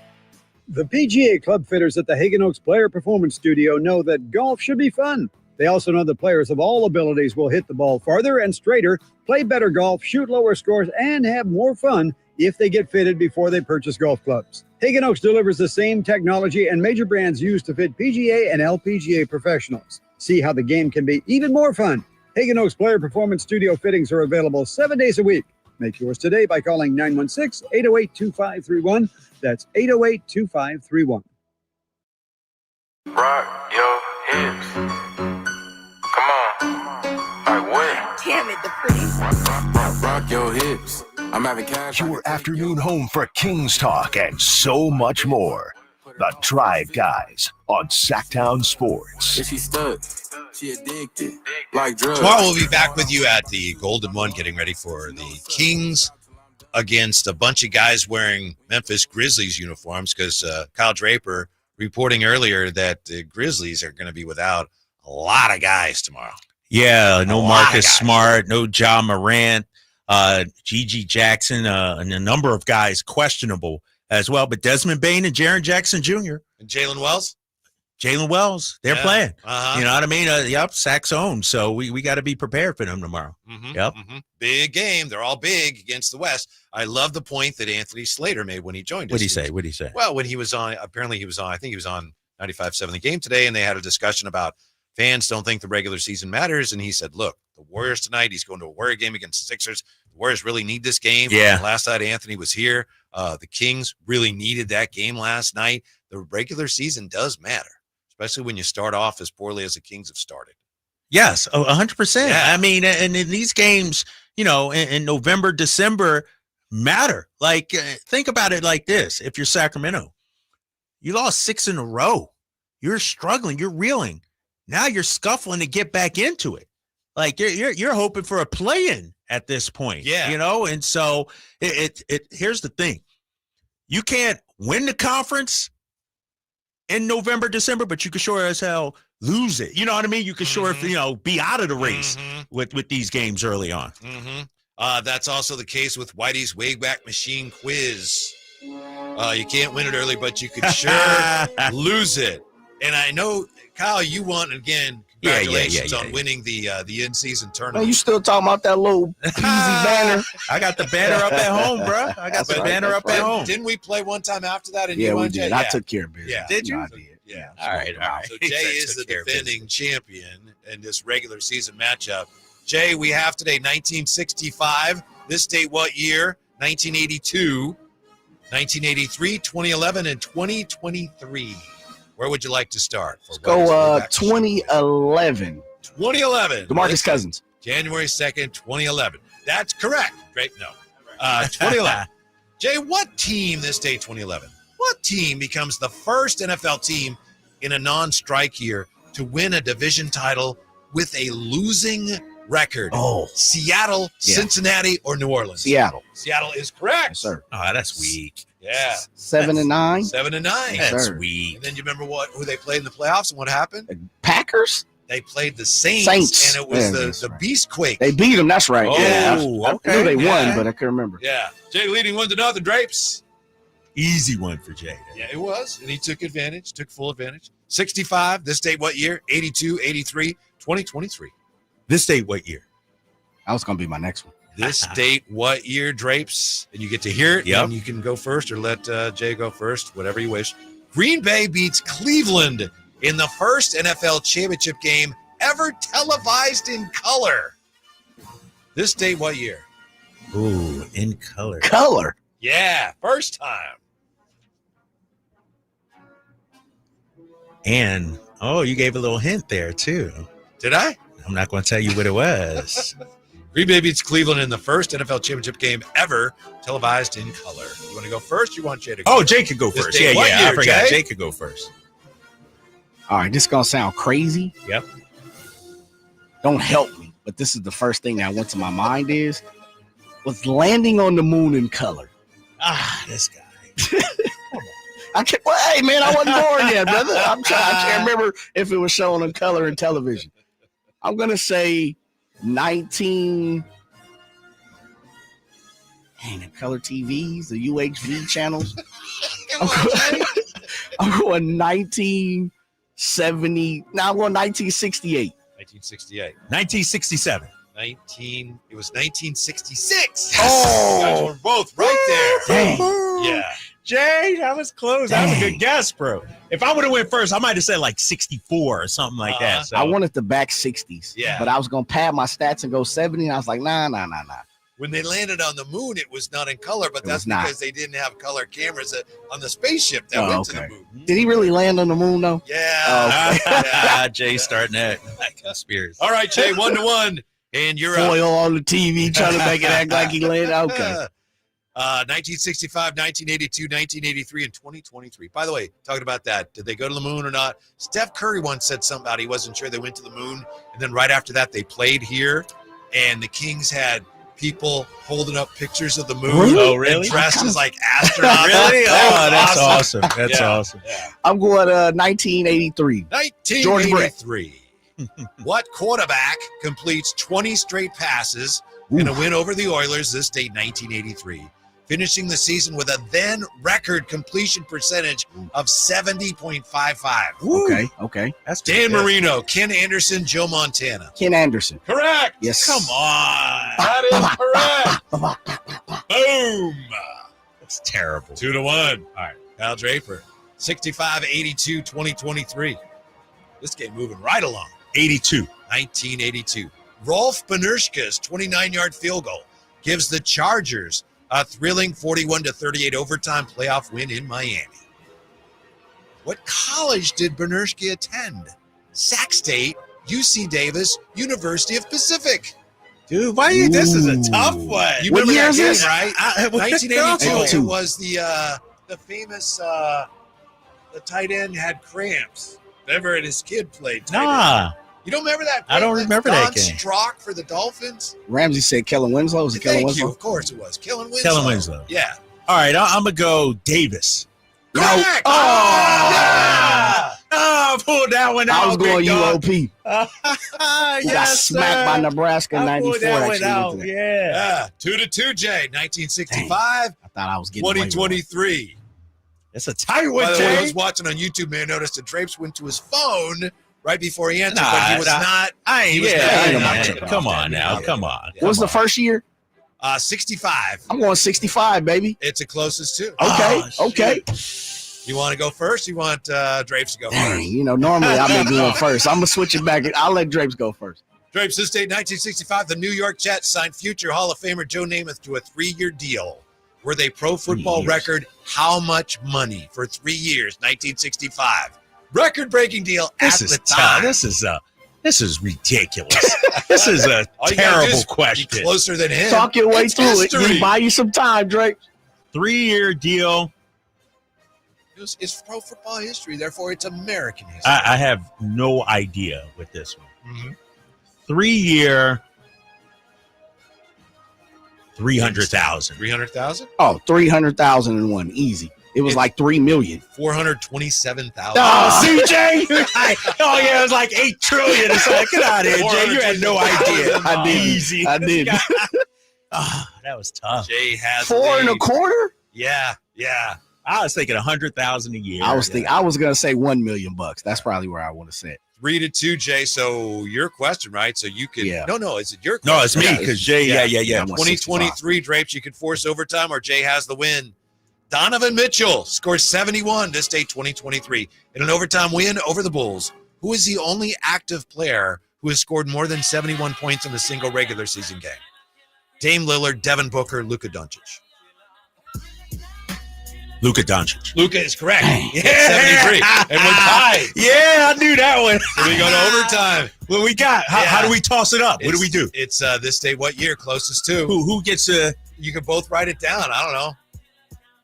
The PGA club fitters at the Hagen Oaks Player Performance Studio know that golf should be fun. They also know that players of all abilities will hit the ball farther and straighter, play better golf, shoot lower scores, and have more fun if they get fitted before they purchase golf clubs. Hagen Oaks delivers the same technology and major brands used to fit PGA and LPGA professionals. See how the game can be even more fun. Hagen Oaks Player Performance Studio fittings are available 7 days a week. Make yours today by calling 916-808-2531. That's 808-2531. Rock your hips. Come on. Like what? Damn it, the pretty. Rock your hips. I'm having cash. Your afternoon home for Kings talk and so much more. The Drive Guys on Sacktown Sports. If she stuck, she addicted. Like drugs. Tomorrow we'll be back with you at the Golden One, getting ready for the Kings against a bunch of guys wearing Memphis Grizzlies uniforms, because Kyle Draper reporting earlier that the Grizzlies are going to be without a lot of guys tomorrow. Yeah, no Marcus Smart, no Ja Morant, Gigi Jackson, and a number of guys questionable as well. But Desmond Bane and Jaren Jackson Jr. And Jalen Wells? Jalen Wells, they're playing. Uh-huh. You know what I mean? Sack's own. So we got to be prepared for them tomorrow. Mm-hmm, yep. Mm-hmm. Big game. They're all big against the West. I love the point that Anthony Slater made when he joined us. What'd he say? Well, when he was on, apparently he was on, I think he was on 95.7 The Game today, and they had a discussion about fans don't think the regular season matters. And he said, look, the Warriors tonight, he's going to a Warrior game against the Sixers. The Warriors really need this game. Yeah. Last night, Anthony was here. The Kings really needed that game last night. The regular season does matter, especially when you start off as poorly as the Kings have started. Yes, 100%. Yeah. I mean, and in these games, in November, December matter. Like, think about it like this. If you're Sacramento, you lost 6 in a row. You're struggling. You're reeling. Now you're scuffling to get back into it. Like you're hoping for a play-in at this point. Yeah. And so it here's the thing. You can't win the conference in November, December, but you can sure as hell lose it. You know what I mean? You can sure be out of the race with these games early on. That's also the case with Whitey's Wayback Machine quiz. You can't win it early, but you could sure lose it. And I know, Kyle, you won again. Congratulations on winning the in-season tournament. Man, you still talking about that little easy banner? I got the banner up at home, bro. I got the banner up at home. Didn't we play one time after that? And Yeah, you we did. Yeah. I took care of business. Yeah. Did you? No, I did. Yeah. All right. So Jay is the defending champion in this regular season matchup. Jay, we have today 1965. This date, what year? 1982, 1983, 2011, and 2023. Where would you like to start? Let's go 2011. 2011. DeMarcus Cousins. January 2nd, 2011. That's correct. Great. No. 2011. Jay, what team this day, 2011? What team becomes the first NFL team in a non-strike year to win a division title with a losing record? Oh. Seattle, Cincinnati, or New Orleans? Seattle. Seattle is correct. Yes, sir. Oh, that's weak. Yeah. 7-9. 7-9. That's sir. weak. And then you remember who they played in the playoffs and what happened? Packers? They played the Saints. And it was the Beast Quake. They beat them. That's right. Oh, I knew they okay. won, but I couldn't remember. Yeah. Jay leading 1-0, Drapes. Easy one for Jay. Yeah, it was. And he took full advantage. 65. This date, what year? 82, 83, 2023. This date, what year? That was going to be my next one. This date, what year, Drapes? And you get to hear it. Yep. And you can go first or let Jay go first, whatever you wish. Green Bay beats Cleveland in the first NFL championship game ever televised in color. This date, what year? Ooh, in color. Color? Yeah, first time. And, you gave a little hint there, too. Did I? I'm not going to tell you what it was. Green Bay beats Cleveland in the first NFL championship game ever televised in color. You want to go first? Or you want Jay to go? Oh, first? Jay could go first. Day, Yeah, what year, I forgot. Jay? Jay could go first. All right, this is going to sound crazy. Yep. Don't help me, but this is the first thing that went to my mind was landing on the moon in color. This guy. Hey, man, I wasn't born yet, brother. I can't remember if it was shown in color in television. I'm going to say 19. Dang, the color TVs, the UHV channels. I'm going 1970. Now I'm going 1968. 1968. 1967. It was 1966. Oh, you guys were both right there. Dang. Yeah. Jay, that was close. That was a good guess, bro. If I would have went first, I might have said like 64 or something like that. So. I wanted the back 60s. Yeah. But I was going to pad my stats and go 70. And I was like, nah. When they landed on the moon, it was not in color, but that's because they didn't have color cameras on the spaceship that went to the moon. Did he really land on the moon, though? Yeah. Yeah. Jay starting that conspiracy. All right, Jay, 1-1. And you're up. Foil on the TV trying to make it act like he landed. Okay. 1965, 1982, 1983, and 2023. By the way, talking about that, did they go to the moon or not? Steph Curry once said something about he wasn't sure they went to the moon. And then right after that, they played here. And the Kings had people holding up pictures of the moon. Really? Oh, really? Dressed as like astronauts. Really? Oh, that's awesome. That's awesome. Yeah. I'm going 1983. 1983. What quarterback completes 20 straight passes in a win over the Oilers this date, 1983, finishing the season with a then record completion percentage of 70.55? Okay. That's Dan good. Marino, Ken Anderson, Joe Montana. Ken Anderson. Correct. Yes. Come on. That is correct. Boom. That's terrible. 2-1. All right. Kyle Draper, 65, 82, 2023. This game moving right along. 82. 1982. Rolf Benirschke's 29-yard field goal gives the Chargers a thrilling 41-38 overtime playoff win in Miami. What college did Benirschke attend? Sac State, UC Davis, University of Pacific. Dude, this is a tough one. You remember year that is game, this? right? 1982. 82. It was the famous the tight end had cramps. Remember, and his kid played tight end. You don't remember that? I don't remember that game. Don Strock for the Dolphins. Ramsey said Kellen Winslow. Was it Kellen Thank Winslow? you. Of course it was. Kellen Winslow. Yeah. All right, I'm going to go Davis. Correct. Oh, pulled that one out. I was going UOP. Yes, Got smacked by Nebraska in I pulled 94. that one Actually, out. went to that. Yeah. 2-2, Jay. 1965. I thought I was getting away with it. 2023. It's a tight By one, the way, I Jay. was watching on YouTube, man. Noticed that Drapes went to his phone right before he answered, Nah, but he was not. He was not. Come on now. Come on. What was the first year? 65. I'm going 65, baby. It's the closest too. Okay. Okay. You want to go first? You want Drapes to go Dang, first? normally I've been going first. I'm going to switch it back. I'll let Drapes go first. Drapes, this date, 1965, the New York Jets signed future Hall of Famer Joe Namath to a 3-year deal. Were they Pro Football record? How much money for 3 years? 1965. Record-breaking deal at the time. This is ridiculous. This is a terrible question. Be closer than him. Talk your way It's through history. it. You buy you some time, Drake. 3-year deal. It's pro football history, therefore it's American history. I have no idea with this one. Mm-hmm. 3-year, 300,000. 300,000? Oh, 300,001. Easy. It was like 3 million. 427,000. Oh, CJ! Oh, yeah, it was like 8 trillion or something. Get out of here, Jay. You had no idea. I did. Easy. I did. That was tough. Jay has 4.25? Yeah. I was thinking 100,000 a year. I was gonna say $1 million. That's probably where I want to say it. 3-2, Jay. So your question, right? So you could No, is it your question? No, it's me because Jay. Yeah. 2023 Drapes, you could force overtime or Jay has the win. Donovan Mitchell scores 71 this day, 2023, in an overtime win over the Bulls. Who is the only active player who has scored more than 71 points in a single regular season game? Dame Lillard, Devin Booker, Luka Doncic. Luka Doncic. Luka is correct. Yeah, 73. And we're tied. Yeah, I knew that one. We go to overtime. What we got? How do we toss it up? What do we do? It's this day, what year? Closest to. Who gets You can both write it down. I don't know.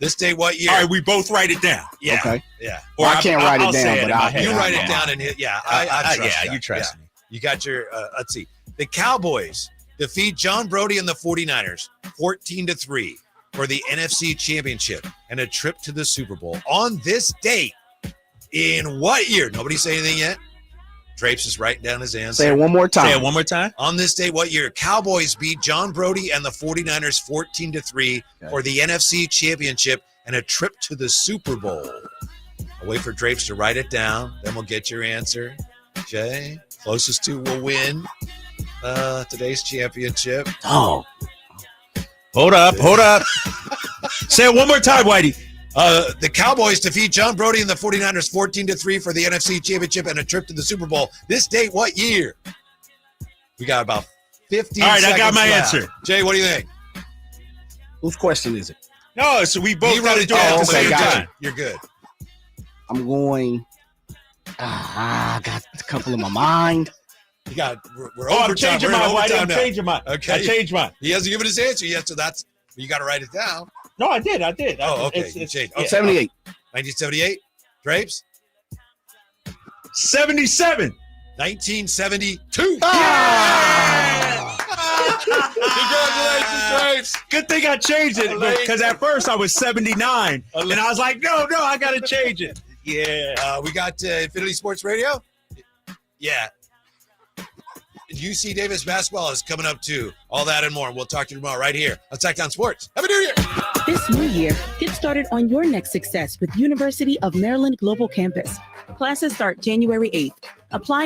This day, what year? All right, we both write it down. Yeah. Okay. Yeah. Or I can't write it down, but I'll You write it down and hit. Yeah. I trust you trust me. You got your. Let's see. The Cowboys defeat John Brody and the 49ers 14-3 for the NFC Championship and a trip to the Super Bowl on this date. In what year? Nobody say anything yet. Drapes is writing down his answer. Say it one more time. Say it one more time. On this day, what year? Cowboys beat John Brody and the 49ers 14-3 for the NFC Championship and a trip to the Super Bowl. I'll wait for Drapes to write it down. Then we'll get your answer. Jay, closest to will win today's championship. Oh. Hold up. Say it one more time, Whitey. The Cowboys defeat John Brody and the 49ers 14-3 for the NFC Championship and a trip to the Super Bowl. This date, what year? We got about 15 All right, I got my left. answer. Jay, what do you think? Whose question is it? No, so we both got to do it Oh, at the okay, same gotcha. time. You're good. I'm going. I got a couple in my mind. You got. We're I'm overtime. changing We're in mine, Whitey. overtime I'm now. changing mine. Okay. I changed mine. He hasn't given his answer yet, so that's you got to write it down. No, I did. Oh, okay. It's You changed. yeah. 78. 1978. Drapes. 77. 1972. Congratulations, Drapes. Good thing I changed it because at first I was 79 and I was like, no, I got to change it. Yeah. We got Infinity Sports Radio. Yeah. UC Davis basketball is coming up too. All that and more. And we'll talk to you tomorrow right here on Sacktown Sports. Happy New Year. This new year, get started on your next success with University of Maryland Global Campus. Classes start January 8th. Apply